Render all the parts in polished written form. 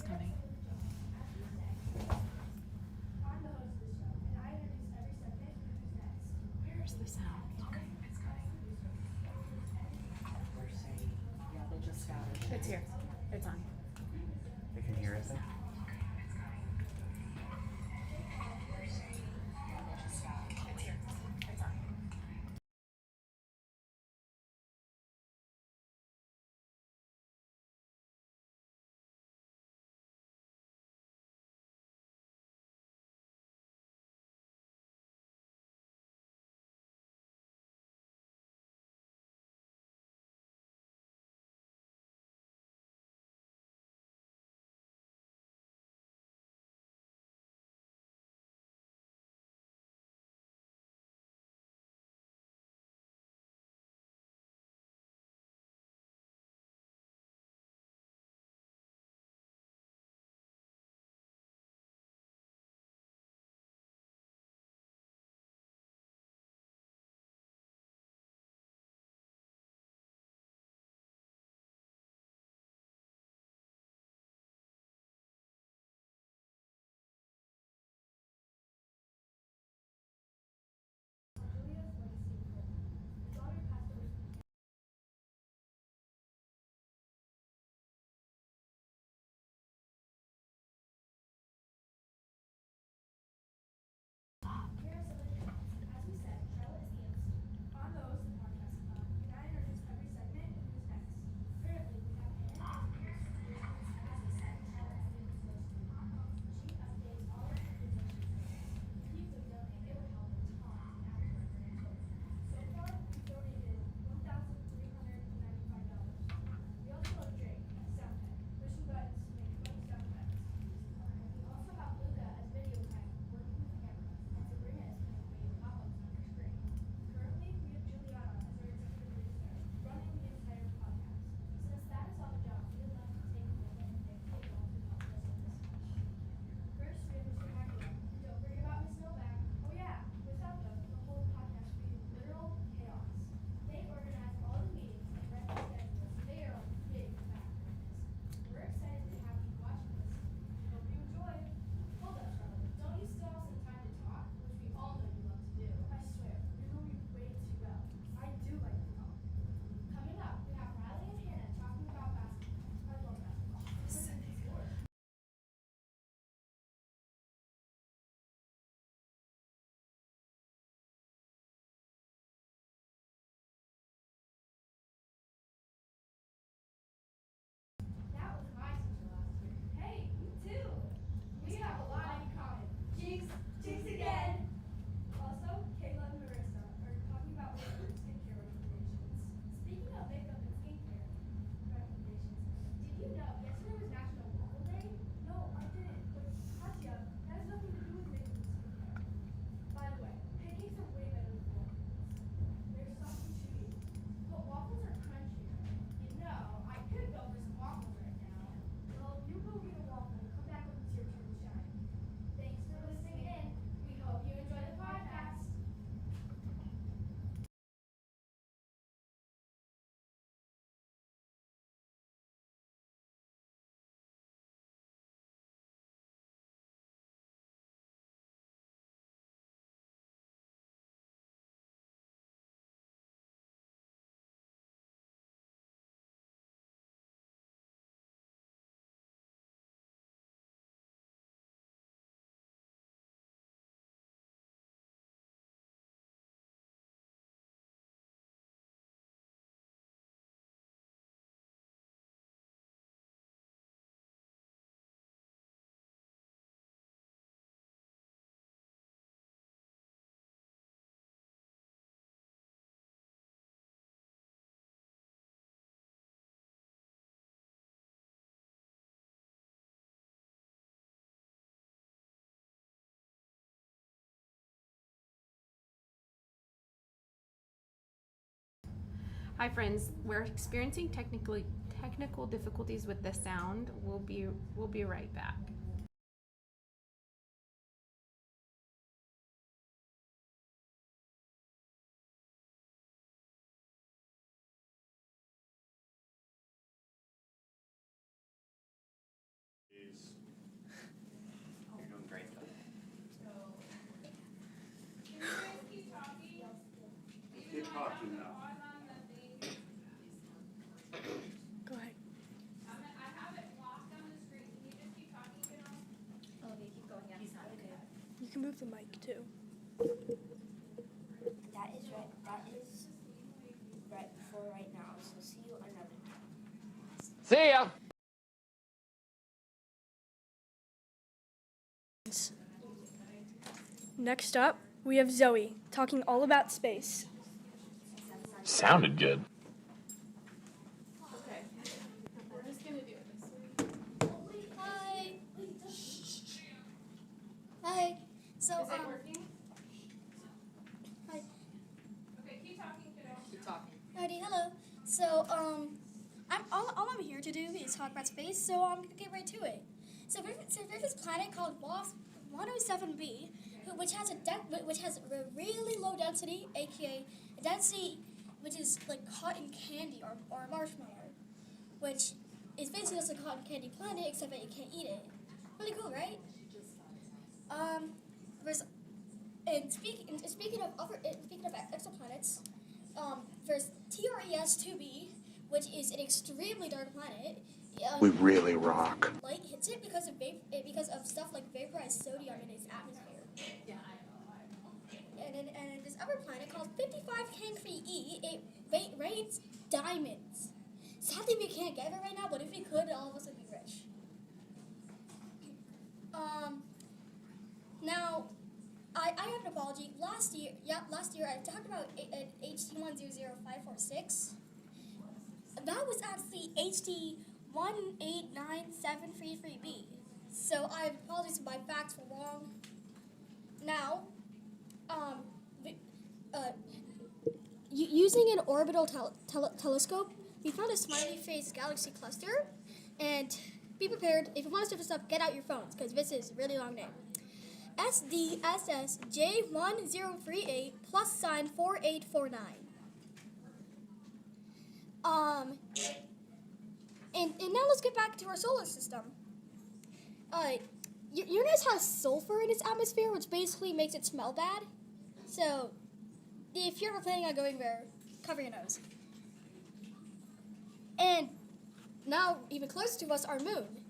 coming. Where's the sound? Okay, it's coming. Yeah, they just got it. It's here. It's on. They can hear it then? It's here. It's on. Hi friends, we're experiencing technical difficulties with the sound. We'll be right back. the mic too. That is right for right now. So see you another time. See ya! Next up, we have Zoe talking all about space. Sounded good. Okay. We're just gonna do it this way. Hi. Hi. So Is it working? hi. Okay, keep talking, kiddo. Keep talking. Howdy, hello. So all I'm here to do is talk about space. So I'm gonna get right to it. So there's this planet called WASP 107b, which has a really low density, aka a density which is like cotton candy or marshmallow, which is basically just a cotton candy planet except that you can't eat it. Really cool, right? There's speaking of exoplanets, there's TRES-2b, which is an extremely dark planet. We really rock. Light hits it because of stuff like vaporized sodium in its atmosphere. Yeah. And then this other planet called 55 Cancri-E, it rains diamonds. Sadly, we can't get it right now, but if we could, all of us would be rich. Now, I have an apology. Last year I talked about HD100546. That was actually HD189733B. So I apologize if my facts were wrong. Now, using an orbital telescope, we found a smiley face galaxy cluster. And be prepared, if you want to start this up, get out your phones, because this is a really long name. SDSS J1038 plus sign 4849. And now let's get back to our solar system. Uranus has sulfur in its atmosphere, which basically makes it smell bad. So, if you're ever planning on going there, cover your nose. And now, even closer to us, our moon.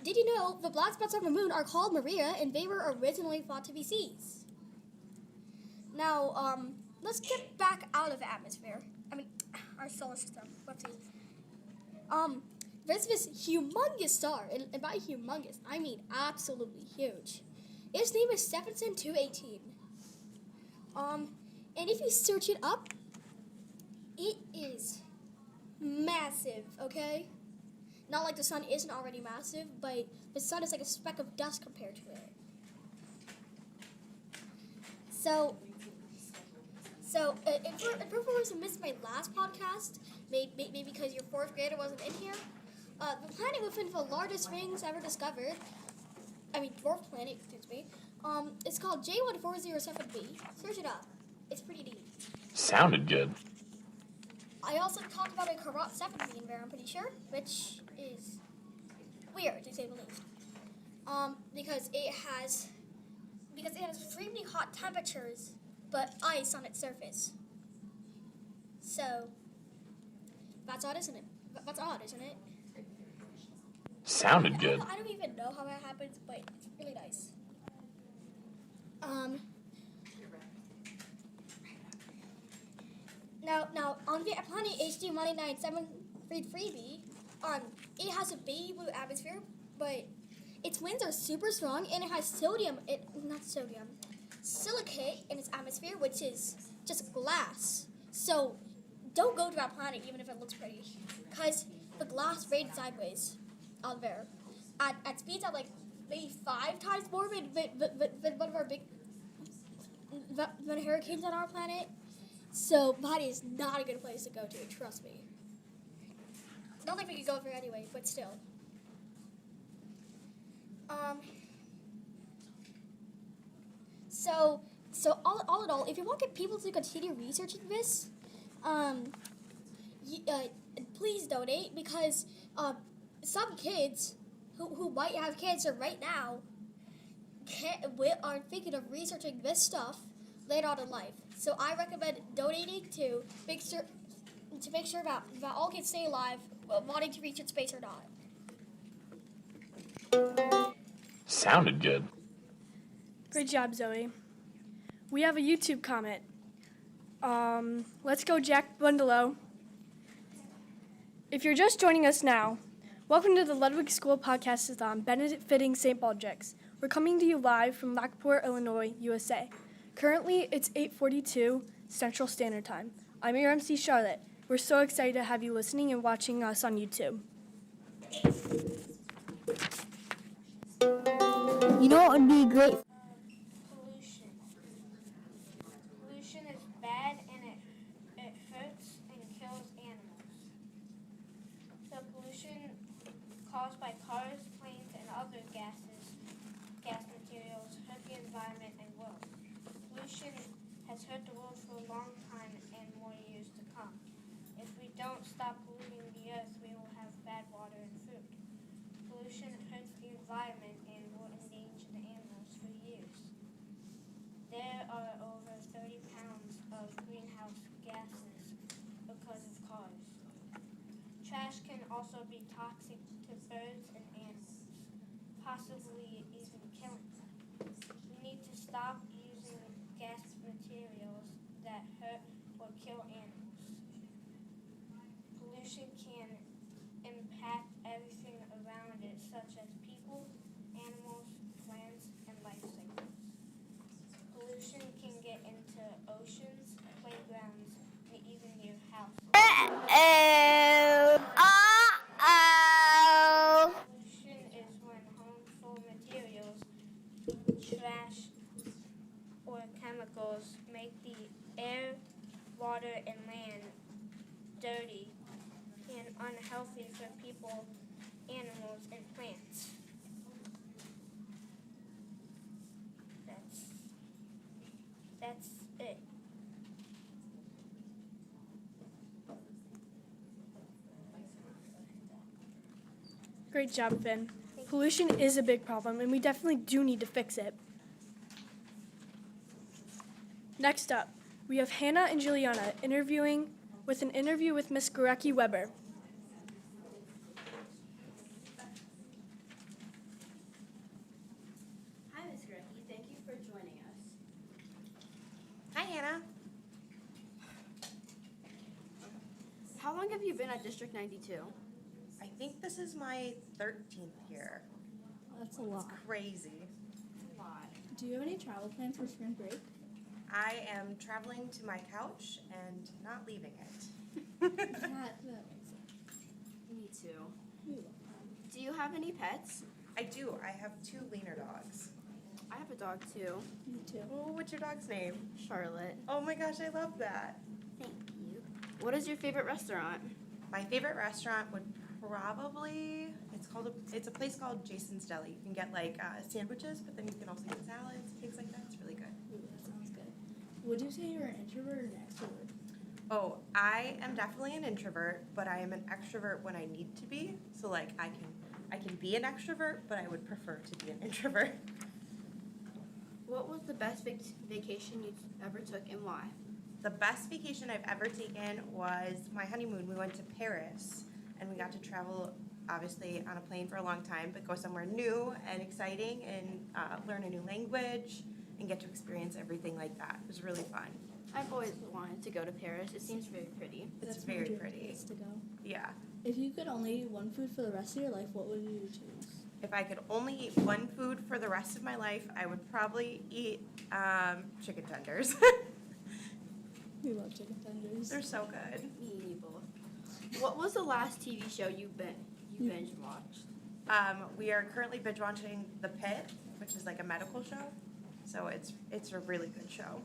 Did you know the black spots on the moon are called Maria, and they were originally thought to be seas? Now, let's get back out of the atmosphere. I mean, our solar system. Whoopsies. There's this humongous star, and by humongous, I mean absolutely huge. Its name is Stephenson 218. And if you search it up, it is massive, okay? Not like the sun isn't already massive, but the sun is like a speck of dust compared to it. So in performance to miss my last podcast, maybe because your fourth grader wasn't in here, the planet within the largest rings ever discovered, dwarf planet, excuse me, it's called J1407b. Search it up. It's pretty neat. Sounded good. I also talked about a Karat 7b in there, I'm pretty sure, which is weird, to say the least. Because it has extremely hot temperatures, but ice on its surface. So, that's odd, isn't it? That's odd, isn't it? Sounded good. I don't even know how that happens, but it's really nice. Now on the planet HD1973b, it has a baby blue atmosphere, but its winds are super strong, and it has silicate in its atmosphere, which is just glass. So don't go to that planet even if it looks pretty, because the glass rains sideways out there at speeds that like maybe 5 times more than one of our big than hurricanes on our planet. So that is not a good place to go to, trust me. Not like we could go there anyway, but still. So all in all, if you want to get people to continue researching this, please donate, because some kids who might have cancer right now are thinking of researching this stuff later on in life. So I recommend donating to make sure that all kids stay alive, wanting to reach in space or not. Sounded good. Great job, Zoe. We have a YouTube comment. Let's go, Jack Bundelow. If you're just joining us now, welcome to the Ludwig School Podcastathon, benefiting St. Baldrick's. We're coming to you live from Lockport, Illinois, USA. Currently, it's 8:42 Central Standard Time. I'm your MC, Charlotte. We're so excited to have you listening and watching us on YouTube. You know what would be great? Pollution. Pollution is bad and it hurts and kills animals. So pollution caused by cars, planes, and other gas materials hurt the environment and world. Pollution has hurt the world for a long time and more years to come. If we don't stop polluting the earth, we will have bad water and food. Pollution hurts the environment and will endanger the animals for years. There are over 30 pounds of greenhouse gases because of cars. Trash can also be toxic to birds and animals, possibly even killing them. We need to stop using gas materials that hurt or kill animals. Pollution can impact everything around it, such as people, animals, plants, and life cycles. Pollution can get into oceans, playgrounds, and even your house. Pollution is when harmful materials, trash, or chemicals make the air, water, and land dirty and unhealthy for people, animals, and plants. That's it. Great job, Finn. Pollution is a big problem, and we definitely do need to fix it. Next up, we have Hannah and Juliana interview with Miss Gorecki Weber. Hi, Miss Gorecki. Thank you for joining us. Hi, Hannah. How long have you been at District 92? I think this is my 13th year. That's a lot. Crazy. Do you have any travel plans for spring break? I am traveling to my couch and not leaving it. That makes sense. Me too. Do you have any pets? I do. I have 2 wiener dogs. I have a dog too. Me too. Oh, what's your dog's name? Charlotte. Oh my gosh, I love that. Thank you. What is your favorite restaurant? My favorite restaurant would probably, it's a place called Jason's Deli. You can get like sandwiches, but then you can also get salads, things like that. It's really good. Ooh, that sounds good. Would you say you're an introvert or an extrovert? Oh, I am definitely an introvert, but I am an extrovert when I need to be. So like I can be an extrovert, but I would prefer to be an introvert. What was the best vacation you ever took and why? The best vacation I've ever taken was my honeymoon. We went to Paris and we got to travel obviously on a plane for a long time, but go somewhere new and exciting and learn a new language and get to experience everything like that. It was really fun. I've always wanted to go to Paris. It seems very pretty. It's That's my very dream pretty. place to go. Yeah. If you could only eat one food for the rest of your life, what would you choose? If I could only eat one food for the rest of my life, I would probably eat chicken tenders. We love chicken tenders. They're so good. Me and you both. What was the last TV show you binge watched? We are currently binge watching The Pit, which is like a medical show. So it's a really good show.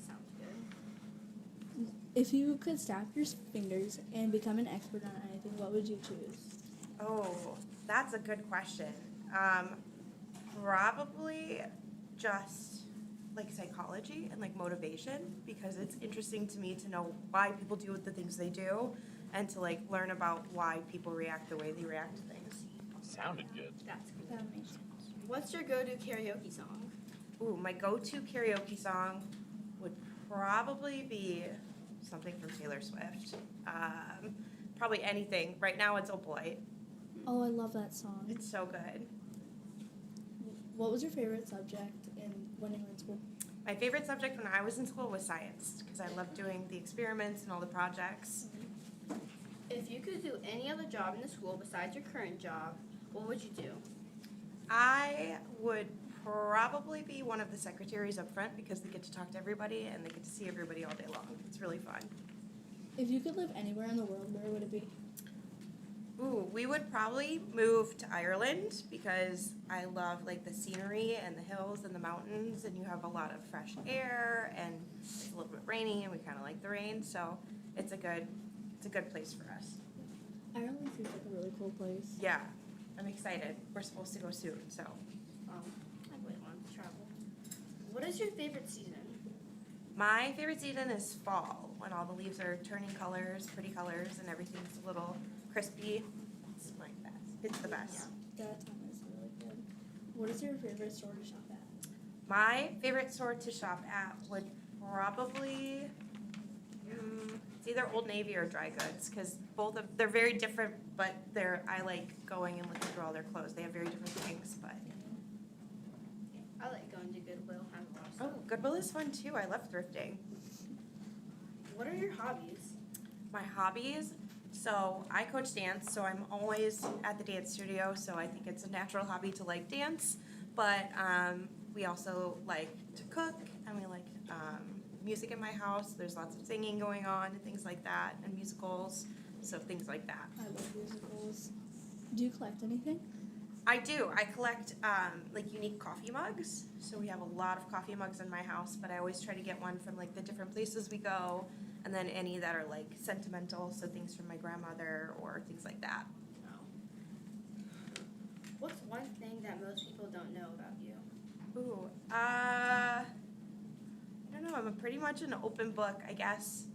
Sounds good. If you could snap your fingers and become an expert on anything, what would you choose? Oh, that's a good question. Probably just like psychology and like motivation, because it's interesting to me to know why people do the things they do and to like learn about why people react the way they react to things. Sounded good. That's good. That makes sense. What's your go-to karaoke song? Ooh, my go-to karaoke song would probably be something from Taylor Swift. Probably anything. Right now it's Oh Boy. Oh, I love that song. It's so good. What was your favorite subject when you were in school? My favorite subject when I was in school was science because I loved doing the experiments and all the projects. If you could do any other job in the school besides your current job, what would you do? I would probably be one of the secretaries up front because they get to talk to everybody and they get to see everybody all day long. It's really fun. If you could live anywhere in the world, where would it be? Ooh, we would probably move to Ireland because I love like the scenery and the hills and the mountains, and you have a lot of fresh air, and it's a little bit rainy and we kind of like the rain, so it's a good place for us. Ireland seems like a really cool place. Yeah, I'm excited. We're supposed to go soon, so. I really want to travel. What is your favorite season? My favorite season is fall, when all the leaves are turning colors, pretty colors, and everything's a little crispy. It's my best. It's the best. That time is really good. What is your favorite store to shop at? My favorite store to shop at would probably, it's either Old Navy or Dry Goods, because they're very different, but I like going and looking through all their clothes. They have very different things, but. I like going to Goodwill. Oh, Goodwill is fun too. I love thrifting. What are your hobbies? My hobbies, so I coach dance, so I'm always at the dance studio, so I think it's a natural hobby to like dance, but we also like to cook, and we like music in my house. There's lots of singing going on and things like that, and musicals, so things like that. I love musicals. Do you collect anything? I do. I collect like unique coffee mugs, so we have a lot of coffee mugs in my house, but I always try to get one from like the different places we go, and then any that are like sentimental, so things from my grandmother or things like that. What's one thing that most people don't know about you? Ooh, I don't know. I'm pretty much an open book, I guess.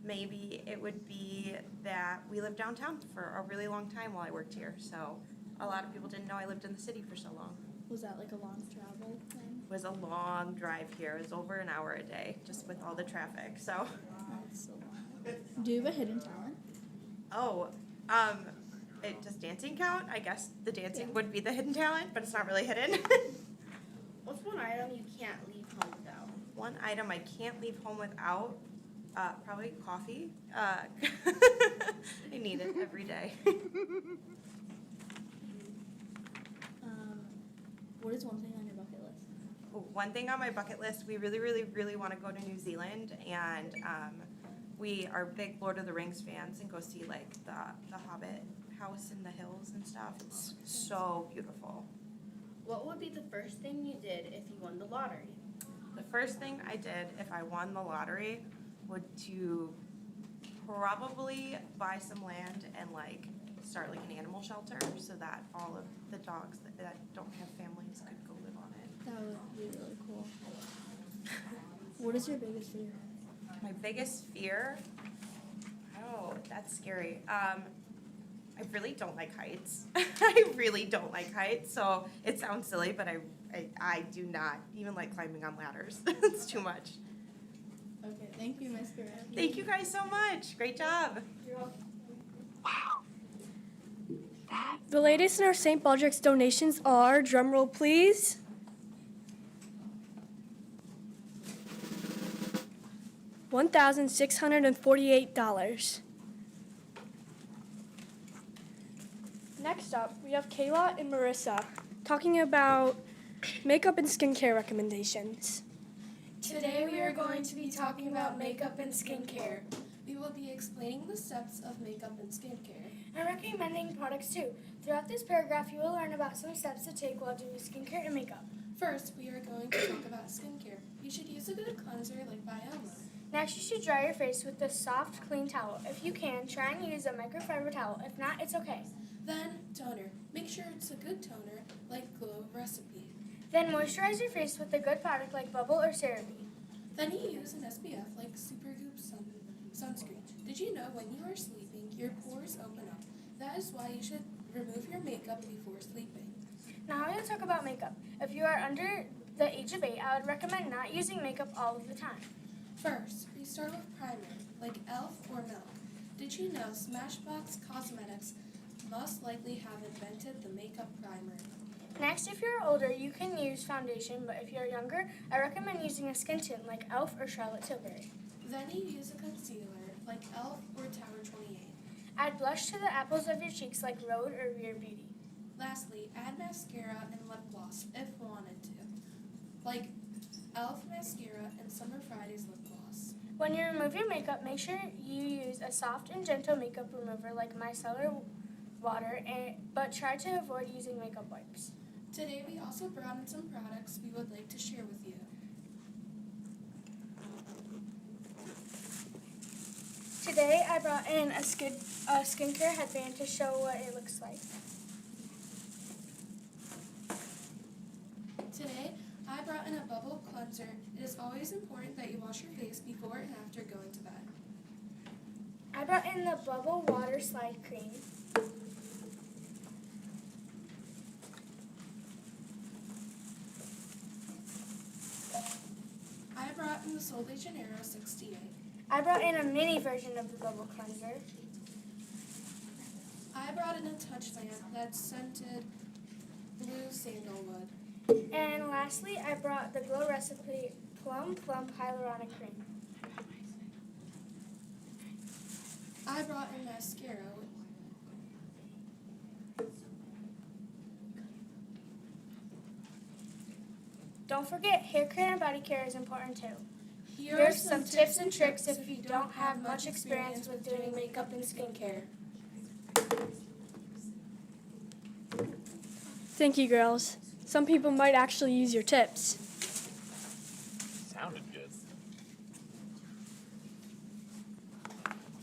Maybe it would be that we lived downtown for a really long time while I worked here, so a lot of people didn't know I lived in the city for so long. Was that like a long travel thing? It was a long drive here. It was over an hour a day, just with all the traffic, so. That's so long. Do you have a hidden talent? Oh, does dancing count? I guess the dancing would be the hidden talent, but it's not really hidden. What's one item you can't leave home without? One item I can't leave home without, probably coffee. I need it every day. What is one thing on your bucket list? One thing on my bucket list, we really, really, really want to go to New Zealand, and we are big Lord of the Rings fans and go see like the Hobbit house in the hills and stuff. It's so beautiful. What would be the first thing you did if you won the lottery? The first thing I did if I won the lottery would to probably buy some land and like start like an animal shelter so that all of the dogs that don't have families could go live on it. That would be really cool. What is your biggest fear? My biggest fear? Oh, that's scary. I really don't like heights. I really don't like heights, so it sounds silly, but I do not even like climbing on ladders. It's too much. Okay, thank you, Miss Peric. Thank you guys so much. Great job. You're welcome. The latest in our St. Baldrick's donations are, drumroll please, $1,648. Next up, we have Kayla and Marissa talking about makeup and skincare recommendations. Today we are going to be talking about makeup and skincare. We will be explaining the steps of makeup and skincare. And recommending products too. Throughout this paragraph, you will learn about some steps to take while doing skincare and makeup. First, we are going to talk about skincare. You should use a good cleanser like Bioma. Next, you should dry your face with a soft, clean towel. If you can, try and use a microfiber towel. If not, it's okay. Then, toner. Make sure it's a good toner, like Glow Recipe. Then moisturize your face with a good product like Bubble or CeraVe. Then you use an SPF like Supergoop sunscreen. Did you know when you are sleeping, your pores open up? That is why you should remove your makeup before sleeping. Now we're going to talk about makeup. If you are under the age of 8, I would recommend not using makeup all of the time. First, we start with primer, like e.l.f. or Milk. Did you know Smashbox Cosmetics most likely have invented the makeup primer? Next, if you're older, you can use foundation, but if you're younger, I recommend using a skin tint like e.l.f. or Charlotte Tilbury. Then you use a concealer like e.l.f. or Tower 28. Add blush to the apples of your cheeks like Rhode or Real Beauty. Lastly, add mascara and lip gloss if wanted to, like e.l.f. mascara and Summer Fridays lip gloss. When you remove your makeup, make sure you use a soft and gentle makeup remover like micellar water, but try to avoid using makeup wipes. Today we also brought in some products we would like to share with you. Today I brought in a skincare headband to show what it looks like. Today I brought in a bubble cleanser. It is always important that you wash your face before and after going to bed. I brought in the bubble water slide cream. I brought in the Sol de Janeiro 68. I brought in a mini version of the bubble cleanser. I brought in a touch lamp that's scented blue sandalwood. And lastly, I brought the Glow Recipe Plum Hyaluronic Cream. I brought in mascara. Don't forget, hair care and body care is important too. Here Here's some tips and tricks if you don't have much experience with doing makeup and skincare. Thank you, girls. Some people might actually use your tips. Sounded good.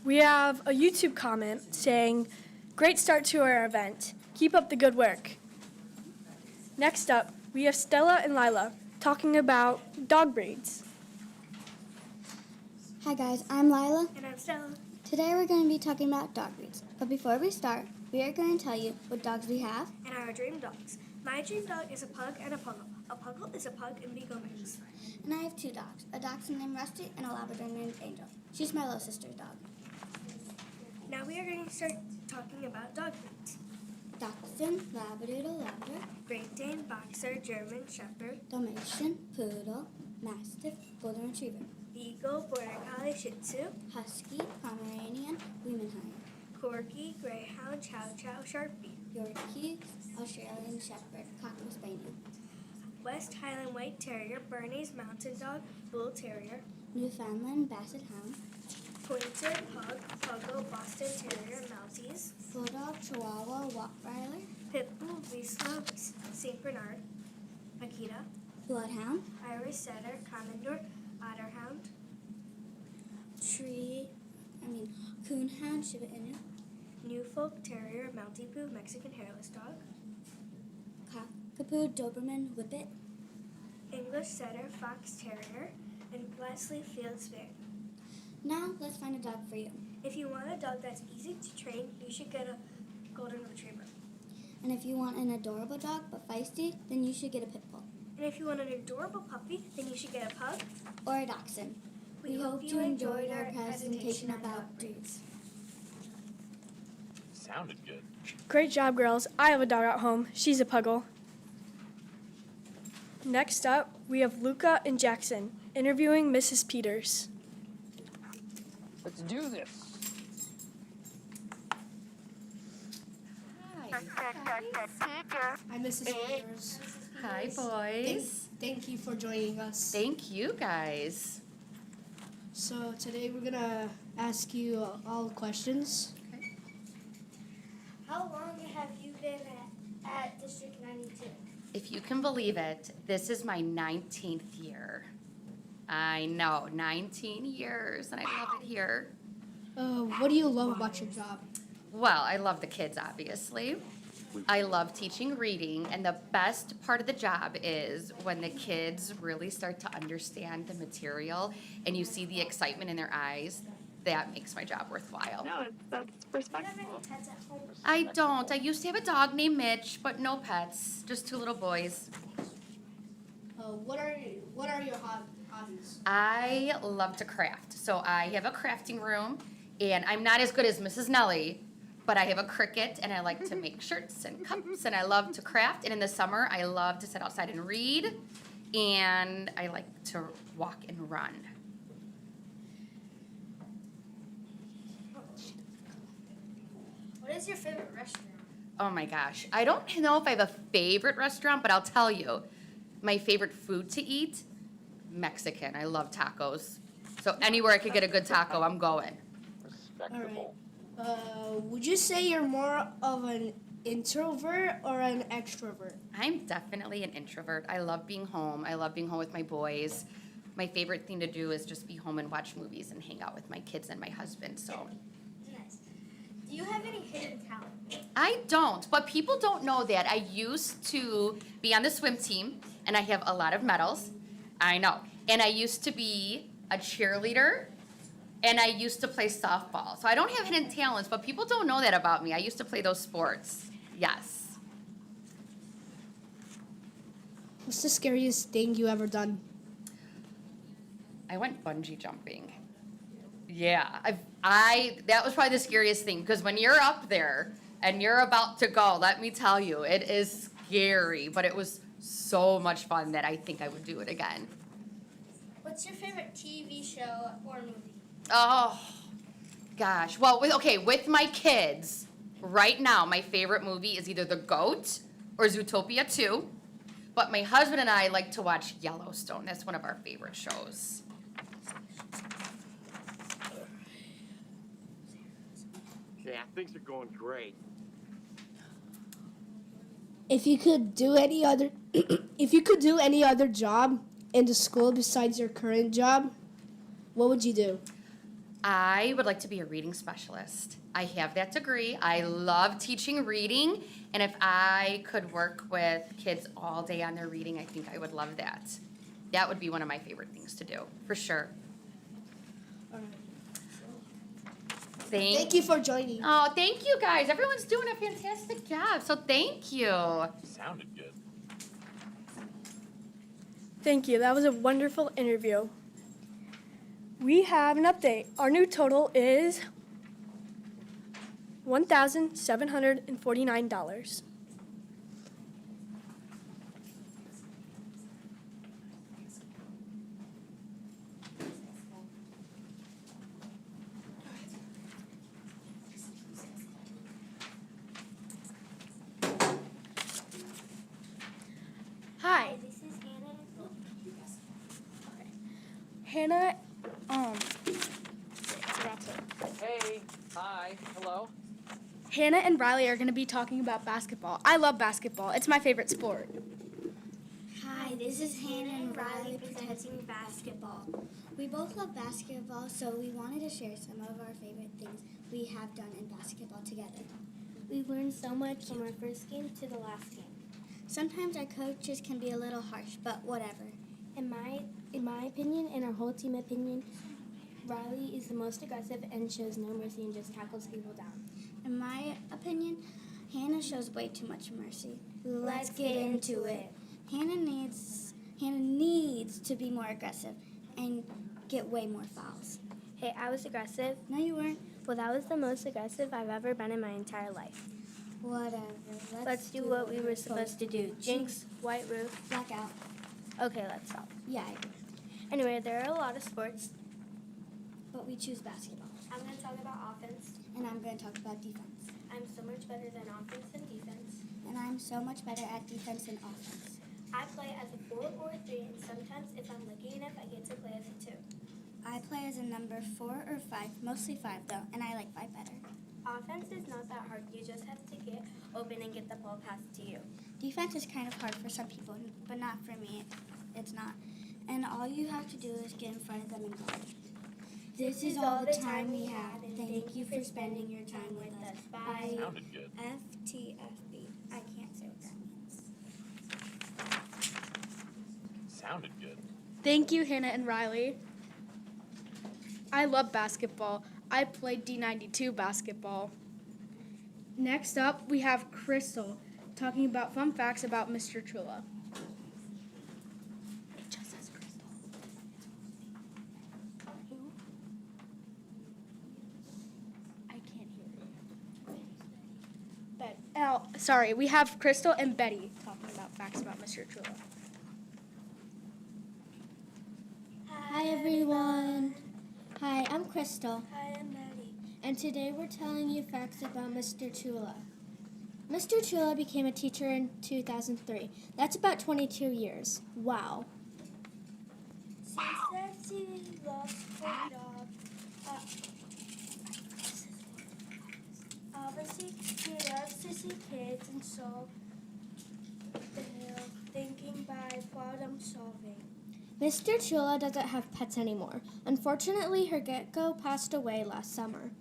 We have a YouTube comment saying, "Great start to our event. Keep up the good work." Next up, we have Stella and Lila talking about dog breeds. Hi guys, I'm Lila. And I'm Stella. Today we're going to be talking about dog breeds. But before we start, we are going to tell you what dogs we have. And our dream dogs. My dream dog is a pug and a puggle. A puggle is a pug and beagle mix. And I have two dogs, a dachshund named Rusty and a Labrador named Angel. She's my little sister's dog. Now we are going to start talking about dog breeds. Dachshund, Labradoodle, Labrador, Great Dane, Boxer, German Shepherd, Dalmatian, Poodle, Mastiff, Golden Retriever, Beagle, Border Collie, Shih Tzu, Husky, Pomeranian, Weemanhire, Corgi, Greyhound, Chow Chow, Sharpie, Yorkie, Australian Shepherd, Cocker Spaniel, West Highland White Terrier, Bernese Mountain Dog, Bull Terrier, Newfoundland Basset Hound, Pointed Pug, Puggle, Boston Terrier, Maltese, Bulldog, Chihuahua, Rottweiler, Pitbull, Vizsla, St. Bernard, Akita, Bloodhound, Irish Setter, Commodore, Otterhound, Coonhound, Shiba Inu, Newfolk Terrier, Maltipoo, Mexican Hairless Dog, Cockapoo, Doberman, Whippet, English Setter, Fox Terrier, and lastly Field Spaniel. Now let's find a dog for you. If you want a dog that's easy to train, you should get a Golden Retriever. And if you want an adorable dog but feisty, then you should get a pit bull. And if you want an adorable puppy, then you should get a pug. Or a dachshund. We hope you enjoyed our presentation about breeds. Sounded good. Great job, girls. I have a dog at home. She's a puggle. Next up, we have Luca and Jackson interviewing Mrs. Peters. Let's do this. Hi, Mrs. Vickers. Hi, boys. Thank you for joining us. Thank you, guys. So today we're gonna ask you all questions. Okay. How long have you been at District 92? If you can believe it, this is my 19th year. I know, 19 years, and I love it here. What do you love about your job? Well, I love the kids, obviously. I love teaching reading, and the best part of the job is when the kids really start to understand the material and you see the excitement in their eyes. That makes my job worthwhile. No, that's respectful. Do you have any pets at home? I don't. I used to have a dog named Mitch, but no pets, just two little boys. What are your hobbies? I love to craft. So I have a crafting room, and I'm not as good as Mrs. Nelly, but I have a Cricut, and I like to make shirts and cups, and I love to craft. And in the summer, I love to sit outside and read, and I like to walk and run. What is your favorite restaurant? Oh my gosh. I don't know if I have a favorite restaurant, but I'll tell you. My favorite food to eat, Mexican. I love tacos. So anywhere I could get a good taco, I'm going. All right. Would you say you're more of an introvert or an extrovert? I'm definitely an introvert. I love being home. I love being home with my boys. My favorite thing to do is just be home and watch movies and hang out with my kids and my husband. So Nice. Do you have any hidden talent? I don't, but people don't know that. I used to be on the swim team, and I have a lot of medals. I know. And I used to be a cheerleader, and I used to play softball. So I don't have hidden talents, but people don't know that about me. I used to play those sports. Yes. What's the scariest thing you ever done? I went bungee jumping. Yeah, that was probably the scariest thing, because when you're up there and you're about to go, let me tell you, it is scary, but it was so much fun that I think I would do it again. What's your favorite TV show or movie? Oh, gosh. Well, with my kids, right now, my favorite movie is either The Goat or Zootopia 2. But my husband and I like to watch Yellowstone. That's one of our favorite shows. Yeah, things are going great. If you could do any other job in the school besides your current job, what would you do? I would like to be a reading specialist. I have that degree. I love teaching reading, and if I could work with kids all day on their reading, I think I would love that. That would be one of my favorite things to do, for sure. Thank you for joining. Oh, thank you guys. Everyone's doing a fantastic job, so thank you. Sounded good. Thank you. That was a wonderful interview. We have an update. Our new total is $1,749. Hi. This is Hannah, Hannah. Hey, hi, hello. Hannah and Riley are going to be talking about basketball. I love basketball. It's my favorite sport. Hi, this is Hannah and Riley presenting basketball. We both love basketball, so we wanted to share some of our favorite things we have done in basketball together. We've learned so much from our first game to the last game. Sometimes our coaches can be a little harsh, but whatever. In my opinion, and our whole team opinion, Riley is the most aggressive and shows no mercy and just tackles people down. In my opinion, Hannah shows way too much mercy. Let's get into it. Hannah needs to be more aggressive and get way more fouls. Hey, I was aggressive. No, you weren't. Well, that was the most aggressive I've ever been in my entire life. Whatever. Let's do what we were supposed to do. Jinx, white roof. Blackout. Okay, let's stop. Yeah, I agree. Anyway, there are a lot of sports. But we choose basketball. I'm going to talk about offense. And I'm going to talk about defense. I'm so much better than offense and defense. And I'm so much better at defense than offense. I play as a 4 or a 3, and sometimes if I'm lucky enough, I get to play as a 2. I play as a number 4 or 5, mostly 5 though, and I like 5 better. Offense is not that hard. You just have to get open and get the ball passed to you. Defense is kind of hard for some people, but not for me. It's not. And all you have to do is get in front of them and guard. This is all the time we have, and thank you for spending your time with us. Bye. Sounded good. FTFB. I can't say what that means. Sounded good. Thank you, Hannah and Riley. I love basketball. I played D92 basketball. Next up, we have Crystal talking about fun facts about Mr. Trula. It just says Crystal. Who? I can't hear you. we have Crystal and Betty talking about facts about Mr. Trula. Hi everyone. Hi, I'm Crystal. Hi, I'm Maddie. And today we're telling you facts about Mr. Trula. Mr. Trula became a teacher in 2003. That's about 22 years. Wow. She said she loves her job. Obviously, she loves to see kids and solve thinking by problem solving. Mr. Trula doesn't have pets anymore. Unfortunately, her gecko passed away last summer.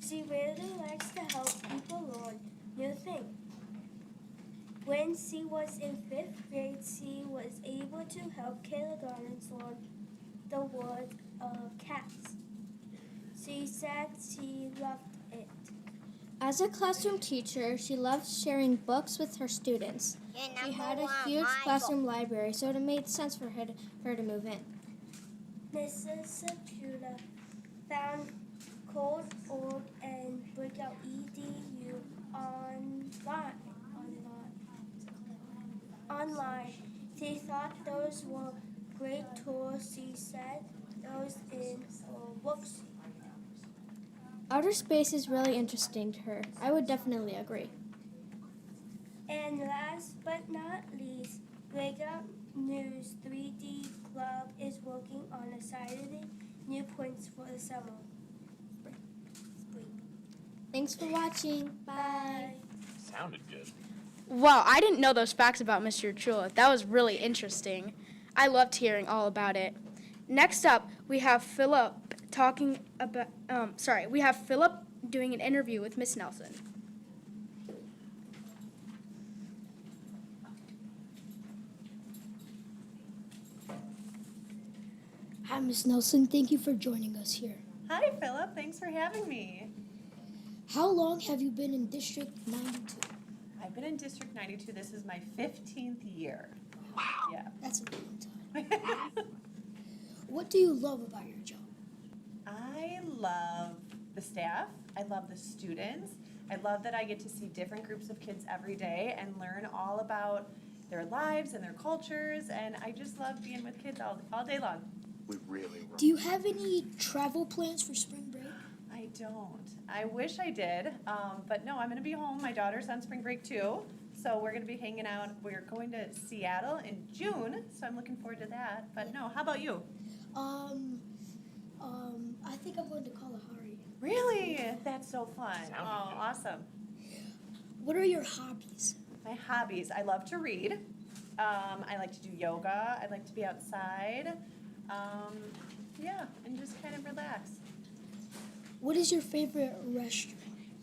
She really likes to help people learn new things. When she was in 5th grade, she was able to help kindergartners learn the word of cats. She said she loved it. As a classroom teacher, she loved sharing books with her students. She had a huge classroom library, so it made sense for her to move in. Mrs. Trula found Concorde and Breakout EDU online. She thought those were great tools. She said those in books. Outer space is really interesting to her. I would definitely agree. And last but not least, Breakout News 3D Club is working on deciding new points for the summer. Thanks for watching. Bye. Sounded good. Wow, I didn't know those facts about Mr. Trula. That was really interesting. I loved hearing all about it. Next up, we have Philip doing an interview with Miss Nelson. Hi, Miss Nelson. Thank you for joining us here. Hi, Philip. Thanks for having me. How long have you been in District 92? I've been in District 92. This is my 15th year. Wow. Yeah. That's a long time. What do you love about your job? I love the staff. I love the students. I love that I get to see different groups of kids every day and learn all about their lives and their cultures. And I just love being with kids all day long. We really Do you have any travel plans for spring break? I don't. I wish I did, but no, I'm going to be home. My daughter's on spring break too, so we're going to be hanging out. We're going to Seattle in June, so I'm looking forward to that. But no, how about you? I think I'm going to Kalahari. Really? That's so fun. Oh, awesome. What are your hobbies? My hobbies, I love to read. I like to do yoga. I like to be outside. Yeah, and just kind of relax. What is your favorite restaurant?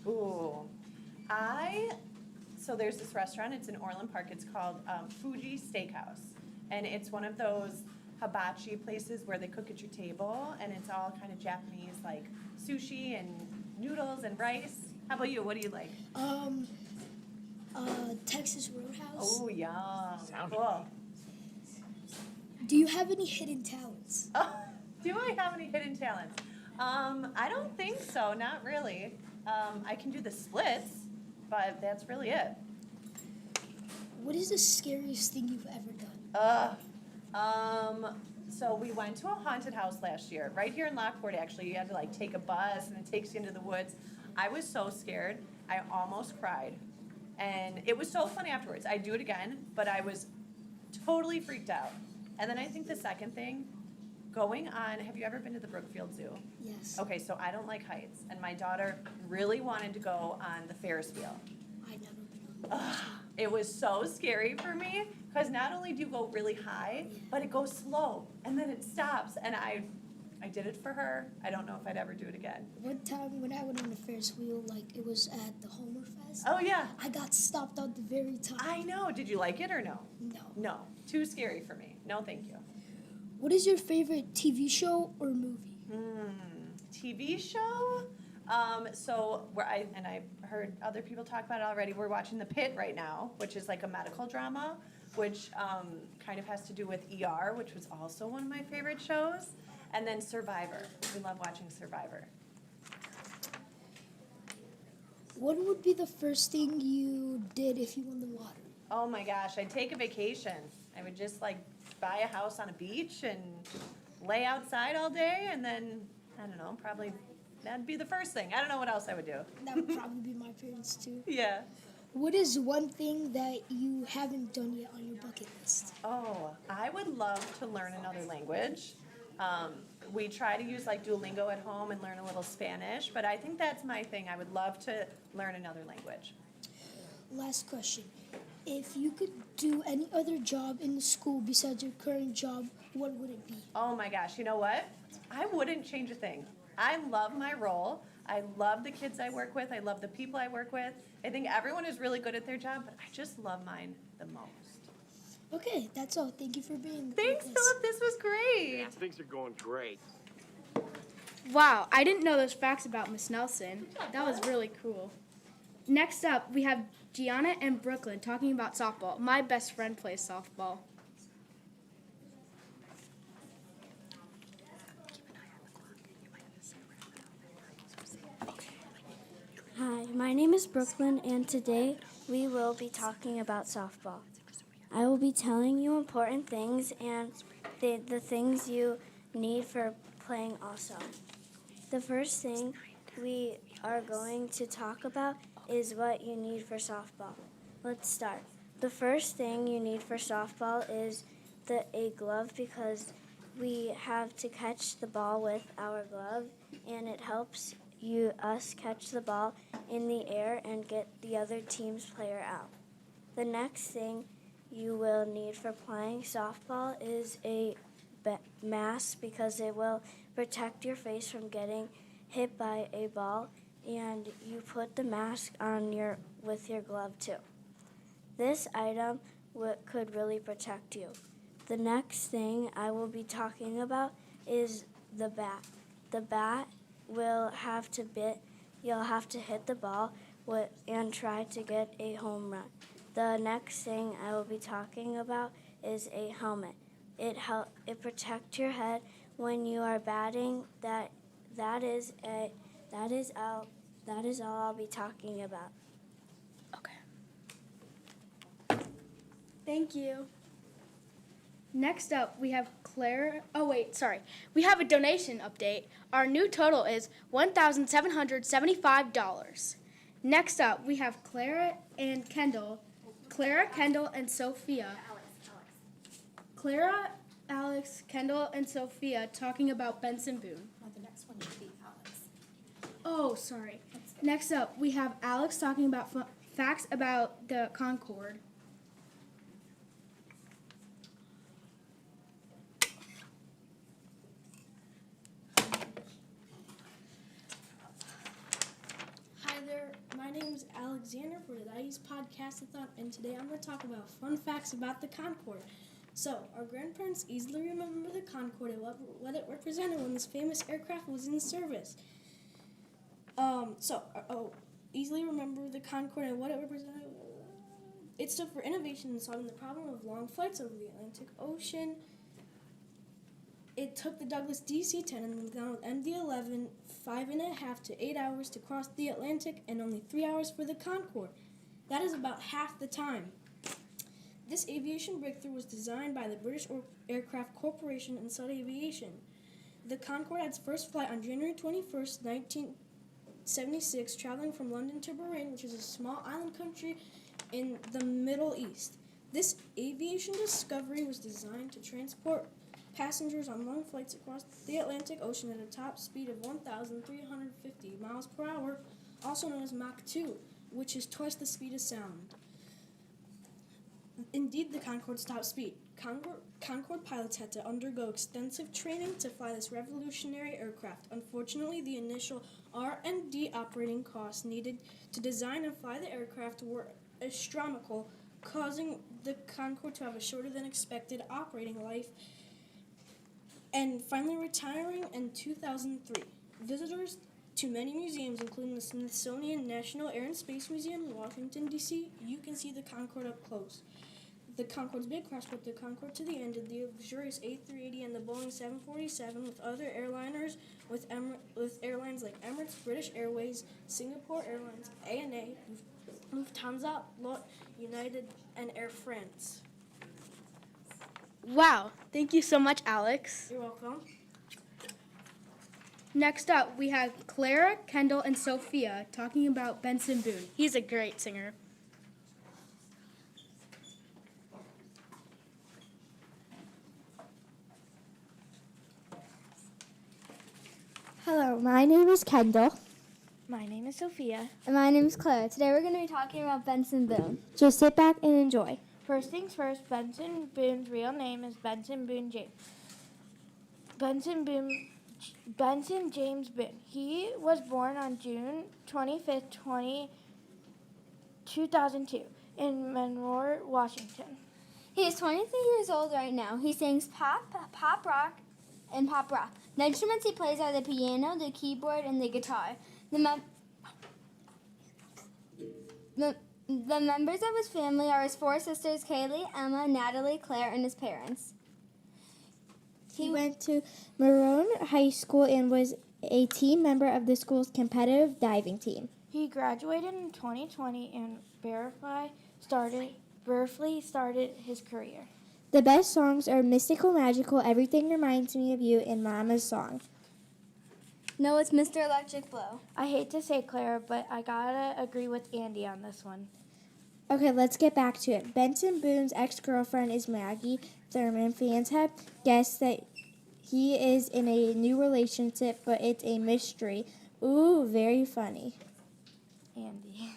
Ooh, so there's this restaurant, it's in Orland Park, it's called Fuji Steakhouse. And it's one of those hibachi places where they cook at your table, and it's all kind of Japanese, like sushi and noodles and rice. How about you? What do you like? Texas Roadhouse. Oh, yum. Cool. Do you have any hidden talents? Oh, do I have any hidden talents? I don't think so, not really. I can do the splits, but that's really it. What is the scariest thing you've ever done? So we went to a haunted house last year, right here in Lockport actually. You had to like take a bus and it takes you into the woods. I was so scared, I almost cried. And it was so fun afterwards. I'd do it again, but I was totally freaked out. And then I think the second thing, going on, have you ever been to the Brookfield Zoo? Yes. Okay, so I don't like heights, and my daughter really wanted to go on the Ferris wheel. I've never been on that. It was so scary for me, because not only do you go really high, but it goes slow, and then it stops, and I did it for her. I don't know if I'd ever do it again. One time when I went on the Ferris wheel, like it was at the Homer Fest. Oh, yeah. I got stopped at the very top. I know. Did you like it or no? No. No. Too scary for me. No, thank you. What is your favorite TV show or movie? TV show? So I've heard other people talk about it already. We're watching The Pit right now, which is like a medical drama, which kind of has to do with ER, which was also one of my favorite shows. And then Survivor. We love watching Survivor. What would be the first thing you did if you won the lottery? Oh my gosh, I'd take a vacation. I would just like buy a house on a beach and lay outside all day, and then, I don't know, probably that'd be the first thing. I don't know what else I would do. That would probably be my parents too. Yeah. What is one thing that you haven't done yet on your bucket list? Oh, I would love to learn another language. We try to use like Duolingo at home and learn a little Spanish, but I think that's my thing. I would love to learn another language. Last question. If you could do any other job in the school besides your current job, what would it be? Oh my gosh, you know what? I wouldn't change a thing. I love my role. I love the kids I work with. I love the people I work with. I think everyone is really good at their job, but I just love mine the most. Okay, that's all. Thank you for being with Thanks, us. Philip. This was great. Yeah, things are going great. Wow, I didn't know those facts about Miss Nelson. That was really cool. Next up, we have Gianna and Brooklyn talking about softball. My best friend plays softball. Hi, my name is Brooklyn, and today we will be talking about softball. I will be telling you important things and the things you need for playing also. The first thing we are going to talk about is what you need for softball. Let's start. The first thing you need for softball is a glove, because we have to catch the ball with our glove, and it helps us catch the ball in the air and get the other team's player out. The next thing you will need for playing softball is a mask, because it will protect your face from getting hit by a ball, and you put the mask on with your glove too. This item could really protect you. The next thing I will be talking about is the bat. The bat will have to you'll have to hit the ball and try to get a home run. The next thing I will be talking about is a helmet. It protects your head when you are batting. That is all I'll be talking about. Okay. Thank you. Next up, we have Claire. Oh, wait, sorry. We have a donation update. Our new total is $1,775. Next up, we have Clara, Kendall, and Sophia. Clara, Alex, Kendall, and Sophia talking about Benson Boone. The next one should be Alex. Oh, sorry. Next up, we have Alex talking about facts about the Concorde. Hi there, my name is Alexander for today's podcastathon, and today I'm going to talk about fun facts about the Concorde. So, our grandparents easily remember the Concorde and what it represented when this famous aircraft was in service. Easily remember the Concorde and what it represented. It stood for innovation in solving the problem of long flights over the Atlantic Ocean. It took the Douglas DC-10 and the McDonnell MD-11 5.5 to 8 hours to cross the Atlantic, and only 3 hours for the Concorde. That is about half the time. This aviation breakthrough was designed by the British Aircraft Corporation and Sud Aviation. The Concorde had its first flight on January 21st, 1976, traveling from London to Bahrain, which is a small island country in the Middle East. This aviation discovery was designed to transport passengers on long flights across the Atlantic Ocean at a top speed of 1,350 miles per hour, also known as Mach 2, which is twice the speed of sound. Indeed, the Concorde's top speed. Concorde pilots had to undergo extensive training to fly this revolutionary aircraft. Unfortunately, the initial R&D operating costs needed to design and fly the aircraft were astronomical, causing the Concorde to have a shorter than expected operating life, and finally retiring in 2003. Visitors to many museums, including the Smithsonian National Air and Space Museum in Washington, D.C., you can see the Concorde up close. the Concorde's big crash put the Concorde to the end, did the luxurious A380 and the Boeing 747 with other airliners, with airlines like Emirates, British Airways, Singapore Airlines, ANA, Lufthansa, United, and Air France. Wow, thank you so much, Alex. You're welcome. Next up, we have Clara, Kendall, and Sophia talking about Benson Boone. He's a great singer. Hello, my name is Kendall. My name is Sophia. And my name is Claire. Today we're going to be talking about Benson Boone. Just sit back and enjoy. First things first, Benson Boone's real name is Benson Boone James. Benson James Boone. He was born on June 25th, 2002 in Monroe, Washington. He is 23 years old right now. He sings pop rock, and pop rock. The instruments he plays are the piano, the keyboard, and the guitar. The members of his family are his 4 sisters, Kaylee, Emma, Natalie, Claire, and his parents. He went to Maroon High School and was a team member of the school's competitive diving team. He graduated in 2020 and Berkeley started his career. The best songs are Mystical, Magical, Everything Reminds Me of You, and Mama's Song. No, it's Mr. Electric Blow. I hate to say Claire, but I gotta agree with Andy on this one. Okay, let's get back to it. Benson Boone's ex-girlfriend is Maggie Thurman. Fans have guessed that he is in a new relationship, but it's a mystery. Ooh, very funny. Andy.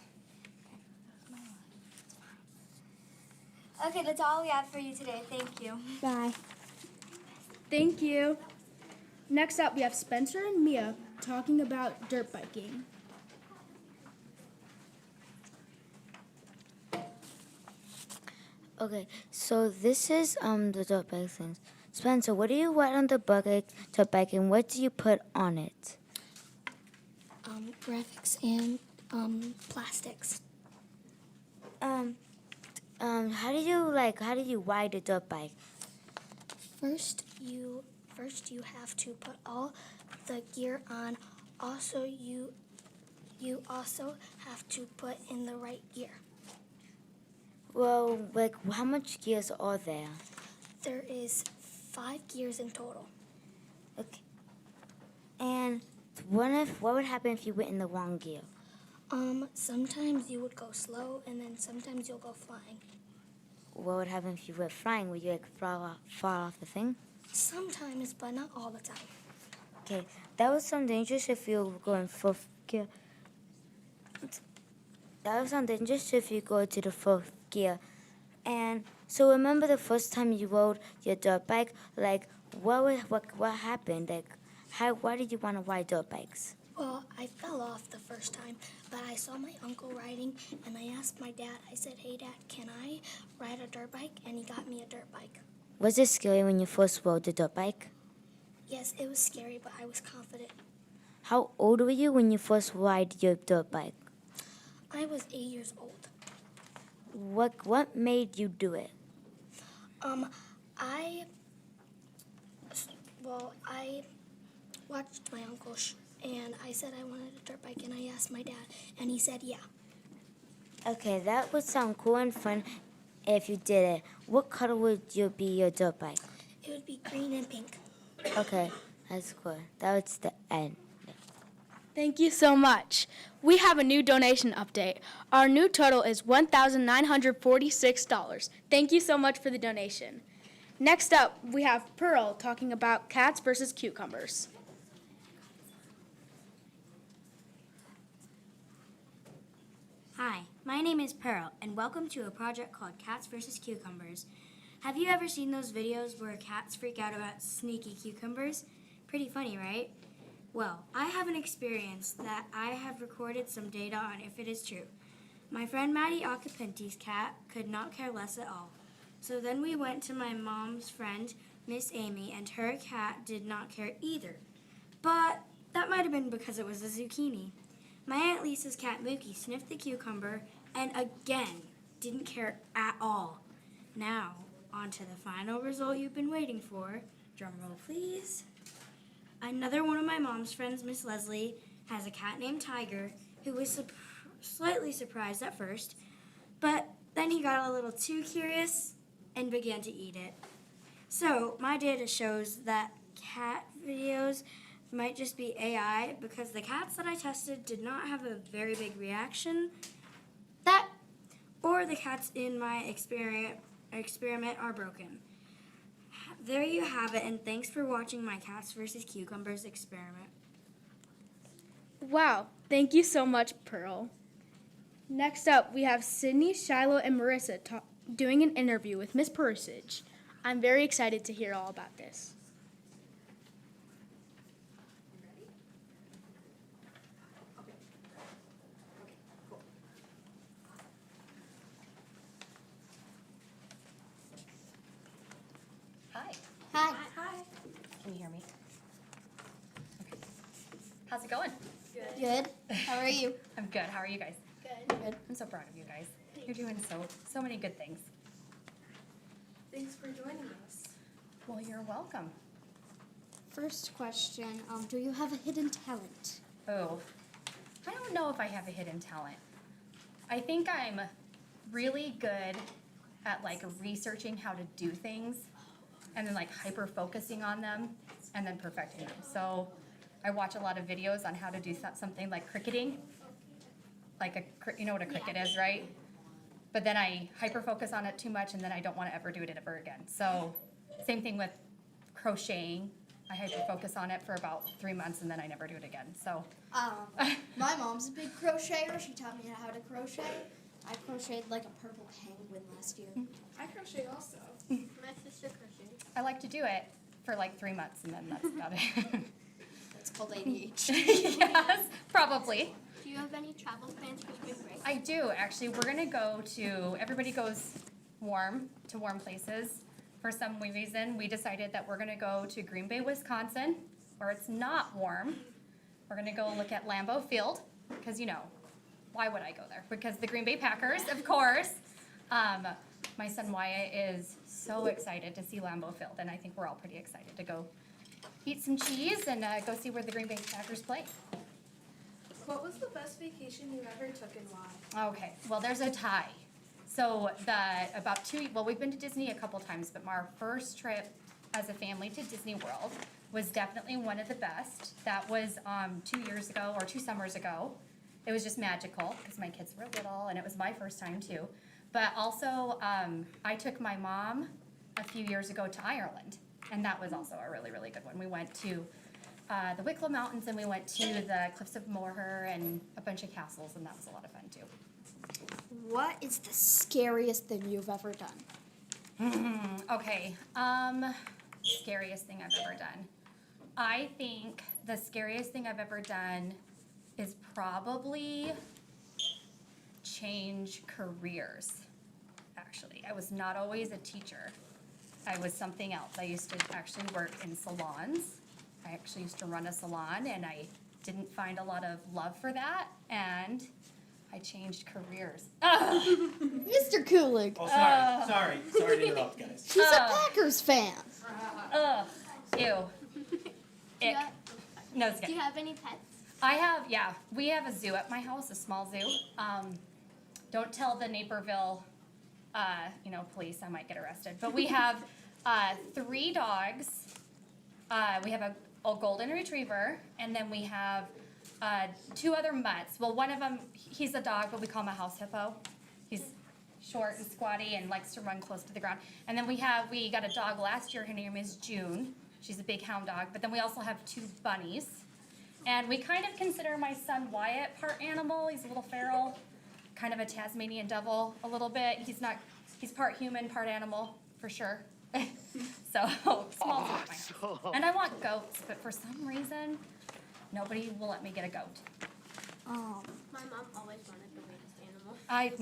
Okay, that's all we have for you today. Thank you. Bye. Thank you. Next up, we have Spencer and Mia talking about dirt biking. Okay, so this is the dirt bike things. Spencer, what do you wet on the bucket dirt bike and what do you put on it? Graphics and plastics. How do you ride a dirt bike? First you have to put all the gear on. Also you also have to put in the right gear. Well, how much gears are there? There is 5 gears in total. Okay. And what would happen if you went in the wrong gear? Sometimes you would go slow, and then sometimes you'll go flying. What would happen if you went flying? Would you fall off the thing? Sometimes, but not all the time. Okay, that would sound dangerous if you were going 4th gear. That would sound dangerous if you go to the 4th gear. And so remember the first time you rode your dirt bike? What happened? Why did you want to ride dirt bikes? Well, I fell off the first time, but I saw my uncle riding, and I asked my dad. I said, "Hey, Dad, can I ride a dirt bike?" And he got me a dirt bike. Was it scary when you first rode the dirt bike? Yes, it was scary, but I was confident. How old were you when you first ride your dirt bike? I was 8 years old. What made you do it? I watched my uncle and I said I wanted a dirt bike, and I asked my dad, and he said yeah. Okay, that would sound cool and fun if you did it. What color would be your dirt bike? It would be green and pink. Okay, that's cool. That was the end. Thank you so much. We have a new donation update. Our new total is $1,946. Thank you so much for the donation. Next up, we have Pearl talking about cats versus cucumbers. Hi, my name is Pearl, and welcome to a project called Cats vs. Cucumbers. Have you ever seen those videos where cats freak out about sneaky cucumbers? Pretty funny, right? Well, I have an experience that I have recorded some data on if it is true. My friend Maddie Occhipenti's cat could not care less at all. So then we went to my mom's friend, Miss Amy, and her cat did not care either. But that might have been because it was a zucchini. My Aunt Lisa's cat Mookie sniffed the cucumber and again didn't care at all. Now, on to the final result you've been waiting for. Drum roll, please. Another one of my mom's friends, Miss Leslie, has a cat named Tiger who was slightly surprised at first, but then he got a little too curious and began to eat it. So, my data shows that cat videos might just be AI because the cats that I tested did not have a very big reaction. Or the cats in my experiment are broken. There you have it, and thanks for watching my Cats vs. Cucumbers experiment. Wow, thank you so much, Pearl. Next up, we have Sydney, Shiloh, and Marissa doing an interview with Miss Peric. I'm very excited to hear all about this. Hi. Hi. Can you hear me? Okay. How's it going? Good. How are you? I'm good. How are you guys? Good. I'm so proud of you guys. You're doing so many good things. Thanks for joining us. Well, you're welcome. First question, do you have a hidden talent? Oh, I don't know if I have a hidden talent. I think I'm really good at like researching how to do things and then like hyper focusing on them and then perfecting them. So I watch a lot of videos on how to do something like cricketing. You know what a cricket is, right? But then I hyper focus on it too much and then I don't want to ever do it ever again. So same thing with crocheting. I hyper focus on it for about 3 months and then I never do it again. So My mom's a big crocheter. She taught me how to crochet. I crocheted like a purple penguin last year. I crochet also. My sister crocheted. I like to do it for like 3 months and then that's about it. It's called ADHD. Yes, probably. Do you have any travel plans for spring break? I do, actually. We're gonna go to, everybody goes warm places. For some reason, we decided that we're gonna go to Green Bay, Wisconsin, where it's not warm. We're gonna go look at Lambeau Field, because why would I go there? Because the Green Bay Packers, of course. My son Wyatt is so excited to see Lambeau Field, and I think we're all pretty excited to go eat some cheese and go see where the Green Bay Packers play. What was the best vacation you ever took and why? Okay, well, there's a tie. So we've been to Disney a couple times, but our first trip as a family to Disney World was definitely one of the best. That was 2 years ago or 2 summers ago. It was just magical because my kids were little and it was my first time too. But also, I took my mom a few years ago to Ireland, and that was also a really, really good one. We went to the Wicklow Mountains and we went to the Cliffs of Moher and a bunch of castles, and that was a lot of fun too. What is the scariest thing you've ever done? Okay, scariest thing I've ever done. I think the scariest thing I've ever done is probably change careers, actually. I was not always a teacher. I was something else. I used to actually work in salons. I actually used to run a salon, and I didn't find a lot of love for that, and I changed careers. Mr. Kulig. Oh, sorry to interrupt, guys. She's a Packers fan. Ew. Ick. No, it's Do good. you have any pets? We have a zoo at my house, a small zoo. Don't tell the Naperville, police, I might get arrested. But we have 3 dogs. We have a golden retriever, and then we have 2 other mutts. Well, one of them, he's a dog, but we call him a house hippo. He's short and squatty and likes to run close to the ground. And then we got a dog last year. Her name is June. She's a big hound dog. But then we also have 2 bunnies. And we kind of consider my son Wyatt part animal. He's a little feral, kind of a Tasmanian devil a little bit. He's part human, part animal, for sure. So, small zoo at my house. And I want goats, but for some reason, nobody will let me get a goat. My mom always wanted the weirdest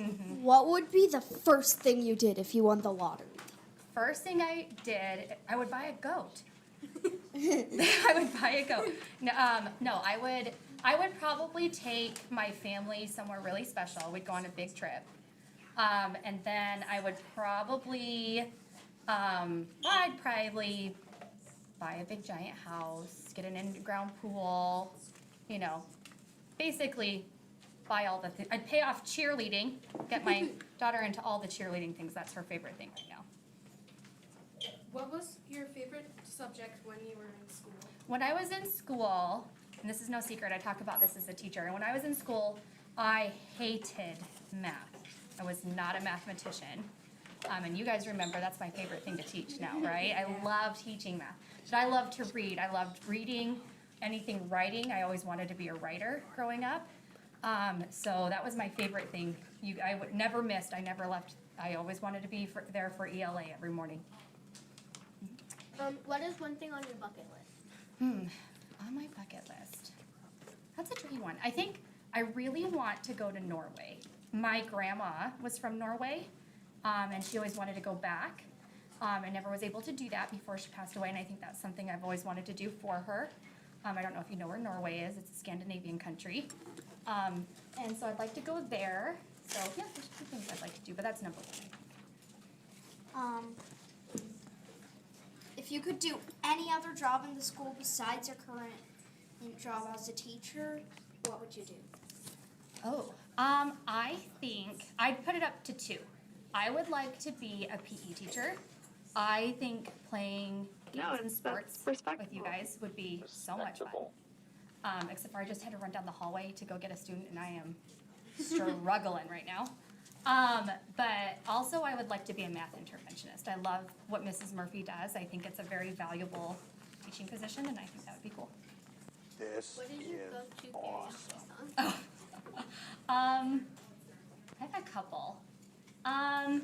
animal. What would be the first thing you did if you won the lottery? First thing I did, I would buy a goat. I would buy a goat. No, I would probably take my family somewhere really special. We'd go on a big trip. And then I would probably, I'd probably buy a big giant house, get an in-ground pool, you know, basically buy all the things. I'd pay off cheerleading, get my daughter into all the cheerleading things. That's her favorite thing right now. What was your favorite subject when you were in school? When I was in school, and this is no secret, I talk about this as a teacher, and when I was in school, I hated math. I was not a mathematician. And you guys remember that's my favorite thing to teach now, right? I love teaching math. But I loved to read. I loved reading, anything writing. I always wanted to be a writer growing up. So that was my favorite thing. I never missed. I never left. I always wanted to be there for ELA every morning. What is one thing on your bucket list? On my bucket list. That's a tricky one. I think I really want to go to Norway. My grandma was from Norway, and she always wanted to go back. I never was able to do that before she passed away, and I think that's something I've always wanted to do for her. I don't know if you know where Norway is. It's a Scandinavian country. And so I'd like to go there. So yeah, there's two things I'd like to do, but that's number one. If you could do any other job in the school besides your current job as a teacher, what would you do? I think I'd put it up to two. I would like to be a PE teacher. I think playing games and sports with you guys would be so much fun. Except for I just had to run down the hallway to go get a student, and I am struggling right now. But also I would like to be a math interventionist. I love what Mrs. Murphy does. I think it's a very valuable teaching position, and I think that would be cool. This What is your go-to awesome. karaoke song? I have a couple. I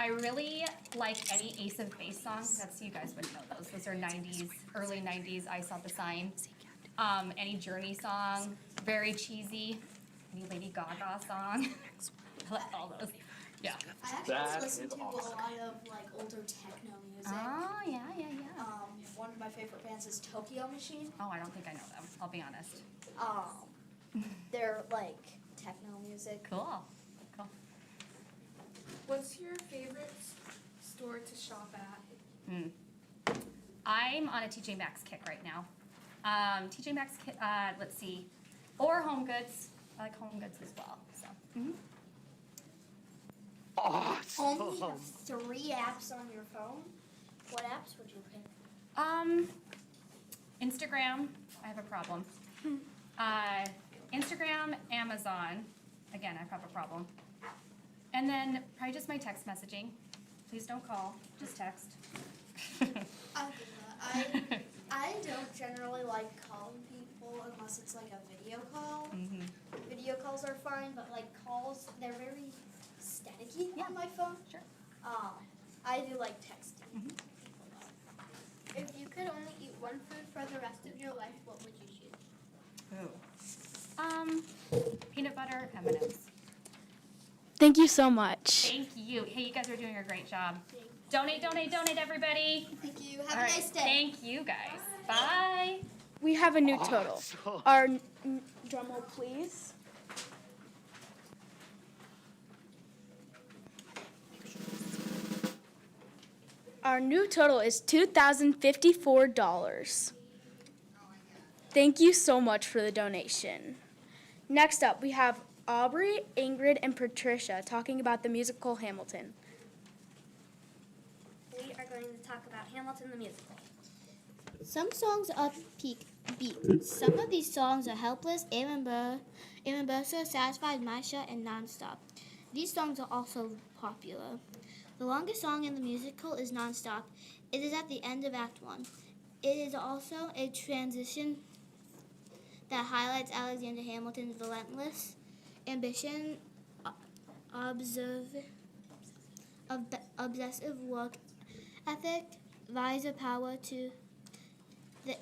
really like any Ace of Base songs. That's, you guys would know those. Those are 90s, early 90s, I Saw the Sign. Any Journey song, very cheesy. Any Lady Gaga song. I like all those. Yeah. I actually listen to a lot of like older techno music. Oh, yeah. One of my favorite bands is Tokyo Machine. Oh, I don't think I know them, I'll be honest. They're like techno music. Cool. What's your favorite store to shop at? I'm on a TJ Maxx kick right now. TJ Maxx, let's see, or Home Goods. I like Home Goods as well. So. Awesome. Only have 3 apps on your phone. What apps would you pick? Instagram. I have a problem. Instagram, Amazon. Again, I have a problem. And then probably just my text messaging. Please don't call, just text. I don't generally like calling people unless it's like a video call. Video calls are fine, but like calls, they're very staticky on my phone. Sure. I do like texting. If you could only eat one food for the rest of your life, what would you choose? Peanut butter, M&Ms. Thank you so much. Thank you. Hey, you guys are doing a great job. Donate, everybody. Thank you. Have a nice day. Thank you, guys. Bye. We have a new total. Our drum roll, please. Our new total is $2,054. Thank you so much for the donation. Next up, we have Aubrey, Ingrid, and Patricia talking about the musical Hamilton. We are going to talk about Hamilton the musical. Some songs are upbeat. Some of these songs are helpless, even Bursa, Satisfied, Masha, and Nonstop. These songs are also popular. The longest song in the musical is Nonstop. It is at the end of Act 1. It is also a transition that highlights Alexander Hamilton's relentless ambition, obsessive work ethic, rise of power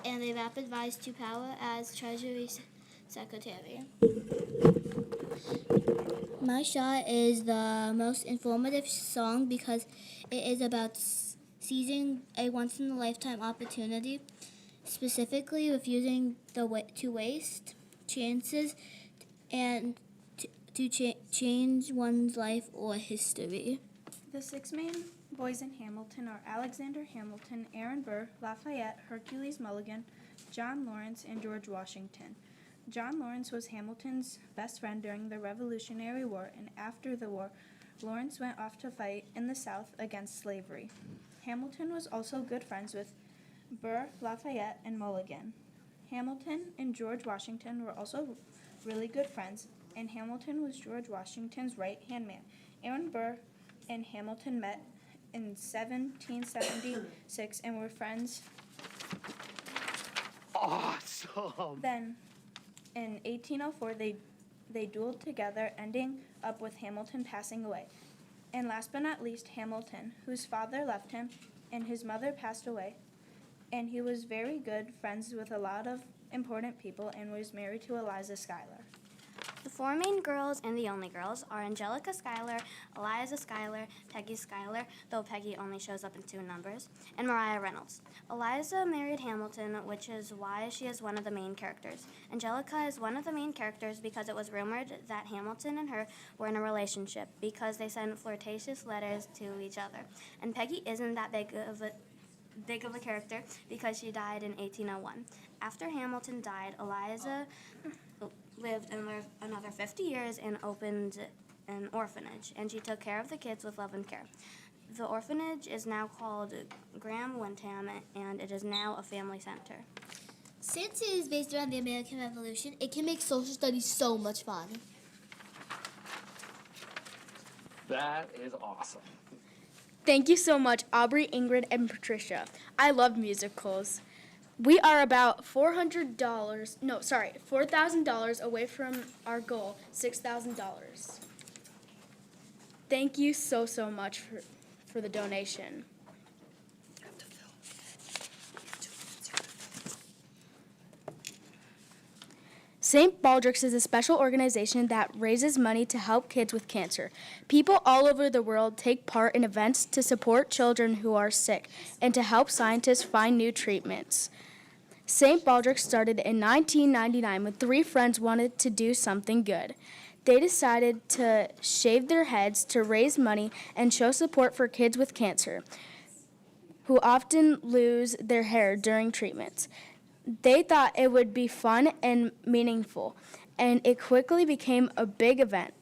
and a rapid rise to power as Treasury Secretary. My Shot is the most informative song because it is about seizing a once-in-a-lifetime opportunity, specifically refusing to waste chances and to change one's life or history? The 6 main boys in Hamilton are Alexander Hamilton, Aaron Burr, Lafayette, Hercules Mulligan, John Lawrence, and George Washington. John Lawrence was Hamilton's best friend during the Revolutionary War, and after the war, Lawrence went off to fight in the South against slavery. Hamilton was also good friends with Burr, Lafayette, and Mulligan. Hamilton and George Washington were also really good friends, and Hamilton was George Washington's right-hand man. Aaron Burr and Hamilton met in 1776 and were friends. Awesome. Then, in 1804, they dueled together, ending up with Hamilton passing away. And last but not least, Hamilton, whose father left him and his mother passed away. And he was very good friends with a lot of important people and was married to Eliza Schuyler. The 4 main girls and the only girls are Angelica Schuyler, Eliza Schuyler, Peggy Schuyler, though Peggy only shows up in 2 numbers, and Mariah Reynolds. Eliza married Hamilton, which is why she is one of the main characters. Angelica is one of the main characters because it was rumored that Hamilton and her were in a relationship because they sent flirtatious letters to each other. And Peggy isn't that big of a character because she died in 1801. After Hamilton died, Eliza lived another 50 years and opened an orphanage, and she took care of the kids with love and care. The orphanage is now called Graham Windham, and it is now a family center. Since it is based around the American Revolution, it can make social studies so much fun. That is awesome. Thank you so much, Aubrey, Ingrid, and Patricia. I love musicals. We are about $4,000 away from our goal, $6,000. Thank you so much for the donation. St. Baldrick's is a special organization that raises money to help kids with cancer. People all over the world take part in events to support children who are sick and to help scientists find new treatments. St. Baldrick started in 1999 when 3 friends wanted to do something good. They decided to shave their heads to raise money and show support for kids with cancer, who often lose their hair during treatments. They thought it would be fun and meaningful, and it quickly became a big event.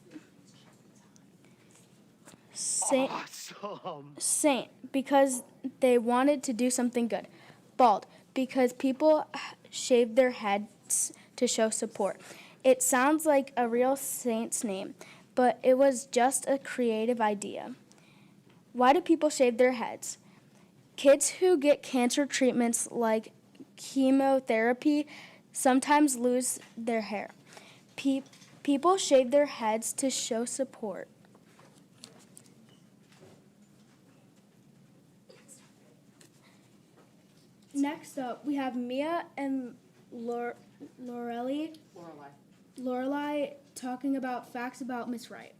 Saint, because they wanted to do something good. Bald, because people shaved their heads to show support. It sounds like a real saint's name, but it was just a creative idea. Why do people shave their heads? Kids who get cancer treatments like chemotherapy sometimes lose their hair. People shave their heads to show support. Next up, we have Mia and Lorelai talking about facts about Miss Wright.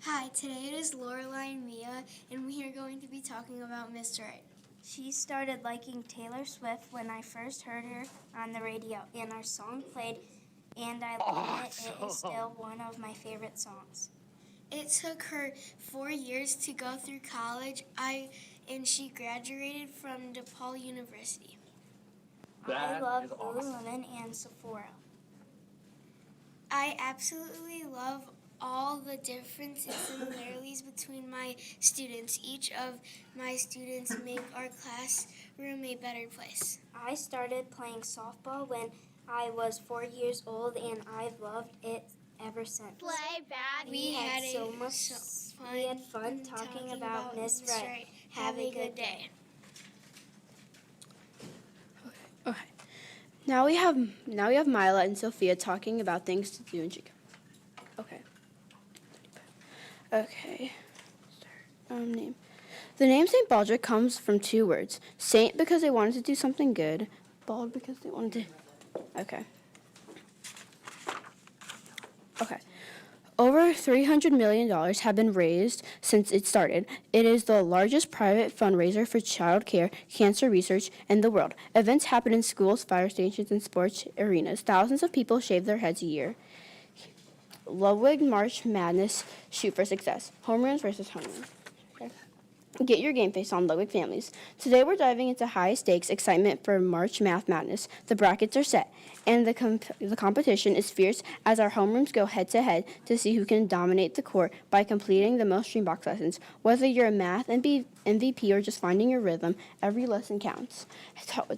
Hi, today it is Lorelai and Mia, and we are going to be talking about Miss Wright. She started liking Taylor Swift when I first heard her on the radio, and our song played, and I love it. It is still one of my favorite songs. It took her 4 years to go through college, and she graduated from DePaul University. I love Lululemon and Sephora. I absolutely love all the differences and similarities between my students. Each of my students make our classroom a better place. I started playing softball when I was 4 years old, and I've loved it ever since. Play bad. We had so much fun. We had fun talking about Miss Wright. Have a good day. Okay. Now we have Mila and Sophia talking about things to do in Chicago. Okay. Name. The name St. Baldrick comes from 2 words. Saint because they wanted to do something good. Bald because they wanted to. Okay. Over $300 million have been raised since it started. It is the largest private fundraiser for child care, cancer research in the world. Events happen in schools, fire stations, and sports arenas. Thousands of people shave their heads a year. Ludwig March Madness Shoot for Success. Home runs versus home runs. Get your game face on, Ludwig families. Today we're diving into high-stakes excitement for March Math Madness. The brackets are set, and the competition is fierce as our homerooms go head-to-head to see who can dominate the court by completing the most Dreambox lessons. Whether you're a math MVP or just finding your rhythm, every lesson counts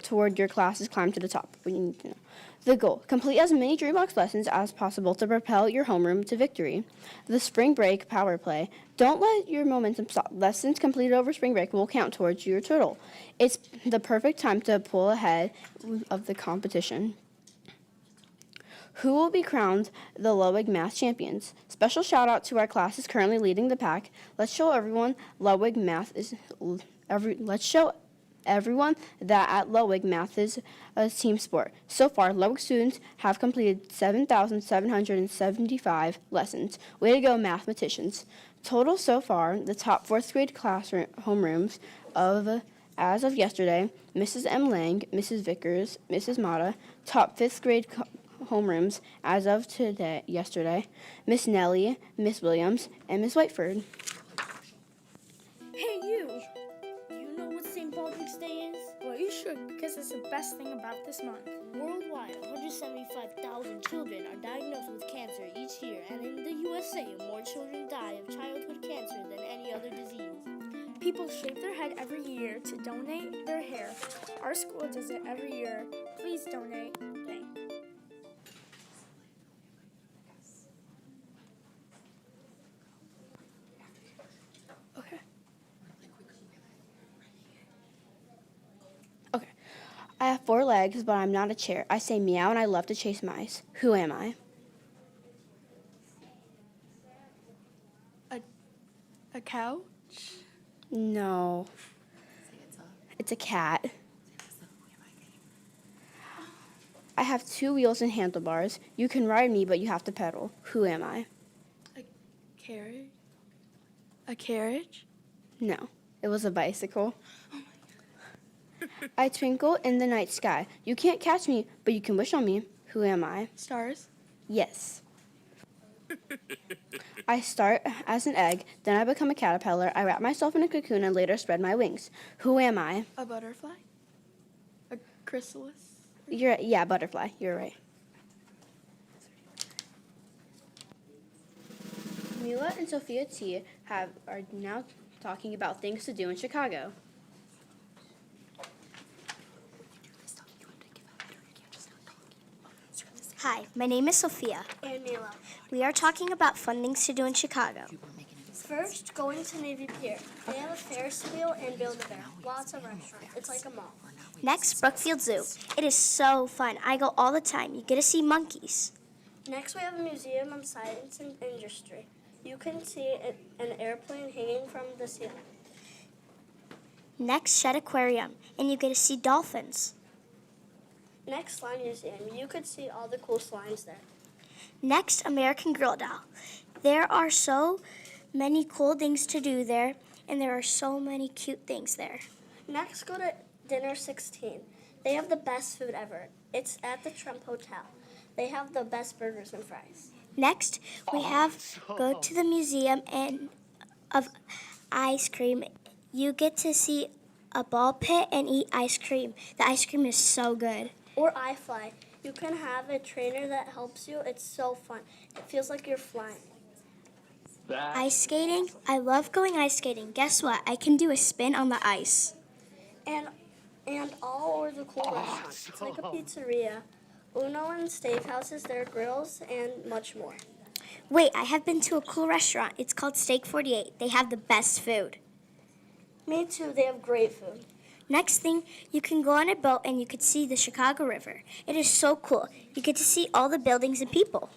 toward your class's climb to the top. What you need to know. The goal, complete as many Dreambox lessons as possible to propel your homeroom to victory. The spring break power play. Don't let your momentum stop. Lessons completed over spring break will count towards your total. It's the perfect time to pull ahead of the competition. Who will be crowned the Ludwig Math champions? Special shout out to our classes currently leading the pack. Let's show everyone that at Ludwig Math is a team sport. So far, Ludwig students have completed 7,775 lessons. Way to go, mathematicians. Total so far, the top 4th grade classroom homerooms as of yesterday, Mrs. M. Lang, Mrs. Vickers, Mrs. Mata, top 5th grade homerooms as of yesterday, Miss Nelly, Miss Williams, and Miss Whiteford. Hey, you! You know what St. Baldrick's Day is? Well, you should, because it's the best thing about this month. Worldwide, 175,000 children are diagnosed with cancer each year, and in the USA, more children die of childhood cancer than any other disease. People shave their head every year to donate their hair. Our school does it every year. Please donate. Thanks. I have 4 legs, but I'm not a chair. I say meow and I love to chase mice. Who am I? A cow? No. It's a cat. I have 2 wheels and handlebars. You can ride me, but you have to pedal. Who am I? Carriage? A carriage? No. It was a bicycle. I twinkle in the night sky. You can't catch me, but you can wish on me. Who am I? Stars? Yes. I start as an egg, then I become a caterpillar. I wrap myself in a cocoon and later spread my wings. Who am I? A butterfly? A chrysalis? Butterfly. You're right. Mila and Sophia T are now talking about things to do in Chicago. Hi, my name is Sophia. And Mila. We are talking about fun things to do in Chicago. First, going to Navy Pier. They have a Ferris wheel and Build-A-Bear. Lots of restaurants. It's like a mall. Next, Brookfield Zoo. It is so fun. I go all the time. You get to see monkeys. Next, we have a museum of science and industry. You can see an airplane hanging from the ceiling. Next, Shed Aquarium, and you get to see dolphins. Next, Slime Museum. You could see all the cool slimes there. Next, American Girl Doll. There are so many cool things to do there, and there are so many cute things there. Next, go to Dinner 16. They have the best food ever. It's at the Trump Hotel. They have the best burgers and fries. Next, we go to the museum of ice cream. You get to see a ball pit and eat ice cream. The ice cream is so good. Or iFly. You can have a trainer that helps you. It's so fun. It feels like you're flying. Ice skating? I love going ice skating. Guess what? I can do a spin on the ice. And all over the cool restaurants. It's like a pizzeria. Uno and steakhouses, their grills, and much more. Wait, I have been to a cool restaurant. It's called Steak 48. They have the best food. Me too. They have great food. Next thing, you can go on a boat and you could see the Chicago River. It is so cool. You get to see all the buildings and people.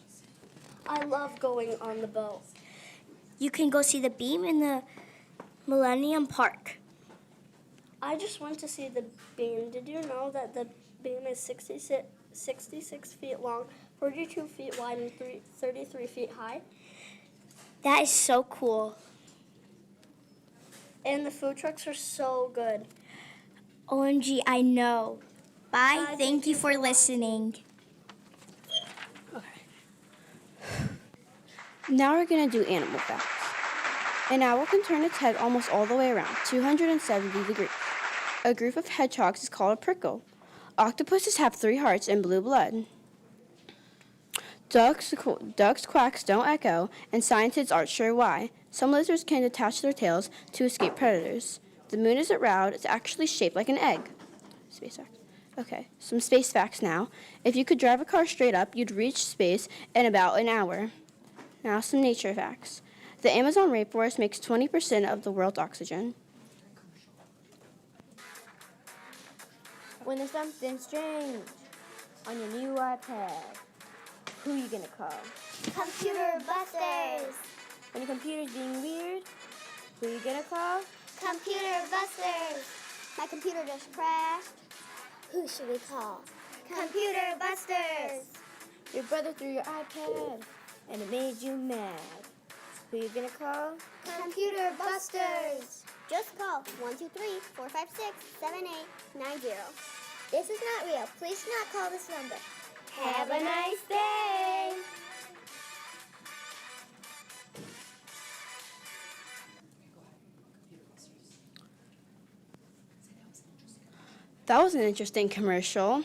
I love going on the boat. You can go see the beam in the Millennium Park. I just went to see the beam. Did you know that the beam is 66 feet long, 42 feet wide, and 33 feet high? That is so cool. And the food trucks are so good. OMG, I know. Bye. Thank you for listening. Now we're going to do animal facts. An owl can turn its head almost all the way around, 270 degrees. A group of hedgehogs is called a prickle. Octopuses have 3 hearts and blue blood. Ducks' quacks don't echo, and scientists aren't sure why. Some lizards can detach their tails to escape predators. The moon isn't round, it's actually shaped like an egg. Space facts. Okay, some space facts now. If you could drive a car straight up, you'd reach space in about an hour. Now some nature facts. The Amazon rainforest makes 20% of the world's oxygen. When there's something strange on your new iPad, who you gonna call? Computer Busters. When your computer's being weird, who you gonna call? Computer Busters. My computer just crashed. Who should we call? Computer Busters. Your brother threw your iPad and it made you mad. Who you gonna call? Computer Busters. Just call 123-456-7890. This is not real. Please do not call this number. Have a nice day. That was an interesting commercial.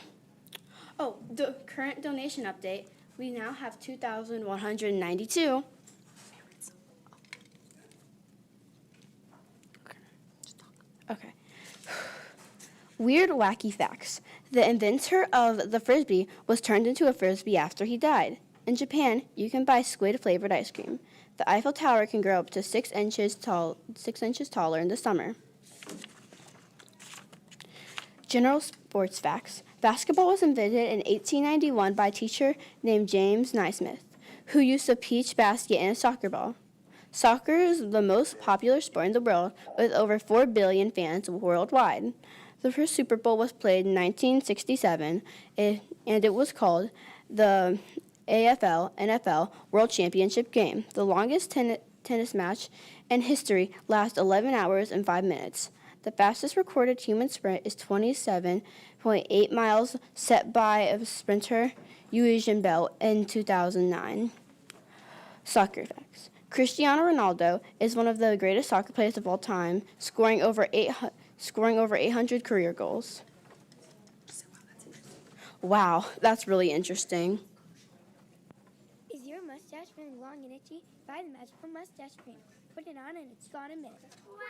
Oh, the current donation update. We now have 2,192. Okay. Weird, wacky facts. The inventor of the Frisbee was turned into a Frisbee after he died. In Japan, you can buy squid-flavored ice cream. The Eiffel Tower can grow up to 6 inches taller in the summer. General sports facts. Basketball was invented in 1891 by a teacher named James Naismith, who used a peach basket and a soccer ball. Soccer is the most popular sport in the world, with over 4 billion fans worldwide. The first Super Bowl was played in 1967, and it was called the AFL-NFL World Championship Game. The longest tennis match in history lasts 11 hours and 5 minutes. The fastest recorded human sprint is 27.8 miles, set by a sprinter Usain Bolt in 2009. Soccer facts. Cristiano Ronaldo is one of the greatest soccer players of all time, scoring over 800 career goals. Wow, that's really interesting. Is your mustache feeling long and itchy? Buy the magical mustache cream. Put it on and it's gone in minutes. Wow!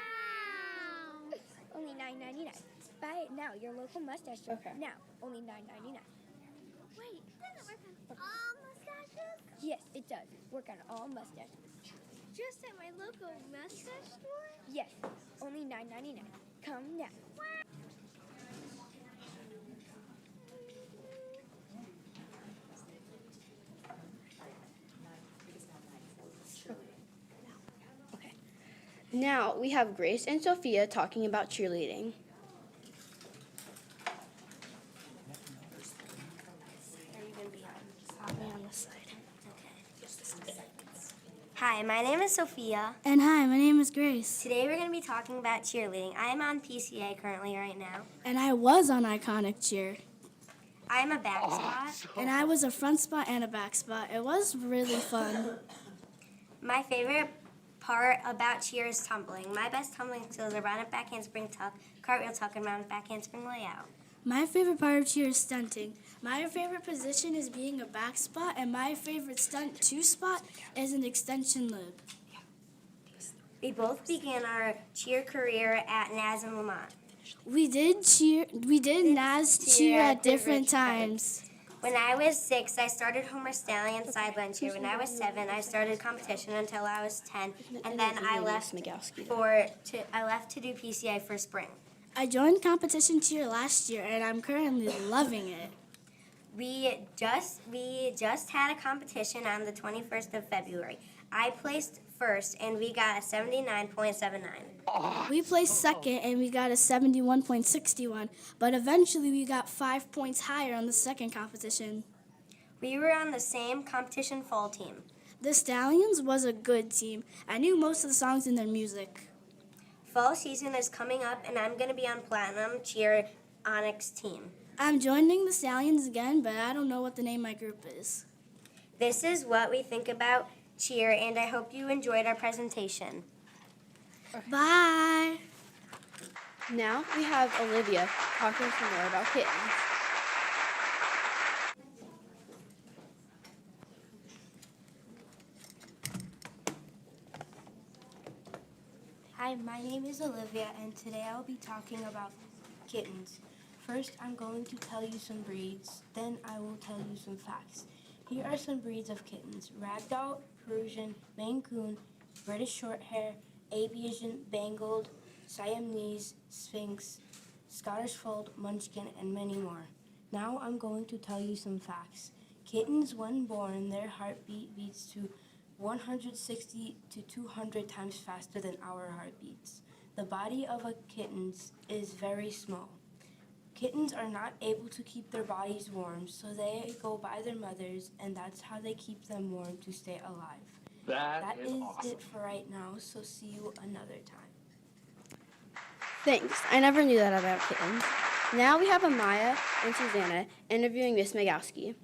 Only $9.99. Buy it now. Your local mustache shop. Okay. Now, only $9.99. Wait, doesn't work on all mustaches? Yes, it does. Work on all mustaches. Just at my local mustache store? Yes, only $9.99. Come now. Now we have Grace and Sophia talking about cheerleading. Hi, my name is Sophia. And hi, my name is Grace. Today we're going to be talking about cheerleading. I am on PCA currently right now. And I was on Iconic Cheer. I am a back spot. And I was a front spot and a back spot. It was really fun. My favorite part about cheer is tumbling. My best tumbling skills are round up back handspring tuck, cartwheel tuck, and round up back handspring layout. My favorite part of cheer is stunting. My favorite position is being a back spot, and my favorite stunt 2 spot is an extension loop. We both began our cheer career at NAS in Lamont. We did NAS cheer at different times. When I was 6, I started Homer Stallion sideline cheer. When I was 7, I started competition until I was 10, and then I left to do PCA for spring. I joined competition cheer last year, and I'm currently loving it. We just had a competition on the 21st of February. I placed first, and we got a 79.79. We placed second, and we got a 71.61, but eventually we got 5 points higher on the second competition. We were on the same competition fall team. The Stallions was a good team. I knew most of the songs in their music. Fall season is coming up, and I'm going to be on Platinum Cheer Onyx team. I'm joining the Stallions again, but I don't know what the name of my group is. This is what we think about cheer, and I hope you enjoyed our presentation. Bye. Now we have Olivia talking some more about kittens. Hi, my name is Olivia, and today I will be talking about kittens. First, I'm going to tell you some breeds, then I will tell you some facts. Here are some breeds of kittens: Ragdoll, Persian, Maine Coon, British Shorthair, Abyssinian, Bengal, Siamese, Sphinx, Scottish Fold, Munchkin, and many more. Now I'm going to tell you some facts. Kittens, when born, their heartbeat beats to 160 to 200 times faster than our heartbeats. The body of a kitten is very small. Kittens are not able to keep their bodies warm, so they go by their mothers, and that's how they keep them warm to stay alive. That is awesome. it for right now, so see you another time. Thanks. I never knew that about kittens. Now we have Amaya and Susanna interviewing Miss Meadowski.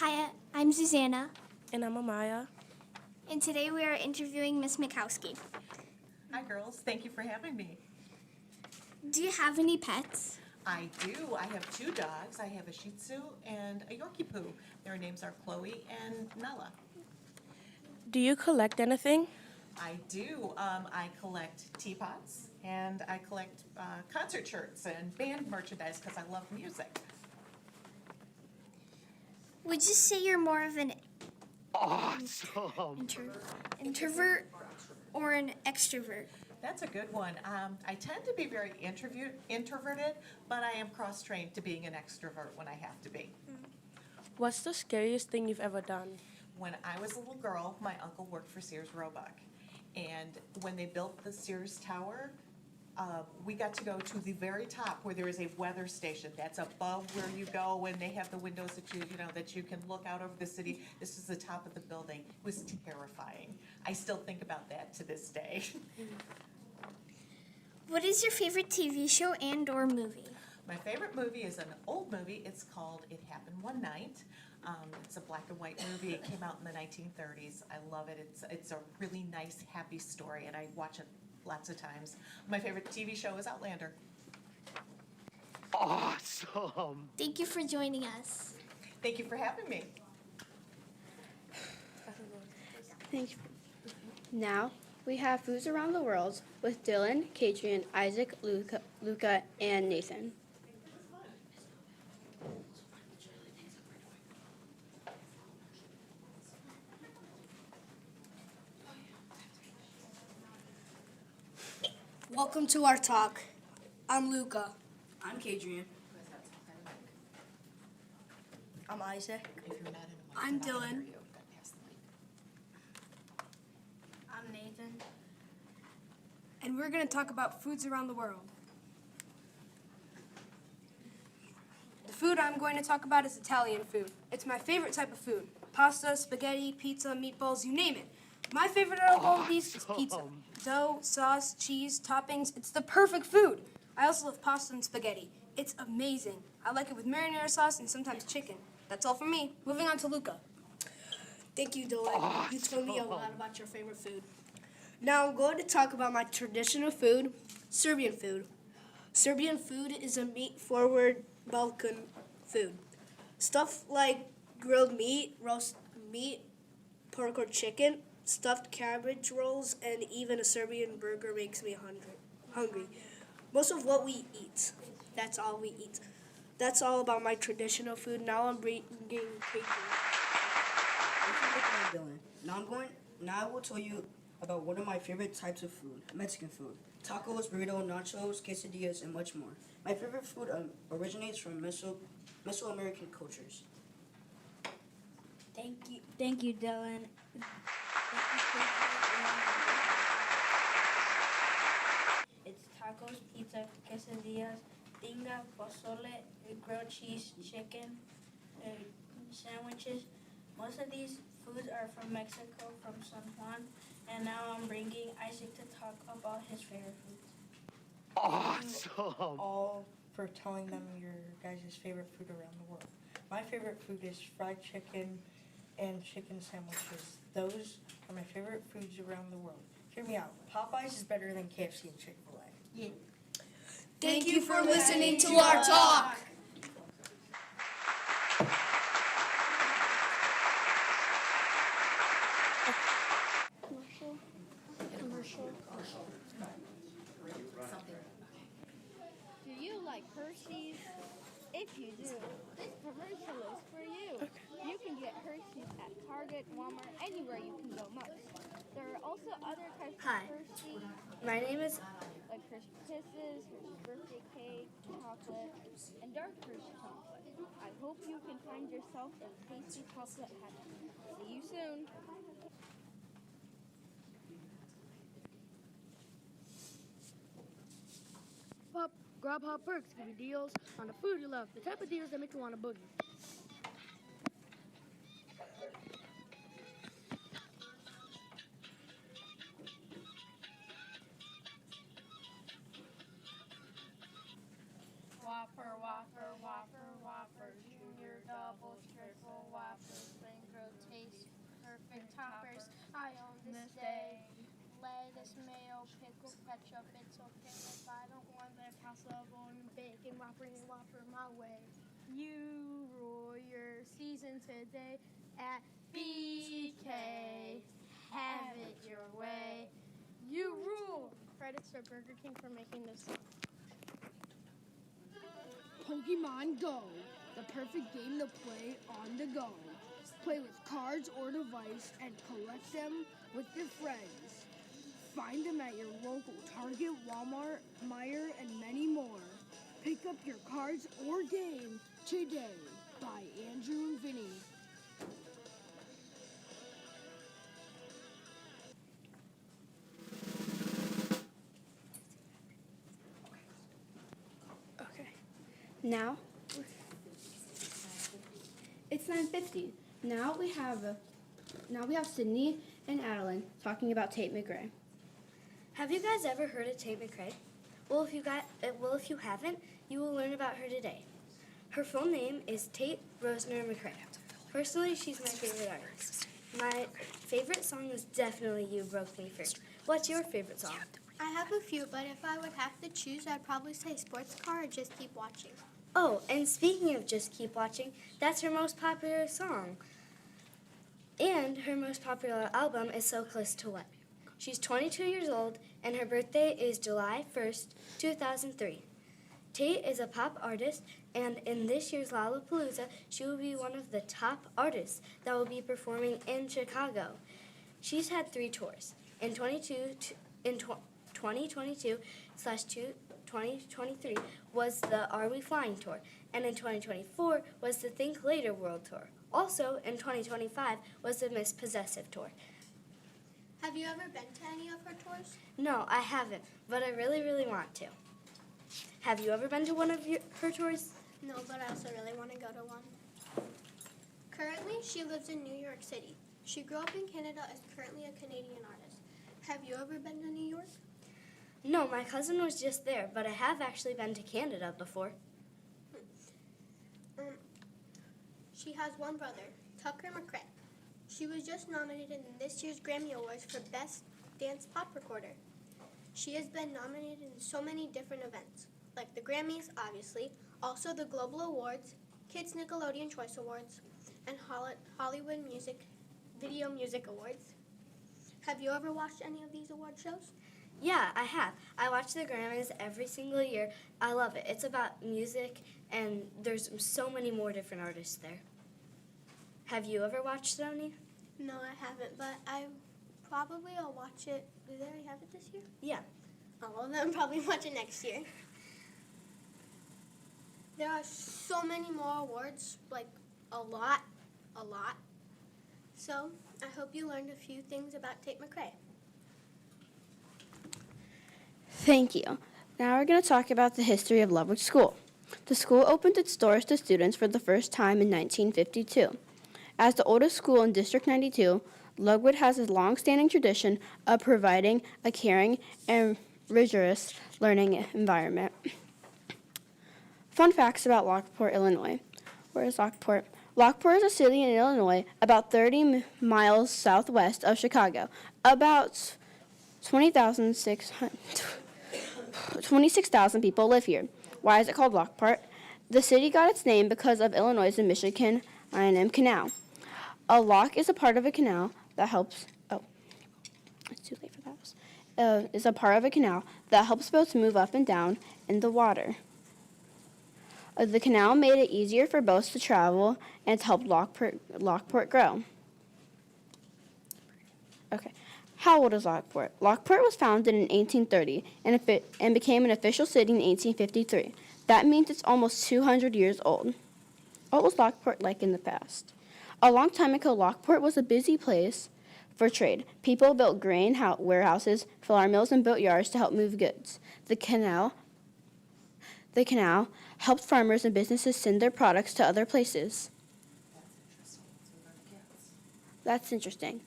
Hi, I'm Susanna, And I'm Amaya. and today we are interviewing Miss Meadowski. Hi, girls. Thank you for having me. Do you have any pets? I do. I have 2 dogs. I have a Shih Tzu and a Yorkie Poo. Their names are Chloe and Nella. Do you collect anything? I do. I collect teapots and I collect concert shirts and band merchandise because I love music. Would you say you're more of an Awesome. introvert or an extrovert? That's a good one. I tend to be very introverted, but I am cross-trained to being an extrovert when I have to be. What's the scariest thing you've ever done? When I was a little girl, my uncle worked for Sears Roebuck. And when they built the Sears Tower, we got to go to the very top where there is a weather station. That's above where you go and they have the windows that you can look out over the city. This is the top of the building. It was terrifying. I still think about that to this day. What is your favorite TV show and/or movie? My favorite movie is an old movie. It's called It Happened One Night. It's a black and white movie. It came out in the 1930s. I love it. It's a really nice, happy story, and I watch it lots of times. My favorite TV show is Outlander. Awesome. Thank you for joining us. Thank you for having me. Thank you. Now we have Foods Around the World with Dylan, Kadrian, Isaac, Luca, and Nathan. Welcome to our talk. I'm Luca. I'm Kadrian. I'm Isaac. I'm Dylan. I'm Nathan. And we're going to talk about foods around the world. The food I'm going to talk about is Italian food. It's my favorite type of food. Pasta, spaghetti, pizza, meatballs, you name it. My favorite out of all of these is pizza. Dough, sauce, cheese, toppings. It's the perfect food. I also love pasta and spaghetti. It's amazing. I like it with marinara sauce and sometimes chicken. That's all from me. Moving on to Luca. Thank you, Dylan. You told me a lot about your favorite food. Now I'm going to talk about my traditional food, Serbian food. Serbian food is a meat-forward Balkan food. Stuff like grilled meat, roast meat, pork or chicken, stuffed cabbage rolls, and even a Serbian burger makes me hungry. Most of what we eat, that's all we eat. That's all about my traditional food. Now I'm bringing Kate. Now I will tell you about one of my favorite types of food, Mexican food. Tacos, burrito, nachos, quesadillas, and much more. My favorite food originates from Mesoamerican cultures. Thank you, Dylan. It's time tacos, pizza, quesadillas, tinga, pozole, grilled cheese, chicken, sandwiches. Most of these foods are from Mexico, from San Juan, and now I'm bringing Isaac to talk about his favorite foods. Awesome. All for telling them your guys' favorite food around the world. My favorite food is fried chicken and chicken sandwiches. Those are my favorite foods around the world. Hear me out. Popeyes is better than KFC and Chick-fil-A. Yeah. Thank you for listening to our talk. Commercial. Do you like Hershey's? If you do, this commercial is for you. You can get Hershey's at Target, Walmart, anywhere you can go most. There are also other types Hi. of Hershey, My name is like Hershey Kisses, Hershey birthday cake, chocolate, and dark Hershey chocolate. I hope you can find yourself a tasty chocolate heaven. See you soon. Grubhub Perks give you deals on the food you love, the type of deals that make you want to boogie. Whopper, Whopper, Whopper, Whopper, Junior, Double, Triple, Whopper, Spring Grilled Taste, Perfect Toppers. I own this day. Lettuce, mayo, pickle, ketchup, it's okay if I don't want that possible and bacon, Whopper and Whopper my way. You rule your season today at BK. Have it your way. You rule. Credits to Burger King for making this song. Pokemon Go, the perfect game to play on the go. Play with cards or device and collect them with your friends. Find them at your local Target, Walmart, Meijer, and many more. Pick up your cards or game today by Andrew and Vinny. Okay. Now it's 9:50. Now we have Sydney and Adeline talking about Tate McRae. Have you guys ever heard of Tate McRae? Well, if you haven't, you will learn about her today. Her full name is Tate Rosner McRae. Personally, she's my favorite artist. My favorite song is definitely You Broke Me Free. What's your favorite song? I have a few, but if I would have to choose, I'd probably say Sports Car or Just Keep Watching. Oh, and speaking of Just Keep Watching, that's her most popular song. And her most popular album is So Close to What. She's 22 years old, and her birthday is July 1st, 2003. Tate is a pop artist, and in this year's Lollapalooza, she will be one of the top artists that will be performing in Chicago. She's had 3 tours. In 2022/2023 was the Are We Flying Tour, and in 2024 was the Think Later World Tour. Also, in 2025 was the Miss Possessive Tour. Have you ever been to any of her tours? No, I haven't, but I really, really want to. Have you ever been to one of her tours? No, but I also really want to go to one. Currently, she lives in New York City. She grew up in Canada and is currently a Canadian artist. Have you ever been to New York? No, my cousin was just there, but I have actually been to Canada before. She has one brother, Tucker McRae. She was just nominated in this year's Grammy Awards for Best Dance Pop Recorder. She has been nominated in so many different events, like the Grammys, obviously, also the Global Awards, Kids Nickelodeon Choice Awards, and Hollywood Video Music Awards. Have you ever watched any of these award shows? Yeah, I have. I watch the Grammys every single year. I love it. It's about music, and there's so many more different artists there. Have you ever watched any? No, I haven't, but I'll watch it. Do they already have it this year? Yeah. Oh, well, then probably watch it next year. There are so many more awards, like a lot. So, I hope you learned a few things about Tate McRae. Thank you. Now we're going to talk about the history of Ludwig School. The school opened its doors to students for the first time in 1952. As the oldest school in District 92, Ludwig has a long-standing tradition of providing a caring and rigorous learning environment. Fun facts about Lockport, Illinois. Where is Lockport? Lockport is a city in Illinois about 30 miles southwest of Chicago. About 26,000 people live here. Why is it called Lockport? The city got its name because of Illinois' and Michigan I&M Canal. A lock is a part of a canal that helps. Oh, it's too late for that. Is a part of a canal that helps boats move up and down in the water. The canal made it easier for boats to travel and helped Lockport grow. Okay. How old is Lockport? Lockport was founded in 1830 and became an official city in 1853. That means it's almost 200 years old. What was Lockport like in the past? A long time ago, Lockport was a busy place for trade. People built grain warehouses, flour mills, and built yards to help move goods. The canal helped farmers and businesses send their products to other places. That's interesting.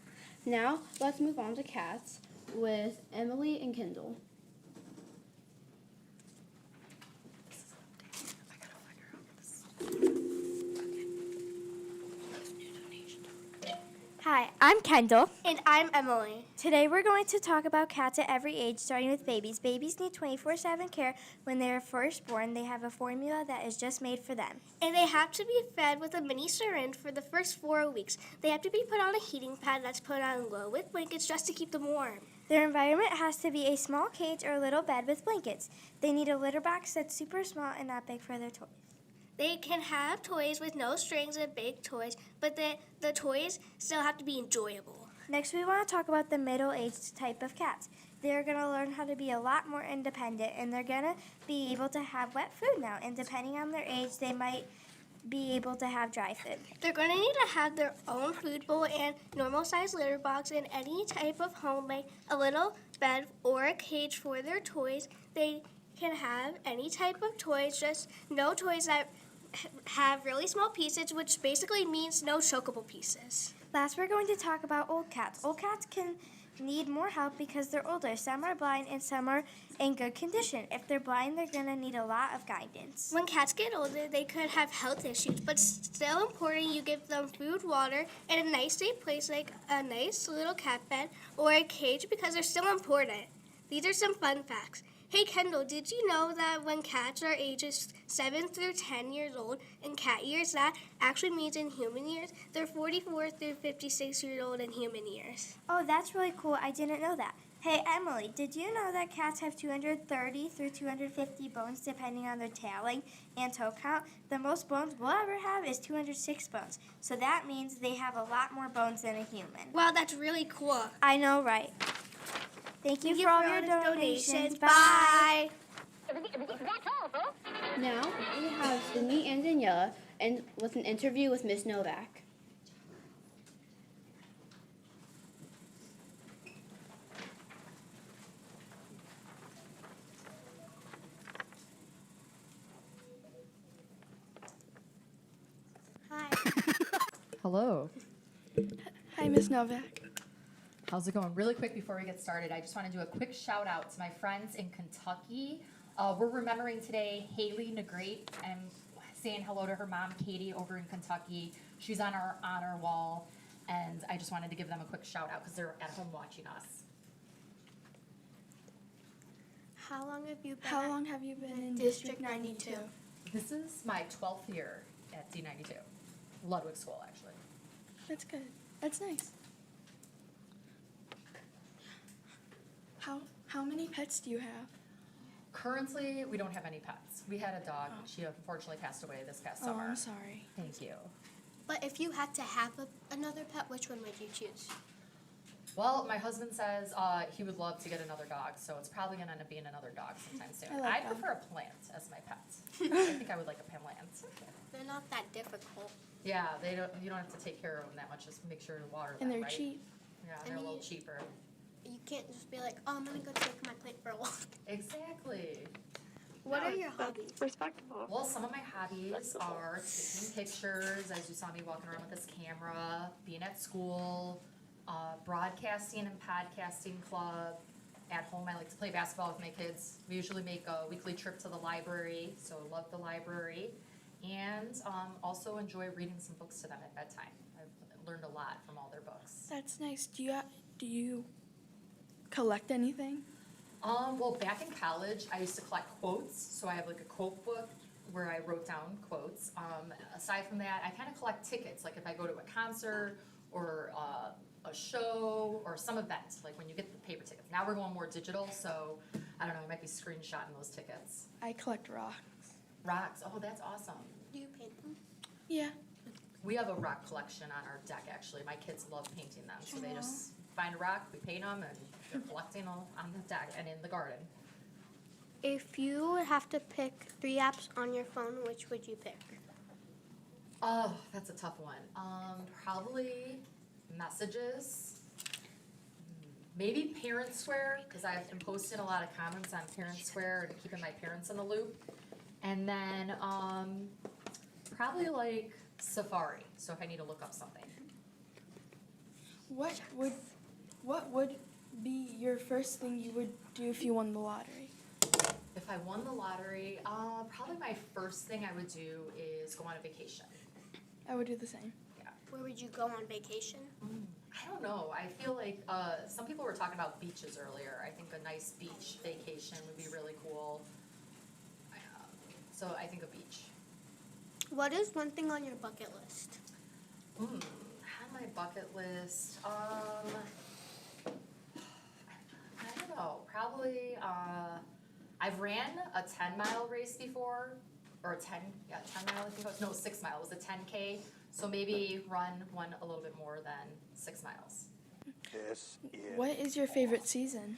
Now, let's move on to cats with Emily and Kendall. Hi, I'm Kendall. And I'm Emily. Today we're going to talk about cats at every age, starting with babies. Babies need 24/7 care when they are first born. They have a formula that is just made for them. And they have to be fed with a mini syringe for the first 4 weeks. They have to be put on a heating pad that's put on low with blankets just to keep them warm. Their environment has to be a small cage or a little bed with blankets. They need a litter box that's super small and not big for their toys. They can have toys with no strings and big toys, but the toys still have to be enjoyable. Next, we want to talk about the middle-aged type of cats. They're going to learn how to be a lot more independent, and they're going to be able to have wet food now. And depending on their age, they might be able to have dry food. They're going to need to have their own food bowl and normal-sized litter box and any type of home, like a little bed or a cage for their toys. They can have any type of toys, just no toys that have really small pieces, which basically means no chokeable pieces. Last, we're going to talk about old cats. Old cats can need more help because they're older. Some are blind and some are in good condition. If they're blind, they're going to need a lot of guidance. When cats get older, they could have health issues, but still important you give them food, water, and a nice safe place like a nice little cat bed or a cage because they're still important. These are some fun facts. Hey Kendall, did you know that when cats are ages 7 through 10 years old in cat years, that actually means in human years, they're 44 through 56 years old in human years? Oh, that's really cool. I didn't know that. Hey, Emily, did you know that cats have 230 through 250 bones depending on their tailing and toe count? The most bones we'll ever have is 206 bones. So that means they have a lot more bones than a human. Wow, that's really cool. I know, right? Thank you for all your donations. Bye. Now we have Sydney and Daniela and with an interview with Miss Novak. Hi. Hello. Hi, Miss Novak. How's it going? Really quick before we get started, I just want to do a quick shout out to my friends in Kentucky. We're remembering today Haley Negrate and saying hello to her mom, Katie, over in Kentucky. She's on our honor wall, and I just wanted to give them a quick shout out because they're at home watching us. How long have you been in District 92? This is my 12th year at D92, Ludwig School, actually. That's good. That's nice. How many pets do you have? Currently, we don't have any pets. We had a dog. Oh. She unfortunately passed away this past Oh, summer. I'm sorry. Thank you. But if you had to have another pet, which one would you choose? Well, my husband says he would love to get another dog, so it's probably going to end up being another dog sometime soon. I like I that. prefer a plant as my pet. I think I would like a plant. They're not that difficult. Yeah, you don't have to take care of them that much. Just make sure to water them, And they're right? cheap. Yeah, they're a little cheaper. You can't just be like, oh, I'm gonna go take my plate for a walk. Exactly. What are your hobbies? Respectable. Well, some of my hobbies are taking pictures, as you saw me walking around with this camera, being at school, broadcasting and podcasting club. At home, I like to play basketball with my kids. We usually make a weekly trip to the library, so I love the library. And also enjoy reading some books to them at bedtime. I've learned a lot from all their books. That's nice. Do you collect anything? Well, back in college, I used to collect quotes, so I have like a quote book where I wrote down quotes. Aside from that, I kind of collect tickets, like if I go to a concert or a show or some event, like when you get the paper tickets. Now we're going more digital, so I don't know, I might be screenshotting those tickets. I collect rocks. Rocks, oh, that's awesome. Do you paint them? Yeah. We have a rock collection on our deck, actually. My kids love painting them, so they just find a rock, we paint them, and they're collecting all on the deck and in the garden. If you would have to pick 3 apps on your phone, which would you pick? Oh, that's a tough one. Probably messages. Maybe Parent Square, because I've been posting a lot of comments on Parent Square and keeping my parents in the loop. And then probably like Safari, so if I need to look up something. What would be your first thing you would do if you won the lottery? If I won the lottery, probably my first thing I would do is go on a vacation. I would do the same. Yeah. Where would you go on vacation? I don't know. I feel like some people were talking about beaches earlier. I think a nice beach vacation would be really cool. So I think a beach. What is one thing on your bucket list? On my bucket list, I don't know. Probably I've ran a 10-mile race before, or 10 mile I think it was. No, 6 mile. It was a 10K. So maybe run one a little bit more than 6 miles. This is What is your favorite season?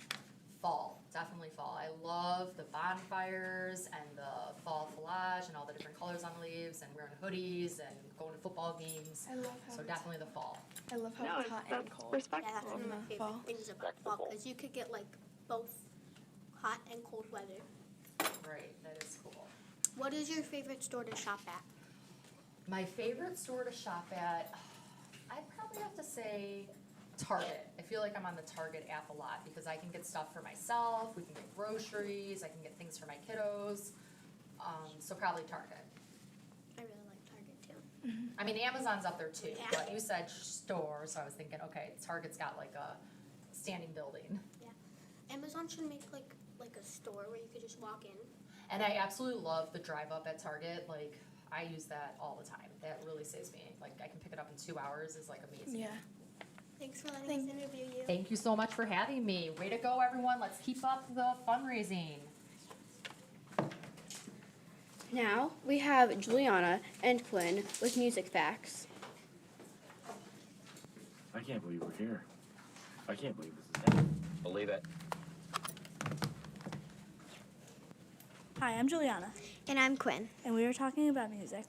Fall, definitely fall. I love the bonfires and the fall foliage and all the different colors on the leaves and wearing hoodies and going to football games. I love how So definitely the fall. I love how it's hot and cold. Yeah, that's one of my favorite Fall. things about fall, because you could get like both hot and cold weather. Right, that is cool. What is your favorite store to shop at? My favorite store to shop at, I'd probably have to say Target. I feel like I'm on the Target app a lot because I can get stuff for myself, we can get groceries, I can get things for my kiddos. So probably Target. I really like Target too. I mean, Amazon's up there too, Yeah. but you said store, so I was thinking, okay, Target's got like a standing building. Yeah. Amazon should make like a store where you could just walk in. And I absolutely love the drive up at Target. Like, I use that all the time. That really saves me. Like, I can pick it up in 2 hours. Is like amazing. Yeah. Thanks for letting us interview you. Thank you so much for having me. Way to go, everyone. Let's keep up the fundraising. Now we have Juliana and Quinn with music facts. I can't believe we're here. I can't believe this is happening. Believe it. Hi, I'm Juliana. And I'm Quinn. And we were talking about music.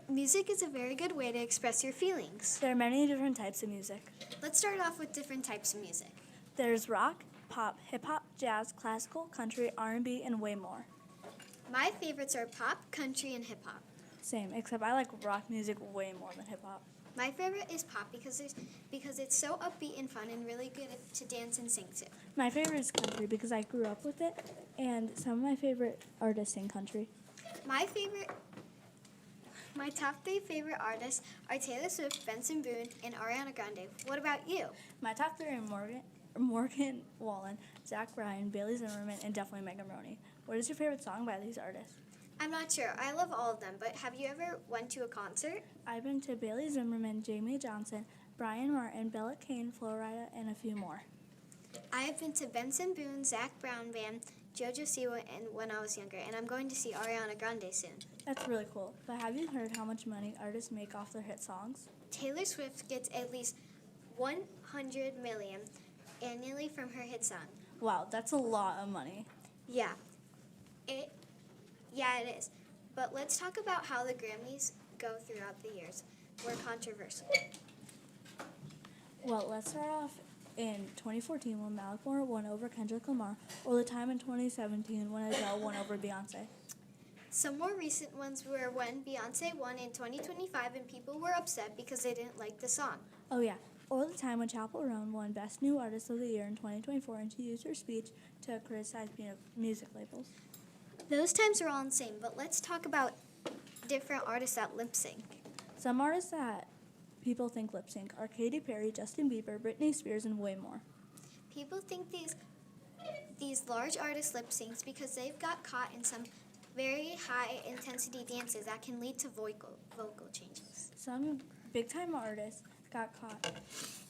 Music is a very good way to express your feelings. There are many different types of music. Let's start off with different types of music. There's rock, pop, hip-hop, jazz, classical, country, R&B, and way more. My favorites are pop, country, and hip-hop. Same, except I like rock music way more than hip-hop. My favorite is pop because it's so upbeat and fun and really good to dance and sing to. My favorite is country because I grew up with it, and some of my favorite artists sing country. My top 3 favorite artists are Taylor Swift, Benson Boone, and Ariana Grande. What about you? My top 3 are Morgan Wallen, Zach Bryan, Bailey Zimmerman, and definitely Megan Roney. What is your favorite song by these artists? I'm not sure. I love all of them, but have you ever went to a concert? I've been to Bailey Zimmerman, Jamie Johnson, Brian Martin, Bella Kane, Flo Rida, and a few more. I have been to Benson Boone, Zach Brown Band, JoJo Siwa, and when I was younger, and I'm going to see Ariana Grande soon. That's really cool. But have you heard how much money artists make off their hit songs? Taylor Swift gets at least $100 million annually from her hit song. Wow, that's a lot of money. Yeah. It is. But let's talk about how the Grammys go throughout the years. We're controversial. Well, let's start off in 2014 when Macklemore won over Kendrick Lamar, or the time in 2017 when Adele won over Beyonce? Some more recent ones were when Beyonce won in 2025 and people were upset because they didn't like the song. Oh yeah, or the time when Chappell Roan won Best New Artist of the Year in 2024 and she used her speech to criticize music labels. Those times are all insane, but let's talk about different artists that lip sync. Some artists that people think lip sync are Katy Perry, Justin Bieber, Britney Spears, and way more. People think these large artists lip syncs because they've got caught in some very high intensity dances that can lead to vocal changes. Some big-time artists got caught.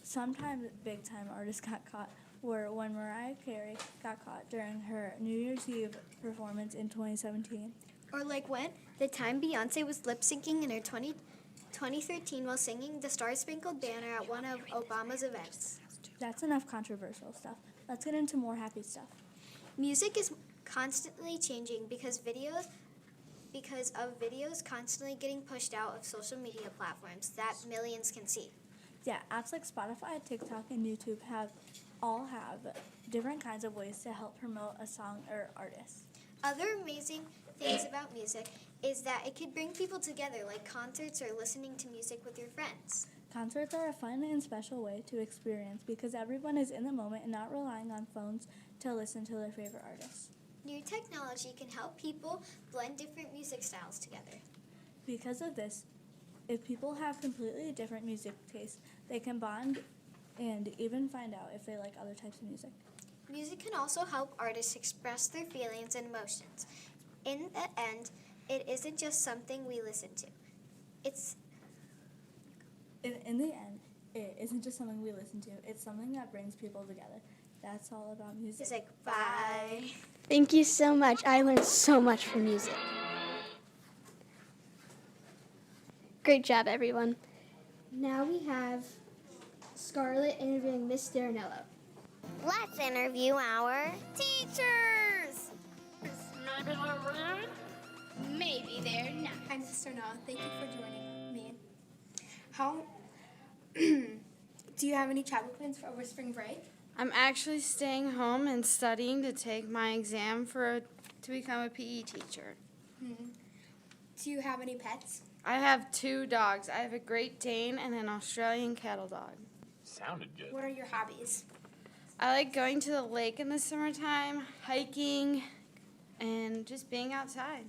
Sometimes big-time artists got caught were when Mariah Carey got caught during her New Year's Eve performance in 2017. Or like when the time Beyonce was lip syncing in her 2013 while singing the Star Spangled Banner at one of Obama's events. That's enough controversial stuff. Let's get into more happy stuff. Music is constantly changing because of videos constantly getting pushed out of social media platforms that millions can see. Yeah, apps like Spotify, TikTok, and YouTube all have different kinds of ways to help promote a song or artist. Other amazing things about music is that it could bring people together, like concerts or listening to music with your friends. Concerts are a fun and special way to experience because everyone is in the moment and not relying on phones to listen to their favorite artists. New technology can help people blend different music styles together. Because of this, if people have completely different music tastes, they can bond and even find out if they like other types of music. Music can also help artists express their feelings and emotions. In the end, it isn't just something we listen to. In the end, it isn't just something we listen to. It's something that brings people together. That's all about music. It's like, bye. Thank you so much. I learned so much from music. Great job, everyone. Now we have Scarlett interviewing Miss Darinello. Let's interview our teachers. Maybe they're not. Hi, Miss Darinello. Thank you for joining me. How do you have any travel plans for over spring break? I'm actually staying home and studying to take my exam to become a PE teacher. Do you have any pets? I have 2 dogs. I have a Great Dane and an Australian cattle dog. Sounded good. What are your hobbies? I like going to the lake in the summertime, hiking, and just being outside.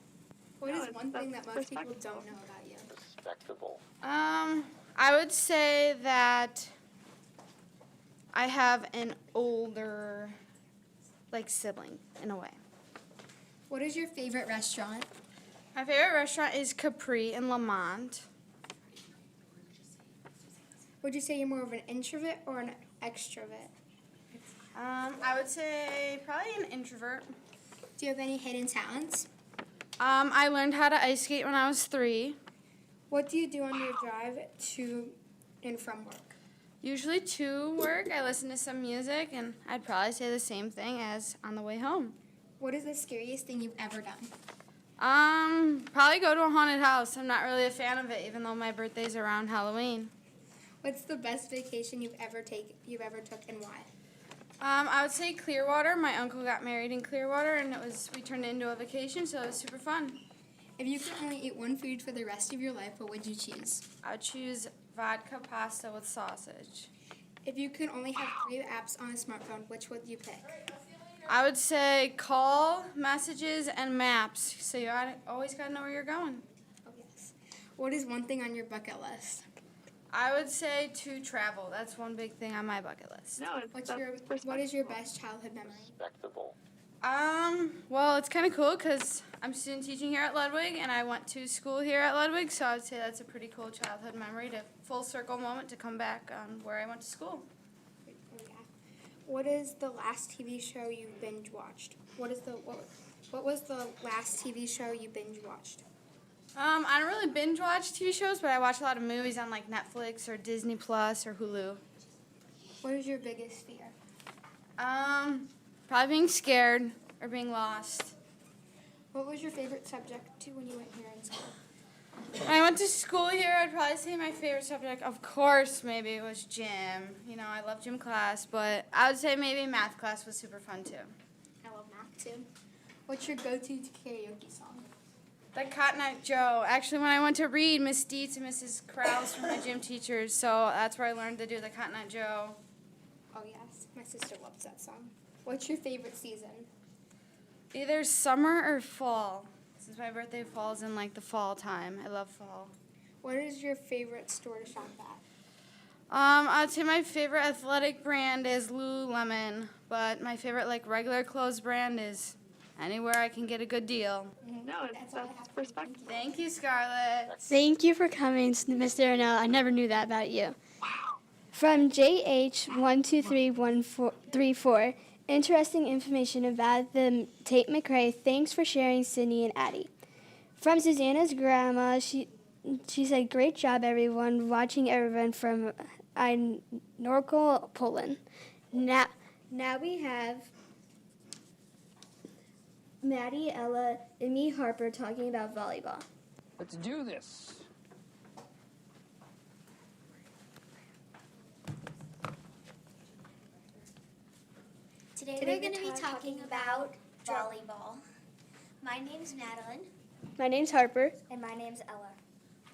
What is one thing that most people don't know about you? Respectable. I would say that I have an older, sibling, in a way. What is your favorite restaurant? My favorite restaurant is Capri in Lamont. Would you say you're more of an introvert or an extrovert? I would say probably an introvert. Do you have any hidden talents? I learned how to ice skate when I was 3. What do you do on your drive to and from work? Usually to work, I listen to some music, and I'd probably say the same thing as on the way home. What is the scariest thing you've ever done? Probably go to a haunted house. I'm not really a fan of it, even though my birthday's around Halloween. What's the best vacation you've ever took, and why? I would say Clearwater. My uncle got married in Clearwater, and we turned it into a vacation, so it was super fun. If you could only eat one food for the rest of your life, what would you choose? I would choose vodka pasta with sausage. If you could only have 3 apps on a smartphone, which would you pick? I would say call, messages, and maps, so you always got to know where you're going. Oh, yes. What is one thing on your bucket list? I would say to travel. That's one big thing on my bucket list. What is your best childhood memory? Respectable. Well, it's kind of cool because I'm student teaching here at Ludwig, and I went to school here at Ludwig, so I would say that's a pretty cool childhood memory, full circle moment to come back on where I went to school. Oh, yeah. What is the last TV show you binge watched? What was the last TV show you binge watched? I don't really binge watch TV shows, but I watch a lot of movies on Netflix or Disney Plus or Hulu. What is your biggest fear? Probably being scared or being lost. What was your favorite subject when you went here in school? When I went to school here, I'd probably say my favorite subject, of course, maybe it was gym. You know, I love gym class, but I would say maybe math class was super fun too. I love math too. What's your go-to karaoke song? The Cotton Eye Joe. Actually, when I went to read, Miss Deetz and Mrs. Krause were my gym teachers, so that's where I learned to do the Cotton Eye Joe. Oh yes, my sister loves that song. What's your favorite season? Either summer or fall. Since my birthday falls in like the fall time. I love fall. What is your favorite store to shop at? I'd say my favorite athletic brand is Lululemon, but my favorite like regular clothes brand is anywhere I can get a good deal. No, that's respectful. Thank you, Scarlett. Thank you for coming, Miss Darinello. I never knew that about you. Wow. From JH1231434, interesting information about the Tate McRae. Thanks for sharing, Sydney and Addie. From Susanna's grandma, she said, great job, everyone, watching everyone from Norkel, Poland. Now we have Maddie, Ella, and me, Harper, talking about volleyball. Let's do this. Today we're going to be talking about volleyball. My name's Madeline. My name's Harper. And my name's Ella.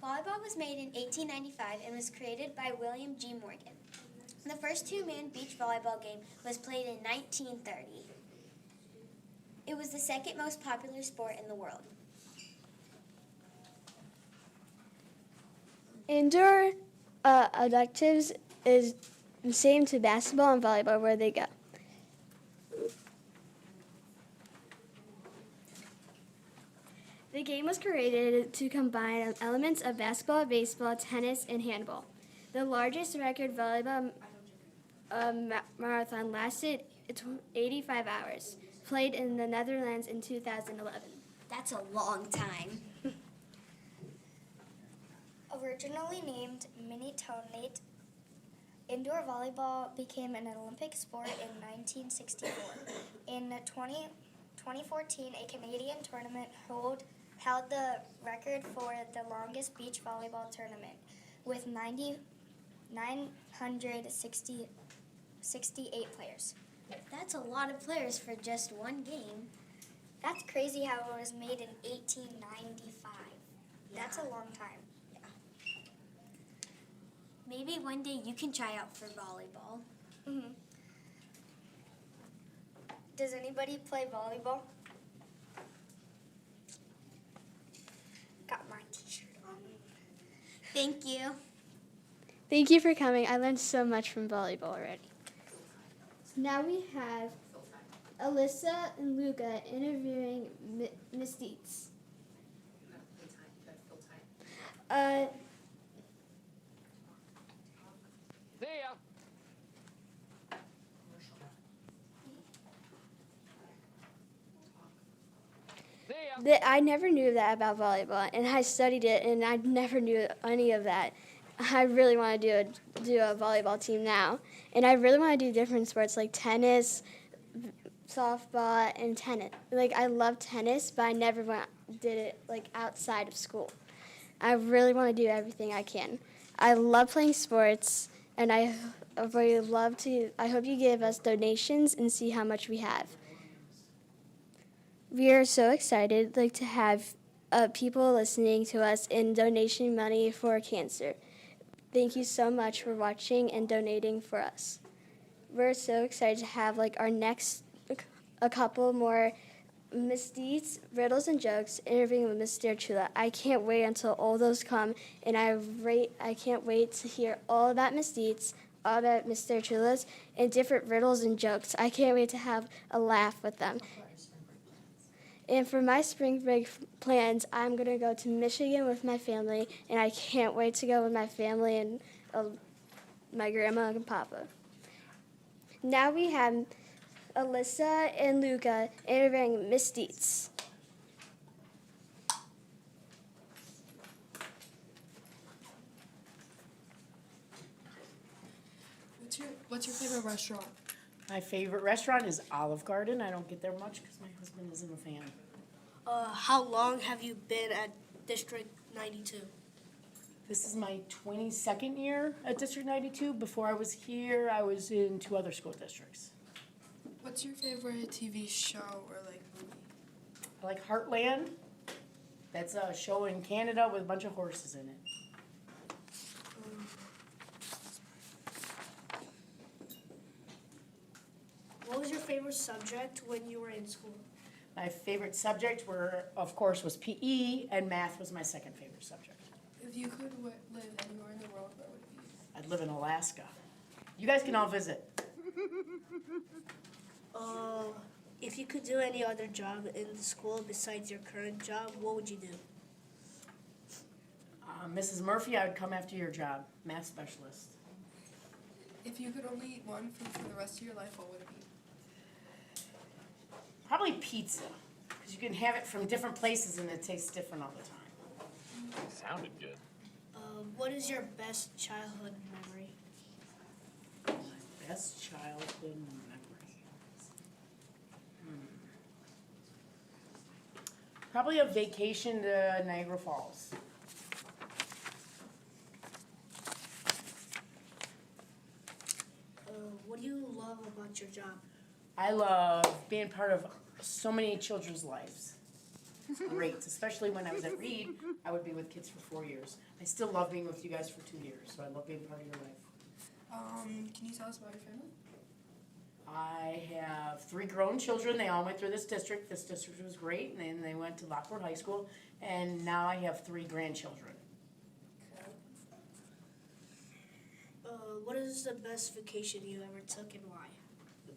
Volleyball was made in 1895 and was created by William G. Morgan. The first two-man beach volleyball game was played in 1930. It was the second most popular sport in the world. Indoor electives is the same to basketball and volleyball, where they go. The game was created to combine elements of basketball, baseball, tennis, and handball. The largest record volleyball marathon lasted 85 hours, played in the Netherlands in 2011. That's a long time. Originally named mini-tonate, indoor volleyball became an Olympic sport in 1964. In 2014, a Canadian tournament held the record for the longest beach volleyball tournament with 968 players. That's a lot of players for just one game. That's crazy how it was made in 1895. That's a long time. Maybe one day you can try out for volleyball. Mm-hmm. Does anybody play volleyball? Got my t-shirt on. Thank you. Thank you for coming. I learned so much from volleyball already. Now we have Alyssa and Luca interviewing Miss Deetz. I never knew that about volleyball, and I studied it, and I never knew any of that. I really want to do a volleyball team now, and I really want to do different sports like tennis, softball, and tennis. Like, I love tennis, but I never did it like outside of school. I really want to do everything I can. I love playing sports, and I really love to. I hope you give us donations and see how much we have. We are so excited to have people listening to us and donation money for cancer. Thank you so much for watching and donating for us. We're so excited to have our next a couple more Miss Deetz, Riddles and Jokes, interviewing with Miss Trula. I can't wait until all those come, and I can't wait to hear all about Miss Deetz, all about Miss Trula's, and different riddles and jokes. I can't wait to have a laugh with them. And for my spring break plans, I'm going to go to Michigan with my family, and I can't wait to go with my family and my grandma and papa. Now we have Alyssa and Luca interviewing Miss Deetz. What's your favorite restaurant? My favorite restaurant is Olive Garden. I don't get there much because my husband isn't a fan. How long have you been at District 92? This is my 22nd year at District 92. Before I was here, I was in 2 other school districts. What's your favorite TV show or like movie? I like Heartland. That's a show in Canada with a bunch of horses in it. What was your favorite subject when you were in school? My favorite subject of course, was PE, and math was my second favorite subject. If you could live anywhere in the world, where would it be? I'd live in Alaska. You guys can all visit. If you could do any other job in the school besides your current job, what would you do? Mrs. Murphy, I would come after your job, math specialist. If you could only eat one food for the rest of your life, what would it be? Probably pizza, because you can have it from different places and it tastes different all the time. Sounded good. What is your best childhood memory? Best childhood memory. Probably a vacation to Niagara Falls. What do you love about your job? I love being part of so many children's lives. It's great, especially when I was at Reed, I would be with kids for 4 years. I still love being with you guys for 2 years, so I love being part of your life. Can you tell us about your family? I have 3 grown children. They all went through this district. This district was great, and then they went to Lockport High School, and now I have 3 grandchildren. What is the best vacation you ever took and why?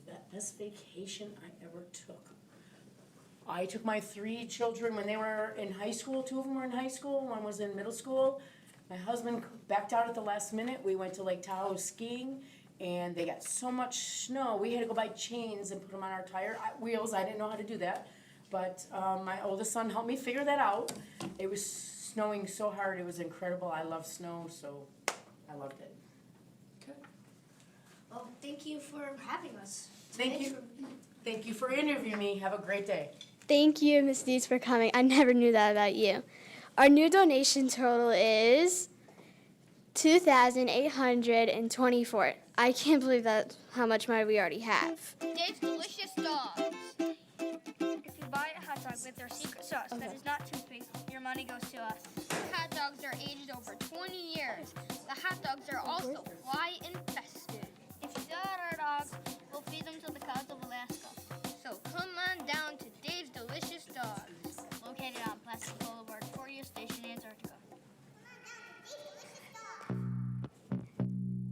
The best vacation I ever took. I took my 3 children when they were in high school. 2 of them were in high school, 1 was in middle school. My husband backed out at the last minute. We went to Lake Tahoe skiing, and they got so much snow. We had to go buy chains and put them on our tire wheels. I didn't know how to do that, but my oldest son helped me figure that out. It was snowing so hard. It was incredible. I love snow, so I loved it. Well, thank you for having us. Thank you. Thank you for interviewing me. Have a great day. Thank you, Miss Deetz, for coming. I never knew that about you. Our new donation total is $2,824. I can't believe that how much money we already have. Dave's Delicious Dogs. If you buy a hot dog with their secret sauce that is not toothpaste, your money goes to us. Hot dogs are aged over 20 years. The hot dogs are also fly infested. If you got our dogs, we'll feed them to the cows of Alaska. So come on down to Dave's Delicious Dogs, located on Plastic Boulevard, Fourier Station, Antarctica.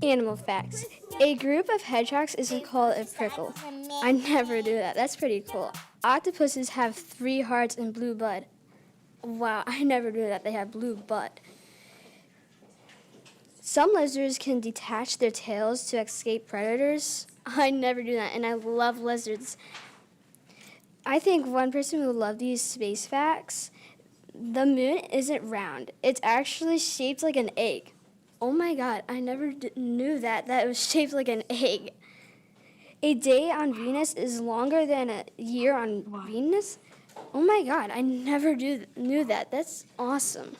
Animal facts. A group of hedgehogs is called a prickle. I never knew that. That's pretty cool. Octopuses have 3 hearts and blue blood. Wow, I never knew that they have blue blood. Some lizards can detach their tails to escape predators. I never knew that, and I love lizards. I think one person will love these space facts. The moon isn't round. It's actually shaped like an egg. Oh my God, I never knew that it was shaped like an egg. A day on Venus is longer than a year on Venus? Oh my God, I never knew that. That's awesome.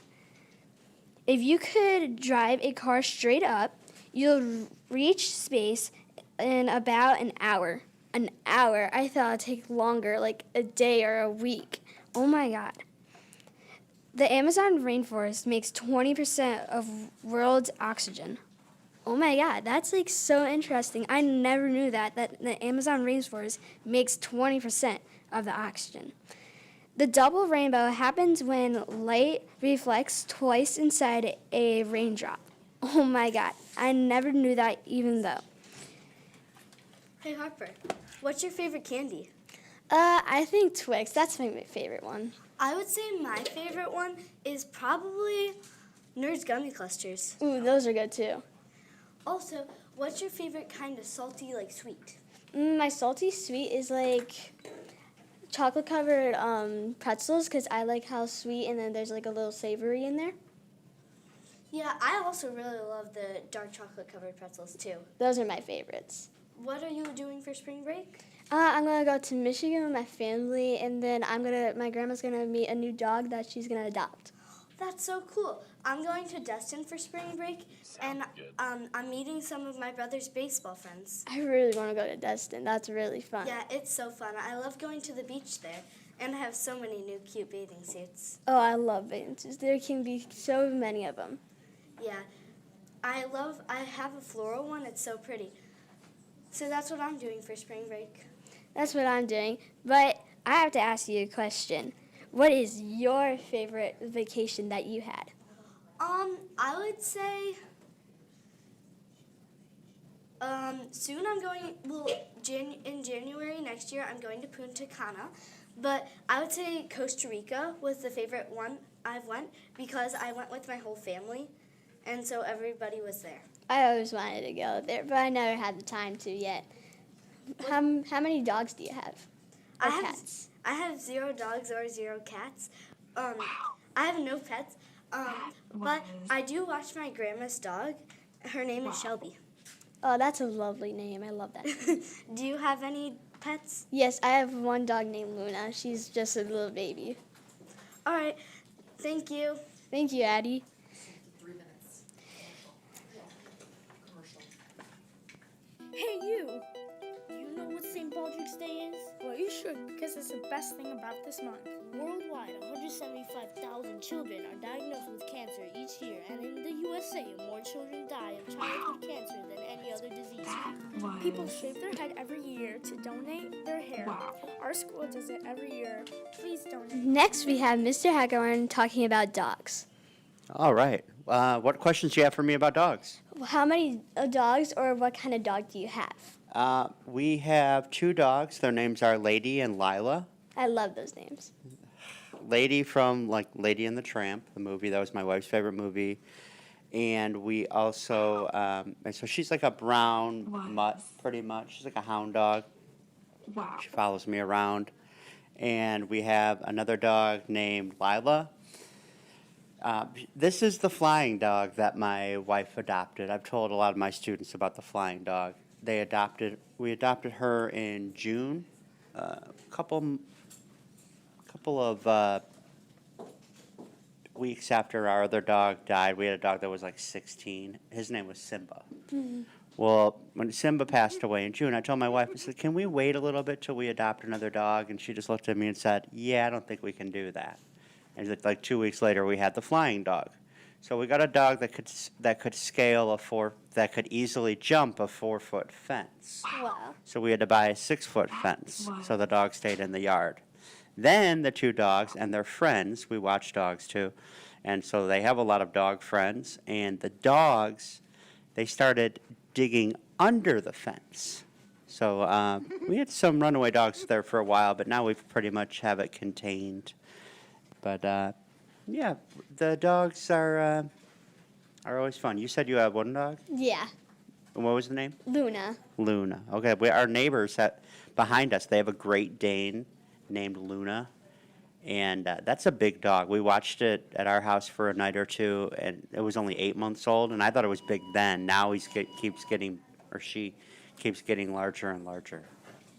If you could drive a car straight up, you'll reach space in about an hour. An hour? I thought it'd take longer, like a day or a week. Oh my God. The Amazon rainforest makes 20% of world's oxygen. Oh my God, that's like so interesting. I never knew that the Amazon rainforest makes 20% of the oxygen. The double rainbow happens when light reflects twice inside a raindrop. Oh my God, I never knew that even though. Hey Harper, what's your favorite candy? I think Twix, that's my favorite one. I would say my favorite one is probably Nerds Gummy Clusters. Ooh, those are good too. Also, what's your favorite kind of salty, like sweet? My salty sweet is like chocolate covered pretzels because I like how sweet and then there's like a little savory in there. Yeah, I also really love the dark chocolate covered pretzels too. Those are my favorites. What are you doing for spring break? I'm gonna go to Michigan with my family, and then my grandma's gonna meet a new dog that she's gonna adopt. That's so cool. I'm going to Destin for spring break, and I'm meeting some of my brother's baseball friends. I really want to go to Destin. That's really fun. Yeah, it's so fun. I love going to the beach there, and I have so many new cute bathing suits. Oh, I love bathing suits. There can be so many of them. Yeah, I have a floral one. It's so pretty. So that's what I'm doing for spring break. That's what I'm doing. But I have to ask you a question. What is your favorite vacation that you had? I would say, soon I'm going, in January next year, I'm going to Punta Cana. But I would say Costa Rica was the favorite one I've went because I went with my whole family, and so everybody was there. I always wanted to go there, but I never had the time to yet. How many dogs do you have? Or cats? I have 0 dogs or 0 cats. I have no pets. But I do watch my grandma's dog. Her name is Shelby. Oh, that's a lovely name. I love that. Do you have any pets? Yes, I have one dog named Luna. She's just a little baby. All right. Thank you. Thank you, Addie. 3 minutes. Hey, you! You know what St. Baldrick's Day is? Well, you should, because it's the best thing about this month. Worldwide, 175,000 children are diagnosed with cancer each year, and in the USA, more children die of childhood cancer than any other disease. People shave their head every year to donate their hair. Our school does it every year. Please donate. Next, we have Mr. Hagedorn talking about dogs. All right. What questions do you have for me about dogs? How many dogs or what kind of dog do you have? We have 2 dogs. Their names are Lady and Lila. I love those names. Lady from Lady and the Tramp, the movie. That was my wife's favorite movie. And we also, so she's like a brown mutt, pretty much. She's like a hound dog. Wow. She follows me around. And we have another dog named Lila. This is the flying dog that my wife adopted. I've told a lot of my students about the flying dog. We adopted her in June. Couple of weeks after our other dog died, we had a dog that was like 16. His name was Simba. Mm-hmm. Well, when Simba passed away in June, I told my wife, I said, can we wait a little bit till we adopt another dog? And she just looked at me and said, yeah, I don't think we can do that. And like 2 weeks later, we had the flying dog. So we got a dog that could scale that could easily jump a 4-foot fence. Wow. So we had to buy a 6-foot fence. So the dog stayed in the yard. Then the 2 dogs and their friends, we watch dogs too, and so they have a lot of dog friends. And the dogs, they started digging under the fence. So we had some runaway dogs there for a while, but now we pretty much have it contained. But yeah, the dogs are always fun. You said you have one dog? Yeah, And what was the name? Luna. Luna. Okay, our neighbors behind us, they have a Great Dane named Luna, and that's a big dog. We watched it at our house for a night or two, and it was only 8 months old, and I thought it was big then. Now she keeps getting larger and larger.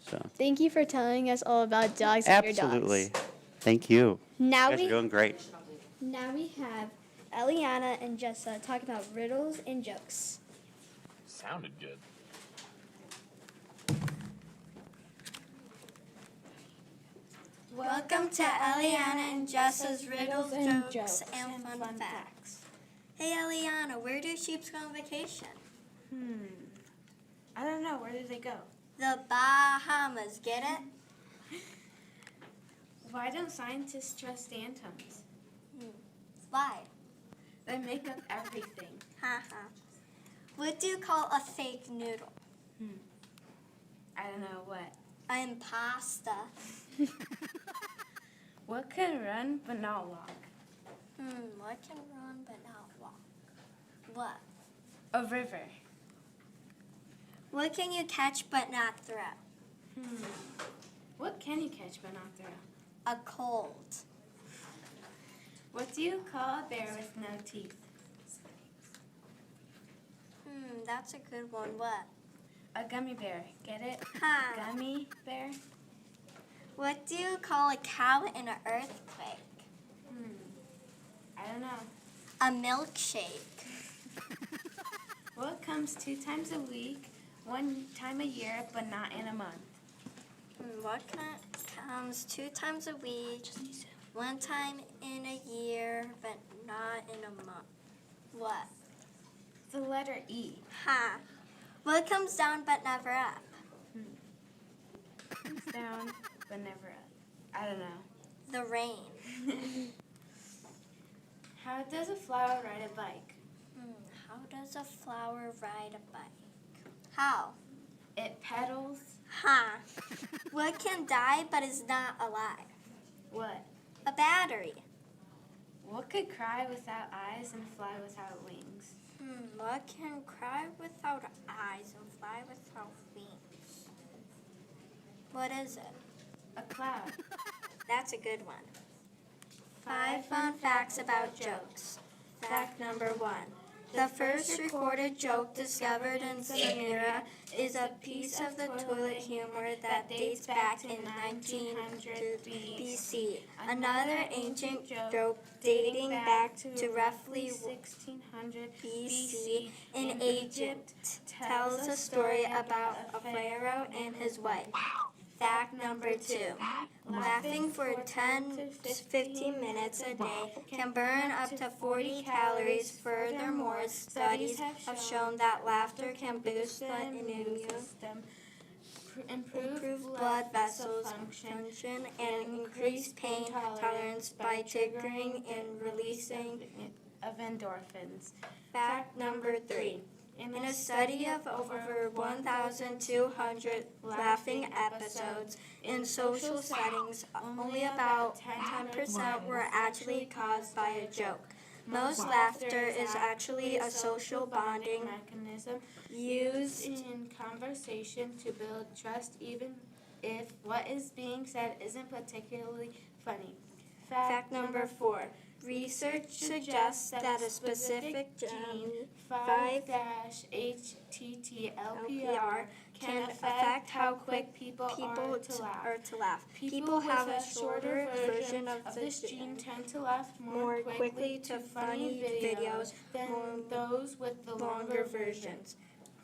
So Thank you for telling us all about dogs and your dogs. absolutely, thank you. Now You guys are doing great. Now we have Eliana and Jessa talking about riddles and jokes. Sounded good. Welcome to Eliana and Jessa's Riddles, Jokes, and Fun Facts. Hey Eliana, where do sheeps go on vacation? I don't know. Where did they go? The Bahamas, get it? Why don't scientists trust anthems? Why? They make up everything. Haha. What do you call a fake noodle? I don't know what. An pasta. What can run but not walk? What can run but not walk? What? A river. What can you catch but not throw? What can you catch but not throw? A cold. What do you call a bear with no teeth? That's a good one. What? A gummy bear. Get it? Ha. Gummy bear? What do you call a cow in an earthquake? I don't know. A milkshake. What comes 2 times a week, 1 time a year, but not in a month? What comes 2 times a week, 1 time in a year, but not in a month? What? The letter E. Ha. What comes down but never up? Comes down, but never up. I don't know. The rain. How does a flower ride a bike? How does a flower ride a bike? How? It pedals. Ha. What can die but is not alive? What? A battery. What could cry without eyes and fly without wings? What can cry without eyes and fly without wings? What is it? A cloud. That's a good one. 5 fun facts about jokes. Fact number 1. The first recorded joke discovered in Samira is a piece of the toilet humor that dates back in 1900 BC. Another ancient joke dating back to roughly 1600 BC in Egypt tells a story about a pharaoh and his wife. Fact number 2. Laughing for 10 to 15 minutes a day can burn up to 40 calories. Furthermore, studies have shown that laughter can boost the immune system, improve blood vessel function, and increase pain tolerance by triggering and releasing Of endorphins. Fact number 3. In a study of over 1,200 laughing episodes in social settings, only about 10% were actually caused by a joke. Most laughter is actually a social bonding mechanism used in conversation to build trust, even if what is being said isn't particularly funny. Fact number 4. Research suggests that a specific gene, 5-HTTLPR, can affect how quick people are to laugh. People have a shorter version of this gene tend to laugh more quickly to funny videos than those with the longer versions.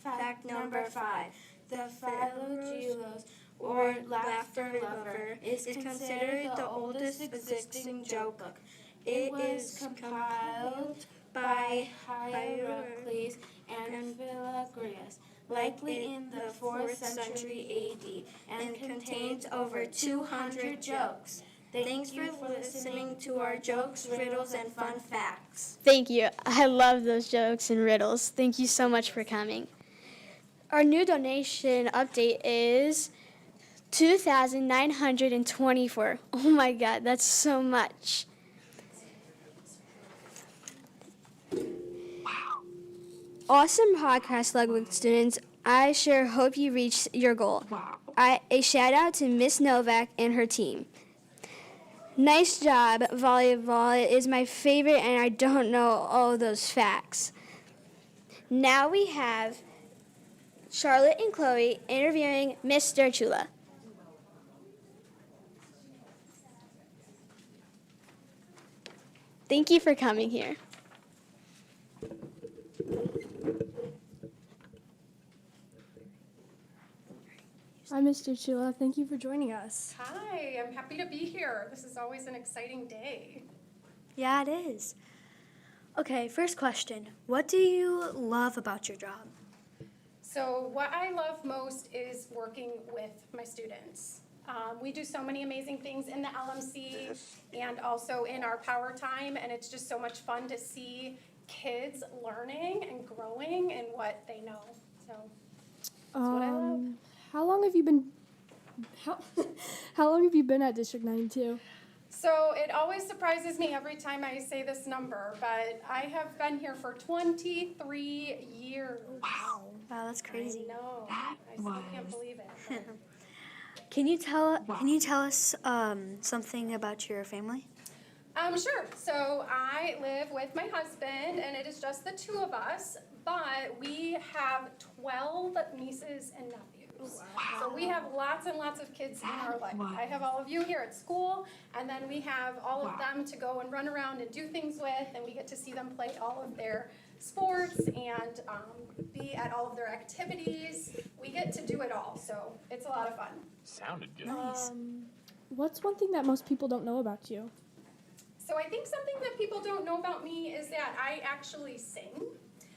Fact number 5. The Phallogillos, or laughter lover, is considered the oldest existing joke book. It is compiled by Hierocles and Philagrius, likely in the 4th century AD, and contains over 200 jokes. Thanks for listening to our jokes, riddles, and fun facts. Thank you. I love those jokes and riddles. Thank you so much for coming. Our new donation update is 2,924. Oh my God, that's so much. Awesome podcast, Ludwig students. I sure hope you reach your goal. A shout out to Miss Novak and her team. Nice job. Volleyball is my favorite, and I don't know all those facts. Now we have Charlotte and Chloe interviewing Mr. Trula. Thank you for coming here. Hi, Mr. Trula. Thank you for joining us. Hi, I'm happy to be here. This is always an exciting day. Yeah, it is. Okay, first question. What do you love about your job? So what I love most is working with my students. We do so many amazing things in the LMC and also in our power time, and it's just so much fun to see kids learning and growing in what they know. So that's what I love. How long have you been at District 92? So it always surprises me every time I say this number, but I have been here for 23 years. Wow, that's crazy. I know. I still can't believe it. Can you tell us something about your family? Sure. So I live with my husband, and it is just the two of us, but we have 12 nieces and nephews. So we have lots and lots of kids in our life. I have all of you here at school, and then we have all of them to go and run around and do things with, and we get to see them play all of their sports and be at all of their activities. We get to do it all, so it's a lot of fun. Sounded good. What's one thing that most people don't know about you? So I think something that people don't know about me is that I actually sing.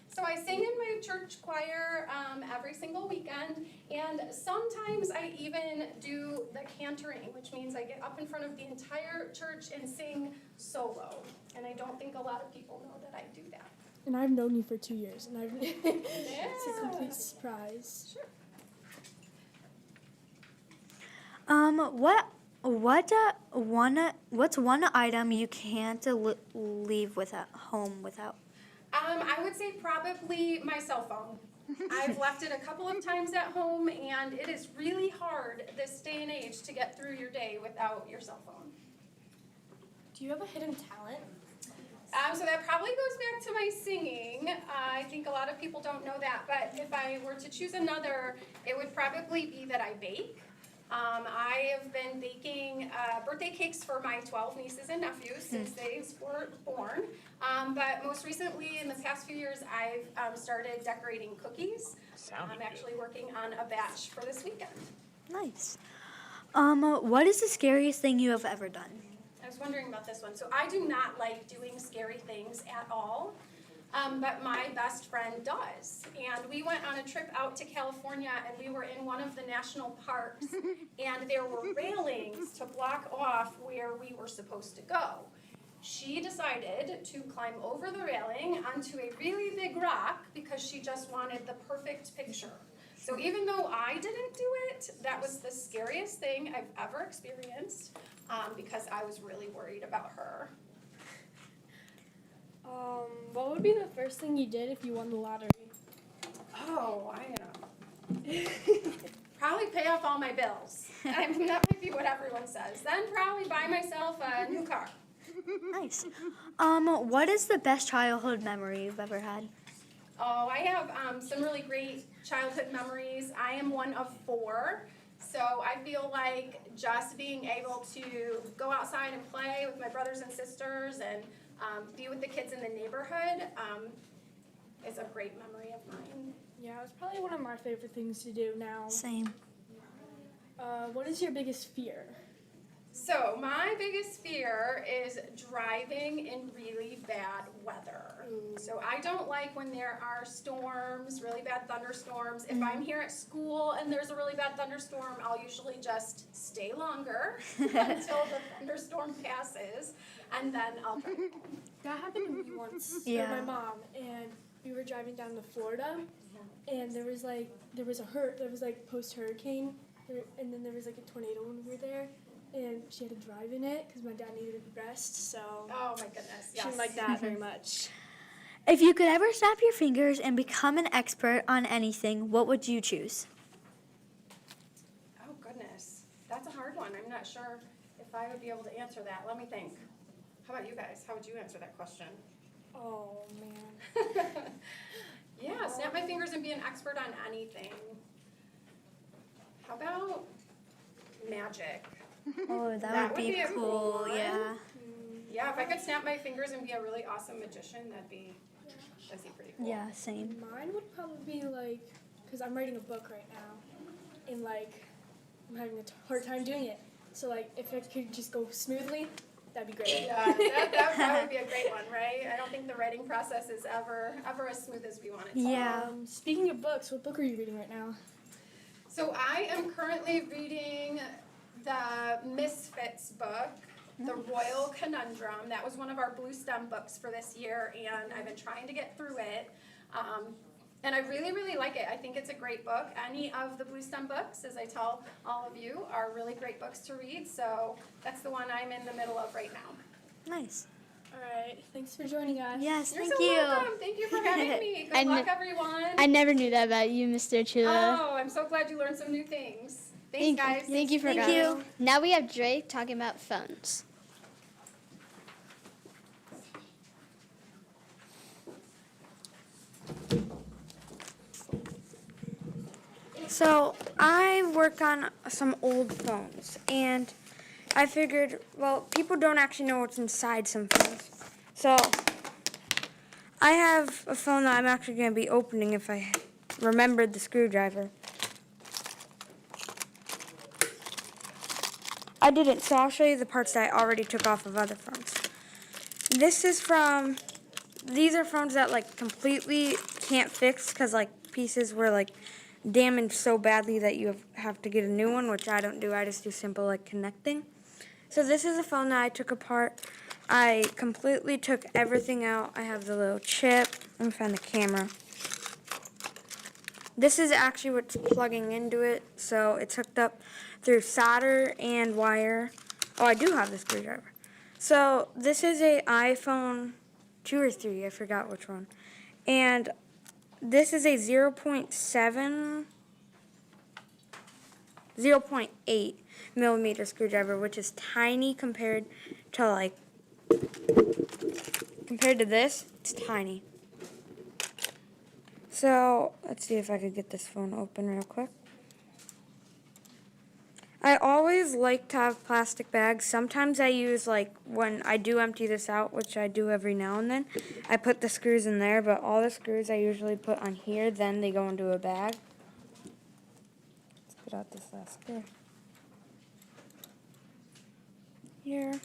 So I sing in my church choir every single weekend, and sometimes I even do the cantering, which means I get up in front of the entire church and sing solo. And I don't think a lot of people know that I do that. And I've known you for 2 years, and it's a complete surprise. Sure. What's one item you can't leave at home without? I would say probably my cell phone. I've left it a couple of times at home, and it is really hard this day and age to get through your day without your cell phone. Do you have a hidden talent? So that probably goes back to my singing. I think a lot of people don't know that, but if I were to choose another, it would probably be that I bake. I have been baking birthday cakes for my 12 nieces and nephews since they were born. But most recently, in the past few years, I've started decorating cookies. I'm actually working on a batch for this weekend. Nice. What is the scariest thing you have ever done? I was wondering about this one. So I do not like doing scary things at all. But my best friend does. And we went on a trip out to California, and we were in one of the national parks, and there were railings to block off where we were supposed to go. She decided to climb over the railing onto a really big rock because she just wanted the perfect picture. So even though I didn't do it, that was the scariest thing I've ever experienced because I was really worried about her. What would be the first thing you did if you won the lottery? Oh, I know. Probably pay off all my bills. I mean, that might be what everyone says. Then probably buy myself a new car. Nice. What is the best childhood memory you've ever had? Oh, I have some really great childhood memories. I am one of 4. So I feel like just being able to go outside and play with my brothers and sisters and be with the kids in the neighborhood is a great memory of mine. Yeah, it's probably one of my favorite things to do now. Same. What is your biggest fear? So my biggest fear is driving in really bad weather. So I don't like when there are storms, really bad thunderstorms. If I'm here at school and there's a really bad thunderstorm, I'll usually just stay longer until the thunderstorm passes, and then I'll drive home. That happened to me once with my mom, and we were driving down to Florida, and there was post-hurricane, and then there was like a tornado when we were there. And she had to drive in it because my dad needed a rest, so... Oh my goodness, yes. She didn't like that very much. If you could ever snap your fingers and become an expert on anything, what would you choose? Oh goodness, that's a hard one. I'm not sure if I would be able to answer that. Let me think. How about you guys? How would you answer that question? Oh, man. Yeah, snap my fingers and be an expert on anything. How about magic? Oh, that would be a cool, one. yeah. Yeah, if I could snap my fingers and be a really awesome magician, that'd be pretty cool. Yeah, same. Mine would probably be like, because I'm writing a book right now, and like, I'm having a hard time doing it. So like, if it could just go smoothly, that'd be great. Yeah, that would probably be a great one, right? I don't think the writing process is ever as smooth as we want it to. Yeah. Speaking of books, what book are you reading right now? So I am currently reading the Misfits book, The Royal Conundrum. That was one of our Blue Stem books for this year, and I've been trying to get through it. And I really, really like it. I think it's a great book. Any of the Blue Stem books, as I tell all of you, are really great books to read. So that's the one I'm in the middle of right now. Nice. All right. Thanks for joining us. Yes, You're thank so you. welcome. Thank you for having me. Good luck, everyone. I never knew that about you, Mr. Trula. Oh, I'm so glad you learned some new things. Thanks, guys. Thank you for coming. Now we have Drake talking about phones. So, I work on some old phones, and I figured, well, people don't actually know what's inside some phones. So I have a phone that I'm actually going to be opening if I remembered the screwdriver. I didn't, so I'll show you the parts that I already took off of other phones. These are phones that like completely can't fix because like pieces were like damaged so badly that you have to get a new one, which I don't do. I just do simple like connecting. So this is a phone that I took apart. I completely took everything out. I have the little chip. Let me find the camera. This is actually what's plugging into it. So it's hooked up through solder and wire. Oh, I do have the screwdriver. So this is a iPhone 2 or 3, I forgot which one. And this is a 0.8 millimeter screwdriver, which is tiny compared to this. It's tiny. So let's see if I could get this phone open real quick. I always like to have plastic bags. Sometimes I use, like, when I do empty this out, which I do every now and then, I put the screws in there, but all the screws I usually put on here, then they go into a bag. Let's get out this last screw. Here.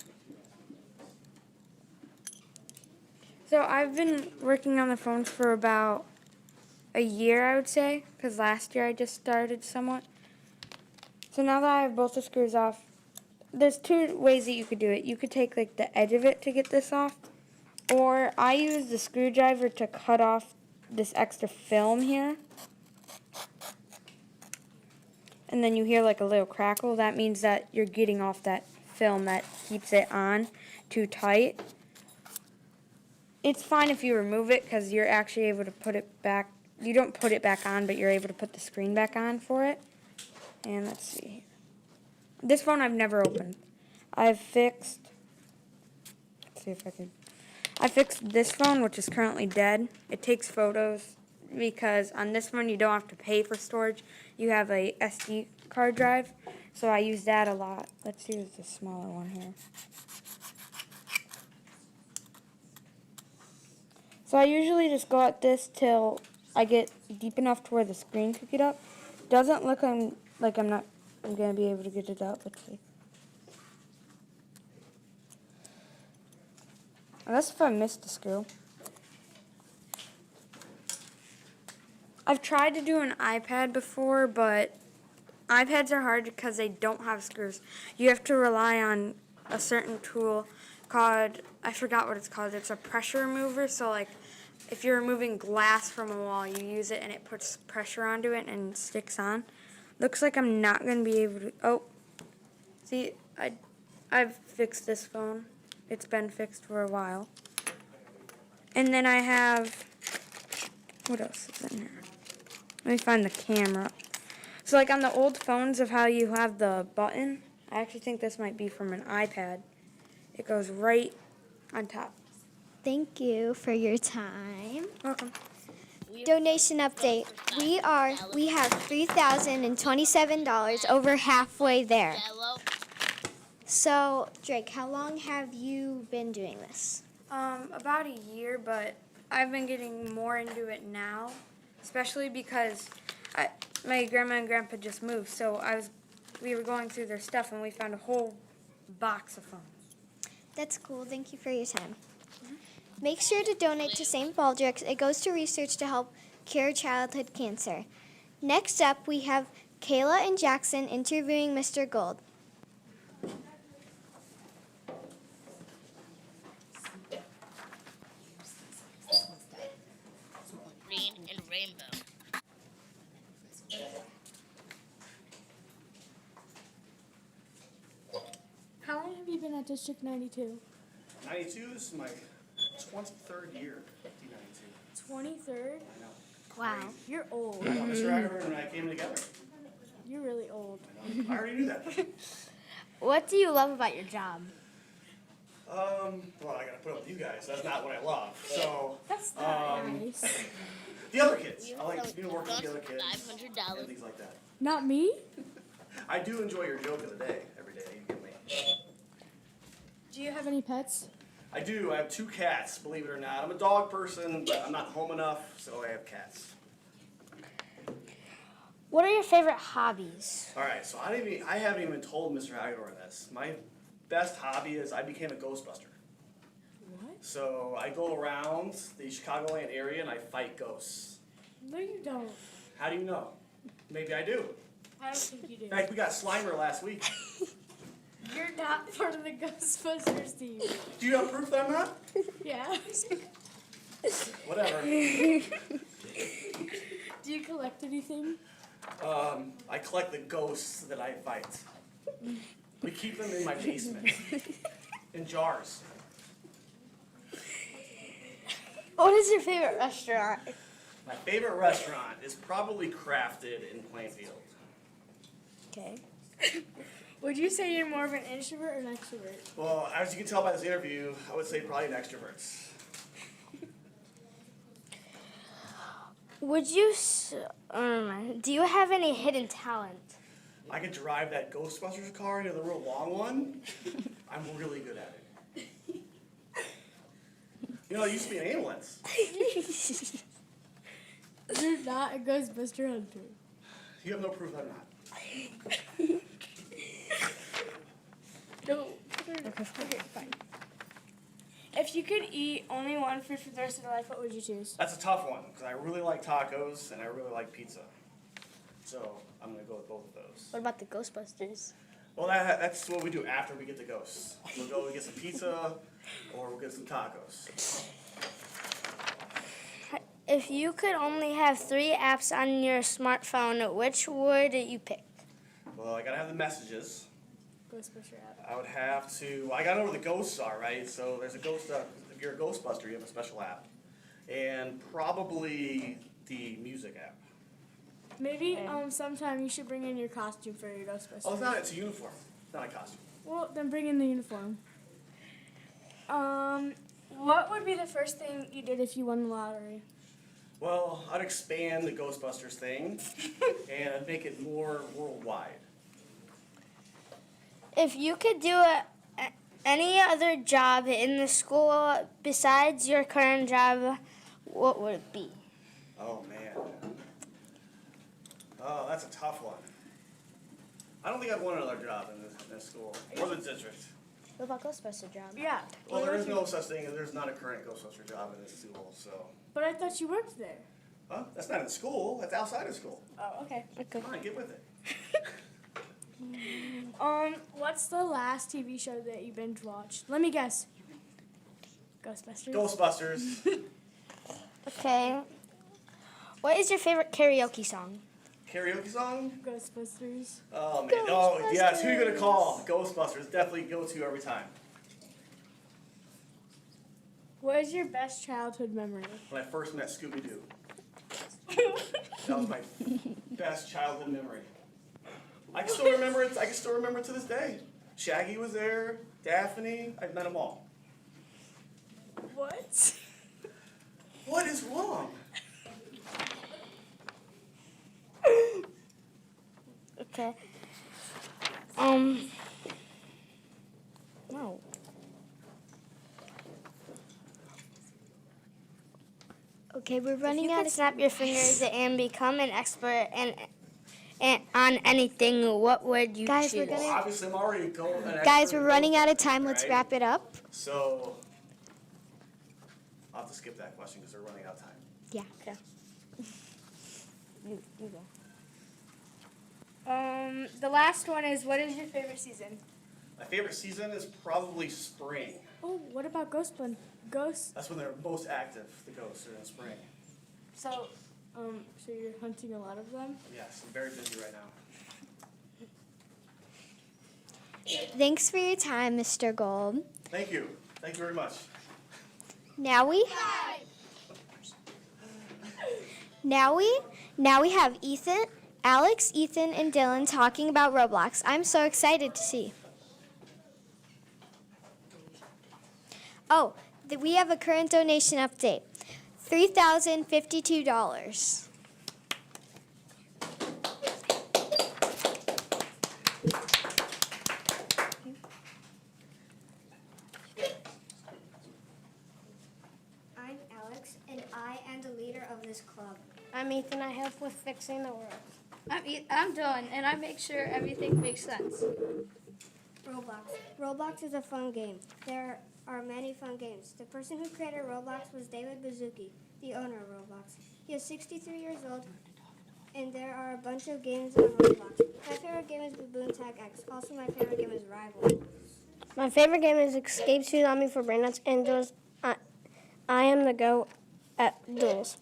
So I've been working on the phones for about a year, I would say, because last year I just started somewhat. So now that I have both the screws off, there's two ways that you could do it. You could take like the edge of it to get this off, or I use the screwdriver to cut off this extra film here. And then you hear like a little crackle. That means that you're getting off that film that keeps it on too tight. It's fine if you remove it because you're actually able to put it back. You don't put it back on, but you're able to put the screen back on for it. And let's see here. This phone I've never opened. Let's see if I could. I fixed this phone, which is currently dead. It takes photos because on this one you don't have to pay for storage. You have a SD card drive, so I use that a lot. Let's use the smaller one here. So I usually just go at this till I get deep enough to where the screen could get up. Doesn't look like I'm going to be able to get it up. Let's see. Unless if I missed a screw. I've tried to do an iPad before, but iPads are hard because they don't have screws. You have to rely on a certain tool called, I forgot what it's called. It's a pressure remover. So like if you're removing glass from a wall, you use it and it puts pressure onto it and sticks on. Looks like I'm not going to be able to, oh, see, I've fixed this phone. It's been fixed for a while. And then I have, what else is in here? Let me find the camera. So like on the old phones of how you have the button, I actually think this might be from an iPad. It goes right on top. Thank you for your time. Welcome. Donation update. We have $3,027, over halfway there. So, Drake, how long have you been doing this? About a year, but I've been getting more into it now, especially because my grandma and grandpa just moved, so we were going through their stuff and we found a whole box of phones. That's cool. Thank you for your time. Make sure to donate to St. Baldrick. It goes to research to help cure childhood cancer. Next up, we have Kayla and Jackson interviewing Mr. Gold. Green and rainbow. How long have you been at District 92? 92 is my 23rd year, 1992. 23rd? I know. Wow, you're old. I know, Mr. Hagedorn and I came together. You're really old. I already knew that. What do you love about your job? Well, I gotta put up with you guys. That's not what I love. So, That's not nice. The other kids. I like working with the other kids $500. and things like that. Not me? I do enjoy your joke of the day every day you give me. Do you have any pets? I do. I have 2 cats, believe it or not. I'm a dog person, but I'm not home enough, so I have cats. What are your favorite hobbies? All right, so I haven't even told Mr. Hagedorn this. My best hobby is I became a Ghostbuster. What? So I go around the Chicagoland area and I fight ghosts. No, you don't. How do you know? Maybe I do. I don't think you do. In fact, we got Slimer last week. You're not part of the Ghostbusters team. Do you have proof that I'm not? Yeah. Whatever. Do you collect anything? I collect the ghosts that I fight. We keep them in my basement, in jars. What is your favorite restaurant? My favorite restaurant is probably Crafted in Plainfield. Okay. Would you say you're more of an introvert or an extrovert? Well, as you can tell by this interview, I would say probably an extrovert. Would you, do you have any hidden talent? I could drive that Ghostbusters car into the real long one. I'm really good at it. You know, I used to be an ambulance. You're not a Ghostbuster hunter. You have no proof I'm not. No. Okay, fine. If you could eat only one food for the rest of your life, what would you choose? That's a tough one, because I really like tacos and I really like pizza. So I'm going to go with both of those. What about the Ghostbusters? Well, that's what we do after we get the ghosts. We'll go and get some pizza, or we'll get some tacos. If you could only have 3 apps on your smartphone, which would you pick? Well, I got to have the messages. Ghostbuster app. I would have to, I got to know where the ghosts are, right? So there's a ghost, if you're a Ghostbuster, you have a special app. And probably the music app. Maybe sometime you should bring in your costume for your Ghostbusters. Oh, it's a uniform. It's not a costume. Well, then bring in the uniform. What would be the first thing you did if you won the lottery? Well, I'd expand the Ghostbusters thing and I'd make it more worldwide. If you could do any other job in the school besides your current job, what would it be? Oh, man. Oh, that's a tough one. I don't think I'd want another job in this school or the district. What about Ghostbuster job? Yeah. Well, there is no such thing as there's not a current Ghostbuster job in this school, so. But I thought you worked there. Huh? That's not in school. That's outside of school. Oh, okay. Come on, get with it. What's the last TV show that you binge watched? Let me guess. Ghostbusters. Ghostbusters. Okay. What is your favorite karaoke song? Karaoke song? Ghostbusters. Oh, man. Oh, yes. Who are you going to call? Ghostbusters. Definitely go to every time. What is your best childhood memory? When I first met Scooby-Doo. That was my best childhood memory. I can still remember it. I can still remember it to this day. Shaggy was there. Daphne. I've met them all. What? What is wrong? Okay. No. Okay, we're running out of snap your fingers and become an expert and on anything. What would you choose? Well, obviously, I'm already an expert. Guys, we're in running out of Ghostbusters, time. Let's right? wrap it up. So, I'll have to skip that question because we're running out of time. Yeah. Okay. You go. The last one is, what is your favorite season? My favorite season is probably spring. Oh, what about Ghosts? That's when they're most active, the ghosts are in spring. So you're hunting a lot of them? Yes, I'm very busy right now. Thanks for your time, Mr. Gold. Thank you. Thank you very much. Now we have Alex, Ethan, and Dylan talking about Roblox. I'm so excited to see. Oh, we have a current donation update. $3,052. I'm Alex, and I am the leader of this club. I'm Ethan. I help with fixing the world. I'm Dylan, and I make sure everything makes sense. Roblox. Roblox is a fun game. There are many fun games. The person who created Roblox was David Baszucki, the owner of Roblox. He is 63 years old, and there are a bunch of games on Roblox. My favorite game is Baboon Tag X. Also, my favorite game is Rival. My favorite game is Escape Tsunami for Brainnuts and Duels. I am the go at Duels.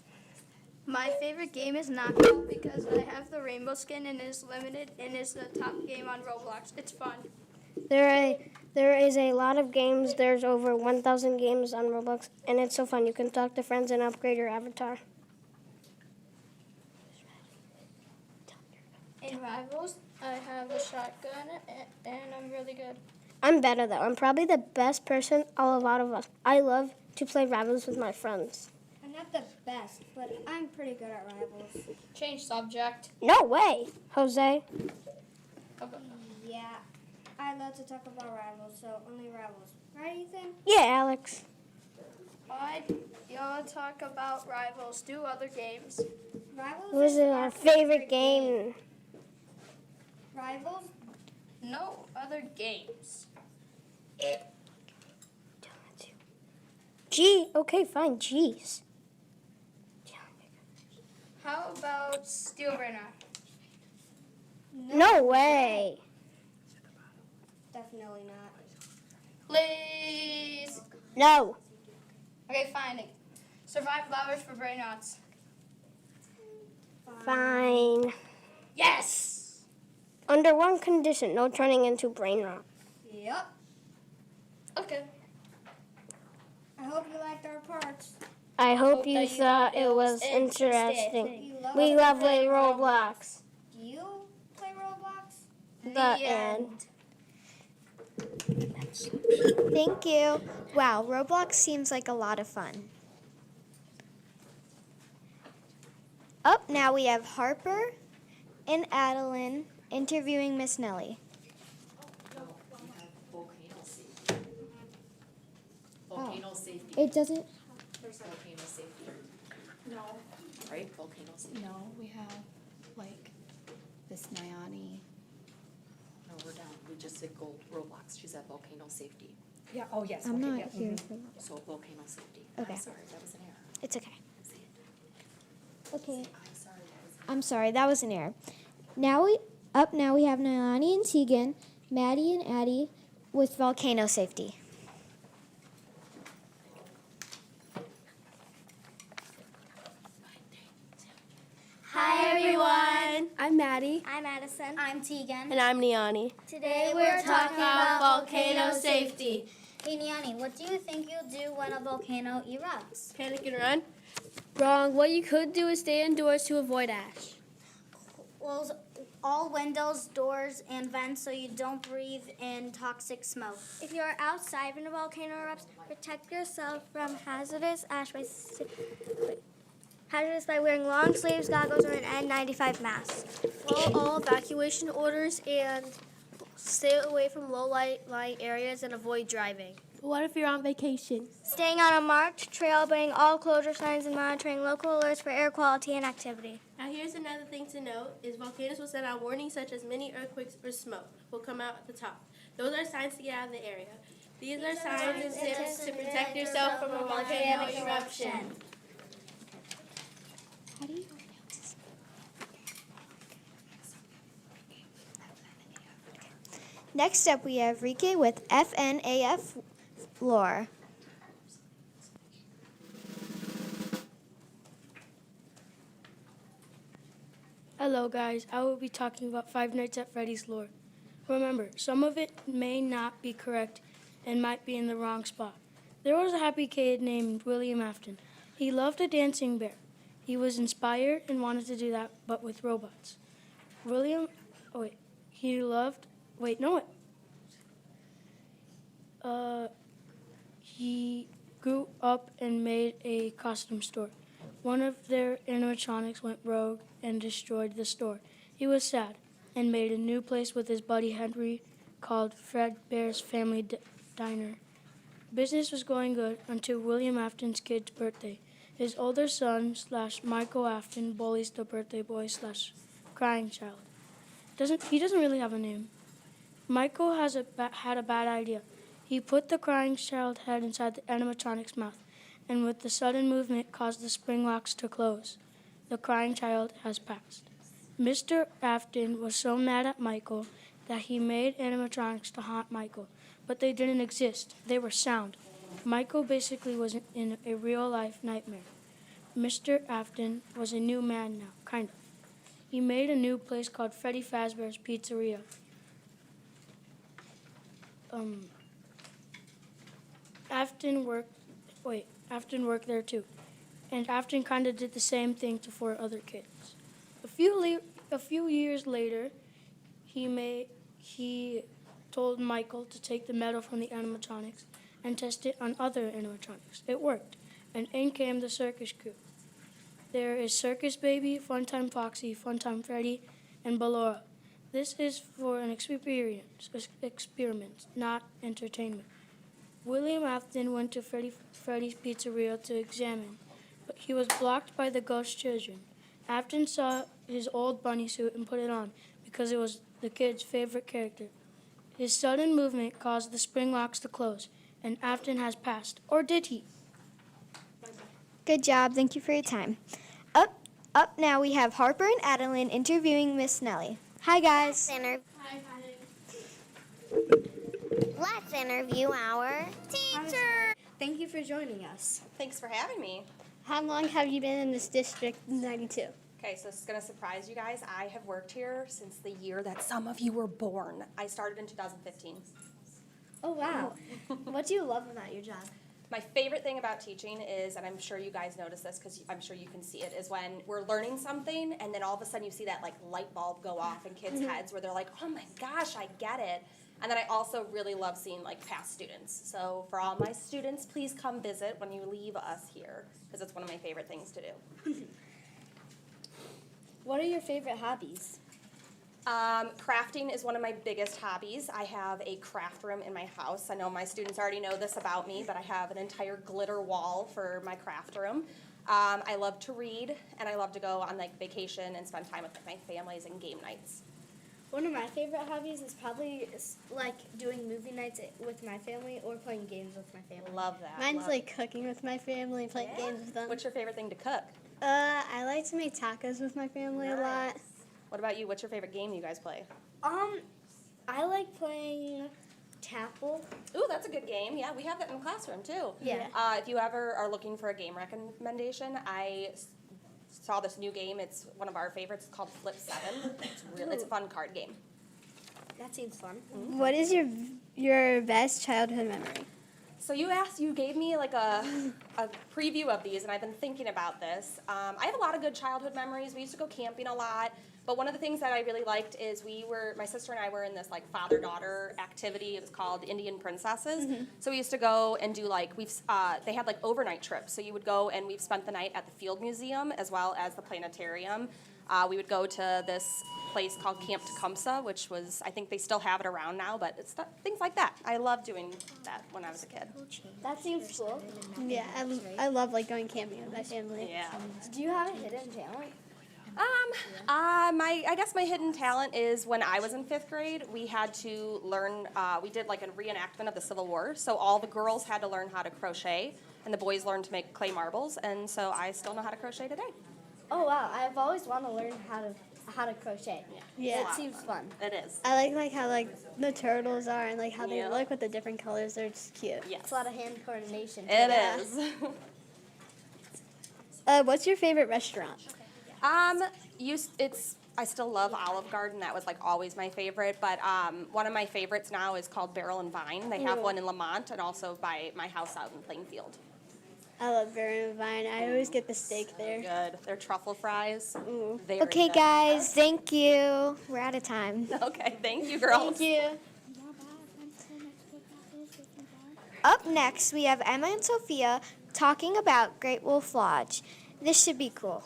My favorite game is Knockout because I have the rainbow skin and it's limited and it's the top game on Roblox. It's fun. There is a lot of games. There's over 1,000 games on Roblox, and it's so fun. You can talk to friends and upgrade your avatar. In Rivals, I have a shotgun and I'm really good. I'm better, though. I'm probably the best person out of a lot of us. I love to play Rivals with my friends. I'm not the best, but I'm pretty good at Rivals. Change subject. No way, Jose. Yeah, I love to talk about Rivals, so only Rivals. Right, Ethan? Yeah, Alex. You want to talk about Rivals? Do other games. Rivals What is our favorite game? Rivals? No other games. G. Okay, fine. G's. How about Steel Brainer? No way. Definitely not. Please. No. Okay, fine. Survive Lovers for Brainnuts. Fine. Yes. Under one condition, no turning into brain rot. Yep. Okay. I hope you liked our parts. I hope you thought it was interesting. We love playing Roblox. Do you play Roblox? The end. Thank you. Wow, Roblox seems like a lot of fun. Up now we have Harper and Adeline interviewing Miss Nelly. Volcano safety. It doesn't. There's volcano safety. No. Right? Volcano safety. No, we have like Miss Nyani. No, we're down. We just did gold Roblox. She's at volcano safety. Yeah. Oh, yes. I'm okay, not yes. here for that. So volcano safety. Okay. I'm sorry, that was an error. It's okay. Okay. I'm sorry, that was an error. I'm sorry, that was an error. Now we have Nalani and Tegan, Maddie and Addie with volcano safety. Hi, everyone. I'm Maddie. I'm Addison. I'm Tegan. And I'm Niani. Today we're talking about volcano safety. Hey, Niani, what do you think you'll do when a volcano erupts? Panic and run? Wrong. What you could do is stay indoors to avoid ash. Close all windows, doors, and vents so you don't breathe in toxic smoke. If you're outside when a volcano erupts, protect yourself from hazardous ash by wearing long sleeves, goggles, or an N95 mask. Follow all evacuation orders and stay away from low-lying areas and avoid driving. What if you're on vacation? Staying on a marked trail, obeying all closure signs, and monitoring local alerts for air quality and activity. Now here's another thing to note is volcanoes will send out warnings such as mini earthquakes or smoke will come out at the top. Those are signs to get out of the area. These are signs and tips to protect yourself from a volcanic eruption. How do you? Next up, we have Rike with FNAF lore. Hello guys, I will be talking about Five Nights at Freddy's lore. Remember, some of it may not be correct and might be in the wrong spot. There was a happy kid named William Afton. He loved a dancing bear. He was inspired and wanted to do that, but with robots. He grew up and made a costume store. One of their animatronics went rogue and destroyed the store. He was sad and made a new place with his buddy Henry called Fred Bear's Family Diner. Business was going good until William Afton's kid's birthday. His older son / Michael Afton bullies the birthday boy / crying child. He doesn't really have a name. Michael had a bad idea. He put the crying child's head inside the animatronic's mouth, and with the sudden movement caused the spring locks to close. The crying child has passed. Mr. Afton was so mad at Michael that he made animatronics to haunt Michael, but they didn't exist. They were sound. Michael basically was in a real-life nightmare. Mr. Afton was a new man now, kind of. He made a new place called Freddy Fazbear's Pizzeria. Afton worked there too, and Afton kind of did the same thing to 4 other kids. A few years later, he told Michael to take the metal from the animatronics and test it on other animatronics. It worked, and in came the circus crew. There is Circus Baby, Funtime Foxy, Funtime Freddy, and Ballora. This is for an experiment, not entertainment. William Afton went to Freddy's Pizzeria to examine, but he was blocked by the ghost children. Afton saw his old bunny suit and put it on because it was the kid's favorite character. His sudden movement caused the spring locks to close, and Afton has passed. Or did he? Good job. Thank you for your time. Up now we have Harper and Adeline interviewing Miss Nelly. Hi, guys. Let's interview our teacher. Thank you for joining us. Thanks for having me. How long have you been in this district, 92? Okay, so this is going to surprise you guys. I have worked here since the year that some of you were born. I started in 2015. Oh, wow. What do you love about your job? My favorite thing about teaching is, and I'm sure you guys notice this because I'm sure you can see it, is when we're learning something and then all of a sudden you see that like light bulb go off in kids' heads where they're like, oh my gosh, I get it. And then I also really love seeing like past students. So for all my students, please come visit when you leave us here because it's one of my favorite things to do. What are your favorite hobbies? Crafting is one of my biggest hobbies. I have a craft room in my house. I know my students already know this about me, but I have an entire glitter wall for my craft room. I love to read, and I love to go on like vacation and spend time with my families and game nights. One of my favorite hobbies is probably like doing movie nights with my family or playing games with my family. Love that. Mine's like cooking with my family, playing games with them. What's your favorite thing to cook? I like to make tacos with my family a lot. What about you? What's your favorite game you guys play? I like playing Tapple. Ooh, that's a good game. Yeah, we have that in the classroom too. Yeah. If you ever are looking for a game recommendation, I saw this new game. It's one of our favorites. It's called Flip 7. It's a fun card game. That seems fun. What is your best childhood memory? So you gave me like a preview of these, and I've been thinking about this. I have a lot of good childhood memories. We used to go camping a lot, but one of the things that I really liked is my sister and I were in this like father-daughter activity. It was called Indian Princesses. Mm-hmm. So we used to go and do like, they had like overnight trips. So you would go and we've spent the night at the Field Museum as well as the planetarium. We would go to this place called Camp Tecumseh, which was, I think they still have it around now, but it's things like that. I loved doing that when I was a kid. That seems cool. Yeah, I love like going camping with my family. Yeah. Do you have a hidden talent? I guess my hidden talent is when I was in 5th grade, we had to learn, we did like a reenactment of the Civil War, so all the girls had to learn how to crochet, and the boys learned to make clay marbles, and so I still know how to crochet today. Oh wow, I've always wanted to learn how to crochet. Yeah. It seems fun. It is. I like how like the turtles are and like how they look with the different colors. They're just cute. Yes. It's a lot of hand coordination. It is. What's your favorite restaurant? I still love Olive Garden. That was like always my favorite. But one of my favorites now is called Barrel and Vine. They have one in Lamont and also by my house out in Plainfield. I love Barrel and Vine. I always get the steak there. Good. Their truffle fries. Very Okay, good. guys, thank you. We're out of time. Okay, thank you, girls. Thank you. Up next, we have Emma and Sophia talking about Great Wolf Lodge. This should be cool.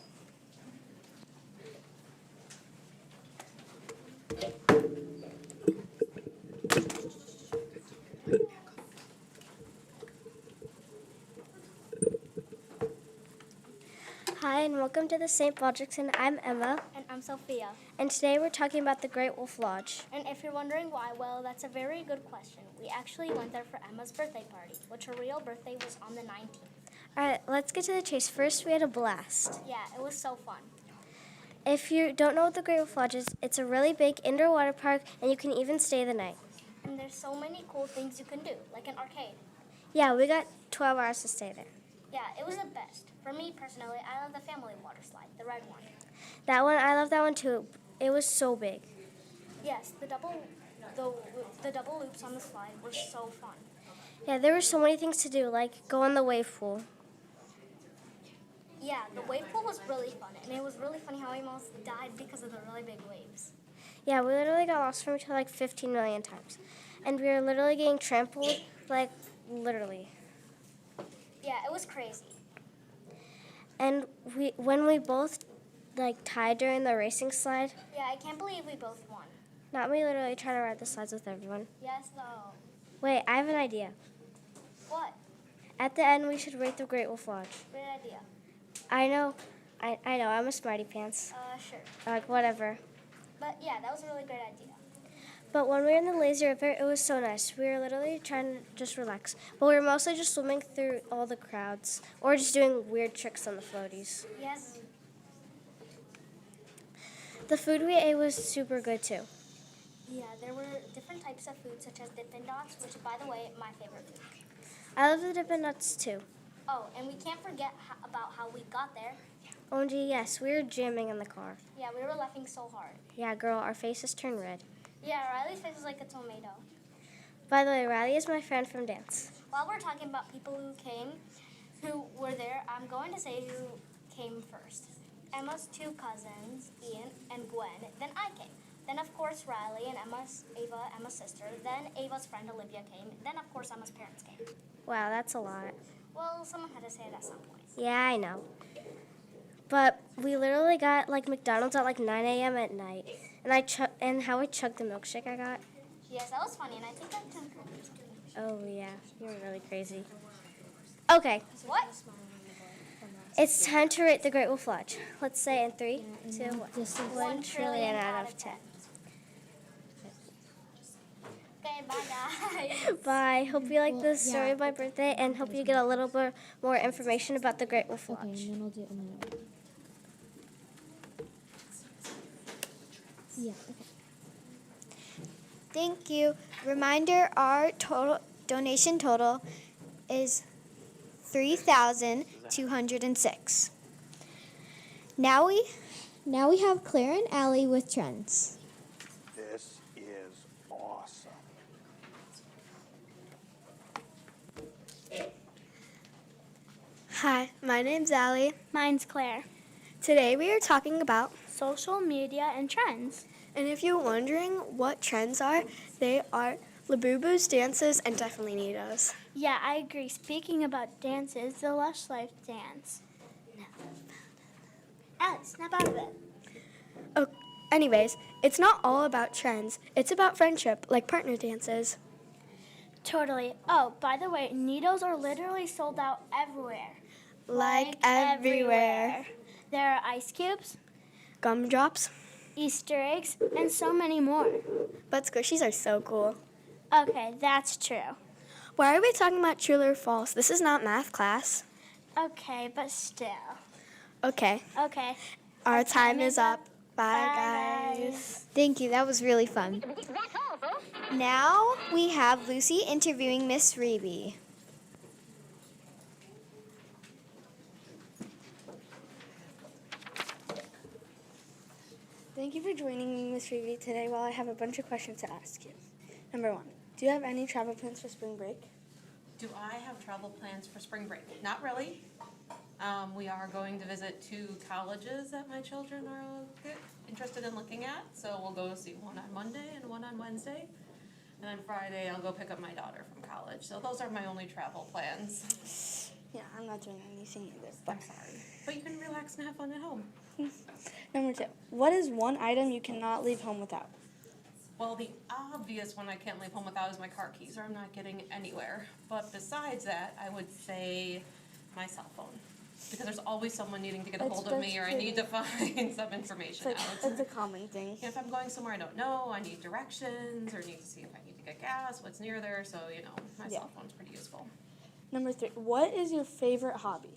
Hi, and welcome to the St. Baldrick, and I'm Emma. And I'm Sophia. And today we're talking about the Great Wolf Lodge. And if you're wondering why, well, that's a very good question. We actually went there for Emma's birthday party, which her real birthday was on the 19th. All right, let's get to the chase. First, we had a blast. Yeah, it was so fun. If you don't know what the Great Wolf Lodge is, it's a really big indoor water park, and you can even stay the night. And there's so many cool things you can do, like an arcade. Yeah, we got 12 hours to stay there. Yeah, it was the best. For me personally, I love the family water slide, the red one. That one, I love that one too. It was so big. Yes, the double loops on the slide were so fun. Yeah, there were so many things to do, like go on the wave pool. Yeah, the wave pool was really fun, and it was really funny how I almost died because of the really big waves. Yeah, we literally got lost from each other like 15 million times. And we were literally getting trampled, like literally. Yeah, it was crazy. And when we both like tied during the racing slide. Yeah, I can't believe we both won. Not me literally trying to ride the slides with everyone. Yes, though. Wait, I have an idea. What? At the end, we should rate the Great Wolf Lodge. Great idea. I know, I'm a smarty pants. Sure. Like, whatever. But yeah, that was a really great idea. But when we were in the lazy river, it was so nice. We were literally trying to just relax. But we were mostly just swimming through all the crowds or just doing weird tricks on the floaties. Yes. The food we ate was super good, too. Yeah, there were different types of food, such as Dippin' Dots, which, by the way, my favorite food. I love the Dippin' Dots, too. Oh, and we can't forget about how we got there. OMG, yes, we were jamming in the car. Yeah, we were laughing so hard. Yeah, girl, our faces turned red. Yeah, Riley's face is like a tomato. By the way, Riley is my friend from dance. While we're talking about people who were there, I'm going to say who came first. Emma's two cousins, Ian and Gwen, then I came. Then, of course, Riley and Emma's sister. Then Ava's friend, Olivia, came. Then, of course, Emma's parents came. Wow, that's a lot. Well, someone had to say it at some point. Yeah, I know. But we literally got, like, McDonald's at, like, 9 a.m. at night. And how I chugged the milkshake I got. Yes, that was funny, and I think I turned crazy. Oh, yeah. You were really crazy. Okay. What? It's time to rate the Great Wolf Lodge. Let's say in 3, 2, 1. 1 trillion out of 10. Okay, bye, guys. Bye. Hope you like the story of my birthday, and hope you get a little bit more information about the Great Wolf Lodge. Okay, and then I'll do it in a minute. Yeah, okay. Thank you. Reminder, our total donation total is $3,206. Now we have Claire and Allie with trends. This is awesome. Hi, my name's Allie. Mine's Claire. Today we are talking about Social media and trends. And if you're wondering what trends are, they are Labubu's, dances, and definitely Nito's. Yeah, I agree. Speaking about dances, the Lush Life dance. Alex, snap out of it. Oh, anyways, it's not all about trends. It's about friendship, like partner dances. Totally. Oh, by the way, Nito's are literally sold out everywhere. Like everywhere. There are ice cubes, Gumdrops, Easter eggs, and so many more. But squishies are so cool. Okay, that's true. Why are we talking about true or false? This is not math class. Okay, but still. Okay. Okay. Our time is up. Bye, guys. Thank you. That was really fun. Now we have Lucy interviewing Miss Reby. Thank you for joining me, Miss Reby, today while I have a bunch of questions to ask you. Number 1, do you have any travel plans for spring break? Do I have travel plans for spring break? Not really. We are going to visit 2 colleges that my children are interested in looking at. So we'll go see one on Monday and one on Wednesday. And on Friday, I'll go pick up my daughter from college. So those are my only travel plans. Yeah, I'm not doing anything either. But I'm sorry. but you can relax and have fun at home. Number 2, what is one item you cannot leave home without? Well, the obvious one I can't leave home without is my car keys, or I'm not getting anywhere. But besides that, I would say my cell phone. Because there's always someone needing to get a hold of me, or I need to find some information out. It's a common thing. If I'm going somewhere I don't know, I need directions, or need to see if I need to get gas, what's near there, so, my cell phone's pretty useful. Number 3, what is your favorite hobby?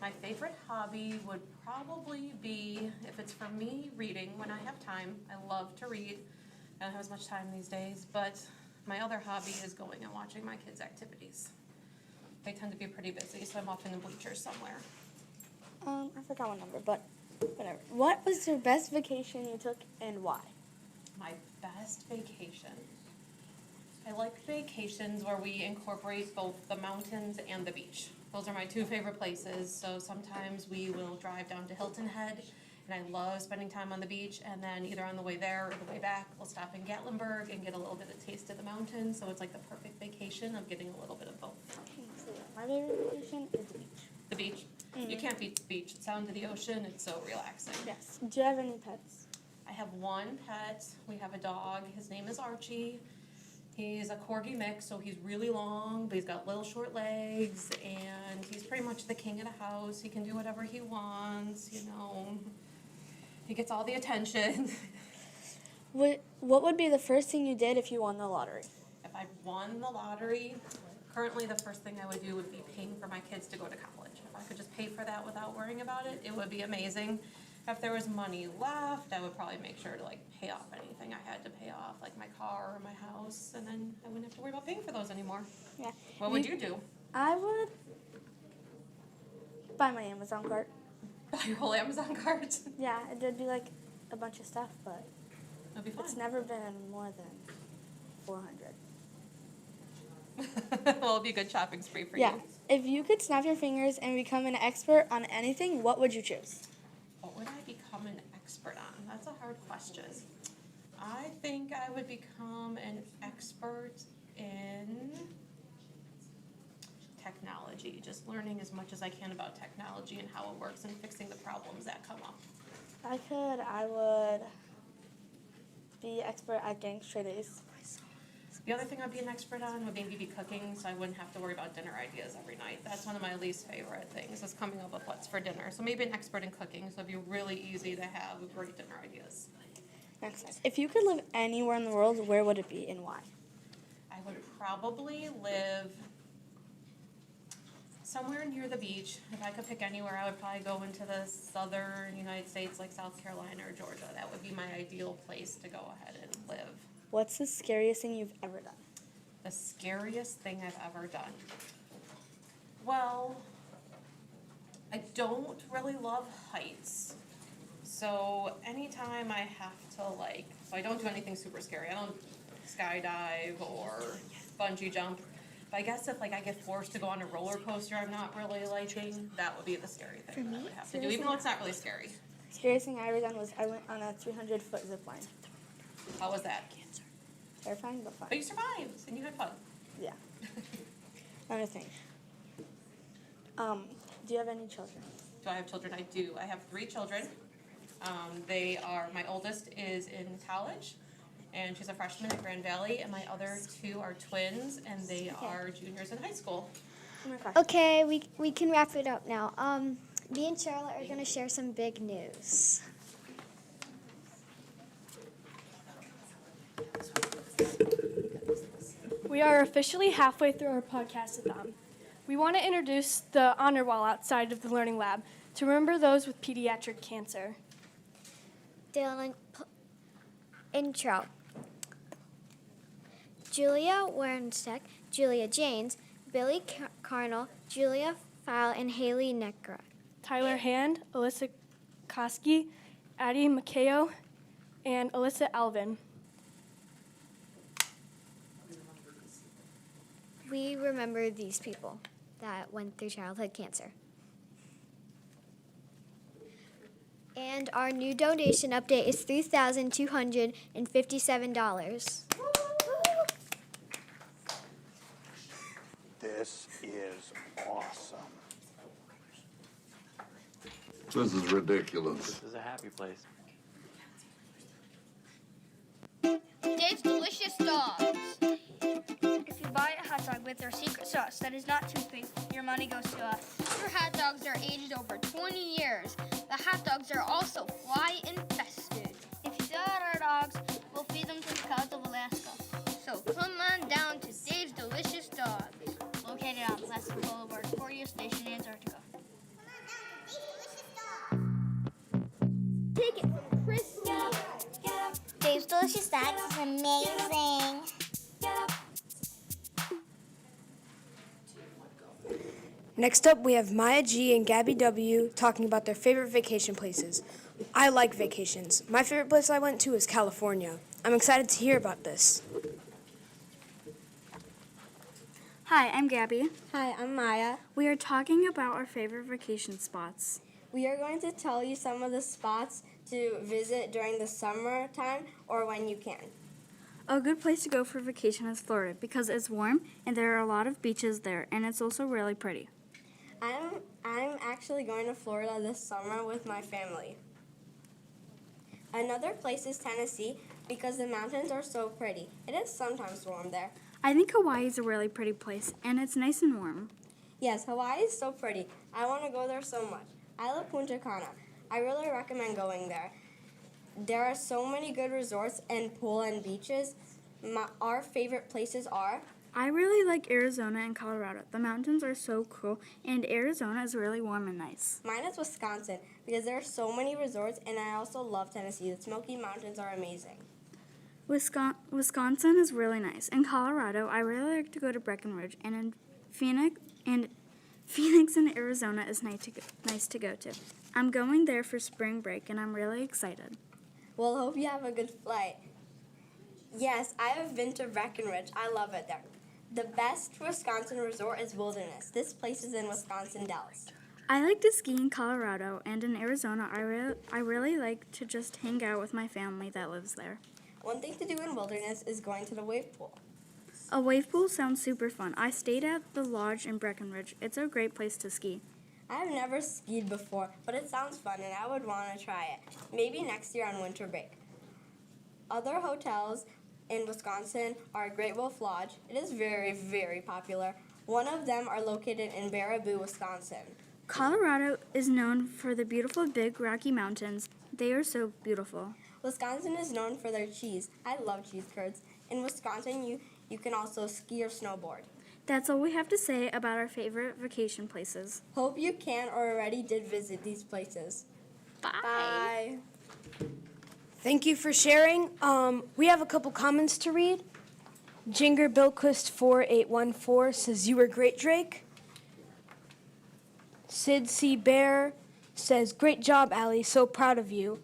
My favorite hobby would probably be, if it's for me, reading when I have time. I love to read. I don't have as much time these days, but my other hobby is going and watching my kids' activities. They tend to be pretty busy, so I'm off in the bleachers somewhere. I forgot what number, but whatever. What was your best vacation you took and why? My best vacation. I like vacations where we incorporate both the mountains and the beach. Those are my 2 favorite places, so sometimes we will drive down to Hilton Head, and I love spending time on the beach, and then either on the way there or the way back, we'll stop in Gatlinburg and get a little bit of taste of the mountains, so it's like the perfect vacation of getting a little bit of both. My favorite vacation is the beach. The beach. You can't beat the beach. It's down to the ocean. It's so relaxing. Yes. Do you have any pets? I have one pet. We have a dog. His name is Archie. He's a corgi mix, so he's really long, but he's got little short legs, and he's pretty much the king of the house. He can do whatever he wants, He gets all the attention. What would be the first thing you did if you won the lottery? If I won the lottery, currently the first thing I would do would be paying for my kids to go to college. If I could just pay for that without worrying about it, it would be amazing. If there was money left, I would probably make sure to pay off anything I had to pay off, like my car or my house, and then I wouldn't have to worry about paying for those anymore. Yeah. What would you do? I would buy my Amazon cart. Buy your whole Amazon cart? Yeah, it'd be like a bunch of stuff, but it'd be fun. It's never been more than 400. Well, it'd be a good shopping spree for Yeah. you. If you could snap your fingers and become an expert on anything, what would you choose? What would I become an expert on? That's a hard question. I think I would become an expert in technology, just learning as much as I can about technology and how it works and fixing the problems that come up. I would be expert at getting straight A's. The other thing I'd be an expert on would maybe be cooking, so I wouldn't have to worry about dinner ideas every night. That's one of my least favorite things, is coming up with what's for dinner. So maybe an expert in cooking, so it'd be really easy to have great dinner ideas. Next slide. If you could live anywhere in the world, where would it be and why? I would probably live somewhere near the beach. If I could pick anywhere, I would probably go into the southern United States, like South Carolina or Georgia. That would be my ideal place to go ahead and live. What's the scariest thing you've ever done? The scariest thing I've ever done? Well, I don't really love heights. So anytime I have to so I don't do anything super scary. I don't skydive or bungee jump. But I guess if I get forced to go on a roller coaster I'm not really liking, that would be the scary thing that I would have to do, even though it's not really scary. Scariest thing I ever done was I went on a 300-foot zip line. How was that? Terrifying, but fun. But you survived, and you had fun. Yeah. Another thing. Do you have any children? Do I have children? I do. I have 3 children. My oldest is in college, and she's a freshman at Grand Valley, and my other 2 are twins, and they are juniors in high school. Okay, we can wrap it up now. Me and Charlotte are going to share some big news. We are officially halfway through our podcastathon. We want to introduce the honor wall outside of the Learning Lab to remember those with pediatric cancer. Dylan, intro. Julia Wernsteck, Julia Janes, Billy Carnell, Julia File, and Haley Neckra. Tyler Hand, Alyssa Koski, Addie Makeo, and Alyssa Alvin. We remember these people that went through childhood cancer. And our new donation update is $3,257. This is awesome. This is ridiculous. This is a happy place. Dave's Delicious Dogs. If you buy a hot dog with their secret sauce that is not toothpaste, your money goes to us. Our hot dogs are aged over 20 years. The hot dogs are also fly infested. If you sell out our dogs, we'll feed them to the cows of Alaska. So come on down to Dave's Delicious Dogs, located on Pleasant Boulevard, 40th Station, Antarctica. Take it from Chris. Dave's Delicious Dogs is amazing. Next up, we have Maya G and Gabby W talking about their favorite vacation places. I like vacations. My favorite place I went to is California. I'm excited to hear about this. Hi, I'm Gabby. Hi, I'm Maya. We are talking about our favorite vacation spots. We are going to tell you some of the spots to visit during the summertime or when you can. A good place to go for vacation is Florida because it's warm and there are a lot of beaches there and it's also really pretty. I'm actually going to Florida this summer with my family. Another place is Tennessee because the mountains are so pretty. It is sometimes warm there. I think Hawaii is a really pretty place and it's nice and warm. Yes, Hawaii is so pretty. I want to go there so much. I love Punta Cana. I really recommend going there. There are so many good resorts and pool and beaches. Our favorite places are... I really like Arizona and Colorado. The mountains are so cool and Arizona is really warm and nice. Mine is Wisconsin because there are so many resorts and I also love Tennessee. The Smoky Mountains are amazing. Wisconsin is really nice. In Colorado, I really like to go to Breckenridge and in Phoenix and Arizona is nice to go to. I'm going there for spring break and I'm really excited. Well, hope you have a good flight. Yes, I have been to Breckenridge. I love it there. The best Wisconsin resort is Wilderness. This place is in Wisconsin, Dallas. I like to ski in Colorado and in Arizona. I really like to just hang out with my family that lives there. One thing to do in Wilderness is going to the wave pool. A wave pool sounds super fun. I stayed at the lodge in Breckenridge. It's a great place to ski. I have never skied before, but it sounds fun and I would want to try it. Maybe next year on winter break. Other hotels in Wisconsin are Great Wolf Lodge. It is very, very popular. One of them are located in Baraboo, Wisconsin. Colorado is known for the beautiful big Rocky Mountains. They are so beautiful. Wisconsin is known for their cheese. I love cheese curds. In Wisconsin, you can also ski or snowboard. That's all we have to say about our favorite vacation places. Hope you can or already did visit these places. Bye. Thank you for sharing. We have a couple comments to read. Jinger Bilquist 4814 says, "You were great, Drake." Sid C. Bear says, "Great job, Allie. So proud of you."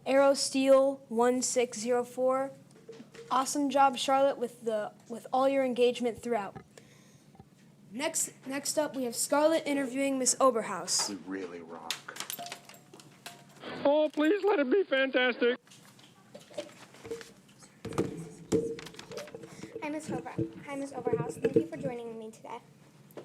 Arrow Steel 1604, "Awesome job, Charlotte, with all your engagement throughout." Next up, we have Scarlett interviewing Miss Overhouse. We really rock. Oh, please let it be fantastic. Hi, Miss Overhouse. Thank you for joining me today.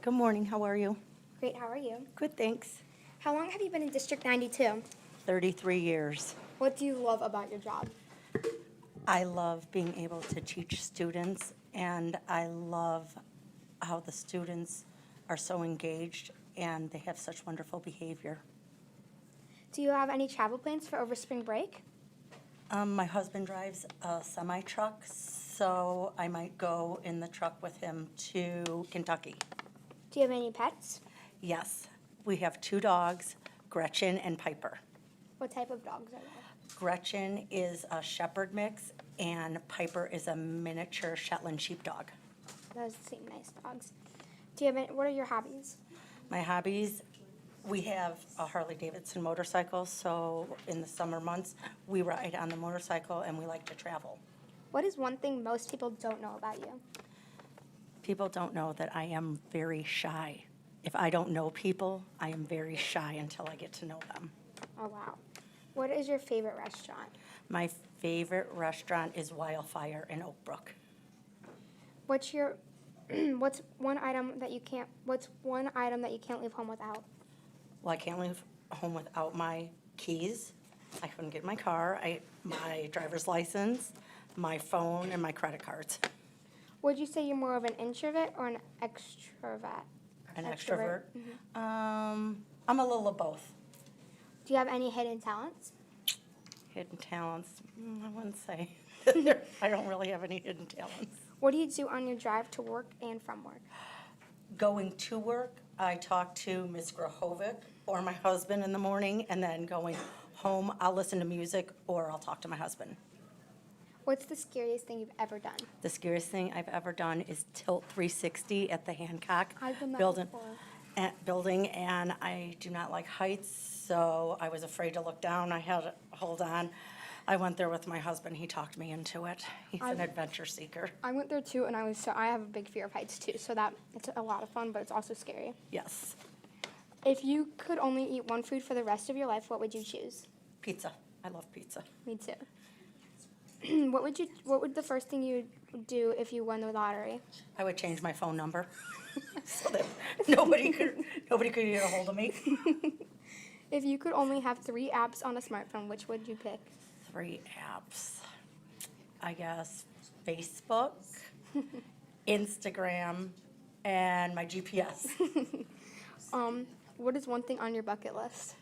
Good morning. How are you? Great. How are you? Good, thanks. How long have you been in District 92? 33 years. What do you love about your job? I love being able to teach students, and I love how the students are so engaged and they have such wonderful behavior. Do you have any travel plans for over spring break? My husband drives a semi-truck, so I might go in the truck with him to Kentucky. Do you have any pets? Yes, we have 2 dogs, Gretchen and Piper. What type of dogs are they? Gretchen is a shepherd mix, and Piper is a miniature Shetland sheepdog. Those seem nice dogs. Do you have what are your hobbies? My hobbies, we have a Harley-Davidson motorcycle, so in the summer months, we ride on the motorcycle and we like to travel. What is one thing most people don't know about you? People don't know that I am very shy. If I don't know people, I am very shy until I get to know them. Oh, wow. What is your favorite restaurant? My favorite restaurant is Wildfire in Oak Brook. What's one item that you can't leave home without? Well, I can't leave home without my keys. I couldn't get my car, my driver's license, my phone, and my credit cards. Would you say you're more of an introvert or an extrovert? An extrovert. I'm a little of both. Do you have any hidden talents? Hidden talents, I wouldn't say. I don't really have any hidden talents. What do you do on your drive to work and from work? Going to work, I talk to Miss Grahovic or my husband in the morning, and then going home, I'll listen to music or I'll talk to my husband. What's the scariest thing you've ever done? The scariest thing I've ever done is tilt 360 at the Hancock I've done that building, before. And I do not like heights, so I was afraid to look down. I had to hold on. I went there with my husband. He talked me into it. He's an adventure seeker. I went there too, and I have a big fear of heights too, so it's a lot of fun, but it's also scary. Yes. If you could only eat one food for the rest of your life, what would you choose? Pizza. I love pizza. Me too. What would the first thing you would do if you won the lottery? I would change my phone number so that nobody could get a hold of me. If you could only have 3 apps on a smartphone, which would you pick? 3 apps. I guess Facebook, Instagram, and my GPS. What is one thing on your bucket list?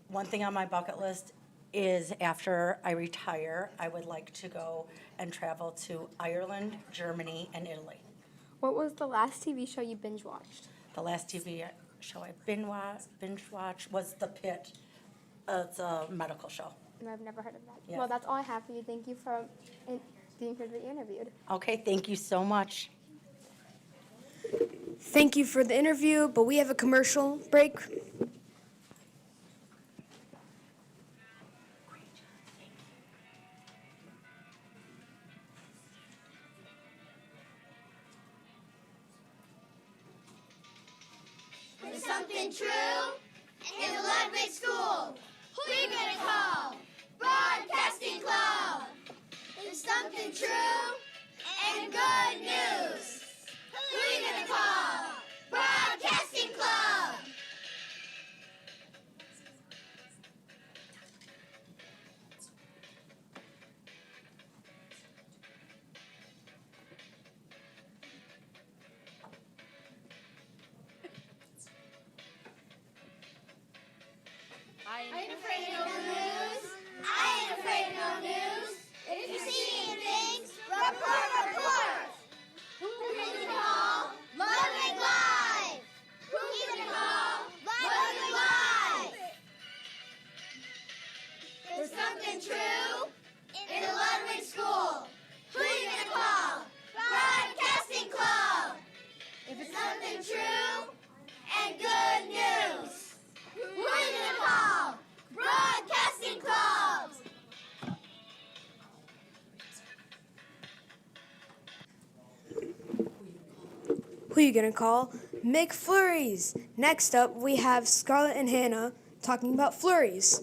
One thing on my bucket list is after I retire, I would like to go and travel to Ireland, Germany, and Italy. What was the last TV show you binge watched? The last TV show I binge watched was The Pit. It's a medical show. And I've never heard of that. Yes. Well, that's all I have for you. Thank you for being here to be interviewed. Okay, thank you so much. Thank you for the interview, but we have a commercial break. Is something true in the Ludwig School? Who are you gonna call? Broadcasting Club. Is something true and good news? Who are you gonna call? Broadcasting Club. I ain't afraid of no news. I ain't afraid of no news. If you see anything, report. Who you gonna call? Ludwig Live. Who you gonna call? Ludwig Live. There's something true in the Ludwig School. Who you gonna call? Broadcasting Club. If it's something true and good news. Who are you gonna call? Broadcasting Clubs! Who you gonna call? McFlurries. Next up, we have Scarlett and Hannah talking about flurries.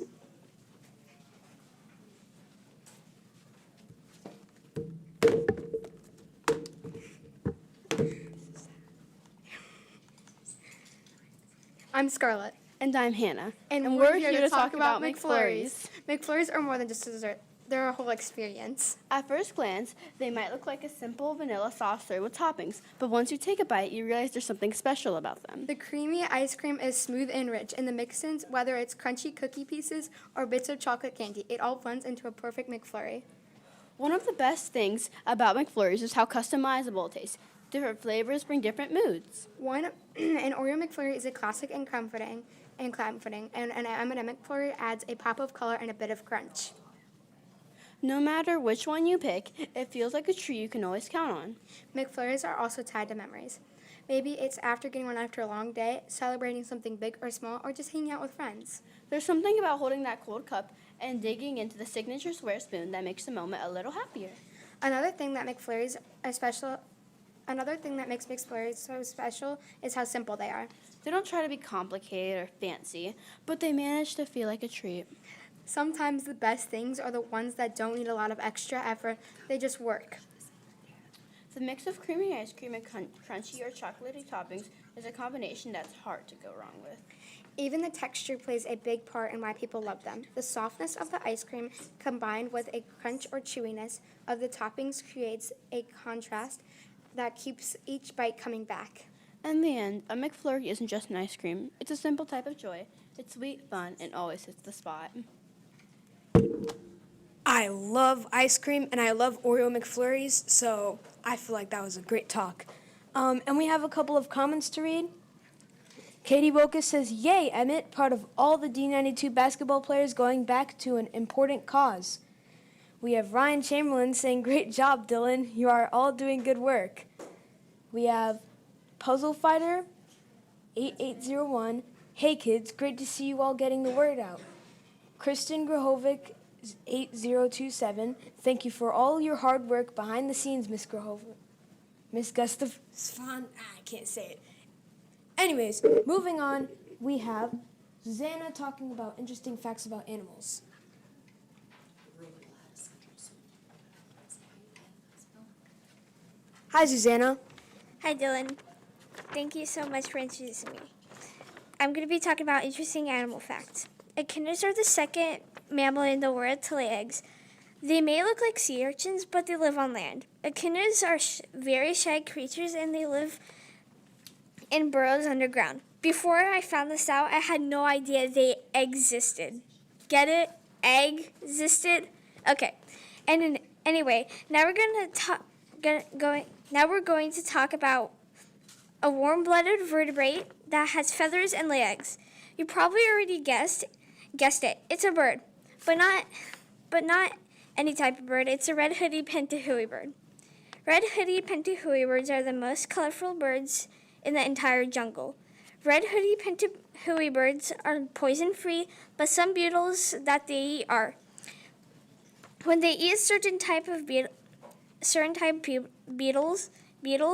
I'm Scarlett. And I'm Hannah. And we're here to talk about McFlurries. McFlurries are more than just a dessert. They're a whole experience. At first glance, they might look like a simple vanilla soft served with toppings, but once you take a bite, you realize there's something special about them. The creamy ice cream is smooth and rich, and the mix-ins, whether it's crunchy cookie pieces or bits of chocolate candy, it all blends into a perfect McFlurry. One of the best things about McFlurries is how customizable it tastes. Different flavors bring different moods. An Oreo McFlurry is a classic and comforting, and an M&M McFlurry adds a pop of color and a bit of crunch. No matter which one you pick, it feels like a treat you can always count on. McFlurries are also tied to memories. Maybe it's after getting one after a long day, celebrating something big or small, or just hanging out with friends. There's something about holding that cold cup and digging into the signature square spoon that makes the moment a little happier. Another thing that makes McFlurries so special is how simple they are. They don't try to be complicated or fancy, but they manage to feel like a treat. Sometimes the best things are the ones that don't need a lot of extra effort. They just work. The mix of creamy ice cream and crunchy or chocolatey toppings is a combination that's hard to go wrong with. Even the texture plays a big part in why people love them. The softness of the ice cream combined with a crunch or chewiness of the toppings creates a contrast that keeps each bite coming back. In the end, a McFlurry isn't just an ice cream. It's a simple type of joy. It's sweet, fun, and always hits the spot. I love ice cream and I love Oreo McFlurries, so I feel like that was a great talk. And we have a couple of comments to read. Katie Wokus says, "Yay, Emmett, part of all the D92 basketball players going back to an important cause." We have Ryan Chamberlain saying, "Great job, Dylan. You are all doing good work." We have Puzzle Fighter 8801. "Hey kids, great to see you all getting the word out." Kristen Grahovic 8027. "Thank you for all your hard work behind the scenes, Miss Grahovic." Miss Gustafson, I can't say it. Anyways, moving on, we have Susanna talking about interesting facts about animals. Hi, Susanna. Hi, Dylan. Thank you so much for introducing me. I'm going to be talking about interesting animal facts. Echidnas are the second mammal in the world to lay eggs. They may look like sea urchins, but they live on land. Echidnas are very shy creatures, and they live in burrows underground. Before I found this out, I had no idea they existed. Get it? Egg existed? Okay. And anyway, now we're going to talk about a warm-blooded vertebrate that has feathers and lay eggs. You probably already guessed it. It's a bird, but not any type of bird. It's a red-hooded pentahooey bird. Red-hooded pentahooey birds are the most colorful birds in the entire jungle. Red-hooded pentahooey birds are poison-free, but some beetles that they eat are. When they eat a certain type of beetle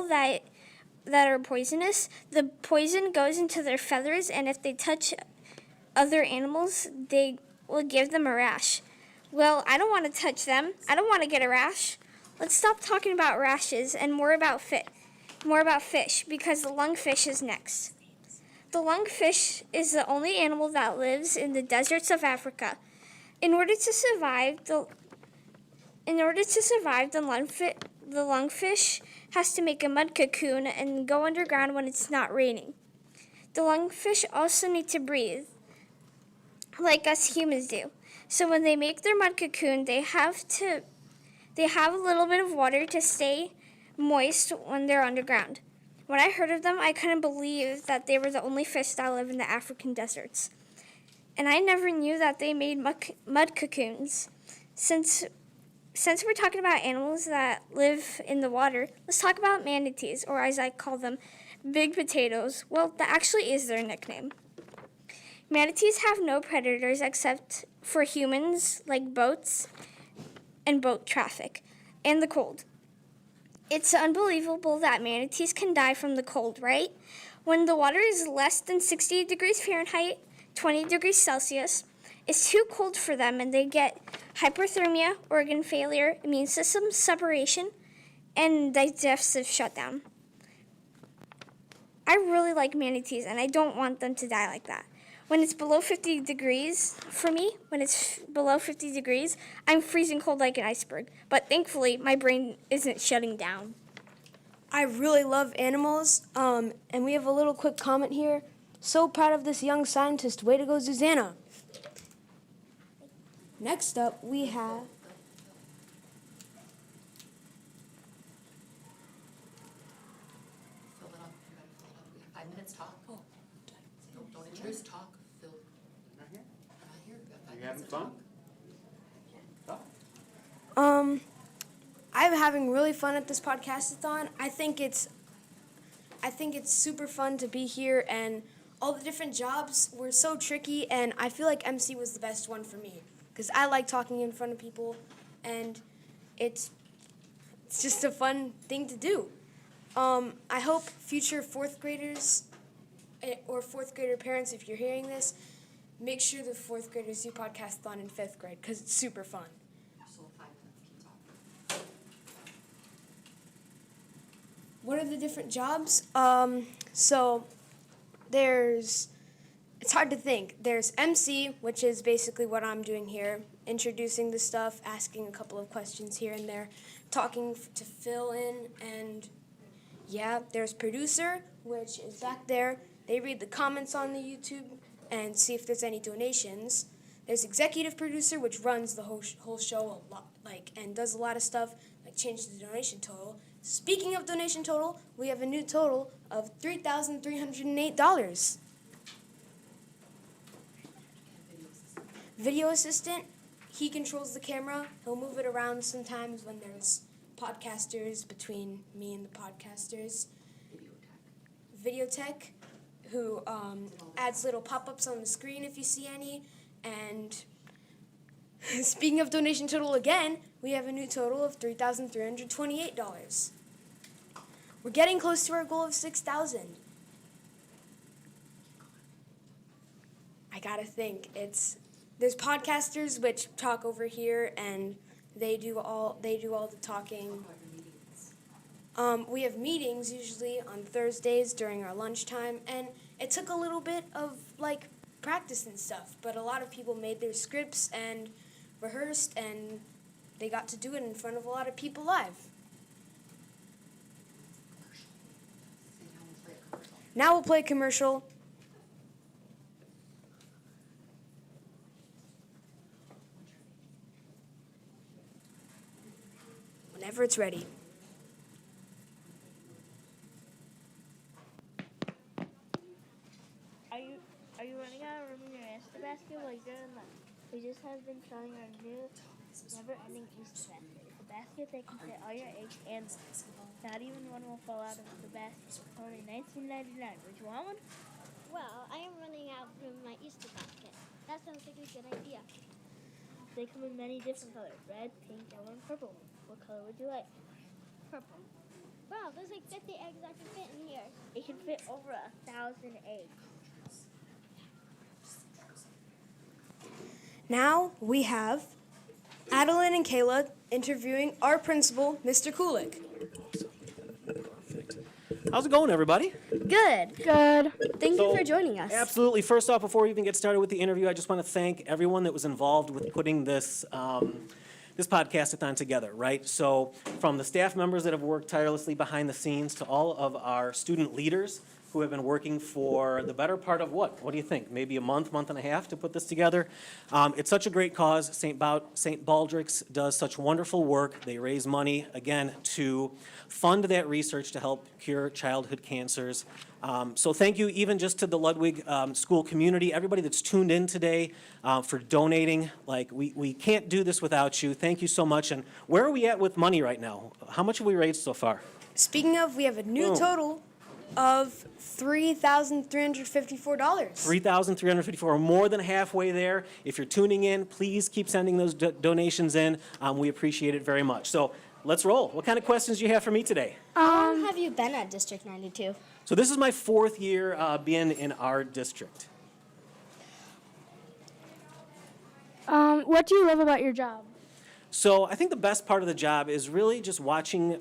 that are poisonous, the poison goes into their feathers, and if they touch other animals, they will give them a rash. Well, I don't want to touch them. I don't want to get a rash. Let's stop talking about rashes and more about fish, because the lungfish is next. The lungfish is the only animal that lives in the deserts of Africa. In order to survive, the lungfish has to make a mud cocoon and go underground when it's not raining. The lungfish also need to breathe, like us humans do. So when they make their mud cocoon, they have a little bit of water to stay moist when they're underground. When I heard of them, I couldn't believe that they were the only fish that live in the African deserts. And I never knew that they made mud cocoons. Since we're talking about animals that live in the water, let's talk about manatees, or as I call them, big potatoes. Well, that actually is their nickname. Manatees have no predators except for humans, like boats and boat traffic, and the cold. It's unbelievable that manatees can die from the cold, right? When the water is less than 60 degrees Fahrenheit, 20 degrees Celsius, it's too cold for them, and they get hypothermia, organ failure, immune system separation, and digestive shutdown. I really like manatees, and I don't want them to die like that. When it's below 50 degrees, for me, I'm freezing cold like an iceberg. But thankfully, my brain isn't shutting down. I really love animals, and we have a little quick comment here. "So proud of this young scientist. Way to go, Susanna." Next up, we have... Fill it up. You gotta fill it up. We have 5 minutes talk. Oh, don't introduce talk. Fill. Not here. Not here. We got 5 You minutes having of fun? talk. I'm having really fun at this podcastathon. I think it's super fun to be here, and all the different jobs were so tricky, and I feel like MC was the best one for me because I like talking in front of people, and it's just a fun thing to do. I hope future 4th graders or 4th grader parents, if you're hearing this, make sure the 4th graders do podcastathon in 5th grade because it's super fun. What are the different jobs? So there's It's hard to think. There's MC, which is basically what I'm doing here, introducing the stuff, asking a couple of questions here and there, talking to fill in, and yeah, there's producer, which is back there. They read the comments on the YouTube and see if there's any donations. There's executive producer, which runs the whole show a lot, and does a lot of stuff, like change the donation total. Speaking of donation total, we have a new total of $3,308. Video assistant, he controls the camera. He'll move it around sometimes when there's podcasters between me and the podcasters. Video tech, who adds little pop-ups on the screen if you see any. And speaking of donation total again, we have a new total of $3,328. We're getting close to our goal of 6,000. I gotta think. There's podcasters which talk over here, and they do all the talking. We have meetings usually on Thursdays during our lunchtime, and it took a little bit of practice and stuff, but a lot of people made their scripts and rehearsed, and they got to do it in front of a lot of people live. Now we'll play a commercial. Whenever it's ready. Are you running out of room in your Easter basket? Well, you're in luck. We just have been selling our new never-ending Easter basket. It's a basket that can fit all your eggs and more. Not even one will fall out of the basket. Only $19.99. Would you want one? Well, I am running out of room in my Easter basket. That sounds like a good idea. They come in many different colors: red, pink, yellow, and purple. What color would you like? Purple. Wow, there's like 50 eggs I can fit in here. It can fit over 1,000 eggs. Now we have Adeline and Kayla interviewing our principal, Mr. Kulik. How's it going, everybody? Good. Good. Thank you for joining us. Absolutely. First off, before we even get started with the interview, I just want to thank everyone that was involved with putting this this podcastathon together, right? So from the staff members that have worked tirelessly behind the scenes to all of our student leaders who have been working for the better part of what? What do you think? Maybe a month and a half to put this together. It's such a great cause. St. Baldrick's does such wonderful work. They raise money, again, to fund that research to help cure childhood cancers. So thank you even just to the Ludwig school community, everybody that's tuned in today for donating. We can't do this without you. Thank you so much. And where are we at with money right now? How much have we raised so far? Speaking of, we have a new total of $3,354. $3,354. We're more than halfway there. If you're tuning in, please keep sending those donations in. We appreciate it very much. So let's roll. What kind of questions do you have for me today? How long have you been at District 92? So this is my 4th year being in our district. What do you love about your job? So I think the best part of the job is really just watching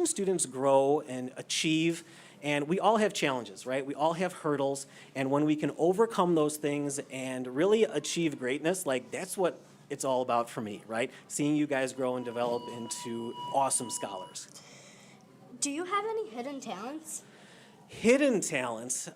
students grow and achieve. And we all have challenges, right? We all have hurdles. And when we can overcome those things and really achieve greatness, that's what it's all about for me, right? Seeing you guys grow and develop into awesome scholars. Do you have any hidden talents? Hidden talents.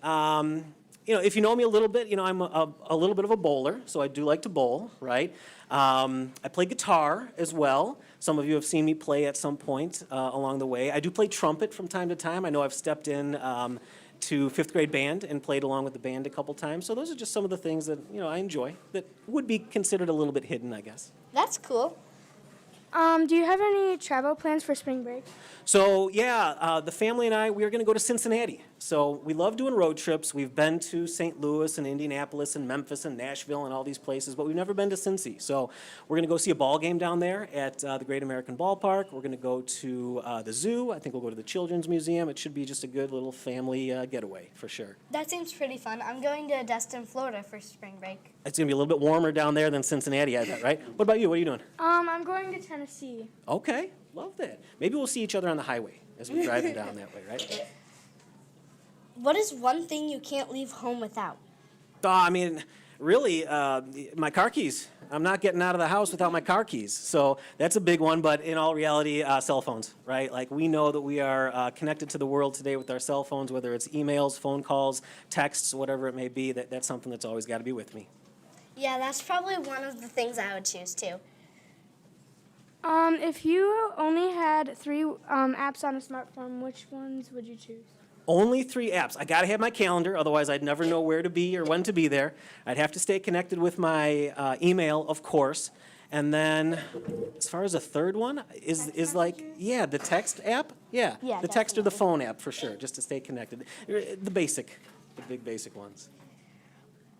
If you know me a little bit, I'm a little bit of a bowler, so I do like to bowl, right? I play guitar as well. Some of you have seen me play at some point along the way. I do play trumpet from time to time. I know I've stepped in to 5th grade band and played along with the band a couple times. So those are just some of the things that I enjoy that would be considered a little bit hidden, I guess. That's cool. Do you have any travel plans for spring break? So the family and I, we are going to go to Cincinnati. So we love doing road trips. We've been to St. Louis and Indianapolis and Memphis and Nashville and all these places, but we've never been to Cincy. So we're going to go see a ball game down there at the Great American Ballpark. We're going to go to the zoo. I think we'll go to the Children's Museum. It should be just a good little family getaway for sure. That seems pretty fun. I'm going to Destin, Florida for spring break. It's going to be a little bit warmer down there than Cincinnati, I bet, right? What about you? What are you doing? I'm going to Tennessee. Okay, love that. Maybe we'll see each other on the highway as we're driving down that way, right? What is one thing you can't leave home without? I mean, really, my car keys. I'm not getting out of the house without my car keys. So that's a big one, but in all reality, cell phones, right? Like we know that we are connected to the world today with our cell phones, whether it's emails, phone calls, texts, whatever it may be, that's something that's always got to be with me. Yeah, that's probably one of the things I would choose too. If you only had 3 apps on a smartphone, which ones would you choose? Only 3 apps. I gotta have my calendar, otherwise I'd never know where to be or when to be there. I'd have to stay connected with my email, of course. And then, as far as a third one, is like, yeah, the text app? Yeah, the text or the phone app for sure, just to stay connected. The big basic ones.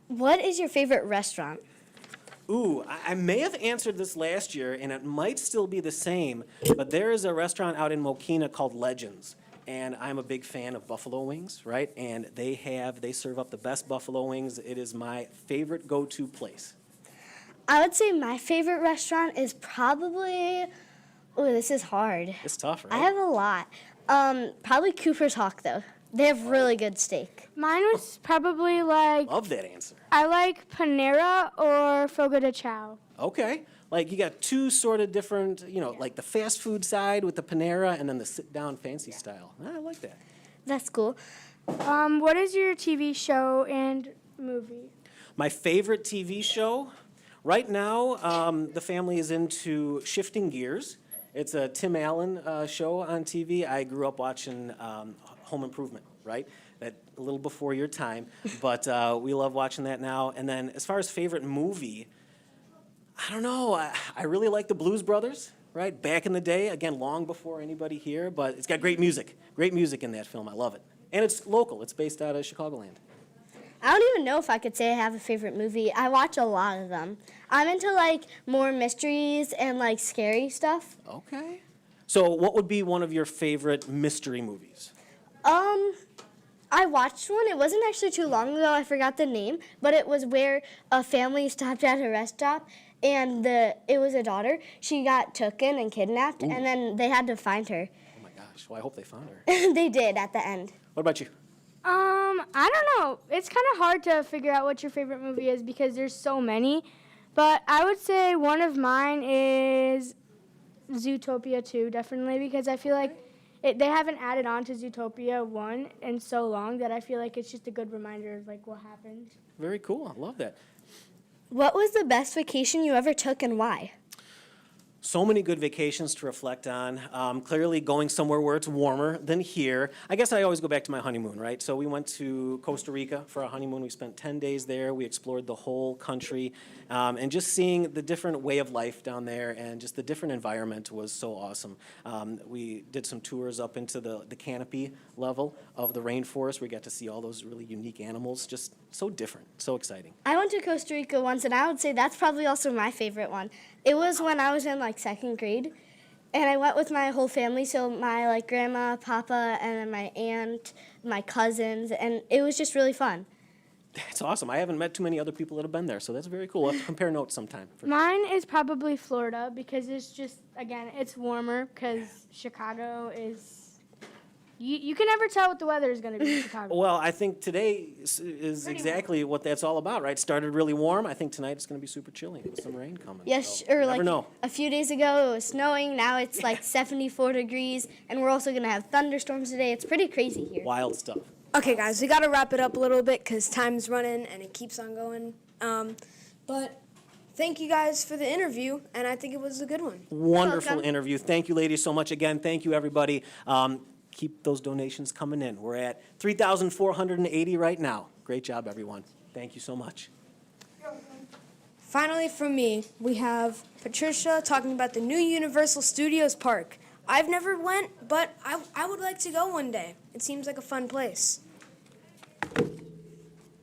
What is your favorite restaurant? Ooh, I may have answered this last year, and it might still be the same, but there is a restaurant out in Mokina called Legends. And I'm a big fan of buffalo wings, right? And they serve up the best buffalo wings. It is my favorite go-to place. I would say my favorite restaurant is probably, this is hard. It's tough, right? I have a lot. Probably Cooper's Hawk, though. They have really good steak. Mine was probably like... Love that answer. I like Panera or Fogo de Chao. Okay. Like you got 2 sort of different, like the fast food side with the Panera and then the sit-down fancy style. I like that. That's cool. What is your TV show and movie? My favorite TV show? Right now, the family is into Shifting Gears. It's a Tim Allen show on TV. I grew up watching Home Improvement, right? That a little before your time, but we love watching that now. And then as far as favorite movie, I don't know. I really like the Blues Brothers, right? Back in the day, again, long before anybody here, but it's got great music. Great music in that film. I love it. And it's local. It's based out of Chicagoland. I don't even know if I could say I have a favorite movie. I watch a lot of them. I'm into like more mysteries and like scary stuff. Okay. So what would be one of your favorite mystery movies? I watched one. It wasn't actually too long ago. I forgot the name, but it was where a family stopped at a rest stop, and it was a daughter. She got taken and kidnapped, and then they had to find her. Oh my gosh. Well, I hope they found her. They did at the end. What about you? I don't know. It's kind of hard to figure out what your favorite movie is because there's so many. But I would say one of mine is Zootopia 2, definitely, because I feel like they haven't added on to Zootopia 1 in so long that I feel like it's just a good reminder of like what happened. Very cool. I love that. What was the best vacation you ever took and why? So many good vacations to reflect on. Clearly going somewhere where it's warmer than here. I guess I always go back to my honeymoon, right? So we went to Costa Rica for our honeymoon. We spent 10 days there. We explored the whole country. And just seeing the different way of life down there and just the different environment was so awesome. We did some tours up into the canopy level of the rainforest. We got to see all those really unique animals. Just so different, so exciting. I went to Costa Rica once, and I would say that's probably also my favorite one. It was when I was in like 2nd grade, and I went with my whole family, so my like grandma, papa, and then my aunt, my cousins, and it was just really fun. That's awesome. I haven't met too many other people that have been there, so that's very cool. We'll have to compare notes sometime. Mine is probably Florida because it's just, again, it's warmer because Chicago is... You can never tell what the weather is going to be in Chicago. Well, I think today is exactly what that's all about, right? Started really warm. I think tonight it's going to be super chilly with some rain coming. Yes, so or you like never know. a few days ago it was snowing. Now it's like 74 degrees, and we're also going to have thunderstorms today. It's pretty crazy here. Wild stuff. Okay, guys, we got to wrap it up a little bit because time's running and it keeps on going. But thank you guys for the interview, and I think it was a good one. Wonderful interview. Thank you, ladies, so much. Again, thank you, everybody. Keep those donations coming in. We're at $3,480 right now. Great job, everyone. Thank you so much. Finally, from me, we have Patricia talking about the new Universal Studios Park. I've never went, but I would like to go one day. It seems like a fun place.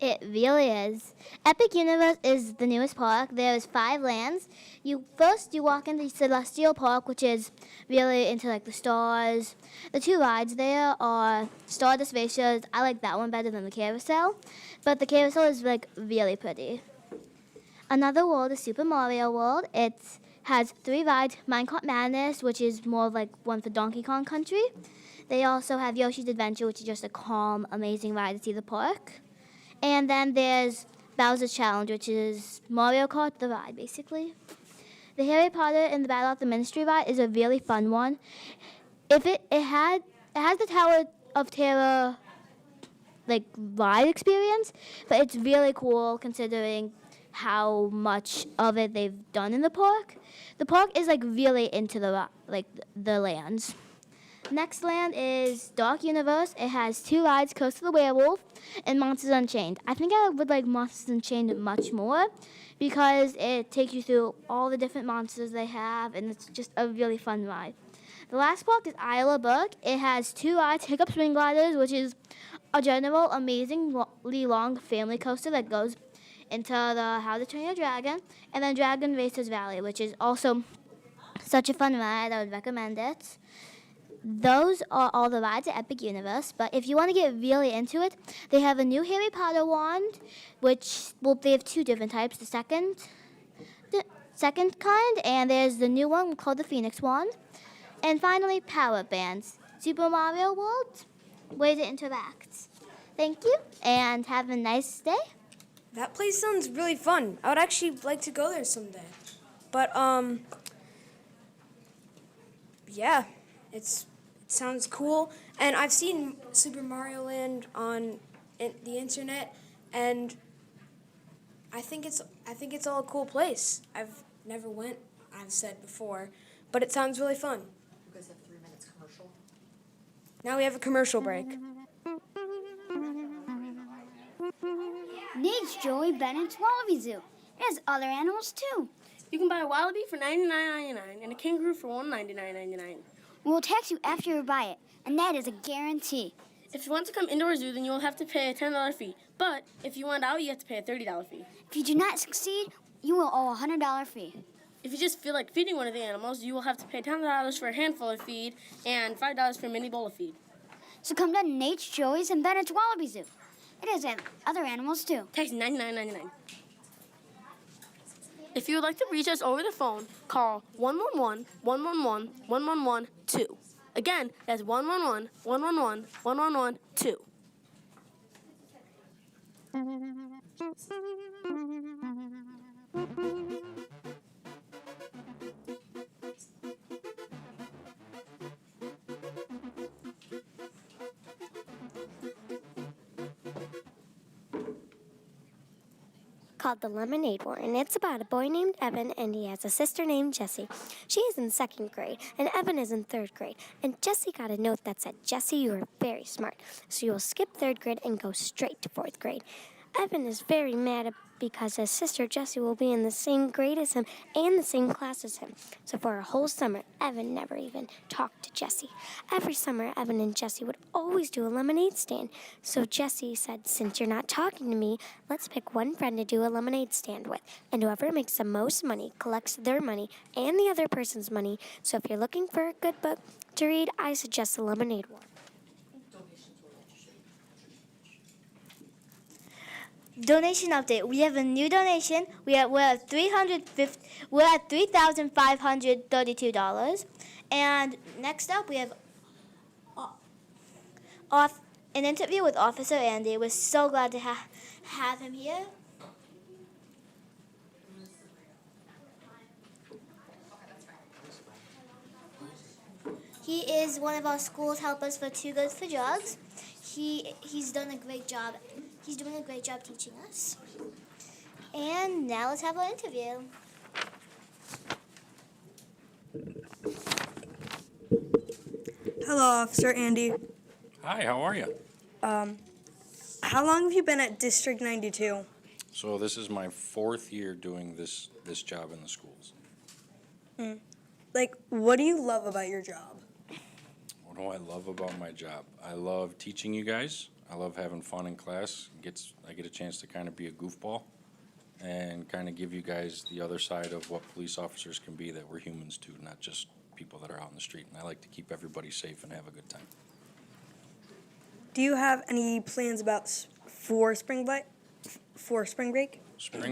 It really is. Epic Universe is the newest park. There's 5 lands. You walk into Celestial Park, which is really into like the stars. The 2 rides there are Stardust Racers. I like that one better than the carousel, but the carousel is like really pretty. Another world is Super Mario World. It has 3 rides: Minecraft Madness, which is more of like one for Donkey Kong Country. They also have Yoshi's Adventure, which is just a calm, amazing ride to see the park. And then there's Bowser Challenge, which is Mario Kart the ride, basically. The Harry Potter and the Battle of the Ministry ride is a really fun one. If it has the Tower of Terror like ride experience, but it's really cool considering how much of it they've done in the park. The park is like really into the lands. Next land is Dark Universe. It has 2 rides, Curse of the Werewolf and Monsters Unchained. I think I would like Monsters Unchained much more because it takes you through all the different monsters they have, and it's just a really fun ride. The last park is Isle of Berk. It has 2 rides, Hiccup Swing Gliders, which is a general amazingly long family coaster that goes into the How to Train Your Dragon, and then Dragon Racers Valley, which is also such a fun ride. I would recommend it. Those are all the rides at Epic Universe, but if you want to get really into it, they have a new Harry Potter wand, they have 2 different types, the second kind, and there's the new one called the Phoenix wand. And finally, Power Bands. Super Mario World, ways it interacts. Thank you, and have a nice day. That place sounds really fun. I would actually like to go there someday. But, yeah, it sounds cool. And I've seen Super Mario Land on the internet, and I think it's all a cool place. I've never went, I've said before, but it sounds really fun. You guys have 3 minutes commercial. Now we have a commercial break. Nate's Joey Bennett's Wallaby Zoo. It has other animals too. You can buy a wallaby for $99.99 and a kangaroo for $199.99. We'll tax you after you buy it, and that is a guarantee. If you want to come into our zoo, then you will have to pay a $10 fee. But if you want out, you have to pay a $30 fee. If you do not succeed, you will owe a $100 fee. If you just feel like feeding one of the animals, you will have to pay $10 for a handful of feed and $5 for a mini bowl of feed. So come to Nate's, Joey's, and Bennett's Wallaby Zoo. It has other animals too. Tax $99.99. If you would like to reach us over the phone, call 111-111-1112. Again, that's 111-111-1112. Called The Lemonade War, and it's about a boy named Evan, and he has a sister named Jessie. She is in 2nd grade, and Evan is in 3rd grade. And Jessie got a note that said, "Jessie, you are very smart, so you will skip 3rd grade and go straight to 4th grade." Evan is very mad because his sister Jessie will be in the same grade as him and the same class as him. So for a whole summer, Evan never even talked to Jessie. Every summer, Evan and Jessie would always do a lemonade stand. So Jessie said, "Since you're not talking to me, let's pick one friend to do a lemonade stand with. And whoever makes the most money collects their money and the other person's money. So if you're looking for a good book to read, I suggest The Lemonade War." Donation update. We have a new donation. We're at $3,532. And next up, we have an interview with Officer Andy. We're so glad to have him here. He is one of our school's helpers for Too Good for Drugs. He's done a great job. He's doing a great job teaching us. And now let's have our interview. Hello, Officer Andy. Hi, how are you? How long have you been at District 92? So this is my 4th year doing this job in the schools. Like, what do you love about your job? What do I love about my job? I love teaching you guys. I love having fun in class. I get a chance to kind of be a goofball and kind of give you guys the other side of what police officers can be, that we're humans too, not just people that are out in the street. And I like to keep everybody safe and have a good time. Do you have any plans for spring break? Spring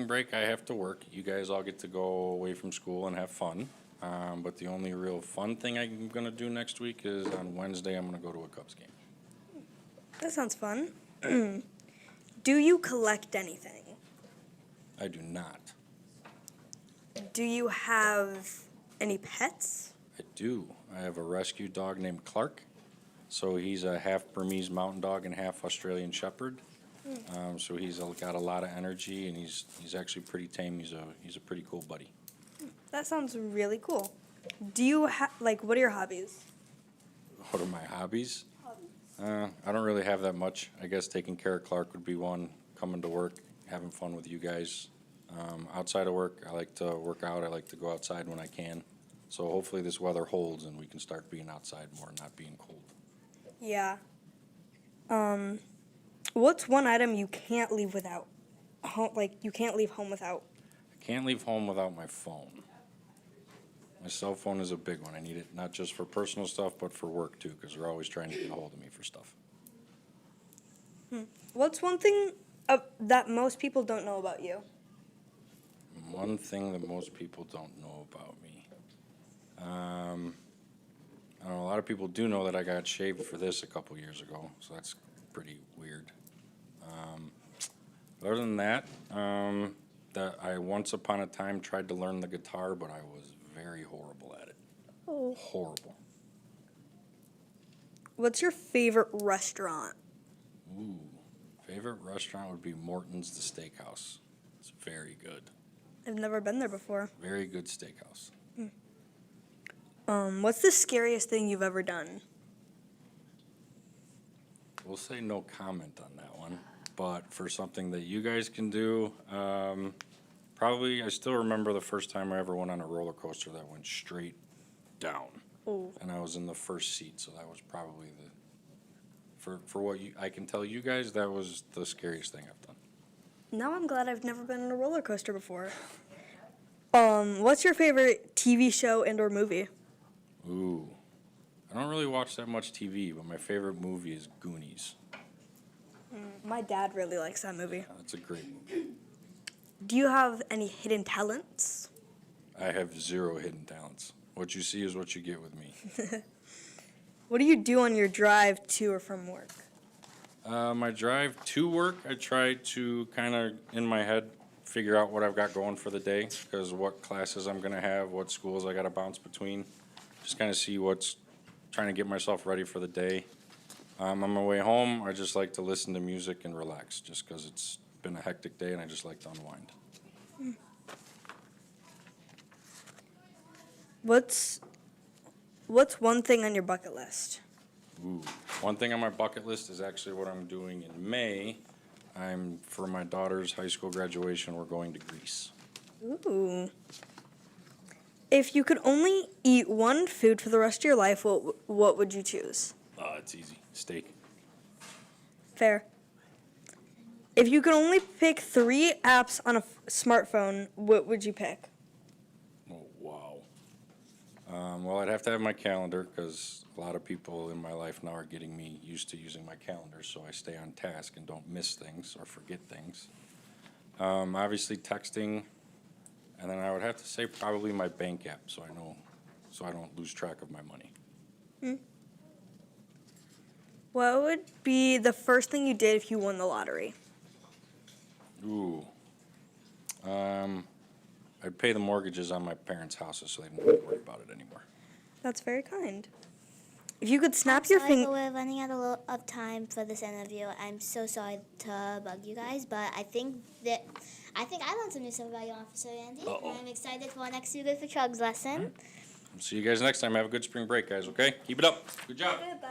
break, I have to work. You guys all get to go away from school and have fun. But the only real fun thing I'm going to do next week is on Wednesday, I'm going to go to a Cubs game. That sounds fun. Do you collect anything? I do not. Do you have any pets? I do. I have a rescue dog named Clark. So he's a half Burmese mountain dog and half Australian shepherd. So he's got a lot of energy, and he's actually pretty tame. He's a pretty cool buddy. That sounds really cool. Do you what are your hobbies? What are my hobbies? I don't really have that much. I guess taking care of Clark would be one. Coming to work, having fun with you guys. Outside of work, I like to work out. I like to go outside when I can. So hopefully this weather holds and we can start being outside more, not being cold. Yeah. What's one item you can't leave without? You can't leave home without? I can't leave home without my phone. My cell phone is a big one. I need it not just for personal stuff, but for work too, because they're always trying to get a hold of me for stuff. What's one thing that most people don't know about you? One thing that most people don't know about me. I don't know, a lot of people do know that I got shaved for this a couple years ago, so that's pretty weird. Other than that, that I once upon a time tried to learn the guitar, but I was very horrible at it. Oh. Horrible. What's your favorite restaurant? Ooh, favorite restaurant would be Morton's the Steakhouse. It's very good. I've never been there before. Very good steakhouse. What's the scariest thing you've ever done? We'll say no comment on that one, but for something that you guys can do, probably I still remember the first time I ever went on a roller coaster that went straight down. Oh. And I was in the first seat, so that was probably for what I can tell you guys, that was the scariest thing I've done. Now I'm glad I've never been on a roller coaster before. What's your favorite TV show and or movie? Ooh, I don't really watch that much TV, but my favorite movie is Goonies. My dad really likes that movie. That's a great movie. Do you have any hidden talents? I have 0 hidden talents. What you see is what you get with me. What do you do on your drive to or from work? My drive to work, I try to kind of, in my head, figure out what I've got going for the day, because what classes I'm going to have, what schools I got to bounce between. Just kind of see trying to get myself ready for the day. On my way home, I just like to listen to music and relax, just because it's been a hectic day and I just like to unwind. What's one thing on your bucket list? Ooh. One thing on my bucket list is actually what I'm doing in May. For my daughter's high school graduation, we're going to Greece. Ooh. If you could only eat one food for the rest of your life, what would you choose? It's easy. Steak. Fair. If you could only pick 3 apps on a smartphone, what would you pick? Oh, wow. Well, I'd have to have my calendar, because a lot of people in my life now are getting me used to using my calendar, so I stay on task and don't miss things or forget things. Obviously texting, and then I would have to say probably my bank app, so I don't lose track of my money. What would be the first thing you did if you won the lottery? Ooh. I'd pay the mortgages on my parents' houses so they didn't have to worry about it anymore. That's very kind. If you could snap your finger. We're running out of time for this interview. I'm so sorry to bug you guys, but I think I learned some new stuff about you, Officer Andy. Uh-oh. I'm excited for our next Too Good for Chugs lesson. See you guys next time. Have a good spring break, guys, okay? Keep it up. Good job. Goodbye.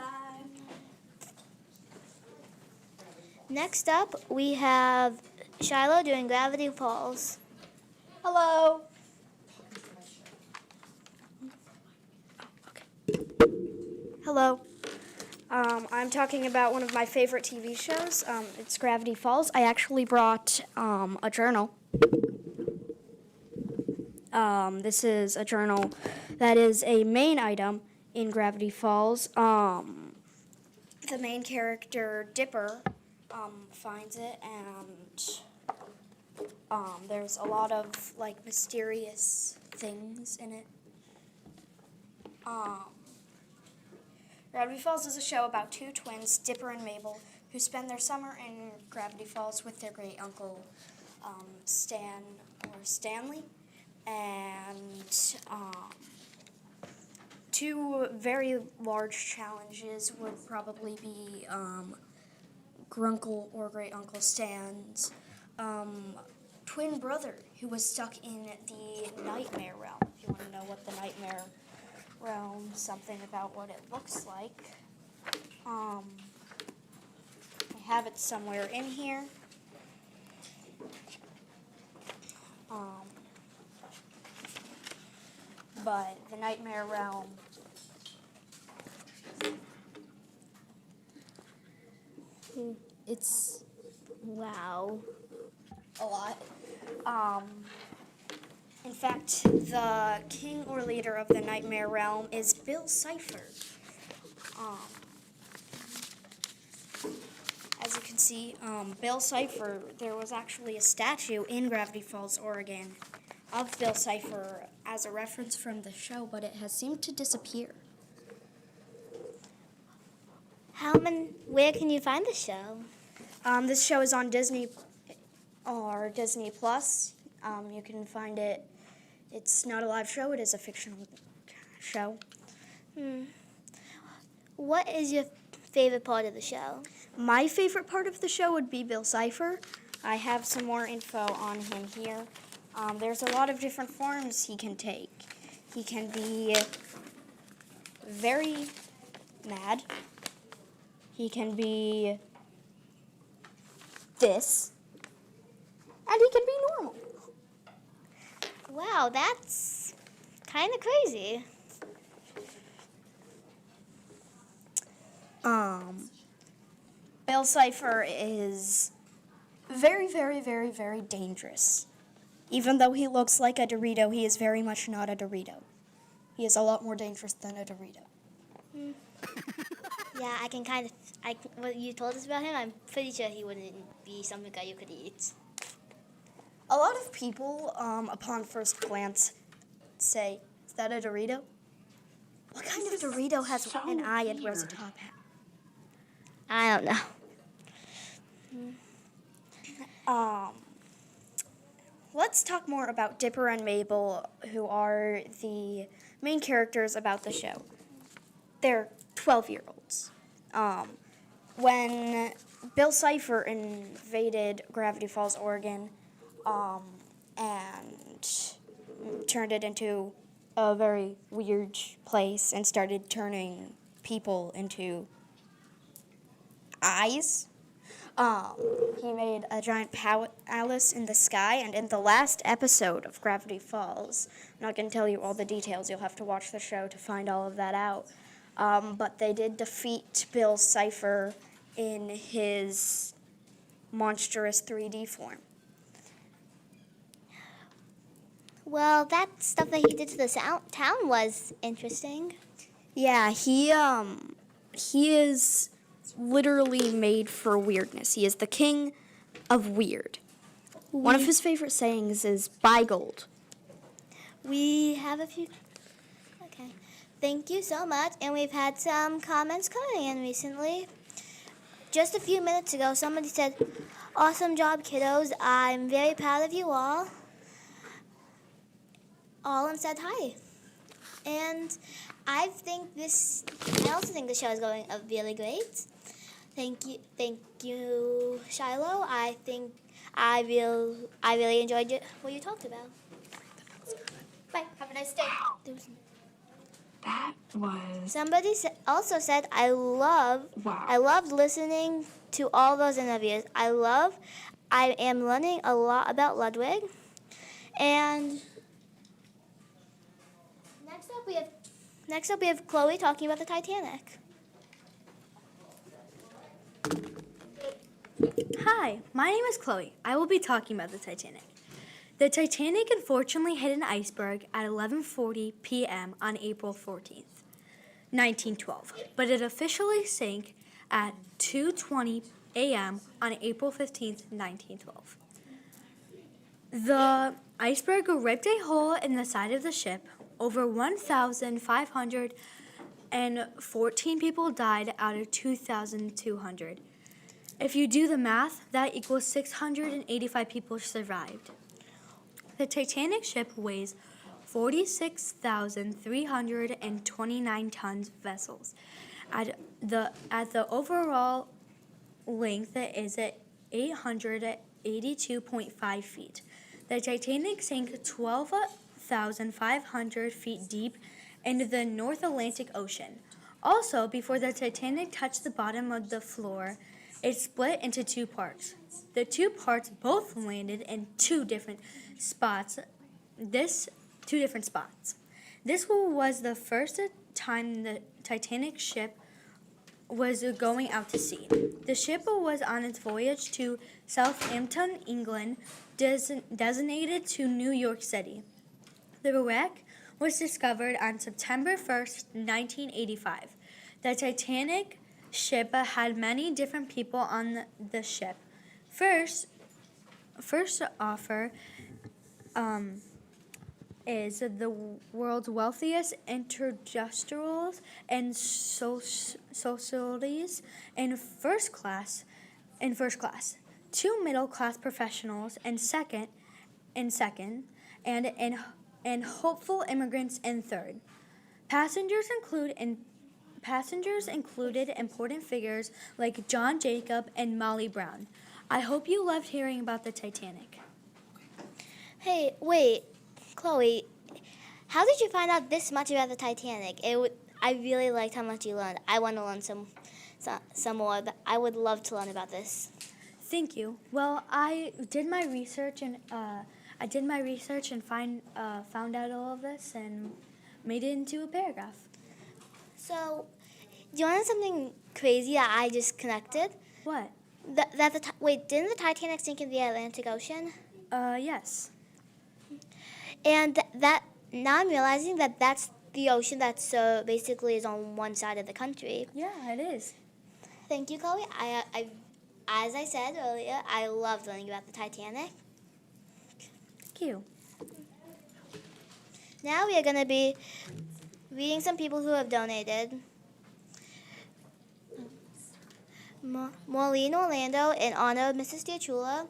Next up, we have Shiloh doing Gravity Falls. Hello. Hello. I'm talking about one of my favorite TV shows. It's Gravity Falls. I actually brought a journal. This is a journal that is a main item in Gravity Falls. The main character, Dipper, finds it, and there's a lot of mysterious things in it. Gravity Falls is a show about 2 twins, Dipper and Mabel, who spend their summer in Gravity Falls with their great uncle Stan or Stanley, and two very large challenges would probably be Grunkle or Great Uncle Stan's twin brother, who was stuck in the Nightmare Realm. If you want to know what the Nightmare Realm, something about what it looks like. I have it somewhere in here. But the Nightmare Realm it's Wow. a lot. In fact, the king or leader of the Nightmare Realm is Bill Cipher. As you can see, Bill Cipher, there was actually a statue in Gravity Falls, Oregon, of Bill Cipher as a reference from the show, but it has seemed to disappear. Where can you find the show? This show is on Disney or Disney Plus. You can find it. It's not a live show. It is a fictional show. What is your favorite part of the show? My favorite part of the show would be Bill Cipher. I have some more info on him here. There's a lot of different forms he can take. He can be very mad. He can be this. And he can be normal. Wow, that's kind of crazy. Bill Cipher is very, very, very, very dangerous. Even though he looks like a Dorito, he is very much not a Dorito. He is a lot more dangerous than a Dorito. Yeah, I can what you told us about him, I'm pretty sure he wouldn't be something that you could eat. A lot of people, upon first glance, say, "Is that a Dorito?" What kind of Dorito has an eye and wears a top hat? I don't know. Let's talk more about Dipper and Mabel, who are the main characters about the show. They're 12-year-olds. When Bill Cipher invaded Gravity Falls, Oregon, and turned it into a very weird place and started turning people into eyes, he made a giant palace in the sky, and in the last episode of Gravity Falls, I'm not going to tell you all the details, you'll have to watch the show to find all of that out, but they did defeat Bill Cipher in his monstrous 3D form. Well, that stuff that he did to the town was interesting. Yeah, he is literally made for weirdness. He is the king of weird. One of his favorite sayings is, "Buy gold." We have a few. Okay. Thank you so much. And we've had some comments coming in recently. Just a few minutes ago, somebody said, "Awesome job, kiddos. I'm very proud of you all." All and said hi. And I also think the show is going really great. Thank you, Shiloh. I think I really enjoyed what you talked about. Bye. Have a nice day. That was... Somebody also said, I loved listening to all those interviews. I am learning a lot about Ludwig. And next up we have Chloe talking about the Titanic. Hi, my name is Chloe. I will be talking about the Titanic. The Titanic unfortunately hit an iceberg at 11:40 p.m. on April 14th, 1912, but it officially sank at 2:20 a.m. on April 15th, 1912. The iceberg ripped a hole in the side of the ship. Over 1,514 people died out of 2,200. If you do the math, that equals 685 people survived. The Titanic ship weighs 46,329 tons vessels. At the overall length is 882.5 feet. The Titanic sank 12,500 feet deep into the North Atlantic Ocean. Also, before the Titanic touched the bottom of the floor, it split into two parts. The two parts both landed in two different spots. This was the first time the Titanic ship was going out to sea. The ship was on its voyage to Southampton, England, designated to New York City. The wreck was discovered on September 1st, 1985. The Titanic ship had many different people on the ship. First offer is the world's wealthiest industrials and societies in first class, two middle-class professionals in second, and hopeful immigrants in third. Passengers included important figures like John Jacob and Molly Brown. I hope you loved hearing about the Titanic. Hey, wait, Chloe, how did you find out this much about the Titanic? I really liked how much you learned. I want to learn some more. But I would love to learn about this. Thank you. Well, I did my research and found out all of this and made it into a paragraph. So, do you want something crazy that I just connected? What? Wait, didn't the Titanic sink in the Atlantic Ocean? Yes. And now I'm realizing that that's the ocean that's basically is on one side of the country. Yeah, it is. Thank you, Chloe. As I said earlier, I loved learning about the Titanic. Thank you. Now we are going to be reading some people who have donated. Maureen Orlando in honor of Mrs. Trula.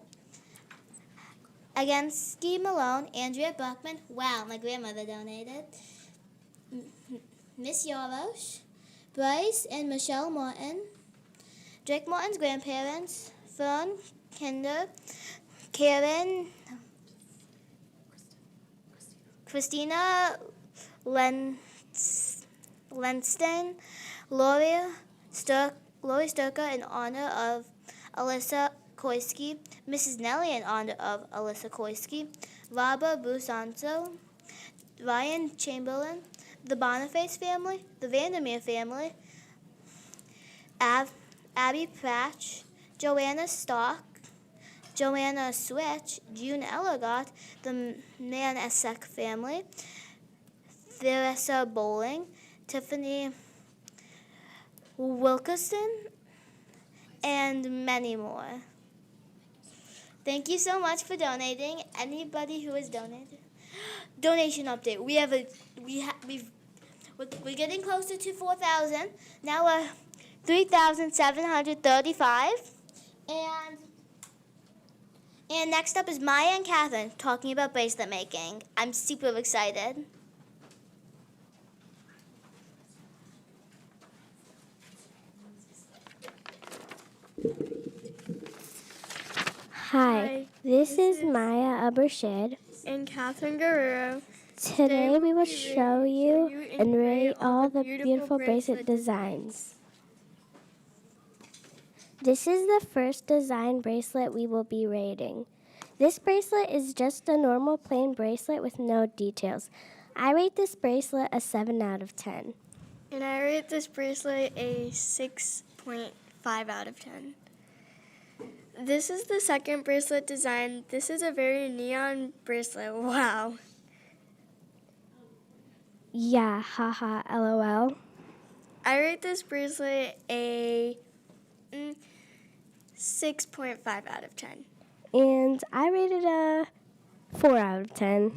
Again, Ski Malone, Andrea Buckman. Wow, my grandmother donated. Miss Yarosh, Bryce and Michelle Morton. Drake Morton's grandparents, Fern, Kinder, Karen, Christina Lenston, Lori Sturka in honor of Alyssa Koiski, Mrs. Nelly in honor of Alyssa Koiski, Robert Busanzo, Ryan Chamberlain, the Boniface family, the Vandermir family, Abby Pratch, Joanna Stock, Joanna Switch, June Ellergott, the Man Essek family, Theresa Bowling, Tiffany Wilkerson, and many more. Thank you so much for donating. Anybody who has donated. Donation update. We're getting closer to 4,000. Now we're 3,735. And next up is Maya and Catherine talking about bracelet making. I'm super excited. Hi, this is Maya Abershad and Catherine Guerrero. Today we will show you and rate all the beautiful bracelet designs. This is the first design bracelet we will be rating. This bracelet is just a normal plain bracelet with no details. I rate this bracelet a 7 out of 10. And I rate this bracelet a 6.5 out of 10. This is the second bracelet design. This is a very neon bracelet. Wow. Yeah, haha, lol. I rate this bracelet a 6.5 out of 10. And I rate it a 4 out of 10.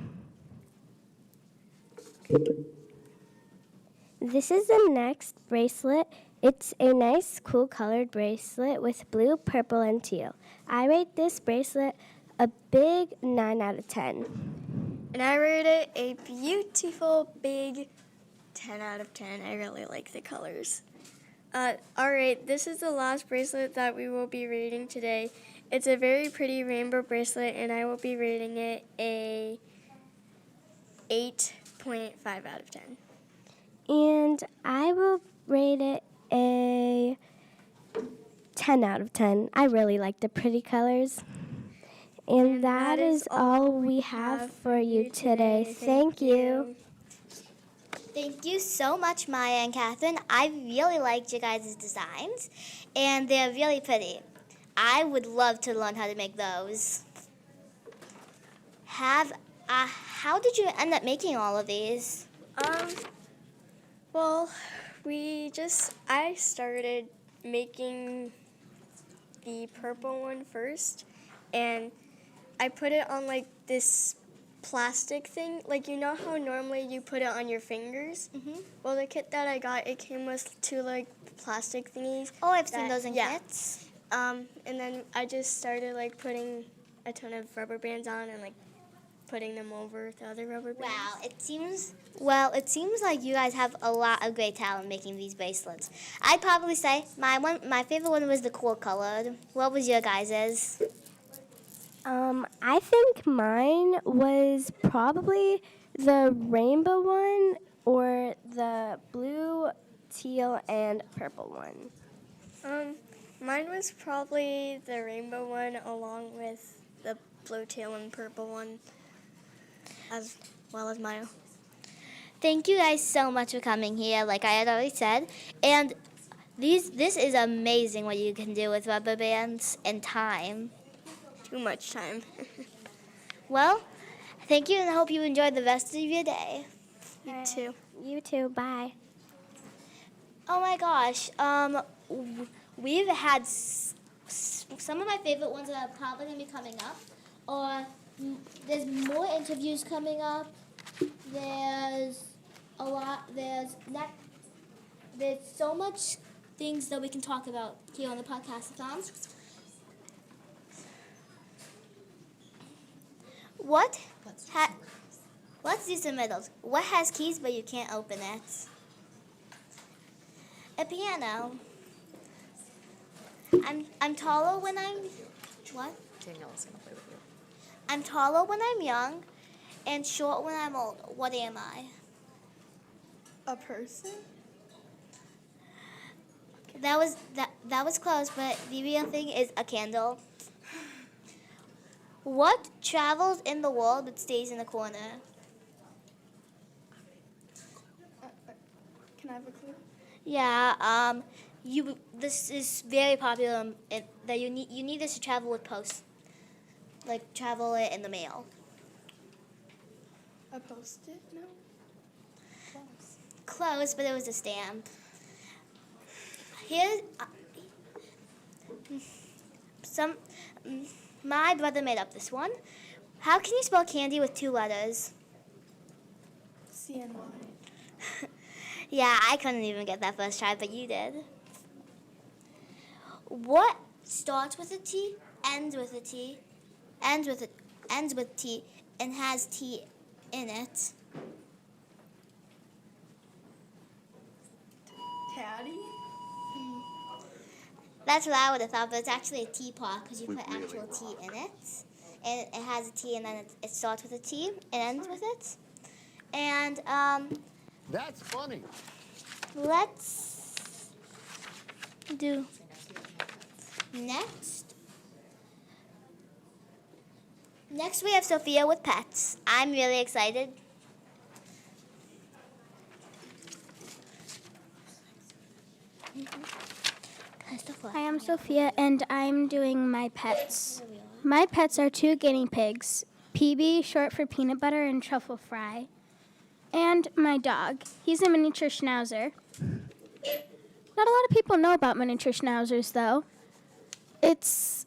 This is the next bracelet. It's a nice, cool colored bracelet with blue, purple, and teal. I rate this bracelet a big 9 out of 10. And I rate it a beautiful big 10 out of 10. I really like the colors. All right, this is the last bracelet that we will be rating today. It's a very pretty rainbow bracelet, and I will be rating it a 8.5 out of 10. And I will rate it a 10 out of 10. I really like the pretty colors. And that is all we have for you today. Thank you. Thank you so much, Maya and Catherine. I really liked your guys' designs, and they're really pretty. I would love to learn how to make those. How did you end up making all of these? Well, I started making the purple one first, and I put it on like this plastic thing. Like, you know how normally you put it on your fingers? Mm-hmm. Well, the kit that I got, it came with 2 like plastic thingies. Oh, I've seen those in kits. And then I just started like putting a ton of rubber bands on and like putting them over the other rubber bands. Wow, it seems like you guys have a lot of great talent making these bracelets. I'd probably say my favorite one was the cool colored. What was your guys's? I think mine was probably the rainbow one or the blue, teal, and purple one. Mine was probably the rainbow one along with the blue, teal, and purple one, as well as mine. Thank you guys so much for coming here, like I had already said. And this is amazing what you can do with rubber bands and time. Too much time. Well, thank you, and I hope you enjoy the rest of your day. You too. You too. Bye. Oh my gosh. We've had some of my favorite ones that are probably going to be coming up. Or there's more interviews coming up. There's a lot. There's so much things that we can talk about here on the podcast-a-thon. Let's do some riddles. What has keys but you can't open it? A piano. I'm taller when I'm what? Danielle's gonna play with you. I'm taller when I'm young, and short when I'm old. What am I? A person? That was close, but the real thing is a candle. What travels in the world but stays in the corner? Can I have a clue? Yeah. This is very popular. That you need this to travel with post, like travel it in the mail. A Post-it? No. Close, but it was a stamp. Here's my brother made up this one. How can you spell candy with 2 letters? CNY. Yeah, I couldn't even get that first try, but you did. What starts with a T, ends with a T, ends with T, and has T in it? Caddy? That's what I would have thought, but it's actually a teapot because you put actual tea in it. And it has a T, and then it starts with a T and ends with it. And That's funny. let's do next. Next we have Sophia with pets. I'm really excited. Hi, I'm Sophia, and I'm doing my pets. My pets are 2 guinea pigs, PB, short for peanut butter and truffle fry, and my dog. He's a miniature schnauzer. Not a lot of people know about miniature schnauzers, though. It's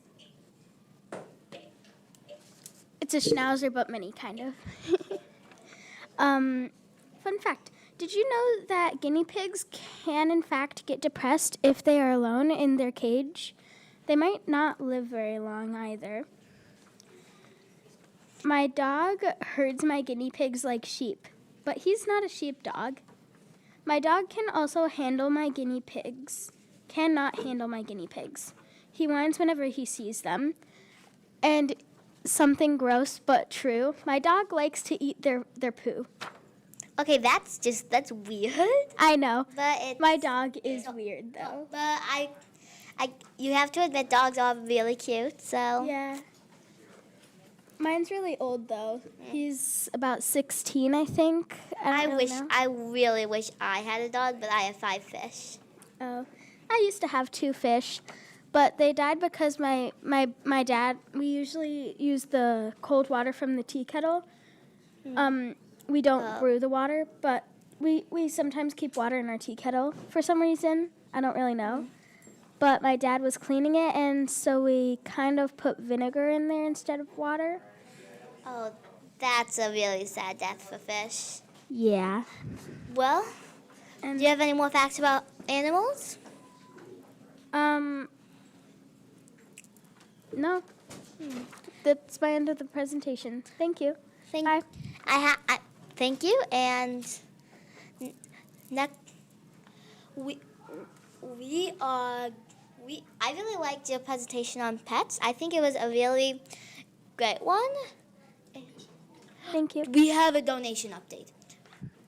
a schnauzer, but mini, kind of. Fun fact, Did you know that guinea pigs can, in fact, get depressed if they are alone in their cage? They might not live very long either. My dog herds my guinea pigs like sheep, but he's not a sheepdog. My dog can also handle my guinea pigs, cannot handle my guinea pigs. He whines whenever he sees them. And something gross but true, my dog likes to eat their poo. Okay, that's weird. I know. But my dog is weird though. But you have to admit dogs are really cute, so. Yeah. Mine's really old though. He's about 16, I think. I really wish I had a dog, but I have 5 fish. Oh. I used to have 2 fish, but they died because my dad, we usually use the cold water from the tea kettle. We don't brew the water, but we sometimes keep water in our tea kettle for some reason. I don't really know. But my dad was cleaning it, and so we kind of put vinegar in there instead of water. Oh, that's a really sad death for fish. Yeah. Well, do you have any more facts about animals? No. That's my end of the presentation. Thank you. Bye. Thank you, and next I really liked your presentation on pets. I think it was a really great one. Thank you. We have a donation update.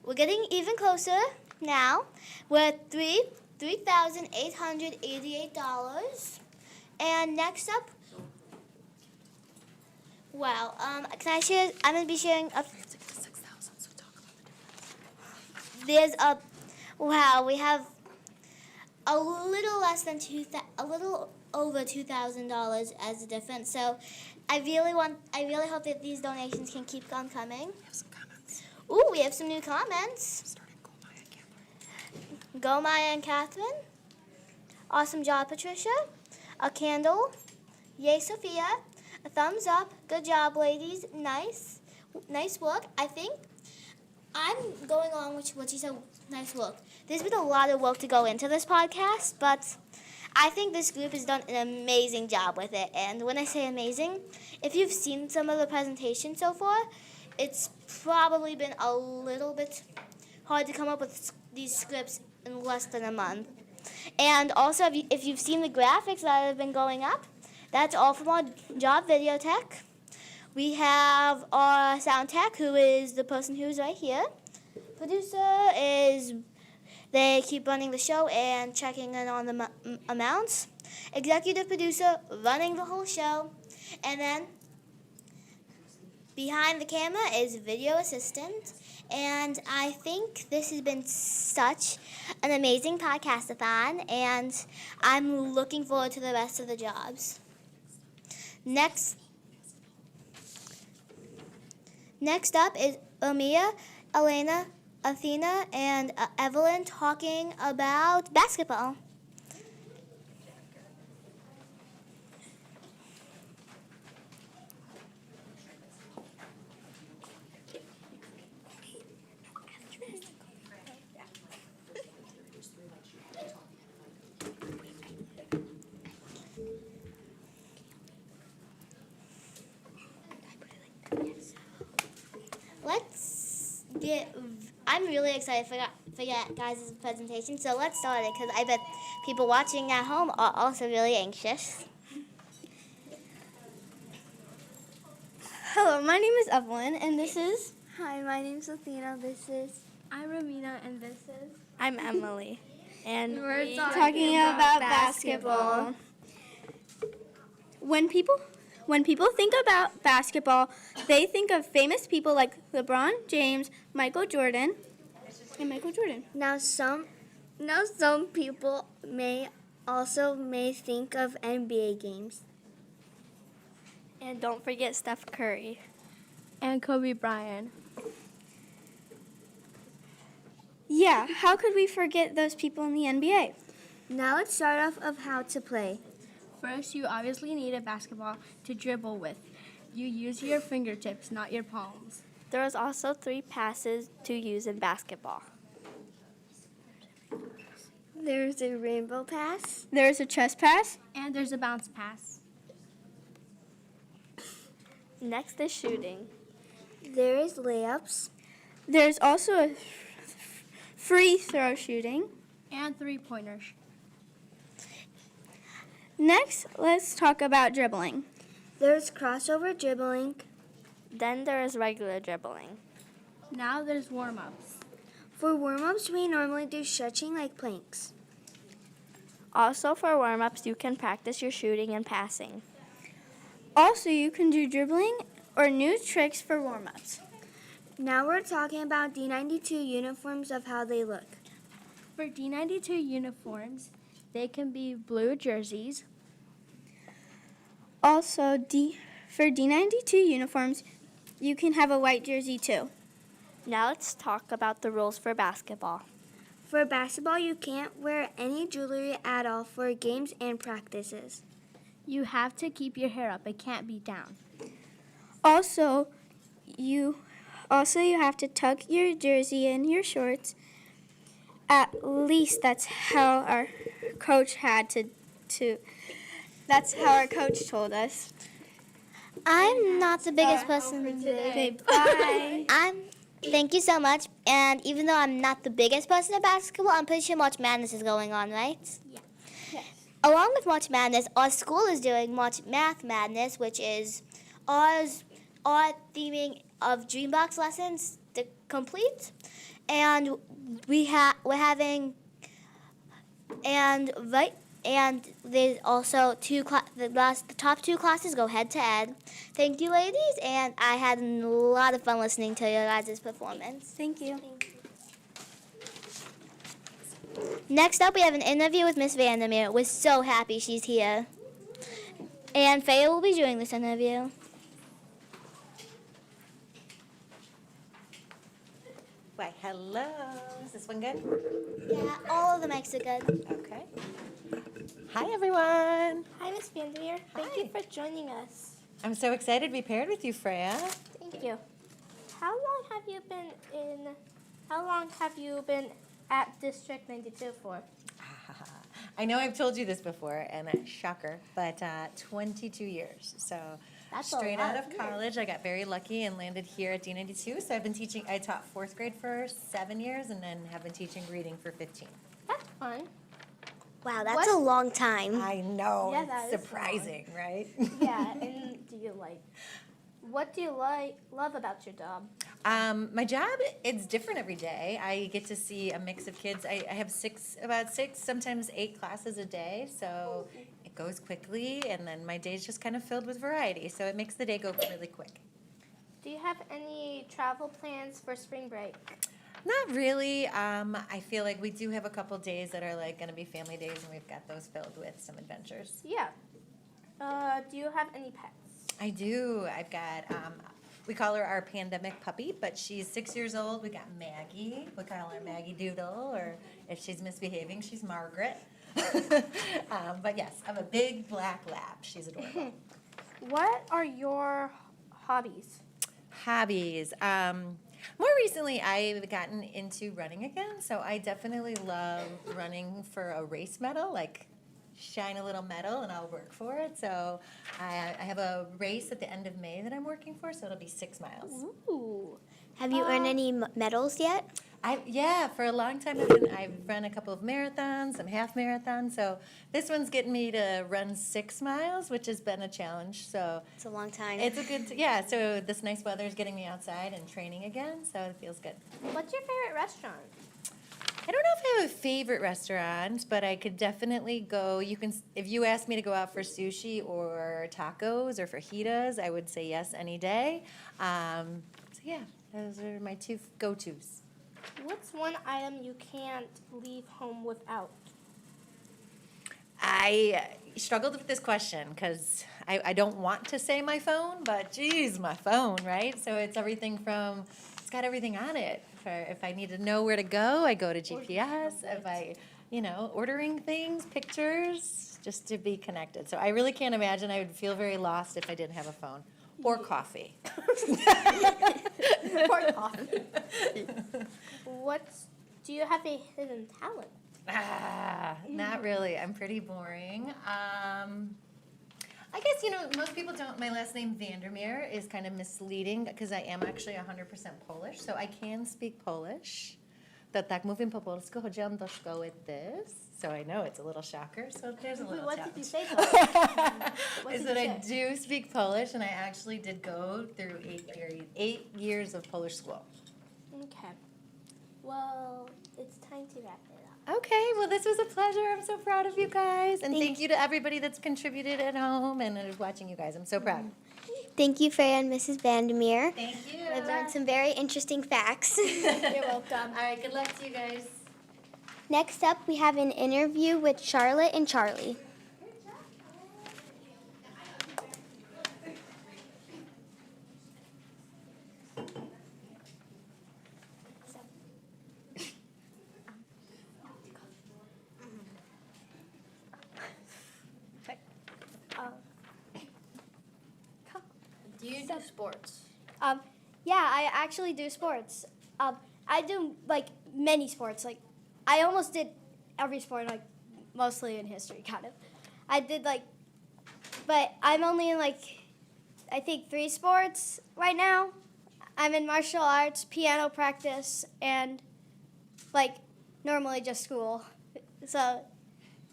We're getting even closer now. We're at $3,888. And next up, can I share? I'm going to be sharing up. We have a little over $2,000 as a difference. So I really hope that these donations can keep on coming. We have some comments. Ooh, we have some new comments. Starting Go Maya and Catherine. Awesome job, Patricia. A candle. Yay, Sophia. A thumbs up. Good job, ladies. Nice work. I think I'm going along with what you said. Nice work. There's been a lot of work to go into this podcast, but I think this group has done an amazing job with it. And when I say amazing, if you've seen some of the presentations so far, it's probably been a little bit hard to come up with these scripts in less than a month. And also, if you've seen the graphics that have been going up, that's all from our job, Video Tech. We have our sound tech, who is the person who's right here. Producer is, they keep running the show and checking in on the amounts. Executive producer, running the whole show. And then behind the camera is video assistant. And I think this has been such an amazing podcast-a-thon, and I'm looking forward to the rest of the jobs. Next up is Amia, Elena, Athena, and Evelyn talking about basketball. I'm really excited for that guys' presentation, so let's start it, because I bet people watching at home are also really anxious. Hello, my name is Evelyn, and this is... Hi, my name is Athena. This is... I'm Romina, and this is... I'm Emily. And we're talking about basketball. When people think about basketball, they think of famous people like LeBron James, Michael Jordan. Now some people may think of NBA games. And don't forget Steph Curry. And Kobe Bryant. Yeah, how could we forget those people in the NBA? Now let's start off of how to play. First, you obviously need a basketball to dribble with. You use your fingertips, not your palms. There is also 3 passes to use in basketball. There's a rainbow pass. There's a trespass. And there's a bounce pass. Next is shooting. There is layups. There's also a free throw shooting. And three-pointers. Next, let's talk about dribbling. There's crossover dribbling. Then there is regular dribbling. Now there's warm-ups. For warm-ups, we normally do stretching like planks. Also for warm-ups, you can practice your shooting and passing. Also, you can do dribbling or new tricks for warm-ups. Now we're talking about D92 uniforms of how they look. For D92 uniforms, they can be blue jerseys. Also, for D92 uniforms, you can have a white jersey too. Now let's talk about the rules for basketball. For basketball, you can't wear any jewelry at all for games and practices. You have to keep your hair up. It can't be down. Also, you have to tuck your jersey in your shorts. At least that's how our coach had to that's how our coach told us. I'm not the biggest person. Okay, bye. Thank you so much. And even though I'm not the biggest person in basketball, I'm pretty sure March Madness is going on, right? Yeah. Yes. Along with March Madness, our school is doing March Math Madness, which is our theming of Dreambox lessons to complete. And we're having, and there's also the top two classes go head to head. Thank you, ladies, and I had a lot of fun listening to your guys' performance. Thank you. Next up, we have an interview with Miss Vandermir. We're so happy she's here. And Faye will be doing this interview. Why, hello. Is this one good? Yeah, all of the mics are good. Okay. Hi, everyone. Hi, Miss Vandermir. Thank you for joining us. I'm so excited to be paired with you, Freya. Thank you. How long have you been at District 92 for? I know I've told you this before, and shocker, but 22 years. So That's straight a lot. out of college, I got very lucky and landed here at D92. So I've been teaching, I taught fourth grade for 7 years and then have been teaching reading for 15. That's fun. Wow, that's a long time. I know, Yeah, that it's is surprising, right? Yeah, and what do you love about your job? My job, it's different every day. I get to see a mix of kids. I have about six, sometimes 8 classes a day, so it goes quickly, and then my day's just kind of filled with variety, so it makes the day go really quick. Do you have any travel plans for spring break? Not really. I feel like we do have a couple days that are like going to be family days, and we've got those filled with some adventures. Yeah. Do you have any pets? I do. I've got, we call her our pandemic puppy, but she's 6 years old. We got Maggie. We call her Maggie Doodle, or if she's misbehaving, she's Margaret. But yes, I'm a big black lab. She's adorable. What are your hobbies? Hobbies. More recently, I've gotten into running again, so I definitely love running for a race medal, like shine a little medal and I'll work for it. So I have a race at the end of May that I'm working for, so it'll be 6 miles. Ooh. Have you earned any medals yet? Yeah, for a long time I've run a couple of marathons, some half marathons. So this one's getting me to run 6 miles, which has been a challenge. So it's a long time. It's a good, so this nice weather is getting me outside and training again, so it feels good. What's your favorite restaurant? I don't know if I have a favorite restaurant, but I could definitely go. If you asked me to go out for sushi or tacos or fajitas, I would say yes any day. So yeah, those are my 2 go-tos. What's one item you can't leave home without? I struggled with this question because I don't want to say my phone, but geez, my phone, right? So it's everything from, it's got everything on it. If I need to know where to go, I go to GPS. If I, ordering things, pictures, just to be connected. So I really can't imagine I would feel very lost if I didn't have a phone. Or coffee. Or coffee. Do you have a hidden talent? Not really. I'm pretty boring. I guess, most people don't, my last name Vandermir is kind of misleading because I am actually 100% Polish, so I can speak Polish. To tak mówię po polsku, chodziłam do szkoły this, so I know it's a little shocker, so there's a little What challenge. did you say? Is that I do speak Polish, and I actually did go through 8 years of Polish school. Okay. Well, it's time to wrap it up. Okay, well, this was a pleasure. I'm so proud of you guys. And thank you to everybody that's contributed at home and is watching you guys. I'm so proud. Thank you, Freya and Mrs. Vandermir. Thank you. I learned some very interesting facts. You're welcome. All right, good luck to you guys. Next up, we have an interview with Charlotte and Charlie. Do you do sports? Yeah, I actually do sports. I do many sports. I almost did every sport, mostly in history, kind of. I did but I'm only in I think 3 sports right now. I'm in martial arts, piano practice, and normally just school. So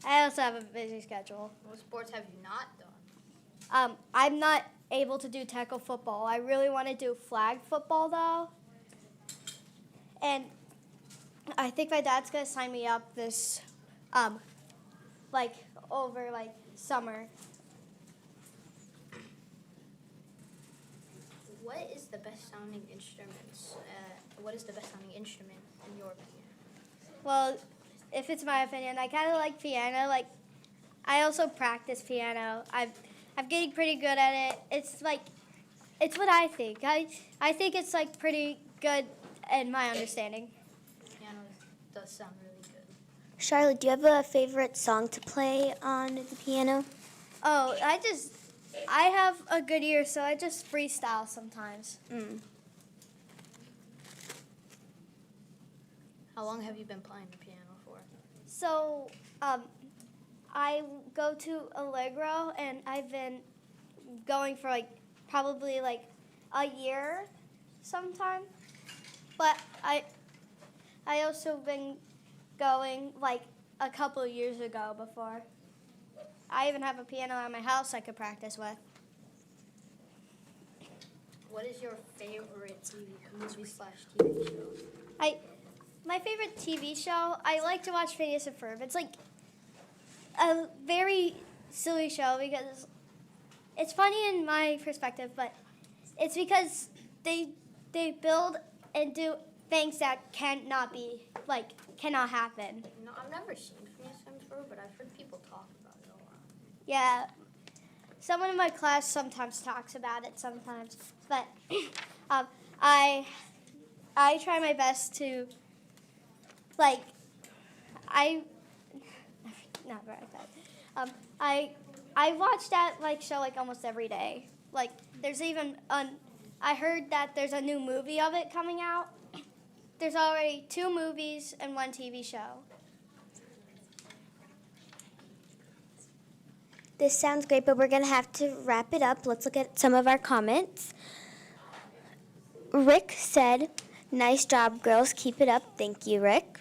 I also have a busy schedule. What sports have you not done? I'm not able to do tackle football. I really want to do flag football though. And I think my dad's gonna sign me up this over summer. What is the best sounding instruments? What is the best sounding instrument in your opinion? Well, if it's my opinion, I kind of like piano. I also practice piano. I'm getting pretty good at it. It's it's what I think. I think it's pretty good in my understanding. Piano does sound really good. Charlotte, do you have a favorite song to play on the piano? Oh, I have a good ear, so I just freestyle sometimes. How long have you been playing the piano for? So, I go to Allegro, and I've been going for probably a year sometime. But I also been going a couple of years ago before. I even have a piano at my house I could practice with. What is your favorite movie/TV show? My favorite TV show, I like to watch Phineas and Ferb. It's a very silly show because it's funny in my perspective, but it's because they build and do things that cannot happen. No, I've never seen Phineas and Ferb, but I've heard people talk about it a lot. Yeah, someone in my class sometimes talks about it sometimes, but I try my best to not very bad. I watch that show almost every day. There's even I heard that there's a new movie of it coming out. There's already 2 movies and 1 TV show. This sounds great, but we're going to have to wrap it up. Let's look at some of our comments. Rick said, "Nice job, girls. Keep it up." Thank you, Rick.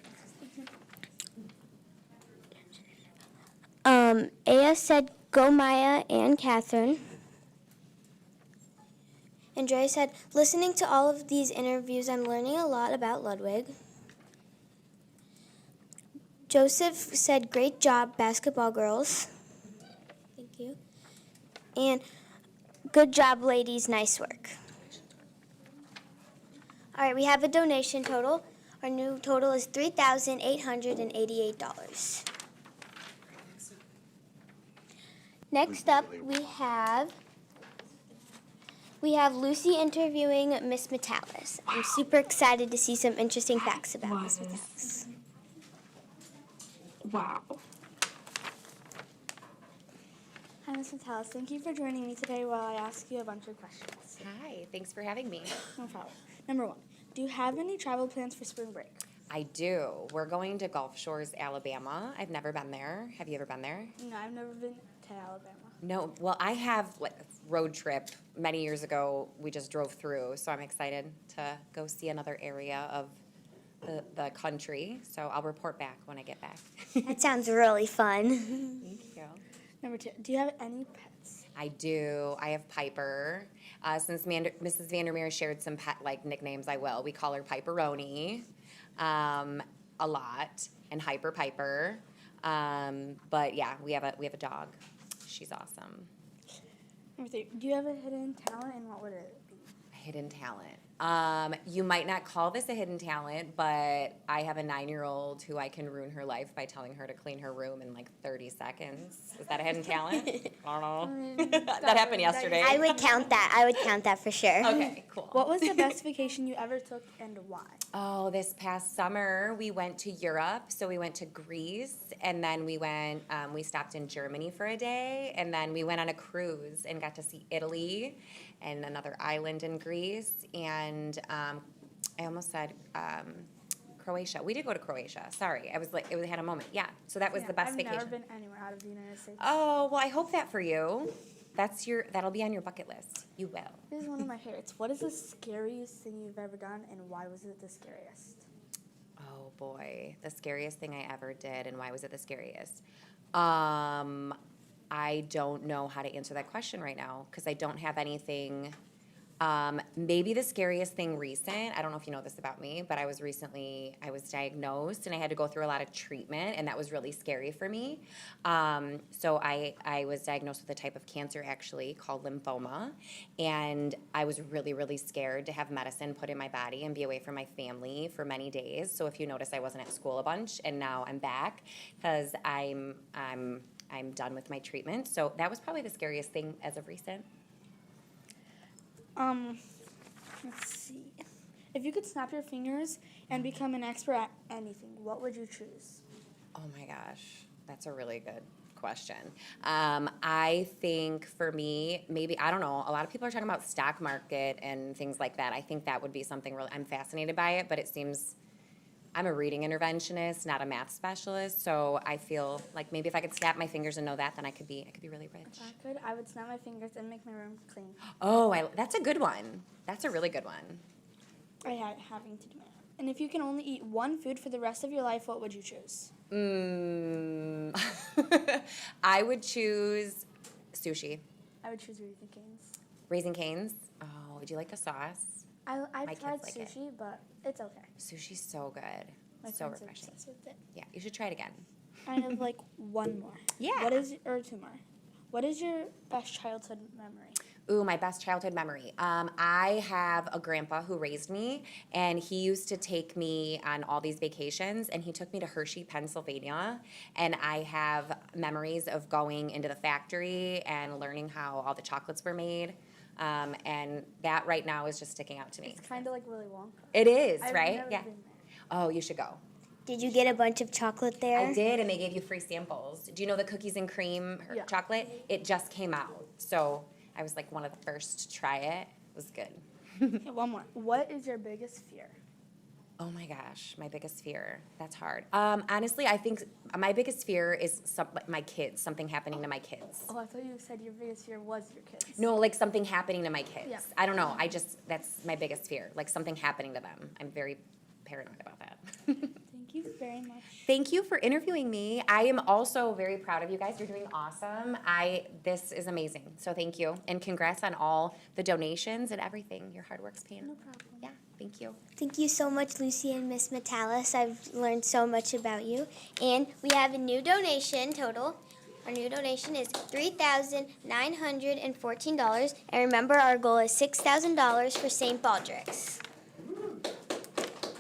Aya said, "Go Maya and Catherine." And Joy said, "Listening to all of these interviews, I'm learning a lot about Ludwig." Joseph said, "Great job, basketball girls." Thank you. And "Good job, ladies. Nice work." All right, we have a donation total. Our new total is $3,888. Next up, we have Lucy interviewing Miss Matalis. I'm super excited to see some interesting facts about Miss Matalis. Wow. Hi, Miss Matalis. Thank you for joining me today while I ask you a bunch of questions. Hi, thanks for having me. No problem. Number 1, do you have any travel plans for spring break? I do. We're going to Gulf Shores, Alabama. I've never been there. Have you ever been there? No, I've never been to Alabama. No. Well, I have like a road trip many years ago. We just drove through, so I'm excited to go see another area of the country. So I'll report back when I get back. That sounds really fun. Thank you. Number 2, do you have any pets? I do. I have Piper. Since Mrs. Vandermir shared some pet like nicknames, I will. We call her Piperoni a lot, and Hyper Piper. But yeah, we have a dog. She's awesome. Number 3, do you have a hidden talent, and what would it be? Hidden talent. You might not call this a hidden talent, but I have a 9-year-old who I can ruin her life by telling her to clean her room in like 30 seconds. Is that a hidden talent? I don't know. That happened yesterday. I would count that. I would count that for sure. Okay, cool. What was the best vacation you ever took, and why? Oh, this past summer we went to Europe. So we went to Greece, and then we stopped in Germany for a day, and then we went on a cruise and got to see Italy and another island in Greece, and I almost said Croatia. We did go to Croatia. Sorry, I was like, it had a moment. Yeah, so that was the best vacation. I've never been anywhere out of the United States. Oh, well, I hope that for you. That'll be on your bucket list. You will. This is one of my favorites. What is the scariest thing you've ever done, and why was it the scariest? Oh boy, the scariest thing I ever did, and why was it the scariest? I don't know how to answer that question right now because I don't have anything. Maybe the scariest thing recent, I don't know if you know this about me, but I was diagnosed and I had to go through a lot of treatment, and that was really scary for me. So I was diagnosed with a type of cancer actually called lymphoma, and I was really, really scared to have medicine put in my body and be away from my family for many days. So if you notice, I wasn't at school a bunch, and now I'm back because I'm done with my treatment. So that was probably the scariest thing as of recent. Let's see. If you could snap your fingers and become an expert at anything, what would you choose? Oh my gosh, that's a really good question. I think for me, maybe, I don't know, a lot of people are talking about stock market and things like that. I think that would be something really, I'm fascinated by it, but it seems, I'm a reading interventionist, not a math specialist, so I feel like maybe if I could snap my fingers and know that, then I could be really rich. If I would snap my fingers and make my room clean. Oh, that's a good one. That's a really good one. Having to do my own. And if you can only eat one food for the rest of your life, what would you choose? I would choose sushi. I would choose Raising Cane's. Raising Cane's? Oh, would you like the sauce? I've tried like sushi, but it's okay. Sushi's so good. My so friends are refreshing. obsessed with it. Yeah, you should try it again. I have like one more. Yeah. Two more. What is your best childhood memory? Ooh, my best childhood memory. I have a grandpa who raised me, and he used to take me on all these vacations, and he took me to Hershey, Pennsylvania, and I have memories of going into the factory and learning how all the chocolates were made, and that right now is just sticking out to me. It's kind of like Willy Wonka. It is, I've right? never Yeah. been there. Oh, you should go. Did you get a bunch of chocolate there? I did, and they gave you free samples. Do you know the cookies and cream chocolate? It just came out, so I was like one of the first to try it. It was good. Okay, one more. What is your biggest fear? Oh my gosh, my biggest fear. That's hard. Honestly, I think my biggest fear is my kids, something happening to my kids. Oh, I thought you said your biggest fear was your kids. No, like something happening to my kids. Yeah. I don't know. That's my biggest fear, like something happening to them. I'm very paranoid about that. Thank you very much. Thank you for interviewing me. I am also very proud of you guys. You're doing awesome. This is amazing. So thank you. And congrats on all the donations and everything. Your hard work's paying. No problem. Yeah, thank you. Thank you so much, Lucy and Miss Matalis. I've learned so much about you. And we have a new donation total. Our new donation is $3,914. And remember, our goal is $6,000 for St. Baldrick's.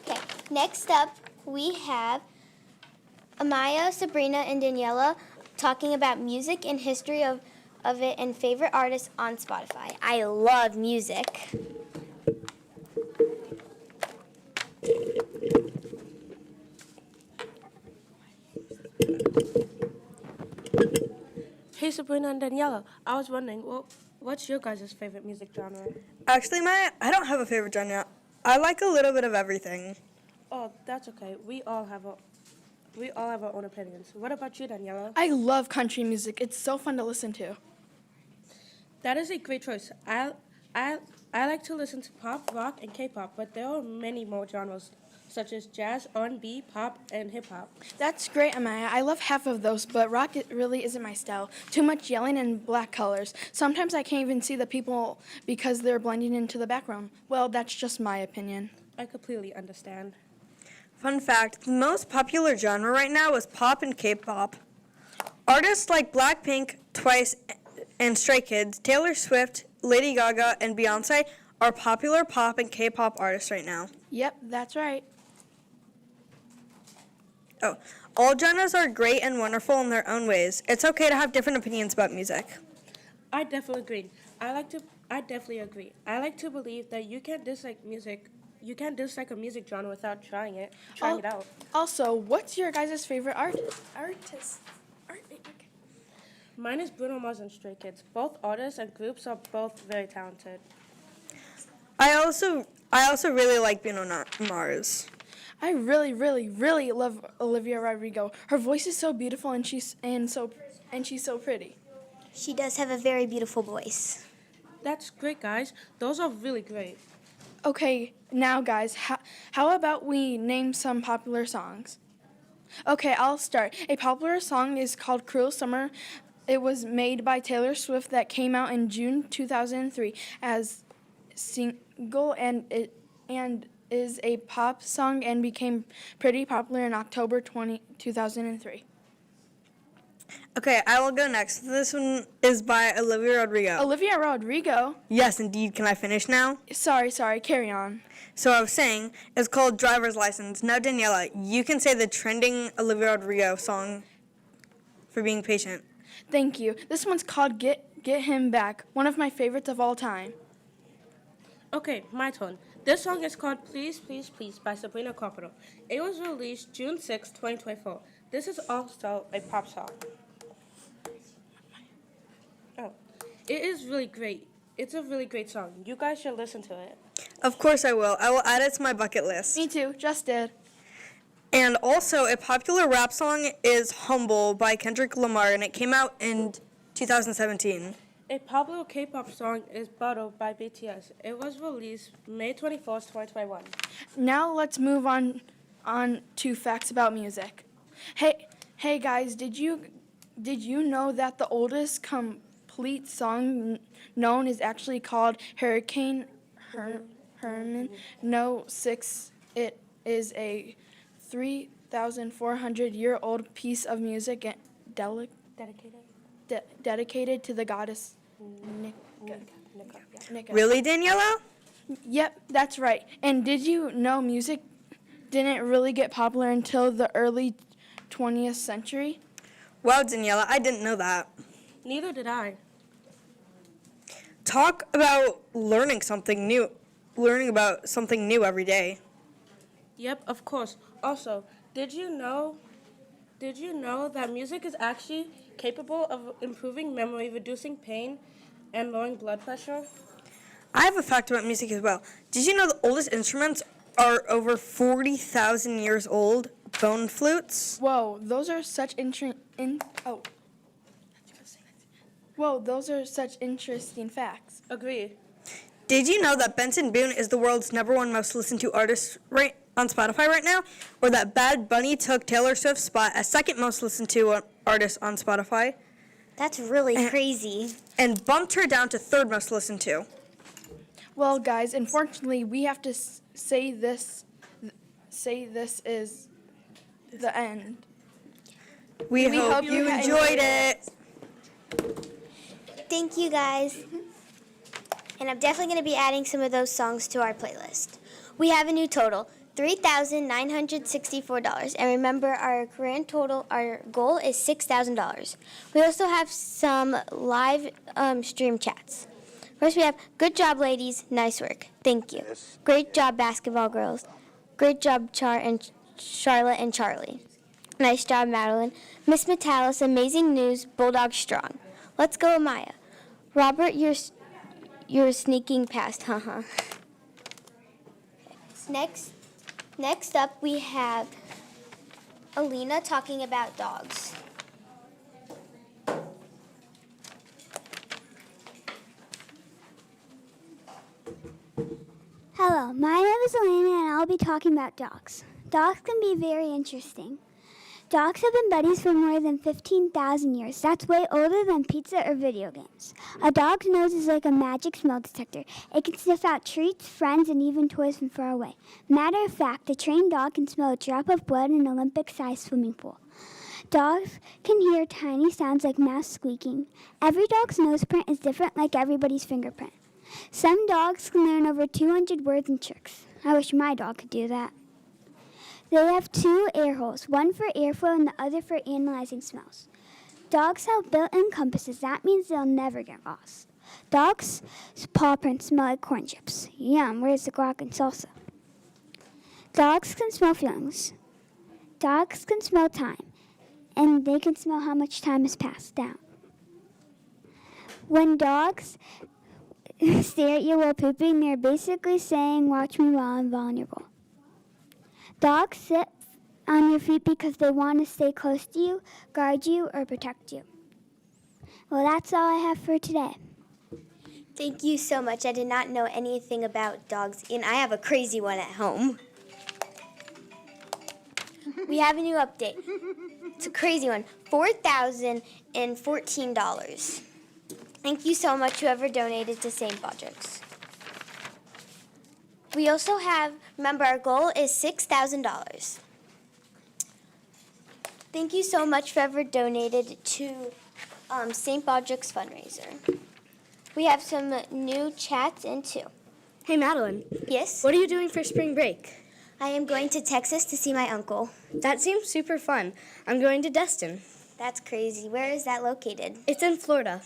Okay, next up, we have Amaya, Sabrina, and Daniela talking about music and history of it and favorite artists on Spotify. I love music. Hey Sabrina and Daniela, I was wondering, what's your guys' favorite music genre? Actually, I don't have a favorite genre. I like a little bit of everything. Oh, that's okay. We all have our own opinions. What about you, Daniela? I love country music. It's so fun to listen to. That is a great choice. I like to listen to pop, rock, and K-pop, but there are many more genres, such as jazz, R&B, pop, and hip-hop. That's great, Amaya. I love half of those, but rock really isn't my style. Too much yelling and black colors. Sometimes I can't even see the people because they're blending into the background. Well, that's just my opinion. I completely understand. Fun fact, the most popular genre right now is pop and K-pop. Artists like Blackpink, Twice, and Stray Kids, Taylor Swift, Lady Gaga, and Beyonce are popular pop and K-pop artists right now. Yep, that's right. Oh, all genres are great and wonderful in their own ways. It's okay to have different opinions about music. I definitely agree. I definitely agree. I like to believe that you can't dislike music. You can't dislike a music genre without trying it out. Also, what's your guys' favorite artist? Mine is Bruno Mars and Stray Kids. Both artists and groups are both very talented. I also really like Bruno Mars. I really love Olivia Rodrigo. Her voice is so beautiful and she's so pretty. She does have a very beautiful voice. That's great, guys. Those are really great. Okay, now guys, how about we name some popular songs? Okay, I'll start. A popular song is called Cruel Summer. It was made by Taylor Swift that came out in June 2003 as single and is a pop song and became pretty popular in October 2003. Okay, I will go next. This one is by Olivia Rodrigo. Olivia Rodrigo? Yes, indeed. Can I finish now? Sorry, carry on. So I was saying, it's called Driver's License. Now, Daniela, you can say the trending Olivia Rodrigo song for being patient. Thank you. This one's called Get Him Back, one of my favorites of all time. Okay, my turn. This song is called Please, Please, Please by Sabrina Carpenter. It was released June 6, 2024. This is also a pop song. Oh, it is really great. It's a really great song. You guys should listen to it. Of course I will. I will add it to my bucket list. Me too, just did. And also, a popular rap song is Humble by Kendrick Lamar, and it came out in 2017. A popular K-pop song is Butter by BTS. It was released May 21st, 2021. Now let's move on to facts about music. Hey guys, did you know that the oldest complete song known is actually called Hurricane Herman? No, 6. It is a 3,400-year-old piece of music dedicated to the goddess Nika. Really, Daniela? Yep, that's right. And did you know music didn't really get popular until the early 20th century? Wow, Daniela, I didn't know that. Neither did I. Talk about learning about something new every day. Yep, of course. Also, did you know that music is actually capable of improving memory, reducing pain, and lowering blood pressure? I have a fact about music as well. Did you know the oldest instruments are over 40,000 years old? Bone flutes? Whoa, those are such interesting facts. Agree. Did you know that Benson Boone is the world's #1 most listened to artist on Spotify right now? Or that Bad Bunny took Taylor Swift's spot as second most listened to artist on Spotify? That's really crazy. And bumped her down to third most listened to. Well, guys, unfortunately, we have to say this is the end. We hope you enjoyed it. Thank you, guys. And I'm definitely going to be adding some of those songs to our playlist. We have a new total, $3,964. And remember, our grand total, our goal is $6,000. We also have some live stream chats. First, we have, good job, ladies. Nice work. Thank you. Yes. Great job, basketball girls. Great job, Charlotte and Charlie. Nice job, Madeline. Miss Matalis, amazing news. Bulldog strong. Let's go, Amaya. Robert, you're sneaking past, haha. Next, Next up, we have Alina talking about dogs. Hello, my name is Elena and I'll be talking about dogs. Dogs can be very interesting. Dogs have been buddies for more than 15,000 years. That's way older than pizza or video games. A dog's nose is like a magic smell detector. It can sniff out treats, friends, and even toys from far away. Matter of fact, a trained dog can smell a drop of blood in an Olympic-sized swimming pool. Dogs can hear tiny sounds like mouse squeaking. Every dog's nose print is different, like everybody's fingerprint. Some dogs can learn over 200 words and tricks. I wish my dog could do that. They have 2 air holes, one for airflow and the other for analyzing smells. Dogs have built-in compasses. That means they'll never get lost. Dogs' paw prints smell like corn chips. Yum, where's the guac and salsa? Dogs can smell feelings. Dogs can smell time, and they can smell how much time has passed down. When dogs stare at you while pooping, they're basically saying, watch me while I'm vulnerable. Dogs sit on your feet because they want to stay close to you, guard you, or protect you. Well, that's all I have for today. Thank you so much. I did not know anything about dogs, and I have a crazy one at home. We have a new update. It's a crazy one. $4,014. Thank you so much, whoever donated to St. Baldrick's. We also have, remember, our goal is $6,000. Thank you so much, whoever donated to St. Baldrick's fundraiser. We have some new chats in too. Hey, Madeline. Yes? What are you doing for spring break? I am going to Texas to see my uncle. That seems super fun. I'm going to Destin. That's crazy. Where is that located? It's in Florida.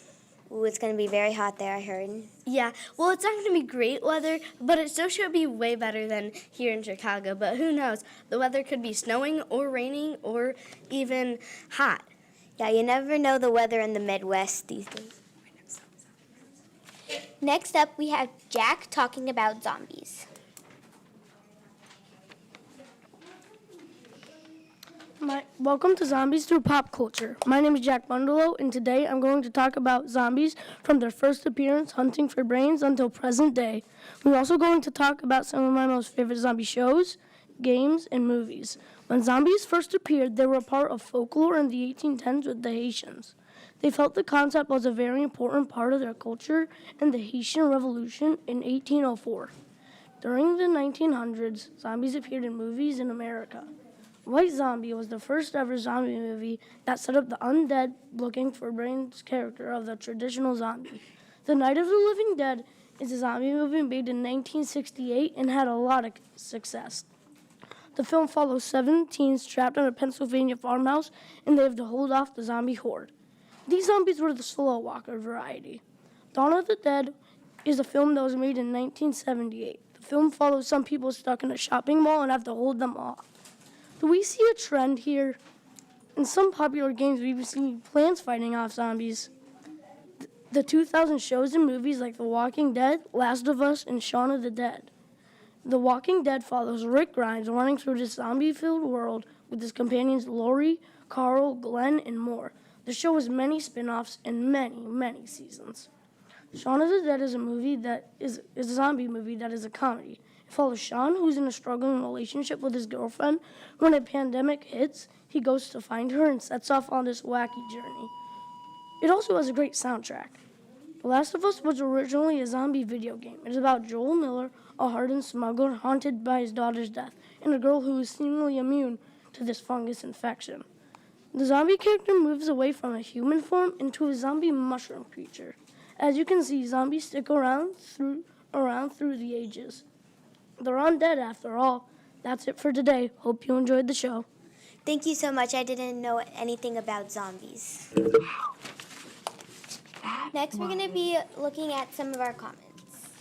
Ooh, it's going to be very hot there, I heard. Yeah, well, it's not going to be great weather, but it still should be way better than here in Chicago. But who knows? The weather could be snowing or raining or even hot. Yeah, you never know the weather in the Midwest these days. Next up, we have Jack talking about zombies. Welcome to Zombies Through Pop Culture. My name is Jack Bundelow, and today I'm going to talk about zombies from their first appearance hunting for brains until present day. We're also going to talk about some of my most favorite zombie shows, games, and movies. When zombies first appeared, they were a part of folklore in the 1810s with the Haitians. They felt the concept was a very important part of their culture in the Haitian Revolution in 1804. During the 1900s, zombies appeared in movies in America. White Zombie was the first ever zombie movie that set up the undead looking for brains character of the traditional zombie. The Night of the Living Dead is a zombie movie made in 1968 and had a lot of success. The film follows 7 teens trapped in a Pennsylvania farmhouse, and they have to hold off the zombie horde. These zombies were the slow walker variety. Dawn of the Dead is a film that was made in 1978. The film follows some people stuck in a shopping mall and have to hold them off. Do we see a trend here? In some popular games, we've seen plants fighting off zombies. The 2000 shows and movies like The Walking Dead, Last of Us, and Shaun of the Dead. The Walking Dead follows Rick Grimes running through this zombie-filled world with his companions Lori, Carl, Glenn, and more. The show has many spin-offs and many seasons. Shaun of the Dead is a zombie movie that is a comedy. It follows Sean, who's in a struggling relationship with his girlfriend. When a pandemic hits, he goes to find her and sets off on this wacky journey. It also has a great soundtrack. The Last of Us was originally a zombie video game. It is about Joel Miller, a hardened smuggler haunted by his daughter's death, and a girl who is seemingly immune to this fungus infection. The zombie character moves away from a human form into a zombie mushroom creature. As you can see, zombies stick around through the ages. They're undead after all. That's it for today. Hope you enjoyed the show. Thank you so much. I didn't know anything about zombies. Next, we're going to be looking at some of our comments.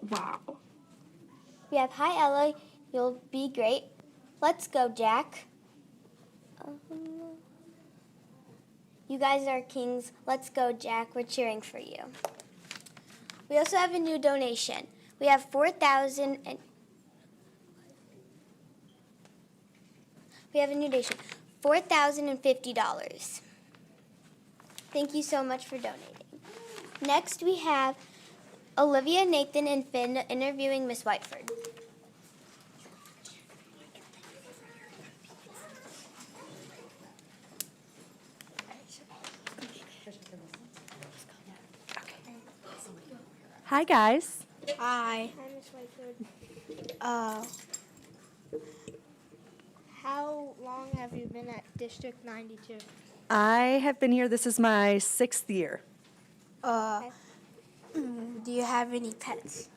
Wow. We have, hi, Ella. You'll be great. Let's go, Jack. You guys are kings. Let's go, Jack. We're cheering for you. We also have a new donation. We have We have a new donation, $4,050. Thank you so much for donating. Next, we have Olivia, Nathan, and Finn interviewing Miss Whiteford. Hi, guys. Hi. Hi, Miss Whiteford. How long have you been at District 92? I have been here. This is my 6th year. Do you have any pets?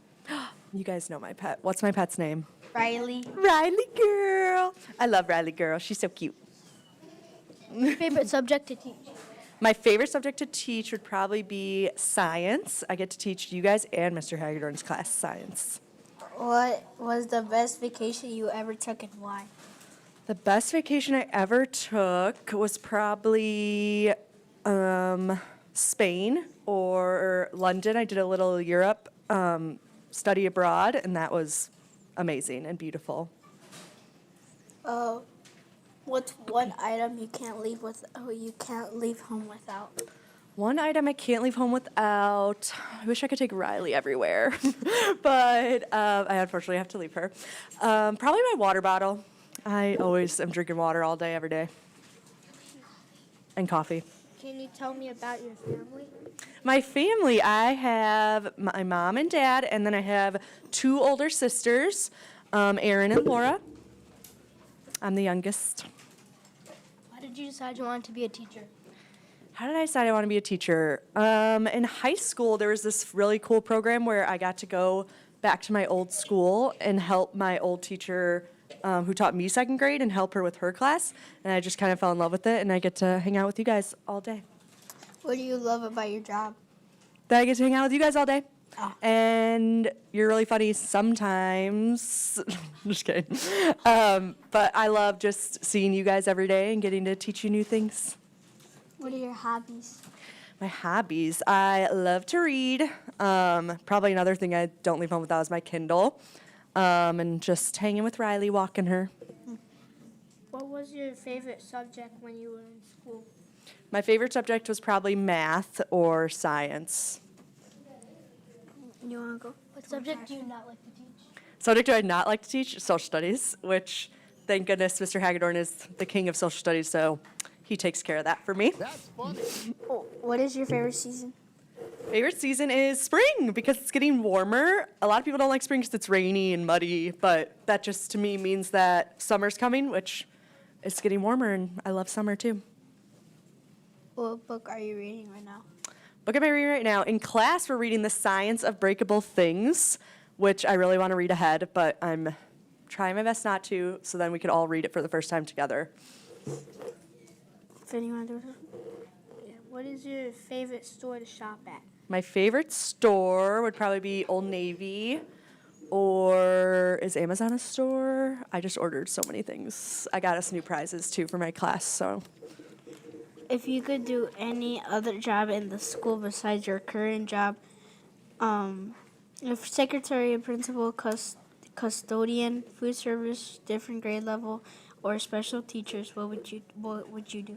You guys know my pet. What's my pet's name? Riley. Riley girl. I love Riley girl. She's so cute. Favorite subject to teach? My favorite subject to teach would probably be science. I get to teach you guys and Mr. Hagedorn's class science. What was the best vacation you ever took and why? The best vacation I ever took was probably Spain or London. I did a little Europe study abroad, and that was amazing and beautiful. What's one item you can't leave home without? One item I can't leave home without. I wish I could take Riley everywhere, but I unfortunately have to leave her. Probably my water bottle. I always am drinking water all day, every day. And coffee. Can you tell me about your family? My family, I have my mom and dad, and then I have 2 older sisters, Erin and Laura. I'm the youngest. Why did you decide you wanted to be a teacher? How did I decide I want to be a teacher? In high school, there was this really cool program where I got to go back to my old school and help my old teacher who taught me 2nd grade and help her with her class. And I just kind of fell in love with it, and I get to hang out with you guys all day. What do you love about your job? That I get to hang out with you guys all day. And you're really funny sometimes. Just kidding. But I love just seeing you guys every day and getting to teach you new things. What are your hobbies? My hobbies, I love to read. Probably another thing I don't leave home without is my Kindle. And just hanging with Riley, walking her. What was your favorite subject when you were in school? My favorite subject was probably math or science. You want to go? What subject do you not like to teach? Subject do I not like to teach? Social studies, which, thank goodness, Mr. Hagedorn is the king of social studies, so he takes care of that for me. That's funny. What is your favorite season? Favorite season is spring because it's getting warmer. A lot of people don't like spring because it's rainy and muddy, but that just to me means that summer's coming, which is getting warmer, and I love summer too. What book are you reading right now? Book am I reading right now? In class, we're reading The Science of Breakable Things, which I really want to read ahead, but I'm trying my best not to, so then we could all read it for the first time together. Freddy, you want to do this? Yeah. What is your favorite store to shop at? My favorite store would probably be Old Navy, or is Amazon a store? I just ordered so many things. I got us new prizes, too, for my class, so. If you could do any other job in the school besides your current job, if secretary and principal, custodian, food service, different grade level, or special teachers, what would you do?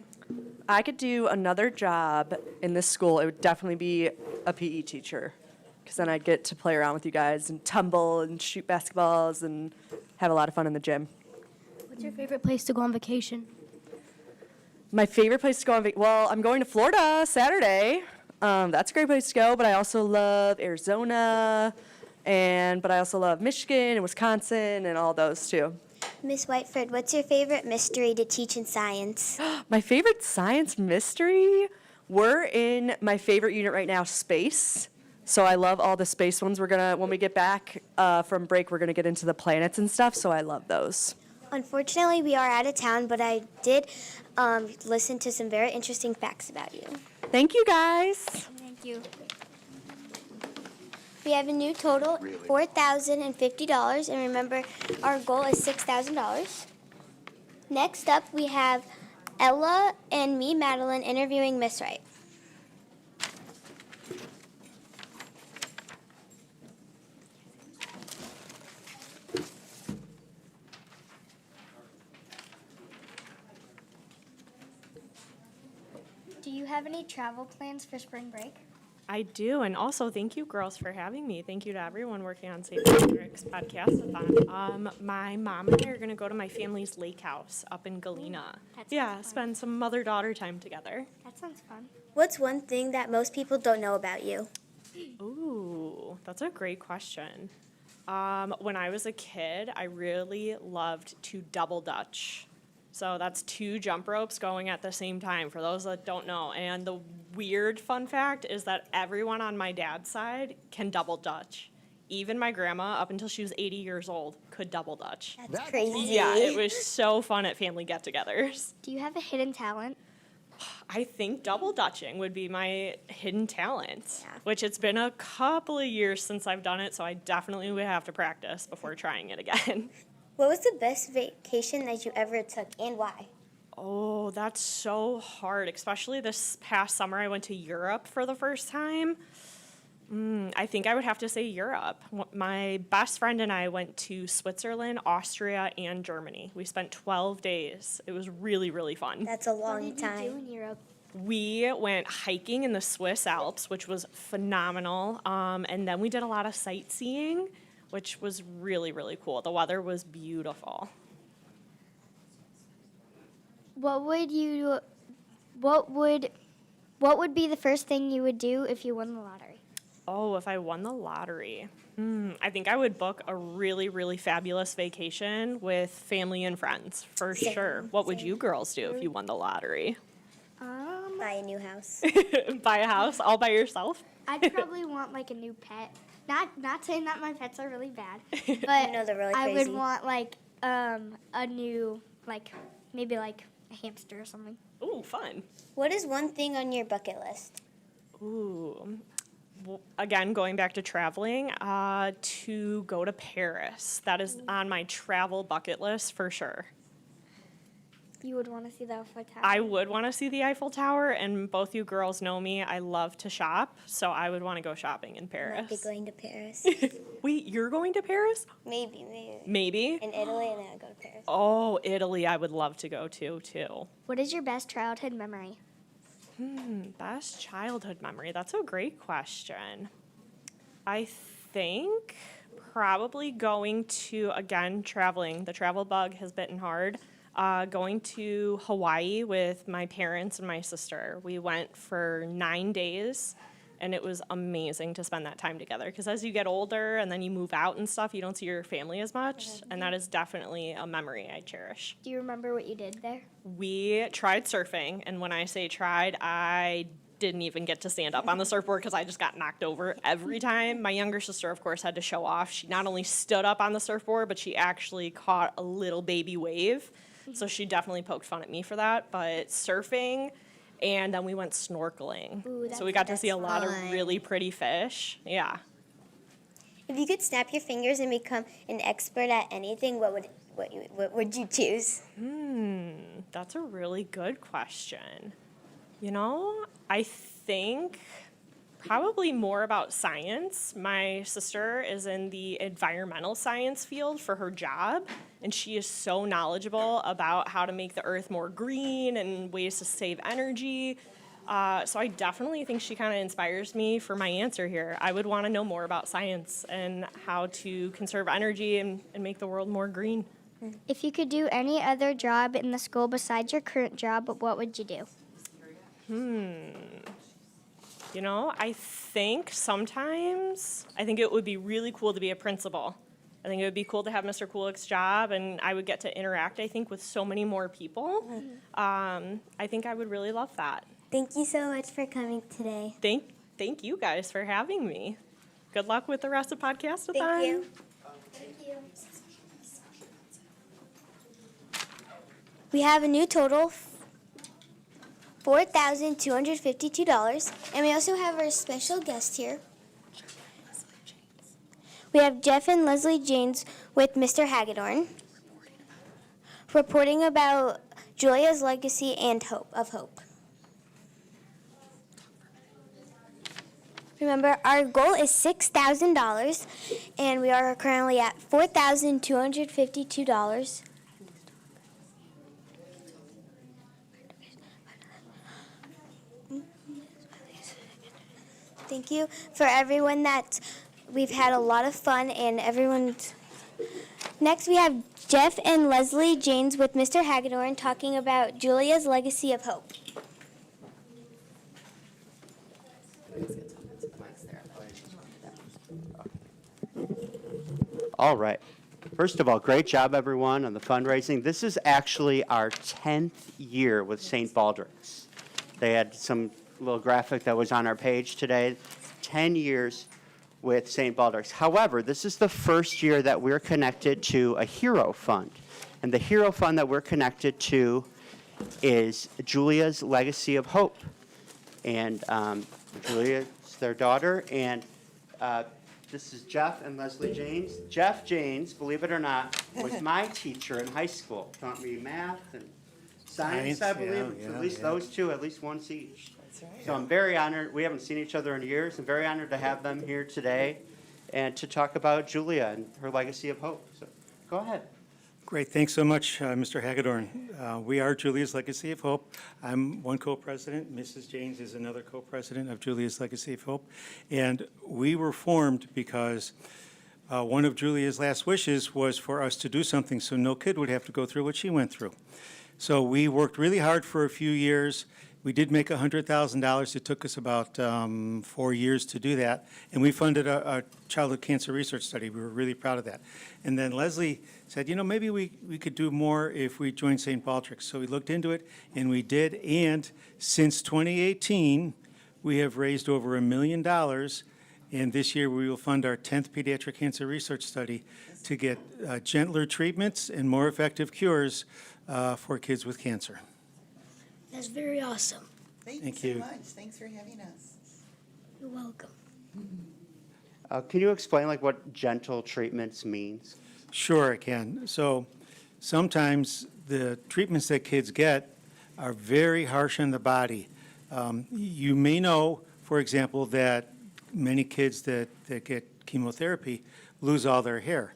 I could do another job in this school. It would definitely be a PE teacher, because then I'd get to play around with you guys and tumble and shoot basketballs and have a lot of fun in the gym. What's your favorite place to go on vacation? My favorite place to go on vacation, well, I'm going to Florida Saturday. That's a great place to go, but I also love Arizona, but I also love Michigan and Wisconsin and all those too. Miss Whiteford, what's your favorite mystery to teach in science? My favorite science mystery? We're in my favorite unit right now, space. So I love all the space ones. When we get back from break, we're gonna get into the planets and stuff, so I love those. Unfortunately, we are out of town, but I did listen to some very interesting facts about you. Thank you, guys. Thank you. We have a new total, $4,050, and remember, our goal is $6,000. Next up, we have Ella and me, Madeline, interviewing Miss Wright. you have any travel plans for spring break? I do, and also thank you, girls, for having me. Thank you to everyone working on St. Patrick's Podcastathon. My mom and I are going to go to my family's lake house up in Galena. Spend some mother-daughter time together. That sounds fun. What's one thing that most people don't know about you? Ooh, that's a great question. When I was a kid, I really loved to double dutch. So that's 2 jump ropes going at the same time, for those that don't know. And the weird fun fact is that everyone on my dad's side can double dutch. Even my grandma, up until she was 80 years old, could double dutch. That's crazy. Yeah, it was so fun at family get-togethers. Do you have a hidden talent? I think double dutching would be my hidden talent, which it's been a couple of years since I've done it, so I definitely would have to practice before trying it again. What was the best vacation that you ever took and why? Oh, that's so hard, especially this past summer I went to Europe for the first time. I think I would have to say Europe. My best friend and I went to Switzerland, Austria, and Germany. We spent 12 days. It was really, really fun. That's a long What time. did you do in Europe? We went hiking in the Swiss Alps, which was phenomenal. And then we did a lot of sightseeing, which was really, really cool. The weather was beautiful. What would be the first thing you would do if you won the lottery? Oh, if I won the lottery, I think I would book a really, really fabulous vacation with family and friends, for sure. What would you girls do if you won the lottery? Buy a new house. Buy a house all by yourself? I'd probably want like a new pet. Not saying that my pets are really bad, but No, they're really I crazy. would want like a new maybe like a hamster or something. Ooh, fun. What is one thing on your bucket list? Ooh. Well, again, going back to traveling, to go to Paris. That is on my travel bucket list for sure. You would want to see the Eiffel Tower? I would want to see the Eiffel Tower, and both you girls know me. I love to shop, so I would want to go shopping in Paris. Might be going to Paris. Wait, you're going to Paris? Maybe. Maybe? In Italy, and then I'll go to Paris. Oh, Italy, I would love to go to, too. What is your best childhood memory? Best childhood memory. That's a great question. I think probably going to, again, traveling. The travel bug has bitten hard. Going to Hawaii with my parents and my sister. We went for 9 days, and it was amazing to spend that time together. Because as you get older and then you move out and stuff, you don't see your family as much, and that is definitely a memory I cherish. Do you remember what you did there? We tried surfing, and when I say tried, I didn't even get to stand up on the surfboard because I just got knocked over every time. My younger sister, of course, had to show off. She not only stood up on the surfboard, but she actually caught a little baby wave. So she definitely poked fun at me for that. But surfing, and then we went snorkeling. Ooh, so we got to see a lot of fun. really pretty fish. Yeah. If you could snap your fingers and become an expert at anything, what would you choose? That's a really good question. You know, I think probably more about science. My sister is in the environmental science field for her job, and she is so knowledgeable about how to make the earth more green and ways to save energy. So I definitely think she kind of inspires me for my answer here. I would want to know more about science and how to conserve energy and make the world more green. If you could do any other job in the school besides your current job, what would you do? You know, I think sometimes, it would be really cool to be a principal. I think it would be cool to have Mr. Kulik's job, and I would get to interact, I think, with so many more people. I think I would really love that. Thank you so much for coming today. Thank you guys for having me. Good luck with the rest of Podcastathon. Thank you. We have a new total, $4,252, and we also have our special guest here. We have Jeff and Leslie Janes with Mr. Hagedorn, reporting about Julia's legacy and hope. Remember, our goal is $6,000, and we are currently at $4,252. Thank you for everyone that we've had a lot of fun and everyone. Next we have Jeff and Leslie Janes with Mr. Hagedorn talking about Julia's Legacy of Hope. All right. First of all, great job, everyone, on the fundraising. This is actually our 10th year with St. Baldrick's. They had some little graphic that was on our page today. 10 years with St. Baldrick's. However, this is the first year that we're connected to a hero fund. And the hero fund that we're connected to is Julia's Legacy of Hope. And Julia's their daughter, and this is Jeff and Leslie Janes. Jeff Janes, believe it or not, was my teacher in high school. Taught me math and science, I believe. Yeah, at least those two, at least once each. That's right. So I'm very honored. We haven't seen each other in years. I'm very honored to have them here today and to talk about Julia and her legacy of hope. So go ahead. Great, thanks so much, Mr. Hagedorn. We are Julia's Legacy of Hope. I'm one co-president. Mrs. Janes is another co-president of Julia's Legacy of Hope. And we were formed because one of Julia's last wishes was for us to do something so no kid would have to go through what she went through. So we worked really hard for a few years. We did make $100,000. It took us about 4 years to do that. And we funded a childhood cancer research study. We were really proud of that. And then Leslie said, you know, maybe we could do more if we joined St. Baldrick's. So we looked into it, and we did. And since 2018, we have raised over $1 million. And this year, we will fund our 10th pediatric cancer research study to get gentler treatments and more effective cures for kids with cancer. That's very awesome. Thank you you. so much. Thanks for having us. You're welcome. Can you explain like what gentle treatments means? Sure, I can. So sometimes the treatments that kids get are very harsh on the body. You may know, for example, that many kids that get chemotherapy lose all their hair,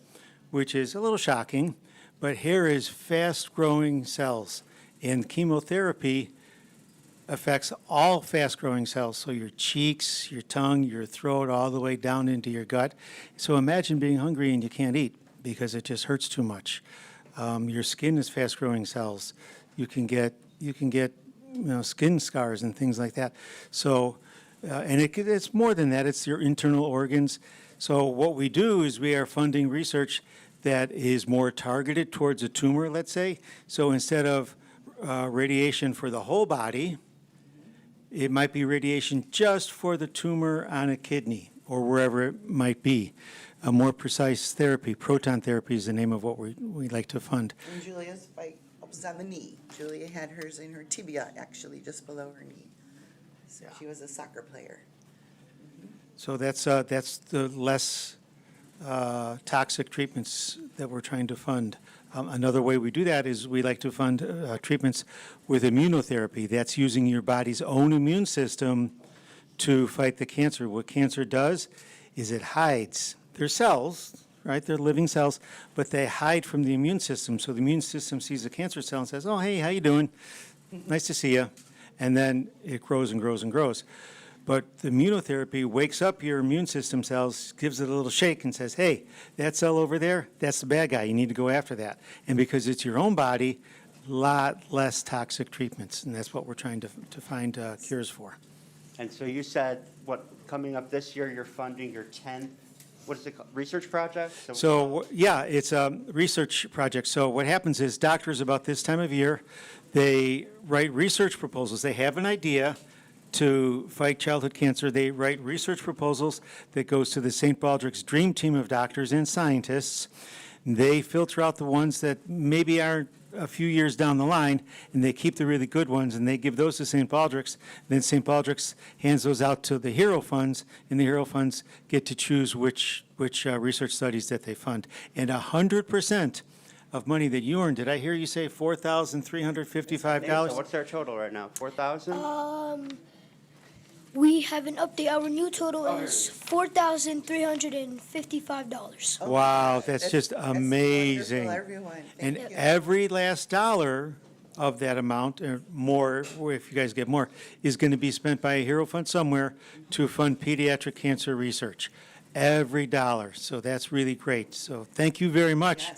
which is a little shocking, but hair is fast-growing cells. And chemotherapy affects all fast-growing cells, so your cheeks, your tongue, your throat, all the way down into your gut. So imagine being hungry and you can't eat because it just hurts too much. Your skin is fast-growing cells. You can get skin scars and things like that. So, and it's more than that. It's your internal organs. So what we do is we are funding research that is more targeted towards a tumor, let's say. So instead of radiation for the whole body, it might be radiation just for the tumor on a kidney or wherever it might be. A more precise therapy, proton therapy is the name of what we like to fund. And Julia's fight was on the knee. Julia had hers in her tibia, actually, just below her knee. So she was a soccer player. So that's the less toxic treatments that we're trying to fund. Another way we do that is we like to fund treatments with immunotherapy. That's using your body's own immune system to fight the cancer. What cancer does is it hides. They're cells, right? They're living cells, but they hide from the immune system. So the immune system sees a cancer cell and says, oh, hey, how you doing? Nice to see you. And then it grows and grows and grows. But the immunotherapy wakes up your immune system cells, gives it a little shake and says, hey, that cell over there, that's the bad guy. You need to go after that. And because it's your own body, a lot less toxic treatments. And that's what we're trying to find cures for. And so you said, coming up this year, you're funding your 10th, what is it called, research project? So, yeah, it's a research project. So what happens is doctors about this time of year, they write research proposals. They have an idea to fight childhood cancer. They write research proposals that goes to the St. Baldrick's dream team of doctors and scientists. They filter out the ones that maybe aren't a few years down the line, and they keep the really good ones, and they give those to St. Baldrick's. Then St. Baldrick's hands those out to the hero funds, and the hero funds get to choose which research studies that they fund. And 100% of money that you earned, did I hear you say $4,355? So what's our total right now? 4,000? We have an update. Our new total is $4,355. Wow, that's just amazing. Wonderful, everyone. And Thank you. every last dollar of that amount, or more, or if you guys get more, is going to be spent by a hero fund somewhere to fund pediatric cancer research. Every dollar. So that's really great. So thank you very much,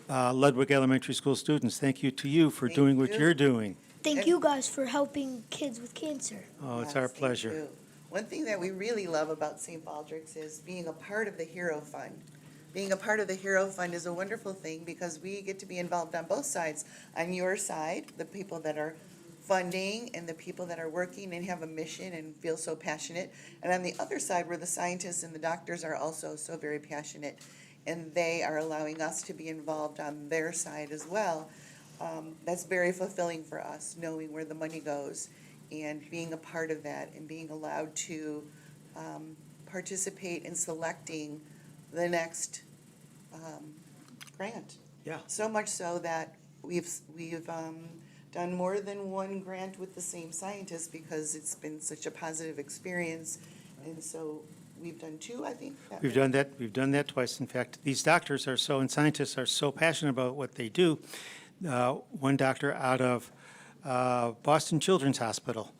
Ludwig Elementary School students. Thank you to you for doing what you're doing. Thank you guys for helping kids with cancer. Oh, it's our pleasure. One thing that we really love about St. Baldrick's is being a part of the Hero Fund. Being a part of the Hero Fund is a wonderful thing because we get to be involved on both sides. On your side, the people that are funding and the people that are working and have a mission and feel so passionate. And on the other side, where the scientists and the doctors are also so very passionate, and they are allowing us to be involved on their side as well. That's very fulfilling for us, knowing where the money goes and being a part of that and being allowed to participate in selecting the next grant. Yeah. So much so that we've done more than one grant with the same scientist because it's been such a positive experience. And so we've done two, I think. We've done that twice. In fact, these doctors are so, and scientists are so passionate about what they do. One doctor out of Boston Children's Hospital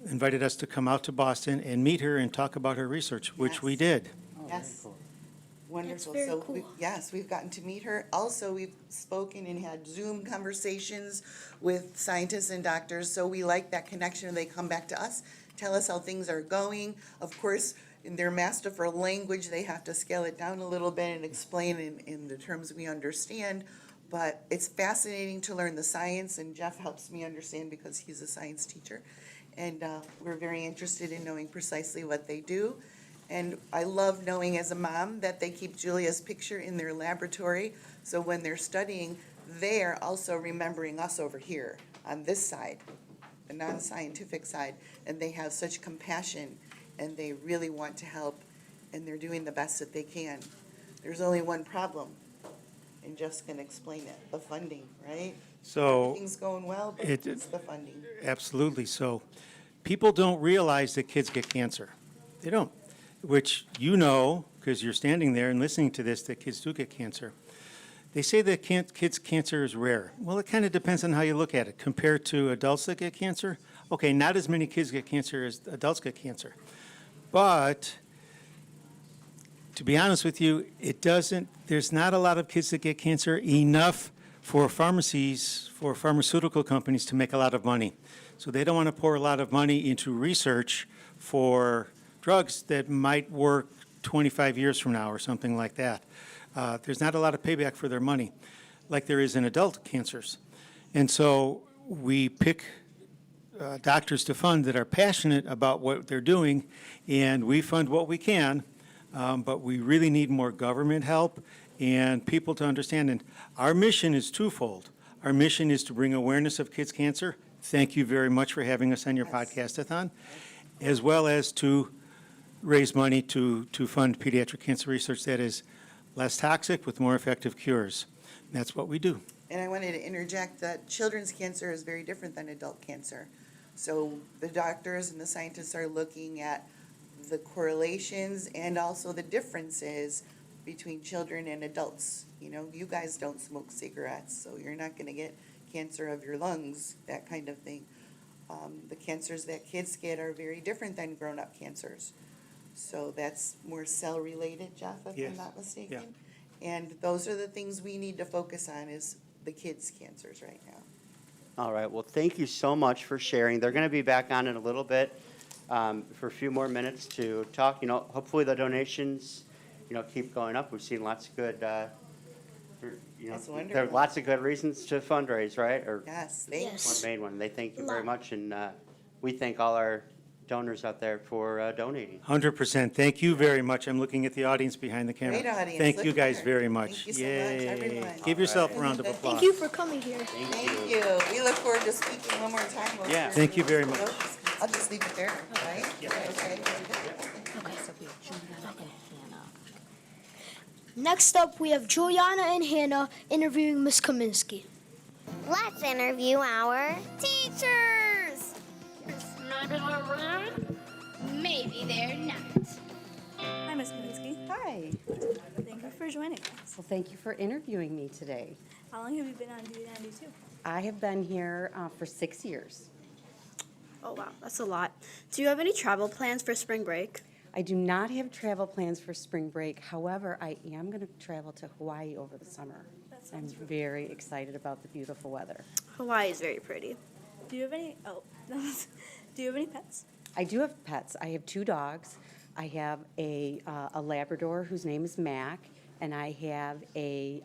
invited us to come out to Boston and meet her and talk about her research, which we did. Yes. Wonderful. That's very So, cool. yes, we've gotten to meet her. Also, we've spoken and had Zoom conversations with scientists and doctors, so we like that connection. They come back to us, tell us how things are going. Of course, in their master for language, they have to scale it down a little bit and explain in the terms we understand. But it's fascinating to learn the science, and Jeff helps me understand because he's a science teacher. And we're very interested in knowing precisely what they do. And I love knowing as a mom that they keep Julia's picture in their laboratory, so when they're studying, they are also remembering us over here on this side, the non-scientific side, and they have such compassion, and they really want to help, and they're doing the best that they can. There's only one problem, and Jeff's gonna explain it, the funding, right? So Everything's going well, but it's the funding. Absolutely. So people don't realize that kids get cancer. They don't, which you know, because you're standing there and listening to this, that kids do get cancer. They say that kids' cancer is rare. Well, it kind of depends on how you look at it. Compared to adults that get cancer, okay, not as many kids get cancer as adults get cancer. But to be honest with you, there's not a lot of kids that get cancer, enough for pharmacies, for pharmaceutical companies to make a lot of money. So they don't want to pour a lot of money into research for drugs that might work 25 years from now or something like that. There's not a lot of payback for their money like there is in adult cancers. And so we pick doctors to fund that are passionate about what they're doing, and we fund what we can, but we really need more government help and people to understand. And our mission is twofold. Our mission is to bring awareness of kids' cancer. Thank you very much for having us on your podcast-a-thon, as well as to raise money to fund pediatric cancer research that is less toxic with more effective cures. That's what we do. And I wanted to interject that children's cancer is very different than adult cancer. So the doctors and the scientists are looking at the correlations and also the differences between children and adults. You know, you guys don't smoke cigarettes, so you're not going to get cancer of your lungs, that kind of thing. The cancers that kids get are very different than grown-up cancers. So that's more cell-related, Jeff, if Yes. I'm not mistaken. Yeah. And those are the things we need to focus on is the kids' cancers right now. All right, well, thank you so much for sharing. They're going to be back on in a little bit for a few more minutes to talk. You know, hopefully the donations, keep going up. We've seen lots of good, That's there are wonderful. lots of good reasons to fundraise, right? Or Yes, thanks. one main one. They thank you very much, and we thank all our donors out there for donating. 100%. Thank you very much. I'm looking at the audience behind the camera. Great audience. Thank Look you guys here. very much. Thank you so much, everyone. Give yourself a round of applause. Thank you for coming here. Thank you. We look forward to speaking one more time. Yeah. Thank you very much. I'll just leave it there, right? Okay. Next up, we have Juliana and Hannah interviewing Miss Kaminsky. Let's interview our teachers. Maybe they're rude. Maybe they're not. Hi, Miss Kaminsky. Hi. Thank you for joining us. Well, thank you for interviewing me today. How long have you been on D92? I have been here for 6 years. Oh, wow, that's a lot. Do you have any travel plans for spring break? I do not have travel plans for spring break. However, I am going to travel to Hawaii over the summer. I'm very excited about the beautiful weather. Hawaii is very pretty. Do you have any, do you have any pets? I do have pets. I have 2 dogs. I have a Labrador whose name is Mac, and I have a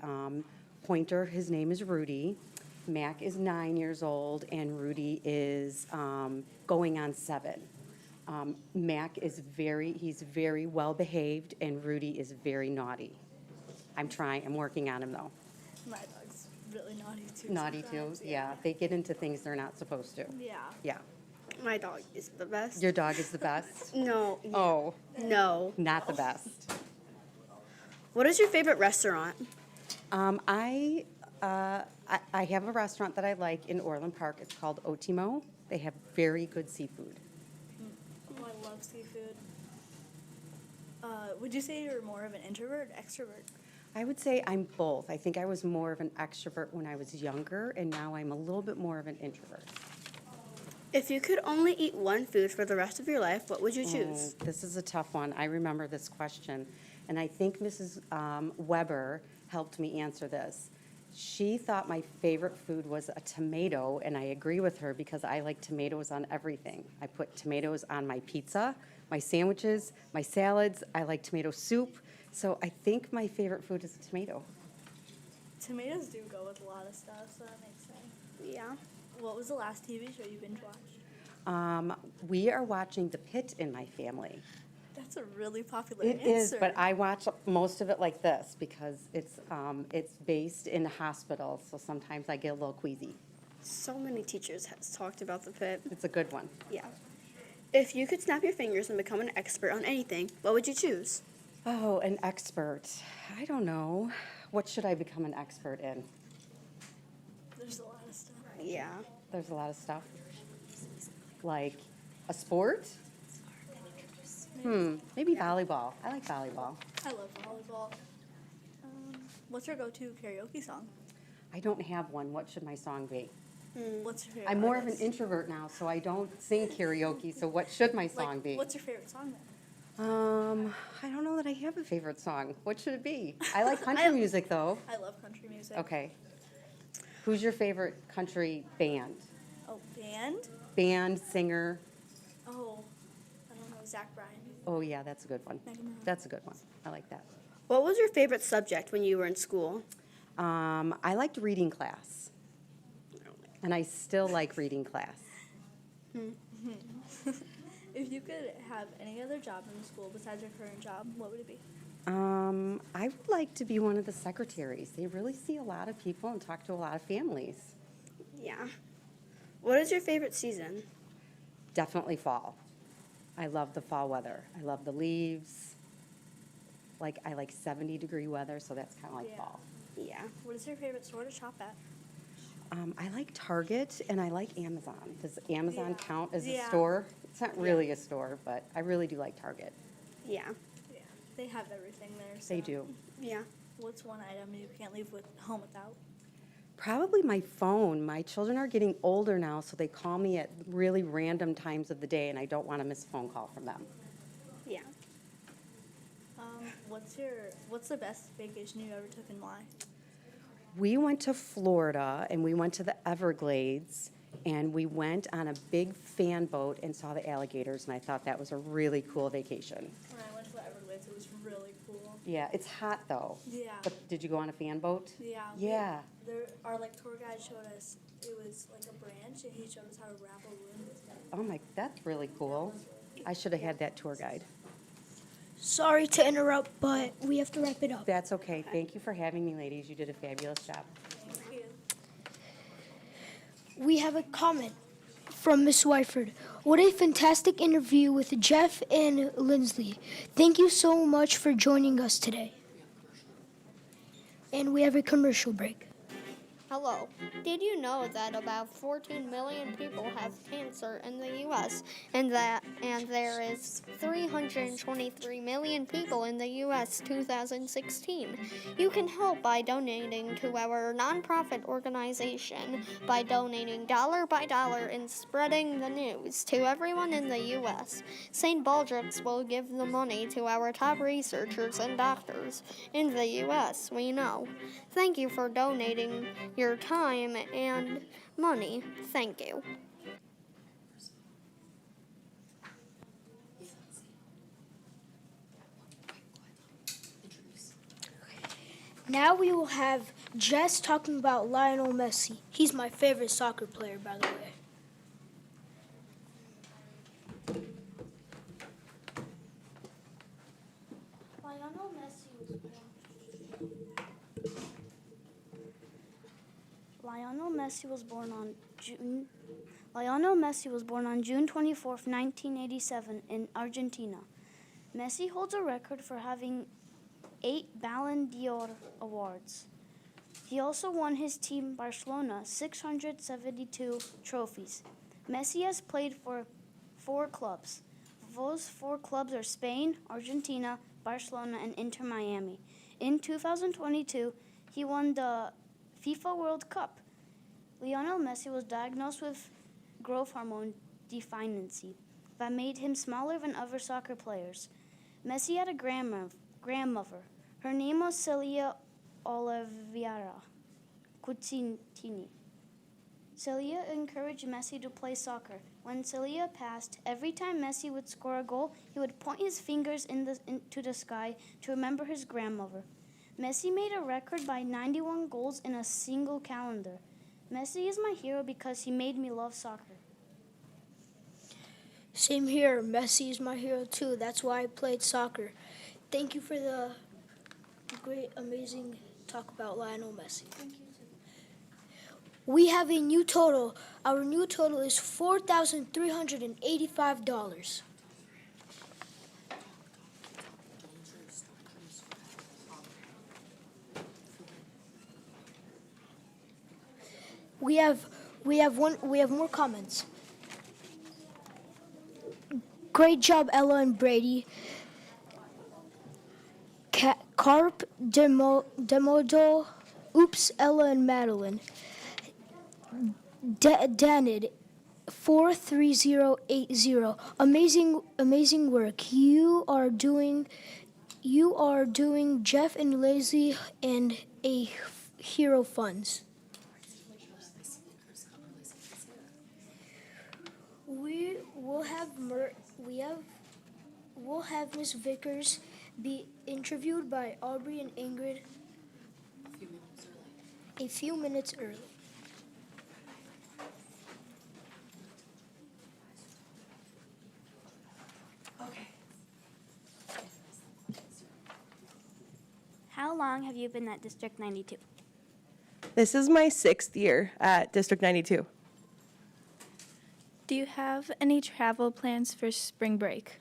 pointer. His name is Rudy. Mac is 9 years old, and Rudy is going on 7. Mac is he's very well behaved, and Rudy is very naughty. I'm working on him though. My dog's really naughty too. Naughty too? Yeah, they get into things they're not supposed to. Yeah. Yeah. My dog is the best. Your dog is the best? No. Oh. No. Not the best. What is your favorite restaurant? I have a restaurant that I like in Orland Park. It's called Otimo. They have very good seafood. Oh, I love seafood. Would you say you're more of an introvert or extrovert? I would say I'm both. I think I was more of an extrovert when I was younger, and now I'm a little bit more of an introvert. If you could only eat one food for the rest of your life, what would you choose? Oh, this is a tough one. I remember this question, and I think Mrs. Weber helped me answer this. She thought my favorite food was a tomato, and I agree with her because I like tomatoes on everything. I put tomatoes on my pizza, my sandwiches, my salads. I like tomato soup. So I think my favorite food is a tomato. Tomatoes do go with a lot of stuff, so that makes sense. Yeah. What was the last TV show you binge watched? We are watching The Pit in my family. That's a really popular It answer. is, but I watch most of it like this because it's based in a hospital, so sometimes I get a little queasy. So many teachers have talked about The Pit. It's a good one. Yeah. If you could snap your fingers and become an expert on anything, what would you choose? Oh, an expert. I don't know. What should I become an expert in? There's a lot of stuff. Yeah. There's a lot of stuff. Like a sport? Maybe volleyball. I like volleyball. I love volleyball. What's your go-to karaoke song? I don't have one. What should my song be? What's your favorite I'm more of an artist? introvert now, so I don't sing karaoke, so what should my song be? What's your favorite song then? I don't know that I have a favorite song. What should it be? I like country music, though. I love country music. Okay. Who's your favorite country band? Oh, band? Band, singer? Oh, I don't know, Zach Bryan. Oh, yeah, that's a good one. That's a good one. I like that. What was your favorite subject when you were in school? I liked reading class. And I still like reading class. If you could have any other job in the school besides your current job, what would it be? I would like to be one of the secretaries. They really see a lot of people and talk to a lot of families. Yeah. What is your favorite season? Definitely fall. I love the fall weather. I love the leaves. I like 70-degree weather, so that's kind of like fall. Yeah. What is your favorite store to shop at? I like Target and I like Amazon. Does Amazon count as a Yeah. store? It's not really a store, but I really do like Target. Yeah. Yeah, they have everything there. So. They do. Yeah. What's one item you can't leave home without? Probably my phone. My children are getting older now, so they call me at really random times of the day, and I don't want to miss a phone call from them. Yeah. What's the best vacation you ever took and why? We went to Florida, and we went to the Everglades, and we went on a big fan boat and saw the alligators, and I thought that was a really cool vacation. When I went to the Everglades, it was really cool. Yeah, it's hot though. Yeah. But did you go on a fan boat? Yeah. Yeah. Our tour guide showed us, it was like a branch, and he showed us how to wrap a balloon with it. Oh my, that's really cool. I should have had that tour guide. Sorry to interrupt, but we have to wrap it up. That's okay. Thank you for having me, ladies. You did a fabulous job. Thank you. We have a comment from Miss Whiteford. What a fantastic interview with Jeff and Lindsley. Thank you so much for joining us today. And we have a commercial break. Hello. Did you know that about 14 million people have cancer in the U.S. and there is 323 million people in the U.S. 2016? You can help by donating to our nonprofit organization by donating dollar by dollar and spreading the news to everyone in the U.S. St. Baldrick's will give the money to our top researchers and doctors in the U.S. We know. Thank you for donating your time and money. Thank you. Now we will have Jess talking about Lionel Messi. He's my favorite soccer player, by the way. Lionel Messi was born on June 24th, 1987 in Argentina. Messi holds a record for having 8 Ballon d'Or awards. He also won his team Barcelona 672 trophies. Messi has played for 4 clubs. Those 4 clubs are Spain, Argentina, Barcelona, and Inter Miami. In 2022, he won the FIFA World Cup. Lionel Messi was diagnosed with growth hormone deficiency that made him smaller than other soccer players. Messi had a grandmother. Her name was Celia Oliveira Cucintini. Celia encouraged Messi to play soccer. When Celia passed, every time Messi would score a goal, he would point his fingers into the sky to remember his grandmother. Messi made a record by 91 goals in a single calendar. Messi is my hero because he made me love soccer. Same here. Messi is my hero too. That's why I played soccer. Thank you for the great, amazing talk about Lionel Messi. Thank you. We have a new total. Our new total is $4,385. We have more comments. Great job, Ella and Brady. Carp Demodo. Oops, Ella and Madeline. Danid 43080. Amazing work. You are doing Jeff and Leslie and a hero funds. We'll have Miss Vickers be interviewed by Aubrey and Ingrid a few minutes early. How long have you been at District 92? This is my 6th year at District 92. Do you have any travel plans for spring break?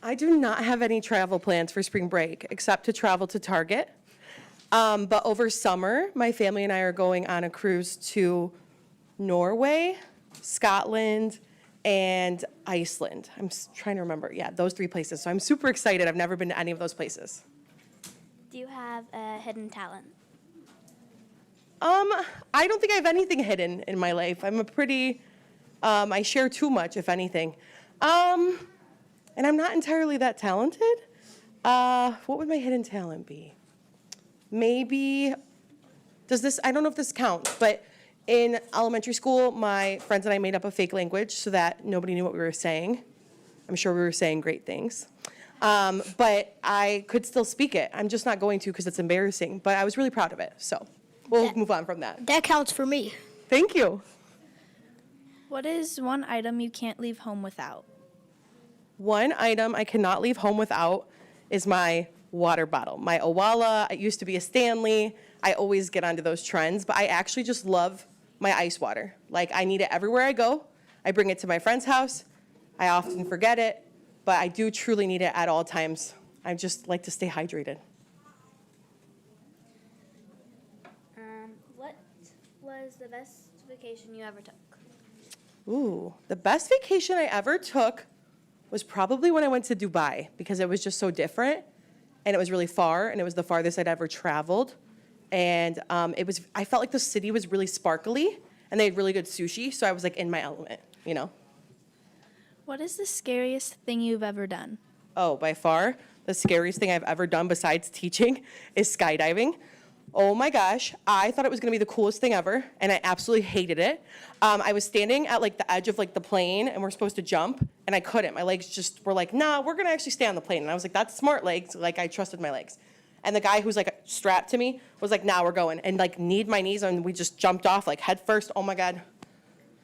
I do not have any travel plans for spring break except to travel to Target. But over summer, my family and I are going on a cruise to Norway, Scotland, and Iceland. I'm trying to remember. Yeah, those 3 places. So I'm super excited. I've never been to any of those places. Do you have a hidden talent? I don't think I have anything hidden in my life. I'm a pretty, I share too much, if anything. And I'm not entirely that talented. What would my hidden talent be? Maybe, I don't know if this counts, but in elementary school, my friends and I made up a fake language so that nobody knew what we were saying. I'm sure we were saying great things. But I could still speak it. I'm just not going to because it's embarrassing, but I was really proud of it. So we'll move on from that. That counts for me. Thank you. What is one item you can't leave home without? One item I cannot leave home without is my water bottle. My Owala, it used to be a Stanley. I always get onto those trends, but I actually just love my ice water. Like, I need it everywhere I go. I bring it to my friend's house. I often forget it, but I do truly need it at all times. I just like to stay hydrated. was the best vacation you ever took? Ooh, the best vacation I ever took was probably when I went to Dubai because it was just so different and it was really far and it was the farthest I'd ever traveled. And I felt like the city was really sparkly and they had really good sushi, so I was like in my element, you know? What is the scariest thing you've ever done? Oh, by far, the scariest thing I've ever done besides teaching is skydiving. Oh my gosh, I thought it was gonna be the coolest thing ever, and I absolutely hated it. I was standing at like the edge of like the plane, and we're supposed to jump, and I couldn't. My legs just were like, nah, we're gonna actually stay on the plane. And I was like, that's smart legs, like I trusted my legs. And the guy who's like strapped to me was like, nah, we're going, and like kneed my knees, and we just jumped off like head first, oh my God.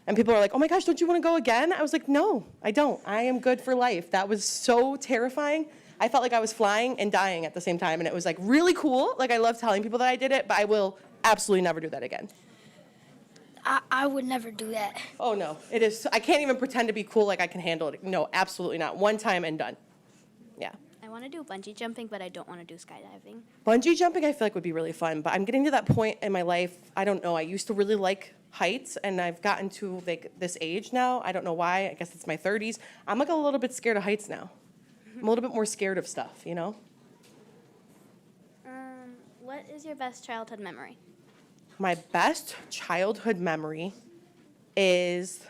And people are like, oh my gosh, don't you wanna go again? I was like, no, I don't. I am good for life. That was so terrifying. I felt like I was flying and dying at the same time, and it was like really cool. Like I love telling people that I did it, but I will absolutely never do that again. I would never do that. Oh no, it is, I can't even pretend to be cool like I can handle it. No, absolutely not. One time and done. Yeah. I want to do bungee jumping, but I don't want to do skydiving. Bungee jumping I feel like would be really fun, but I'm getting to that point in my life, I don't know, I used to really like heights, and I've gotten to like this age now. I don't know why, I guess it's my 30s. I'm like a little bit scared of heights now. I'm a little bit more scared of stuff, you know? What is your best childhood memory? My best childhood memory is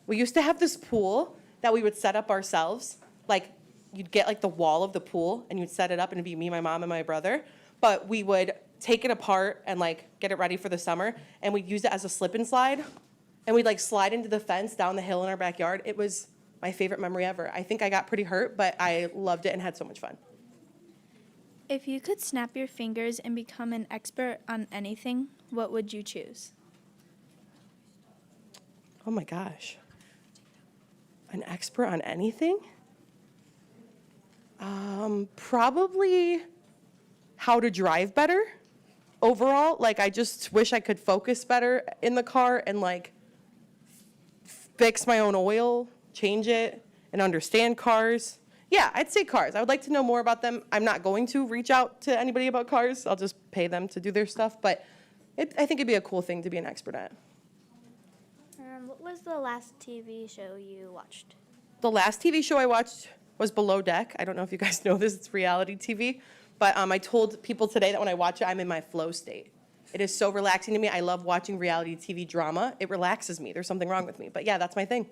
we used to have this pool that we would set up ourselves. Like, you'd get like the wall of the pool and you'd set it up and it'd be me, my mom, and my brother. But we would take it apart and like get it ready for the summer, and we'd use it as a slip and slide. And we'd like slide into the fence down the hill in our backyard. It was my favorite memory ever. I think I got pretty hurt, but I loved it and had so much fun. If you could snap your fingers and become an expert on anything, what would you choose? Oh my gosh. An expert on anything? Probably how to drive better overall. Like, I just wish I could focus better in the car and like fix my own oil, change it, and understand cars. Yeah, I'd say cars. I would like to know more about them. I'm not going to reach out to anybody about cars. I'll just pay them to do their stuff. But I think it'd be a cool thing to be an expert at. What was the last TV show you watched? The last TV show I watched was Below Deck. I don't know if you guys know this. It's reality TV. But I told people today that when I watch it, I'm in my flow state. It is so relaxing to me. I love watching reality TV drama. It relaxes me. There's something wrong with me. But yeah, that's my thing.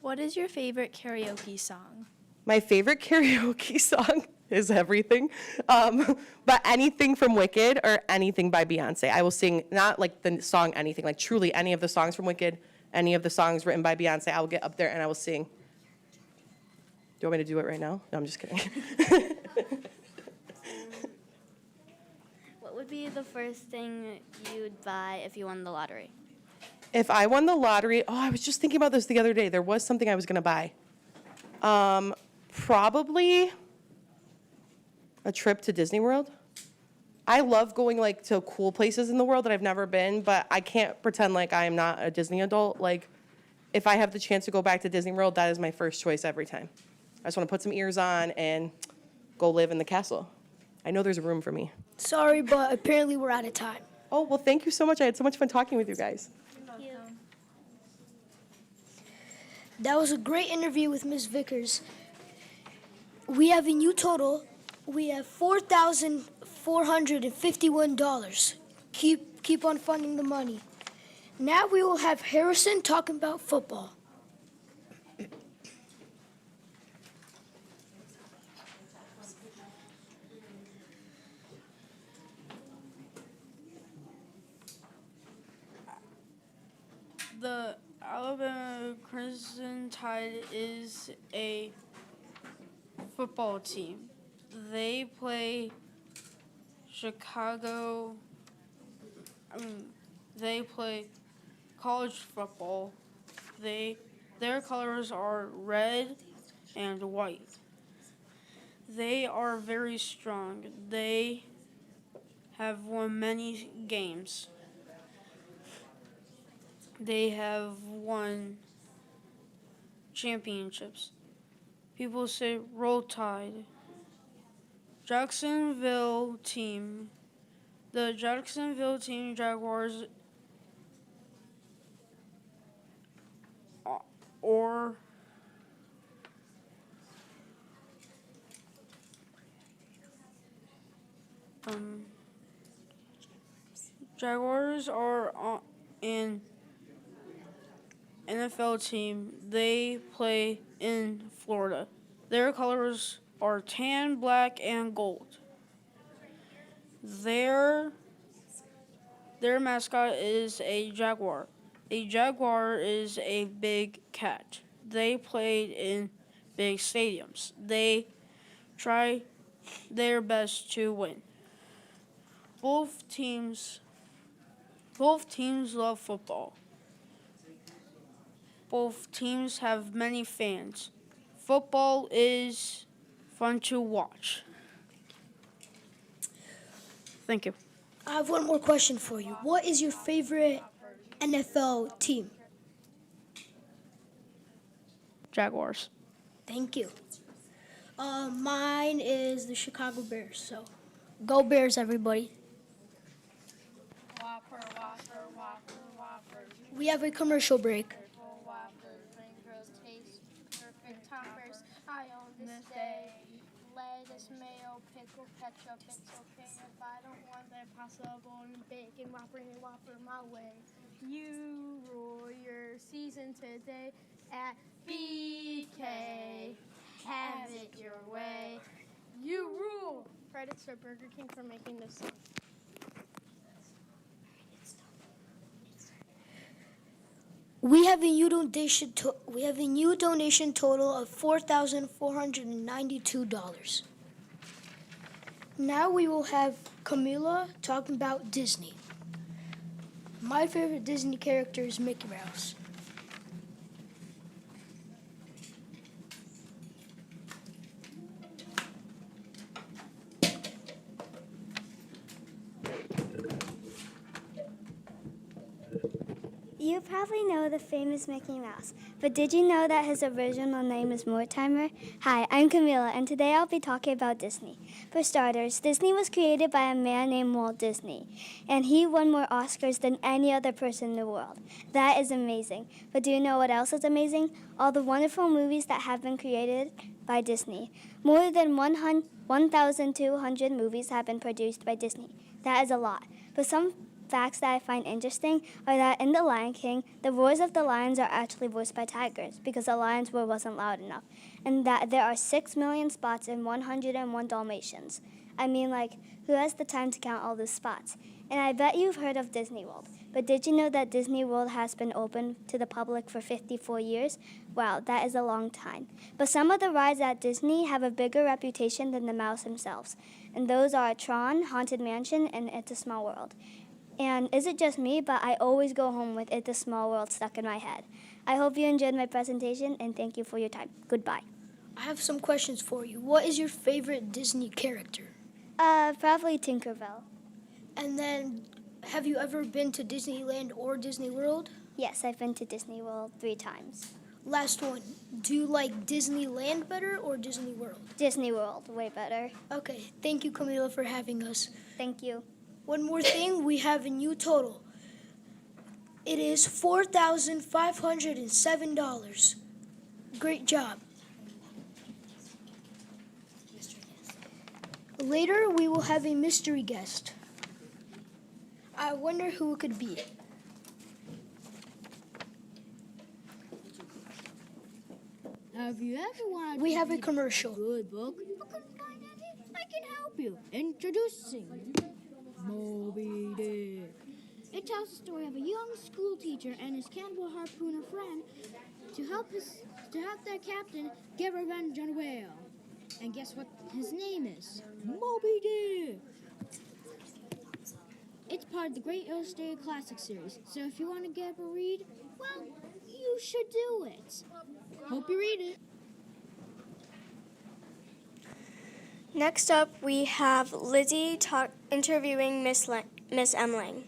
What is your favorite karaoke song? My favorite karaoke song is everything. But anything from Wicked or anything by Beyonce. I will sing, not like the song anything, like truly any of the songs from Wicked, any of the songs written by Beyonce, I will get up there and I will sing. Do you want me to do it right now? No, I'm just kidding. What would be the first thing you'd buy if you won the lottery? If I won the lottery, I was just thinking about this the other day. There was something I was gonna buy. Probably a trip to Disney World. I love going like to cool places in the world that I've never been, but I can't pretend like I am not a Disney adult. Like, if I have the chance to go back to Disney World, that is my first choice every time. I just want to put some ears on and go live in the castle. I know there's a room for me. Sorry, but apparently we're out of time. Oh, well, thank you so much. I had so much fun talking with you guys. That was a great interview with Miss Vickers. We have a new total. We have $4,451. Keep on funding the money. Now we will have Harrison talking about football. The Alabama Crimson Tide is a football team. They play they play college football. Their colors are red and white. They are very strong. They have won many games. They have won championships. People say Roll Tide. Jacksonville team, they play college football. They are very strong. They have won many games. They have won championships. People say Roll Tide. Jacksonville team, they play college football. They have won many games. People say Roll Tide. The Jacksonville Team Jaguars or Jaguars are an NFL team. They play in Florida. Their colors are tan, black, and gold. Their mascot is a jaguar. A jaguar is a big cat. They played in big stadiums. They try their best to win. Both teams love football. Both teams have many fans. Football is fun to watch. Thank you. I have one more question for you. What is your favorite NFL team? Jaguars. Thank you. Mine is the Chicago Bears, so go Bears, everybody. Whopper, whopper, whopper, whopper. We have a commercial break. Whopper, Pringles taste perfect toppers. I own this day. Lettuce, mayo, pickle, ketchup, it's okay if I don't want that possible and bacon, whopper my way. You rule your season today at BK. Have it your way. You rule. Credits to Burger King for making this song. We have a new donation total of $4,492. Now we will have Camila talking about Disney. My favorite Disney character is Mickey Mouse. You probably know the famous Mickey Mouse, but did you know that his original name is Mortimer? Hi, I'm Camila, and today I'll be talking about Disney. For starters, Disney was created by a man named Walt Disney, and he won more Oscars than any other person in the world. That is amazing. But do you know what else is amazing? All the wonderful movies that have been created by Disney. More than 1,200 movies have been produced by Disney. That is a lot. But some facts that I find interesting are that in The Lion King, the roars of the lions are actually voiced by tigers because the lion's roar wasn't loud enough, and that there are 6 million spots in 101 Dalmatians. I mean, who has the time to count all those spots? And I bet you've heard of Disney World, but did you know that Disney World has been open to the public for 54 years? Wow, that is a long time. But some of the rides at Disney have a bigger reputation than the mouse themselves, and those are Tron, Haunted Mansion, and It's a Small World. And is it just me, but I always go home with It's a Small World stuck in my head. I hope you enjoyed my presentation, and thank you for your time. Goodbye. I have some questions for you. What is your favorite Disney character? Probably Tinkerbell. And then, have you ever been to Disneyland or Disney World? Yes, I've been to Disney World 3 times. Last one. Do you like Disneyland better or Disney World? Disney World, way better. Okay, thank you, Camila, for having us. Thank you. One more thing, we have a new total. It is $4,507. Great job. Later, we will have a mystery guest. I wonder who it could be. Have you ever wanted We to have a read commercial. Good book? You couldn't find any? I can help you. Introducing Moby Dick. It tells the story of a young school teacher and his cannibal harpooner friend to help their captain get revenge on a whale. And guess what his name is? Moby Dick. It's part of the Great Illustrated Classic series, so if you want to get a read, well, you should do it. Hope you read it. Next up, we have Lizzie interviewing Miss Emling.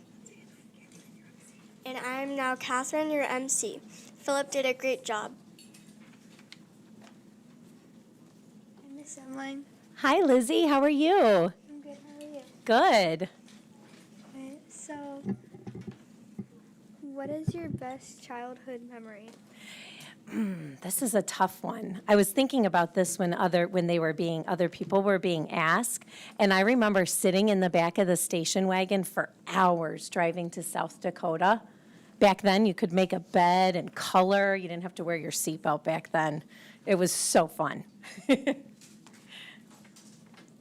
And I'm now Catherine, your MC. Philip did a great job. Miss Emling. Hi, Lizzie. How are you? I'm good. How are you? Good. So, what is your best childhood memory? This is a tough one. I was thinking about this when other people were being asked, and I remember sitting in the back of the station wagon for hours driving to South Dakota. Back then, you could make a bed and color. You didn't have to wear your seatbelt back then. It was so fun. Can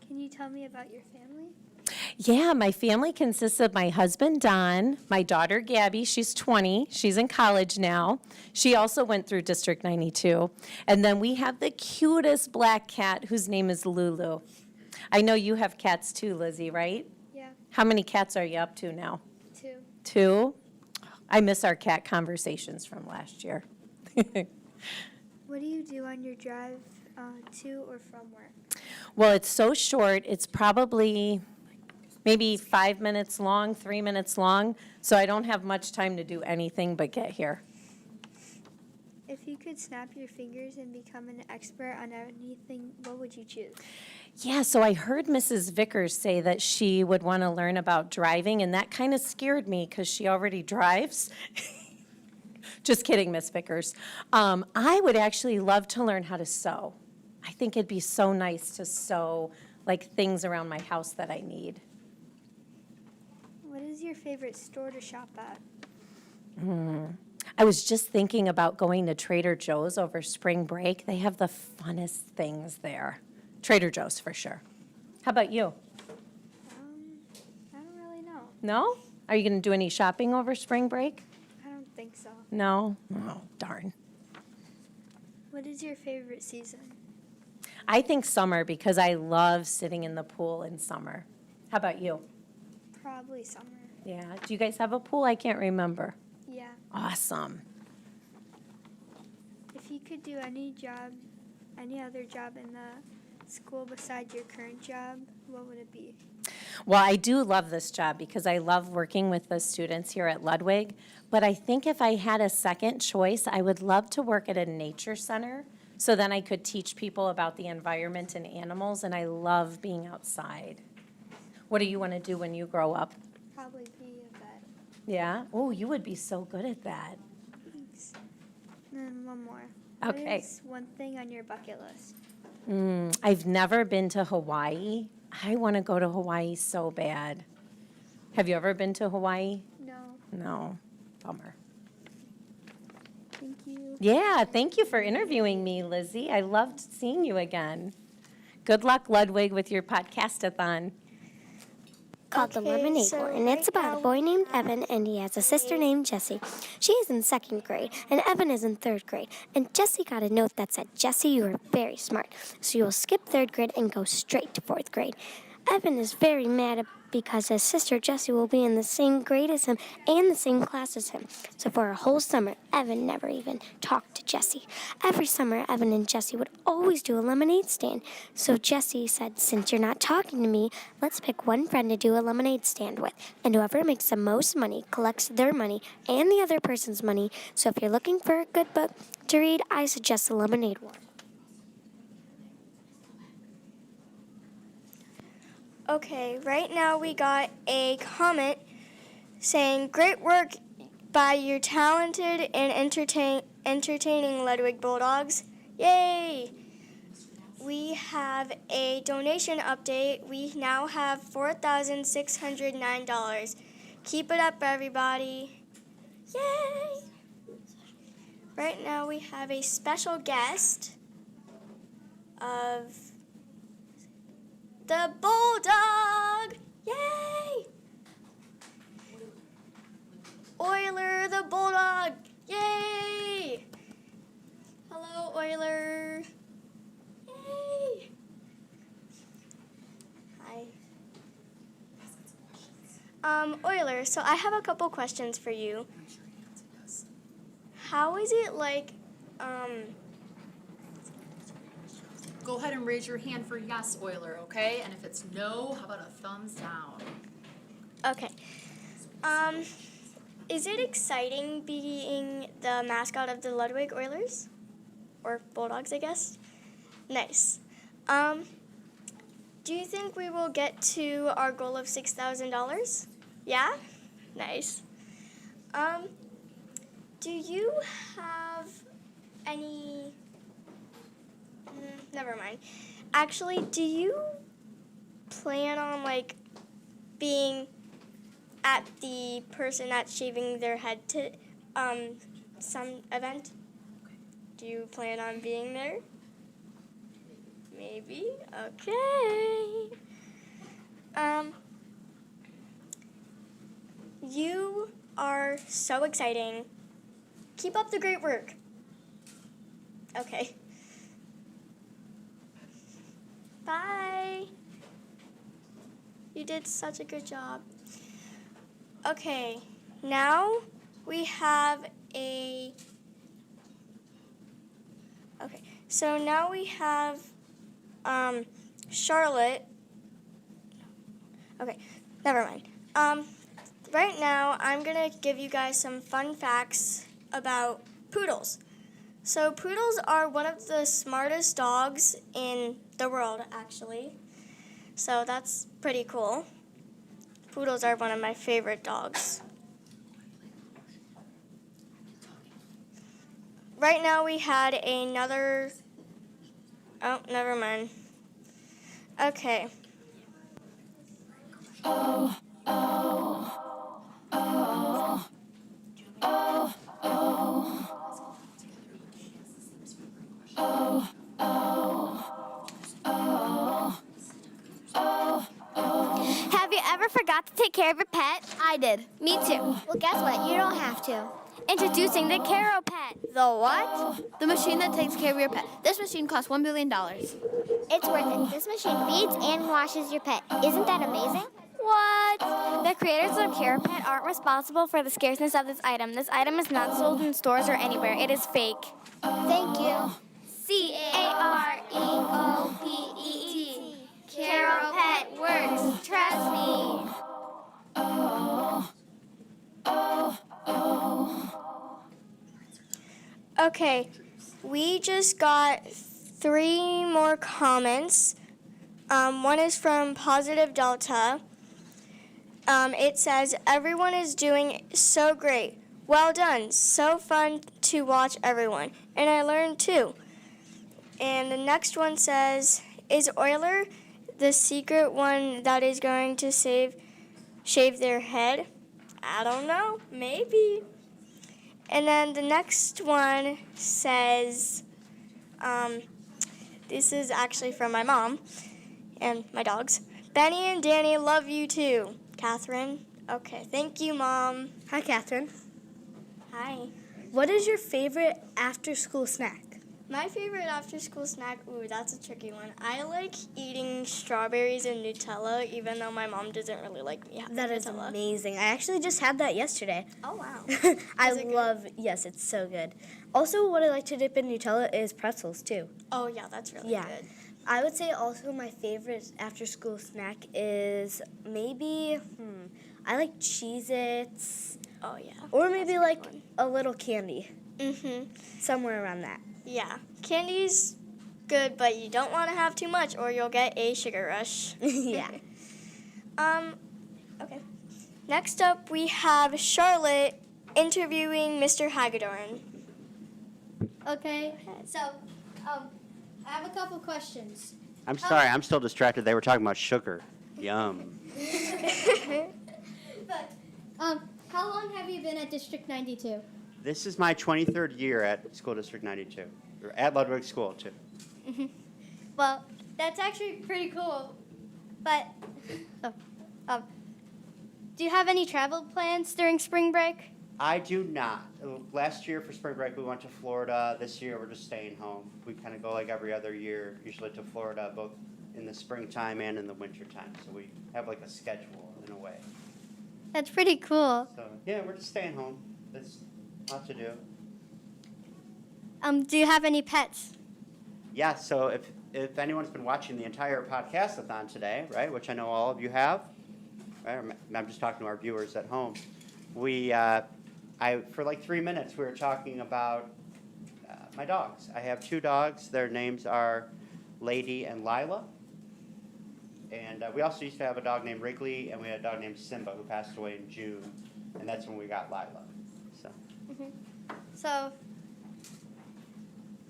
you tell me about your family? Yeah, my family consists of my husband, Don, my daughter, Gabby. She's 20. She's in college now. She also went through District 92. And then we have the cutest black cat whose name is Lulu. I know you have cats too, Lizzie, right? Yeah. How many cats are you up to now? 2. 2? I miss our cat conversations from last year. What do you do on your drive to or from work? Well, it's so short. It's probably maybe 5 minutes long, 3 minutes long, so I don't have much time to do anything but get here. If you could snap your fingers and become an expert on anything, what would you choose? Yeah, so I heard Mrs. Vickers say that she would want to learn about driving, and that kind of scared me because she already drives. Just kidding, Miss Vickers. I would actually love to learn how to sew. I think it'd be so nice to sew like things around my house that I need. What is your favorite store to shop at? I was just thinking about going to Trader Joe's over spring break. They have the funnest things there. Trader Joe's for sure. How about you? I don't really know. No? Are you going to do any shopping over spring break? I don't think so. No? Oh, darn. What is your favorite season? I think summer because I love sitting in the pool in summer. How about you? Probably summer. Yeah. Do you guys have a pool? I can't remember. Yeah. Awesome. If you could do any other job in the school besides your current job, what would it be? Well, I do love this job because I love working with the students here at Ludwig. But I think if I had a second choice, I would love to work at a nature center so then I could teach people about the environment and animals, and I love being outside. What do you want to do when you grow up? Probably be a vet. Yeah? Oh, you would be so good at that. Thanks. And then one more. Okay. What is one thing on your bucket list? I've never been to Hawaii. I want to go to Hawaii so bad. Have you ever been to Hawaii? No. No. Bummer. Thank you. Yeah, thank you for interviewing me, Lizzie. I loved seeing you again. Good luck, Ludwig, with your podcastathon. Called the Lemonade War, and it's about a boy named Evan, and he has a sister named Jessie. She is in 2nd grade, and Evan is in 3rd grade. And Jessie got a note that said, "Jessie, you are very smart, so you will skip 3rd grade and go straight to 4th grade." Evan is very mad because his sister Jessie will be in the same grade as him and the same class as him. So for a whole summer, Evan never even talked to Jessie. Every summer, Evan and Jessie would always do a lemonade stand. So Jessie said, "Since you're not talking to me, let's pick one friend to do a lemonade stand with. And whoever makes the most money collects their money and the other person's money. So if you're looking for a good book to read, I suggest The Lemonade War." Okay, right now we got a comment saying, "Great work by your talented and entertaining Ludwig Bulldogs. Yay!" We have a donation update. We now have $4,609. Keep it up, everybody. Yay! Right now we have a special guest of the Bulldog! Yay! Euler the Bulldog! Yay! Hello, Euler. Yay! Hi. Euler, so I have a couple questions for you. How is it like, Go ahead and raise your hand for yes, Euler, okay? And if it's no, how about a thumbs down? Okay. Is it exciting being the mascot of the Ludwig Oilers? Or Bulldogs, I guess? Nice. Do you think we will get to our goal of $6,000? Yeah? Nice. Do you have any... never mind. Actually, do you plan on, like, being at the person that's shaving their head to some event? Do you plan on being there? Maybe? Okay. You are so exciting. Keep up the great work. Okay. Bye. You did such a good job. Okay, now we have a... Okay, so now we have Charlotte. Okay, never mind. Right now, I'm going to give you guys some fun facts about poodles. So poodles are one of the smartest dogs in the world, actually. So that's pretty cool. Poodles are one of my favorite dogs. Right now we had another... Oh, never mind. Okay. Oh, oh, oh, oh, oh. Oh, oh, oh, oh, oh. Have you ever forgot to take care of your pet? I did. Me too. Well, guess what? You don't have to. Introducing the Caro Pet. The what? The machine that takes care of your pet. This machine costs $1 billion. It's worth it. This machine feeds and washes your pet. Isn't that amazing? What? The creators of Caro Pet aren't responsible for the scarceness of this item. This item is not sold in stores or anywhere. It is fake. Thank you. C-A-R-E-O-P-E-T. Caro Pet works. Trust me. Okay, we just got 3 more comments. One is from Positive Delta. It says, everyone is doing so great. Well done. So fun to watch everyone. And I learned too. And the next one says, is Euler the secret one that is going to shave their head? I don't know. Maybe. And then the next one says, this is actually from my mom and my dogs. Benny and Danny love you too. Catherine. Okay, thank you, Mom. Hi, Catherine. Hi. What is your favorite after-school snack? My favorite after-school snack, ooh, that's a tricky one. I like eating strawberries and Nutella, even though my mom doesn't really like me having That is Nutella. amazing. I actually just had that yesterday. Oh, wow. Yes, it's so good. Also, what I like to dip in Nutella is pretzels, too. Oh, yeah, that's really good. I would say also my favorite after-school snack is maybe, I like Cheez-Its. Oh, yeah. Or maybe like a little candy. Mm-hmm. Somewhere around that. Yeah. Candy's good, but you don't want to have too much or you'll get a sugar rush. Yeah. Okay. Next up, we have Charlotte interviewing Mr. Hagedorn. Okay, so I have a couple questions. I'm sorry, I'm still distracted. They were talking about sugar. Yum. But how long have you been at District 92? This is my 23rd year at School District 92, or at Ludwig School, too. Well, that's actually pretty cool. But do you have any travel plans during spring break? I do not. Last year for spring break, we went to Florida. This year, we're just staying home. We kind of go like every other year, usually to Florida, both in the springtime and in the wintertime. So we have like a schedule in a way. That's pretty cool. So, yeah, we're just staying home. There's lots to do. Do you have any pets? Yeah, so if anyone's been watching the entire podcastathon today, right, which I know all of you have, right, I'm just talking to our viewers at home, for like 3 minutes, we were talking about my dogs. I have 2 dogs. Their names are Lady and Lila. And we also used to have a dog named Wrigley, and we had a dog named Simba who passed away in June. and that's when we got Lila. So. So,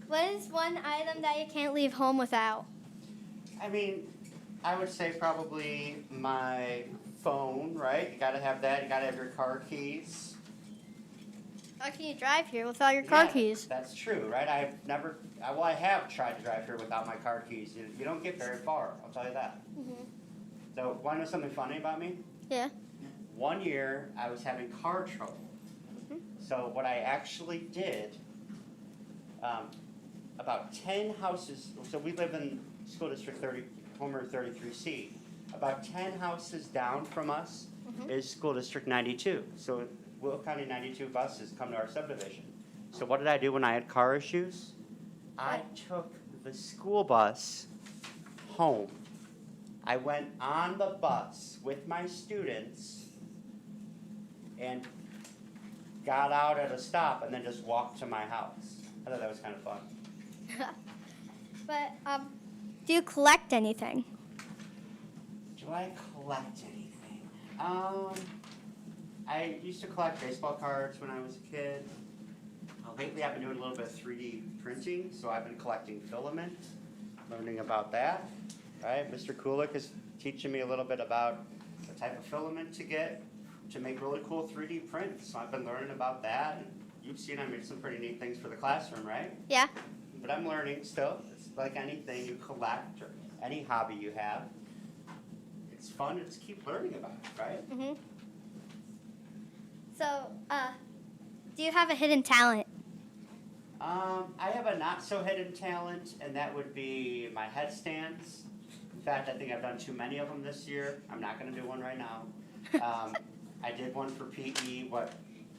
what is one item that you can't leave home without? I mean, I would say probably my phone, right? You gotta have that. You gotta have your car keys. How can you drive here without your car Yeah, keys? That's true, right? I have tried to drive here without my car keys. You don't get very far, I'll tell you that. So, want to know something funny about me? Yeah. One year, I was having car trouble. So what I actually did, about 10 houses, so we live in School District 30, Homer 33C. About 10 houses down from us is School District 92. So Will County 92 buses come to our subdivision. So what did I do when I had car issues? I took the school bus home. I went on the bus with my students and got out at a stop and then just walked to my house. I thought that was kind of fun. But do you collect anything? Do I collect anything? I used to collect baseball cards when I was a kid. Lately I've been doing a little bit of 3D printing, so I've been collecting filament, learning about that. Right? Mr. Kulik is teaching me a little bit about the type of filament to get to make really cool 3D prints. So I've been learning about that. And you've seen I made some pretty neat things for the classroom, right? Yeah. But I'm learning still. It's like anything you collect or any hobby you have. It's fun to just keep learning about it, right? So, do you have a hidden talent? I have a not so hidden talent, and that would be my headstands. In fact, I think I've done too many of them this year. I'm not going to do one right now. I did one for PE, a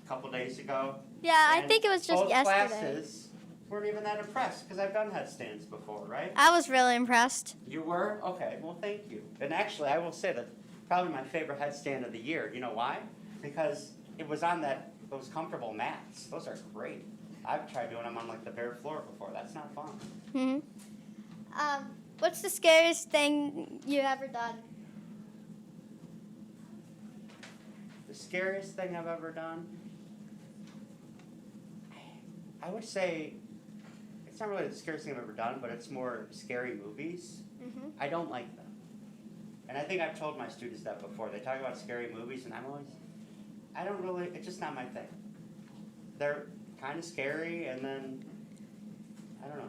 couple days ago. Yeah, I think it was just both yesterday. Classes weren't even that impressed because I've done headstands before, right? I was really impressed. You were? Okay, well, thank you. And actually, I will say that probably my favorite headstand of the year. You know why? Because it was on those comfortable mats. Those are great. I've tried doing them on like the bare floor before. That's not fun. What's the scariest thing you've ever done? The scariest thing I've ever done? I would say, it's not really the scariest thing I've ever done, but it's more scary movies. I don't like them. And I think I've told my students that before. They talk about scary movies, and it's just not my thing. They're kind of scary, and then, I don't know,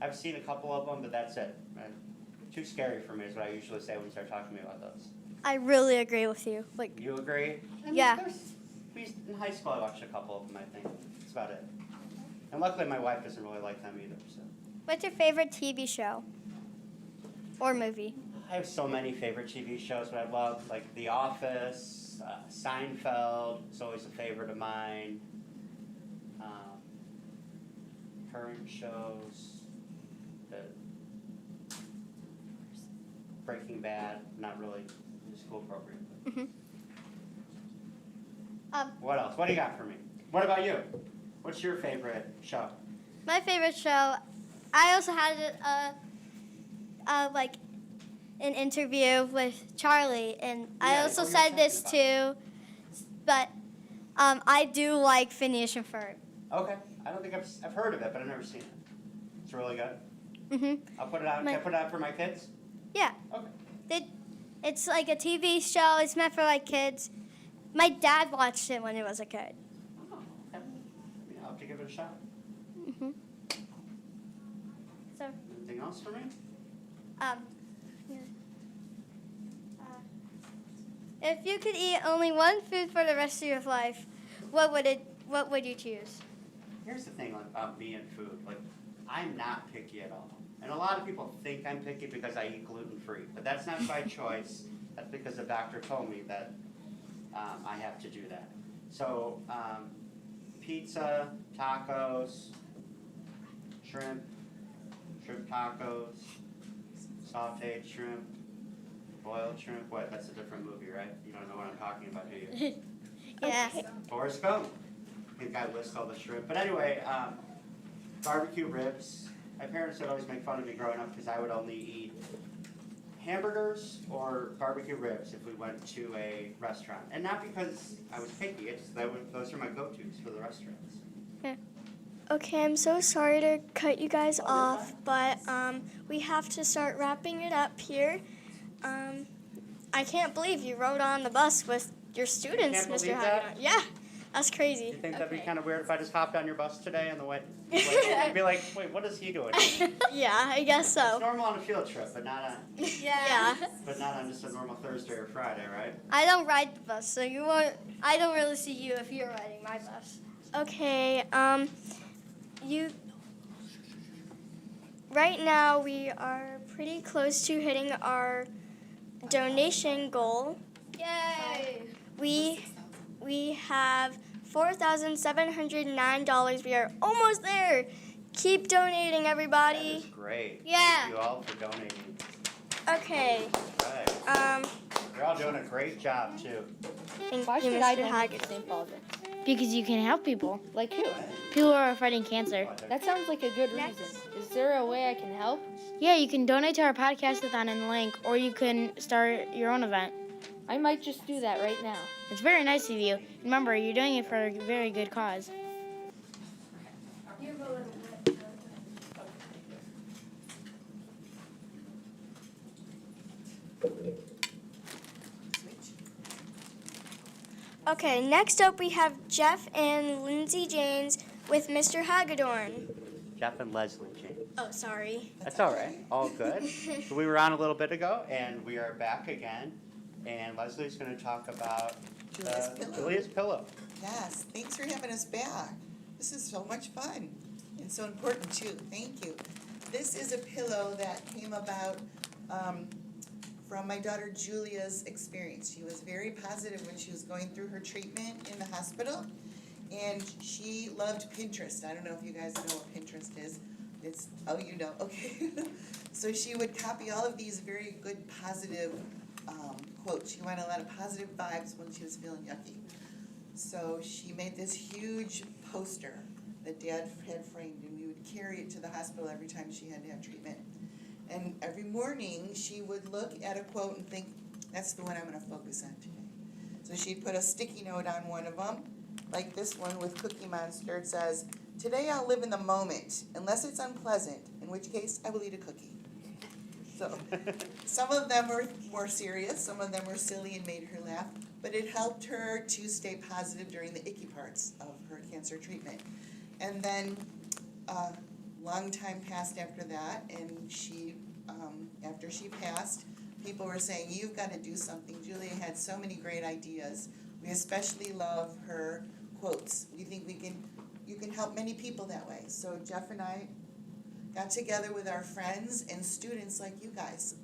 I've seen a couple of them, but that's it. Too scary for me is what I usually say when you start talking to me about those. I really agree with you. You agree? Yeah. In high school, I watched a couple of them, I think. That's about it. And luckily, my wife doesn't really like them either. So. What's your favorite TV show or movie? I have so many favorite TV shows that I love, like The Office, Seinfeld is always a favorite of mine. Current shows, Breaking Bad, not really school appropriate. What else? What do you got for me? What about you? What's your favorite show? My favorite show, I also had an interview with Charlie, and I also said this too, but I do like Phineas and Ferb. Okay, I don't think I've heard of it, but I've never seen it. It's really good. I'll put it out. Can I put it out for my kids? Yeah. Okay. It's like a TV show. It's meant for like kids. My dad watched it when he was a kid. Oh, okay. I'll have to give it a shot. So. Anything else for me? If you could eat only one food for the rest of your life, what would you choose? Here's the thing about me and food. Like, I'm not picky at all. And a lot of people think I'm picky because I eat gluten-free. But that's not by choice. That's because the doctor told me that I have to do that. So, pizza, tacos, shrimp tacos, sauteed shrimp, boiled shrimp. What? That's a different movie, right? You don't know what I'm talking about, do you? Yeah. Forrest Gump. I think I list all the shrimp. But anyway, barbecue ribs. My parents would always make fun of me growing up because I would only eat hamburgers or barbecue ribs if we went to a restaurant. And not because I was picky, it's those are my go-tos for the restaurants. Okay, I'm so sorry to cut you guys off, but we have to start wrapping it up here. I can't believe you rode on the bus with your students, Can't Mr. believe Hagedorn. that? Yeah, that's crazy. You think that'd be kind of weird if I just hopped on your bus today on the way? I'd be like, wait, what is he doing? Yeah, I guess so. It's normal on a field trip, but not on Yeah. but not on just a normal Thursday or Friday, right? I don't ride the bus, so you won't. I don't really see you if you're riding my bus. Okay. Right now we are pretty close to hitting our donation goal. Yay! We have $4,709. We are almost there. Keep donating, everybody. That is great. Yeah. Thank you all for donating. Okay. Right. You're all doing a great job too. Why should I donate to St. Baldrick? Because you can help people. Like who? People who are fighting cancer. That sounds like a good reason. Is there a way I can help? Yeah, you can donate to our podcastathon in the link, or you can start your own event. I might just do that right now. It's very nice of you. Remember, you're doing it for a very good cause. Okay, next up we have Jeff and Lindsay James with Mr. Hagedorn. Jeff and Leslie James. Oh, sorry. That's all right. All good. So we were on a little bit ago, and we are back again. And Leslie's going to talk about Julia's pillow. Yes, thanks for having us back. This is so much fun and so important too. Thank you. This is a pillow that came about from my daughter Julia's experience. She was very positive when she was going through her treatment in the hospital, and she loved Pinterest. I don't know if you guys know what Pinterest is. It's, oh, you know, okay. So she would copy all of these very good positive quotes. She wanted a lot of positive vibes when she was feeling yucky. So she made this huge poster that Dad had framed, and we would carry it to the hospital every time she had to have treatment. And every morning she would look at a quote and think, that's the one I'm going to focus on today. So she'd put a sticky note on one of them, like this one with Cookie Monster. It says, today I'll live in the moment, unless it's unpleasant, in which case I will eat a cookie. So some of them were more serious, some of them were silly and made her laugh, but it helped her to stay positive during the icky parts of her cancer treatment. And then long time passed after that, and she, after she passed, people were saying, you've got to do something. Julia had so many great ideas. We especially love her quotes. We think you can help many people that way. So Jeff and I got together with our friends and students like you guys.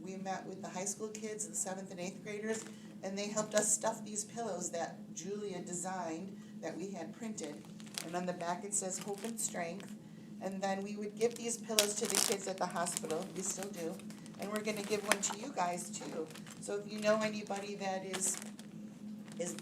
We met with the high school kids, the 7th and 8th graders, and they helped us stuff these pillows that Julia designed that we had printed. And on the back it says hope and strength. And then we would give these pillows to the kids at the hospital. We still do. And we're going to give one to you guys too. So if you know anybody that is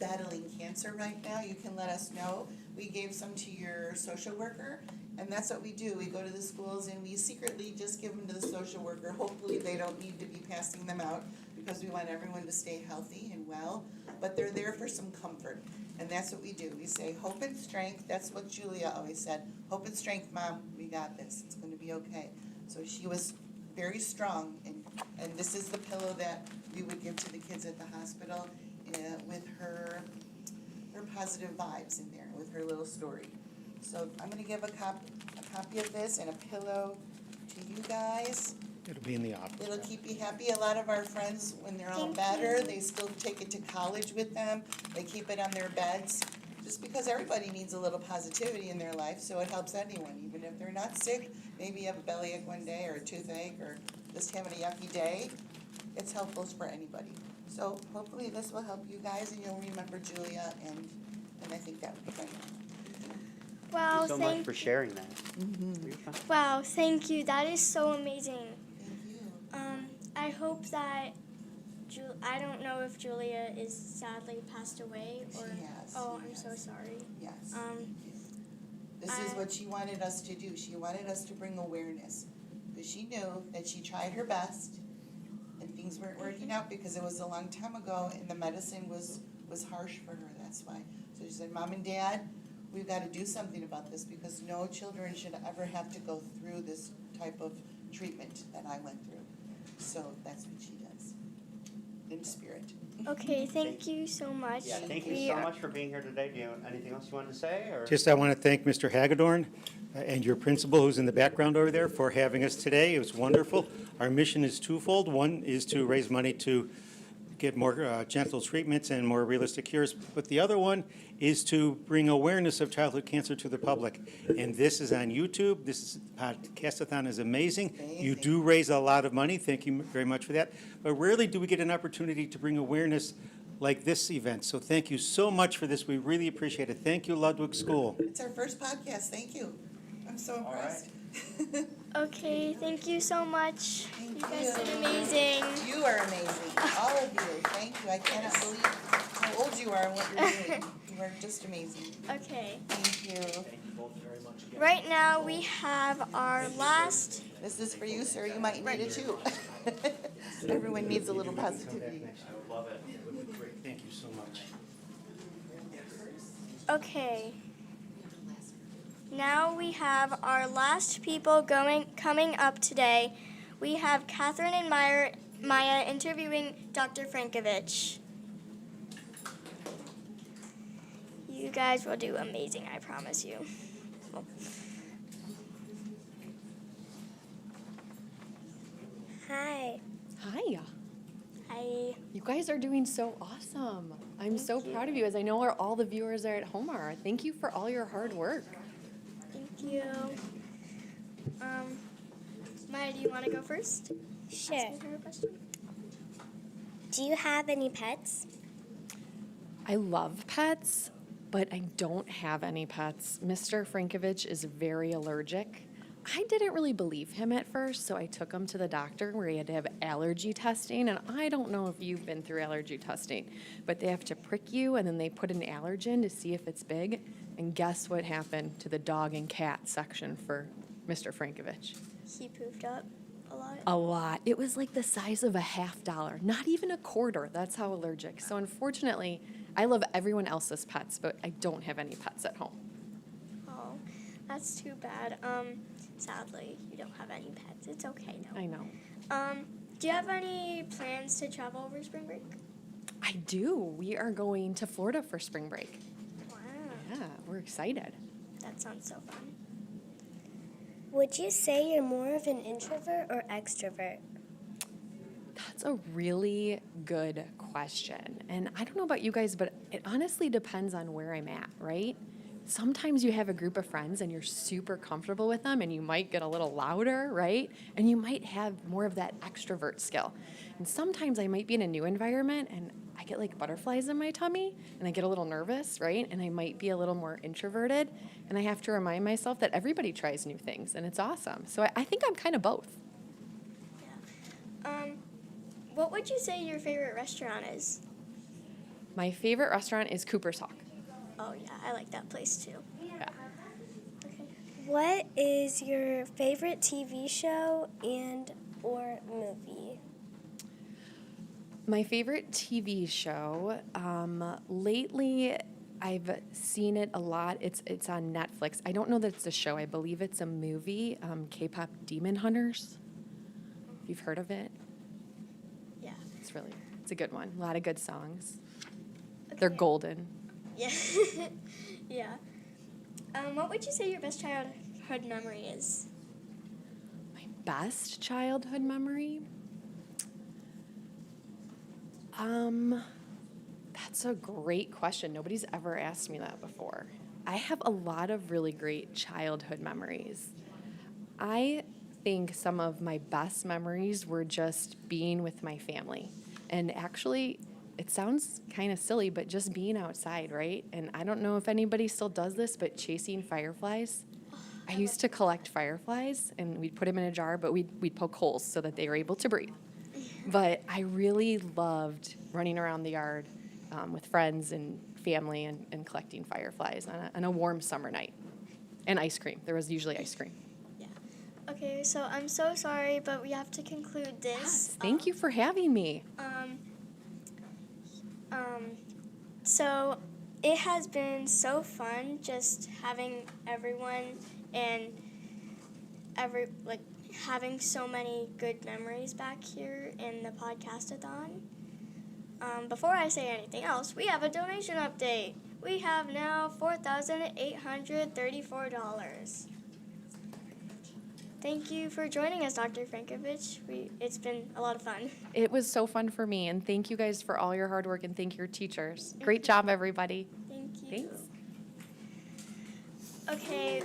battling cancer right now, you can let us know. We gave some to your social worker, and that's what we do. We go to the schools and we secretly just give them to the social worker. Hopefully they don't need to be passing them out because we want everyone to stay healthy and well, but they're there for some comfort. And that's what we do. We say hope and strength. That's what Julia always said. Hope and strength, Mom. We got this. It's going to be okay. So she was very strong, and this is the pillow that we would give to the kids at the hospital with her positive vibes in there, with her little story. So I'm going to give a copy of this and a pillow to you guys. It'll be in the office. It'll keep you happy. A lot of our friends, when they're all better, they still take it to college with them. They keep it on their beds. Just because everybody needs a little positivity in their life, so it helps anyone. Even if they're not sick, maybe you have a bellyache one day or a toothache or just having a yucky day, it's helpful for anybody. So hopefully this will help you guys and you'll remember Julia, and I think that would be fun. Wow, Thank you so much for sharing that. Mm-hmm. Wow, thank you. That is so amazing. I hope that I don't know if Julia is sadly passed away or. She has. Oh, I'm so sorry. Yes. This is what she wanted us to do. She wanted us to bring awareness, because she knew that she tried her best, and things weren't working out because it was a long time ago and the medicine was harsh for her, that's why. So she said, Mom and Dad, we've got to do something about this because no children should ever have to go through this type of treatment that I went through. So that's what she does, in spirit. Okay, thank you so much. Yeah, thank you so much for being here today. Do you have anything else you wanted to say? Or? Just I want to thank Mr. Hagedorn and your principal, who's in the background over there, for having us today. It was wonderful. Our mission is twofold. One is to raise money to get more gentle treatments and more realistic cures, but the other one is to bring awareness of childhood cancer to the public. And this is on YouTube. This podcastathon is amazing. You do raise a lot of money. Thank you very much for that. But rarely do we get an opportunity to bring awareness like this event. So thank you so much for this. We really appreciate it. Thank you, Ludwig School. It's our first podcast, thank you. I'm so impressed. Okay, thank you so much. You guys did amazing. You are amazing, all of you. Thank you. I cannot believe how old you are and what you're doing. You are just amazing. Okay. Thank you. Thank you both very much again. Right now we have our last. This is for you, sir. You might need it too. Everyone needs a little positivity. I would love it. It would be great. Thank you so much. Okay. Now we have our last people coming up today. We have Catherine and Maya interviewing Dr. Frankovich. You guys will do amazing, I promise you. Hi. Hi. Hi. You guys are doing so awesome. I'm so proud of you, as I know all the viewers are at home are. Thank you for all your hard work. Thank you. Maya, do you want to go first? Sure. Ask her a question. Do you have any pets? I love pets, but I don't have any pets. Mr. Frankovich is very allergic. I didn't really believe him at first, so I took him to the doctor where he had to have allergy testing. And I don't know if you've been through allergy testing, but they have to prick you and then they put an allergen to see if it's big. And guess what happened to the dog and cat section for Mr. Frankovich? He pooped up a lot. A lot. It was like the size of a $50, not even a quarter. That's how allergic. So unfortunately, I love everyone else's pets, but I don't have any pets at home. Oh, that's too bad. Sadly, you don't have any pets. It's okay though. I know. Do you have any plans to travel over spring break? I do. We are going to Florida for spring break. Wow. Yeah, we're excited. That sounds so fun. Would you say you're more of an introvert or extrovert? That's a really good question. And I don't know about you guys, but it honestly depends on where I'm at, right? Sometimes you have a group of friends and you're super comfortable with them and you might get a little louder, right? And you might have more of that extrovert skill. And sometimes I might be in a new environment and I get like butterflies in my tummy and I get a little nervous, right? And I might be a little more introverted. And I have to remind myself that everybody tries new things and it's awesome. So I think I'm kind of both. What would you say your favorite restaurant is? My favorite restaurant is Cooper's Hawk. Oh yeah, I like that place too. Yeah. What is your favorite TV show and or movie? My favorite TV show, lately I've seen it a lot. It's on Netflix. I don't know that it's a show. I believe it's a movie, K-pop Demon Hunters. If you've heard of it. Yeah. It's a good one. A lot of good songs. They're golden. Yeah. Yeah. What would you say your best childhood memory is? My best childhood memory? That's a great question. Nobody's ever asked me that before. I have a lot of really great childhood memories. I think some of my best memories were just being with my family. And actually, it sounds kind of silly, but just being outside, right? And I don't know if anybody still does this, but chasing fireflies. I used to collect fireflies, and we'd put them in a jar, but we'd poke holes so that they were able to breathe. But I really loved running around the yard with friends and family and collecting fireflies on a warm summer night. And ice cream. There was usually ice cream. Okay. Okay, so I'm so sorry, but we have to conclude this. Thank you for having me. So it has been so fun just having everyone and having so many good memories back here in the podcastathon. Before I say anything else, we have a donation update. We have now $4,834. Thank you for joining us, Dr. Frankovich. It's been a lot of fun. It was so fun for me, and thank you guys for all your hard work, and thank your teachers. Great job, everybody. Thank you. Thanks. Okay.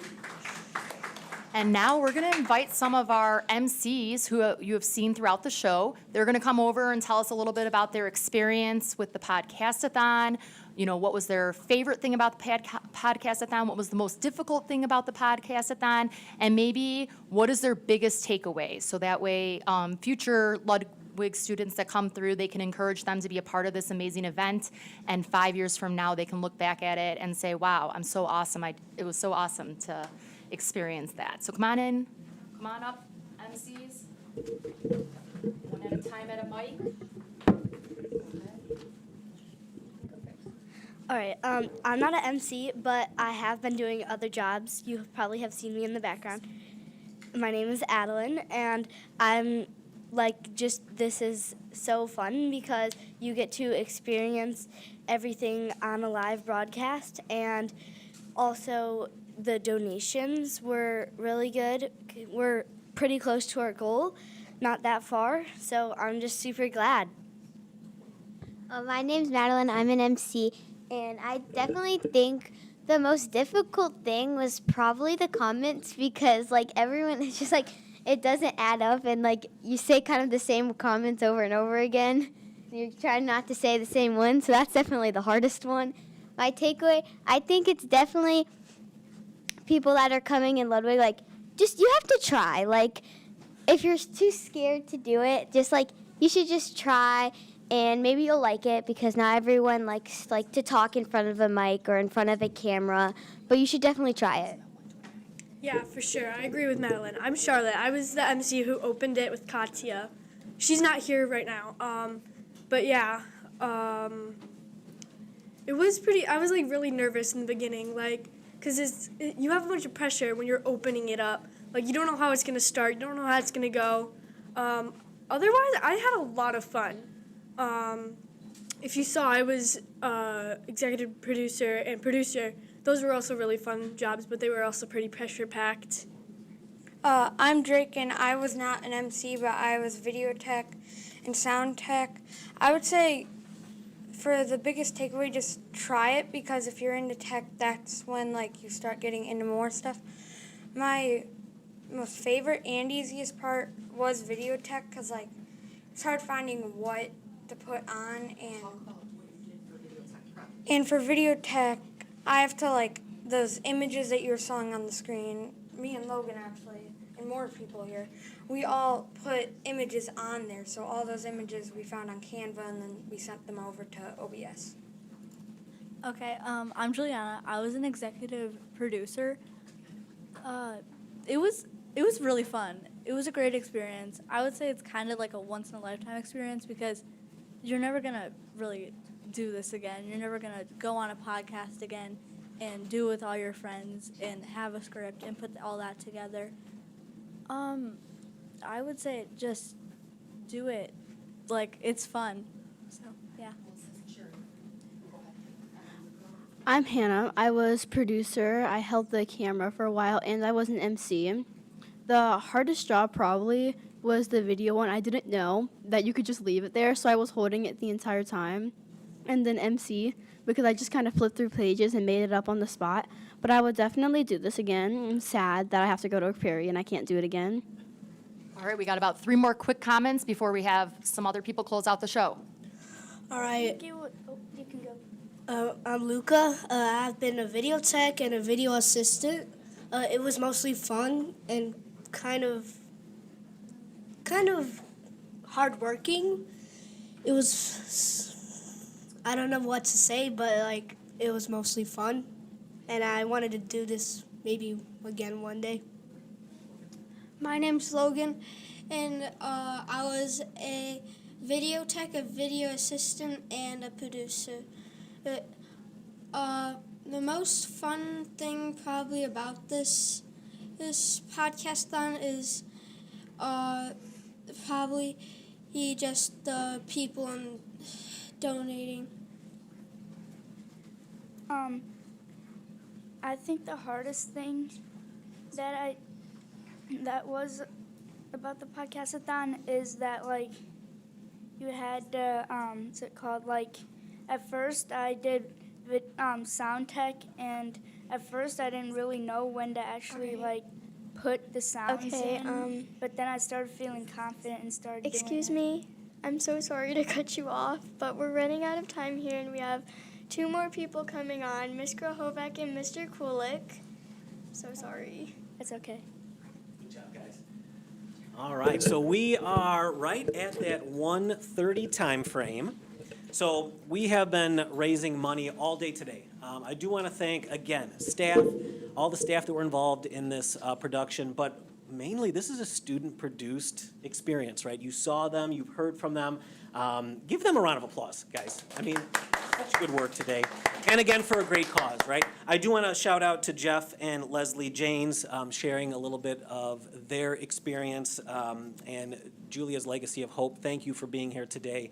And now we're going to invite some of our MCs who you have seen throughout the show. They're going to come over and tell us a little bit about their experience with the podcastathon. You know, what was their favorite thing about the podcastathon? What was the most difficult thing about the podcastathon? And maybe what is their biggest takeaway? So that way, future Ludwig students that come through, they can encourage them to be a part of this amazing event. And 5 years from now, they can look back at it and say, wow, I'm so awesome. It was so awesome to experience that. So come on in, come on up, MCs. One at a time at a mic. All right, I'm not an MC, but I have been doing other jobs. You probably have seen me in the background. My name is Adeline, and I'm this is so fun because you get to experience everything on a live broadcast, and also the donations were really good. We're pretty close to our goal, not that far, so I'm just super glad. My name's Madeline. I'm an MC, and I definitely think the most difficult thing was probably the comments because, everyone is just, it doesn't add up, and, you say kind of the same comments over and over again. You're trying not to say the same one, so that's definitely the hardest one. My takeaway, I think it's definitely people that are coming in Ludwig, you have to try. If you're too scared to do it, you should just try, and maybe you'll like it because not everyone likes to talk in front of a mic or in front of a camera, but you should definitely try it. Yeah, for sure. I agree with Madeline. I'm Charlotte. I was the MC who opened it with Katya. She's not here right now. But yeah, it was I was really nervous in the beginning, because you have a bunch of pressure when you're opening it up. You don't know how it's going to start. You don't know how it's going to go. Otherwise, I had a lot of fun. If you saw, I was executive producer and producer. Those were also really fun jobs, but they were also pretty pressure-packed. I'm Drake, and I was not an MC, but I was video tech and sound tech. I would say for the biggest takeaway, just try it, because if you're into tech, that's when you start getting into more stuff. My most favorite and easiest part was video tech, because it's hard finding what to put on, and for video tech, I have to those images that you were showing on the screen. Me and Logan actually, and more people here, we all put images on there. So all those images we found on Canva, and then we sent them over to OBS. Okay, I'm Juliana. I was an executive producer. It was really fun. It was a great experience. I would say it's kind of like a once-in-a-lifetime experience because you're never going to really do this again. You're never going to go on a podcast again and do it with all your friends and have a script and put all that together. I would say just do it. It's fun. So, yeah. I'm Hannah. I was producer. I held the camera for a while, and I was an MC. The hardest job probably was the video one. I didn't know that you could just leave it there, so I was holding it the entire time. And then MC, because I just kind of flipped through pages and made it up on the spot. But I would definitely do this again. I'm sad that I have to go to Prairie and I can't do it again. All right, we got about 3 more quick comments before we have some other people close out the show. All right. You can go. I'm Luca. I've been a video tech and a video assistant. It was mostly fun and kind of hardworking. It was, I don't know what to say, but it was mostly fun, and I wanted to do this maybe again one day. My name's Logan, and I was a video tech, a video assistant, and a producer. The most fun thing probably about this podcast-thon is probably just the people and donating. I think the hardest thing that was about the podcast-a-thon is that, like, you had to, what's it called, like, at first I did sound tech, and at first I didn't really know when to actually, like, put the sounds in, but then I started feeling confident and started Excuse doing me, I'm so sorry to cut you off, but we're running out of time here, and we have 2 more people coming on, Miss Grohovec and Mr. Kulik. So sorry. It's okay. Good job, guys. All right, so we are right at that 1:30 time frame. So we have been raising money all day today. I do want to thank, again, staff, all the staff that were involved in this production, but mainly this is a student-produced experience, right? You saw them, you've heard from them. Give them a round of applause, guys. I mean, such good work today. And again, for a great cause, right? I do want to shout out to Jeff and Leslie Janes sharing a little bit of their experience and Julia's Legacy of Hope. Thank you for being here today.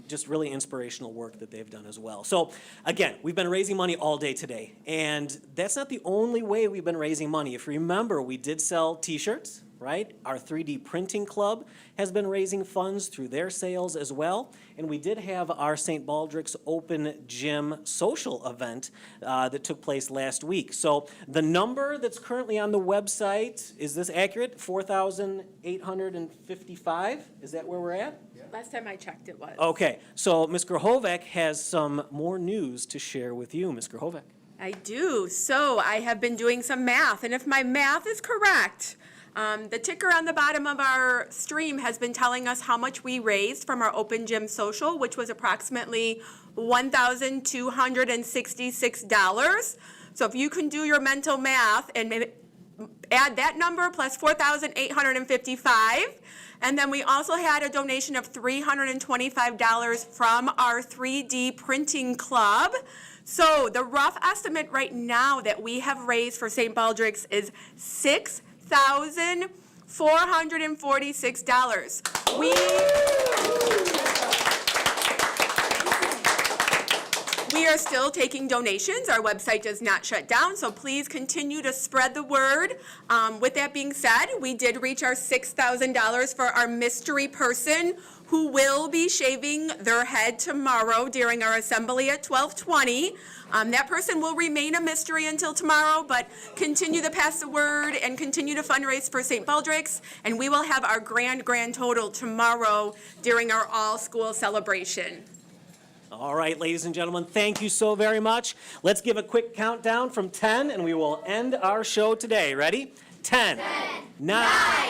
Just really inspirational work that they've done as well. So again, we've been raising money all day today, and that's not the only way we've been raising money. If you remember, we did sell t-shirts, right? Our 3D printing club has been raising funds through their sales as well, and we did have our St. Baldrick's Open Gym social event that took place last week. So the number that's currently on the website, is this accurate? 4,855? Is that where we're at? Last time I checked, it was. Okay, so Ms. Grohovec has some more news to share with you. Ms. Grohovec. I do. So I have been doing some math, and if my math is correct, the ticker on the bottom of our stream has been telling us how much we raised from our Open Gym Social, which was approximately $1,266. So if you can do your mental math and add that number plus 4,855. And then we also had a donation of $325 from our 3D printing club. So the rough estimate right now that we have raised for St. Baldrick's is $6,446. We are still taking donations. Our website does not shut down, so please continue to spread the word. With that being said, we did reach our $6,000 for our mystery person who will be shaving their head tomorrow during our assembly at 12:20. That person will remain a mystery until tomorrow, but continue to pass the word and continue to fundraise for St. Baldrick's, and we will have our grand total tomorrow during our all-school celebration. All right, ladies and gentlemen, thank you so very much. Let's give a quick countdown from 10, and we will end our show today. Ready? 10, 9,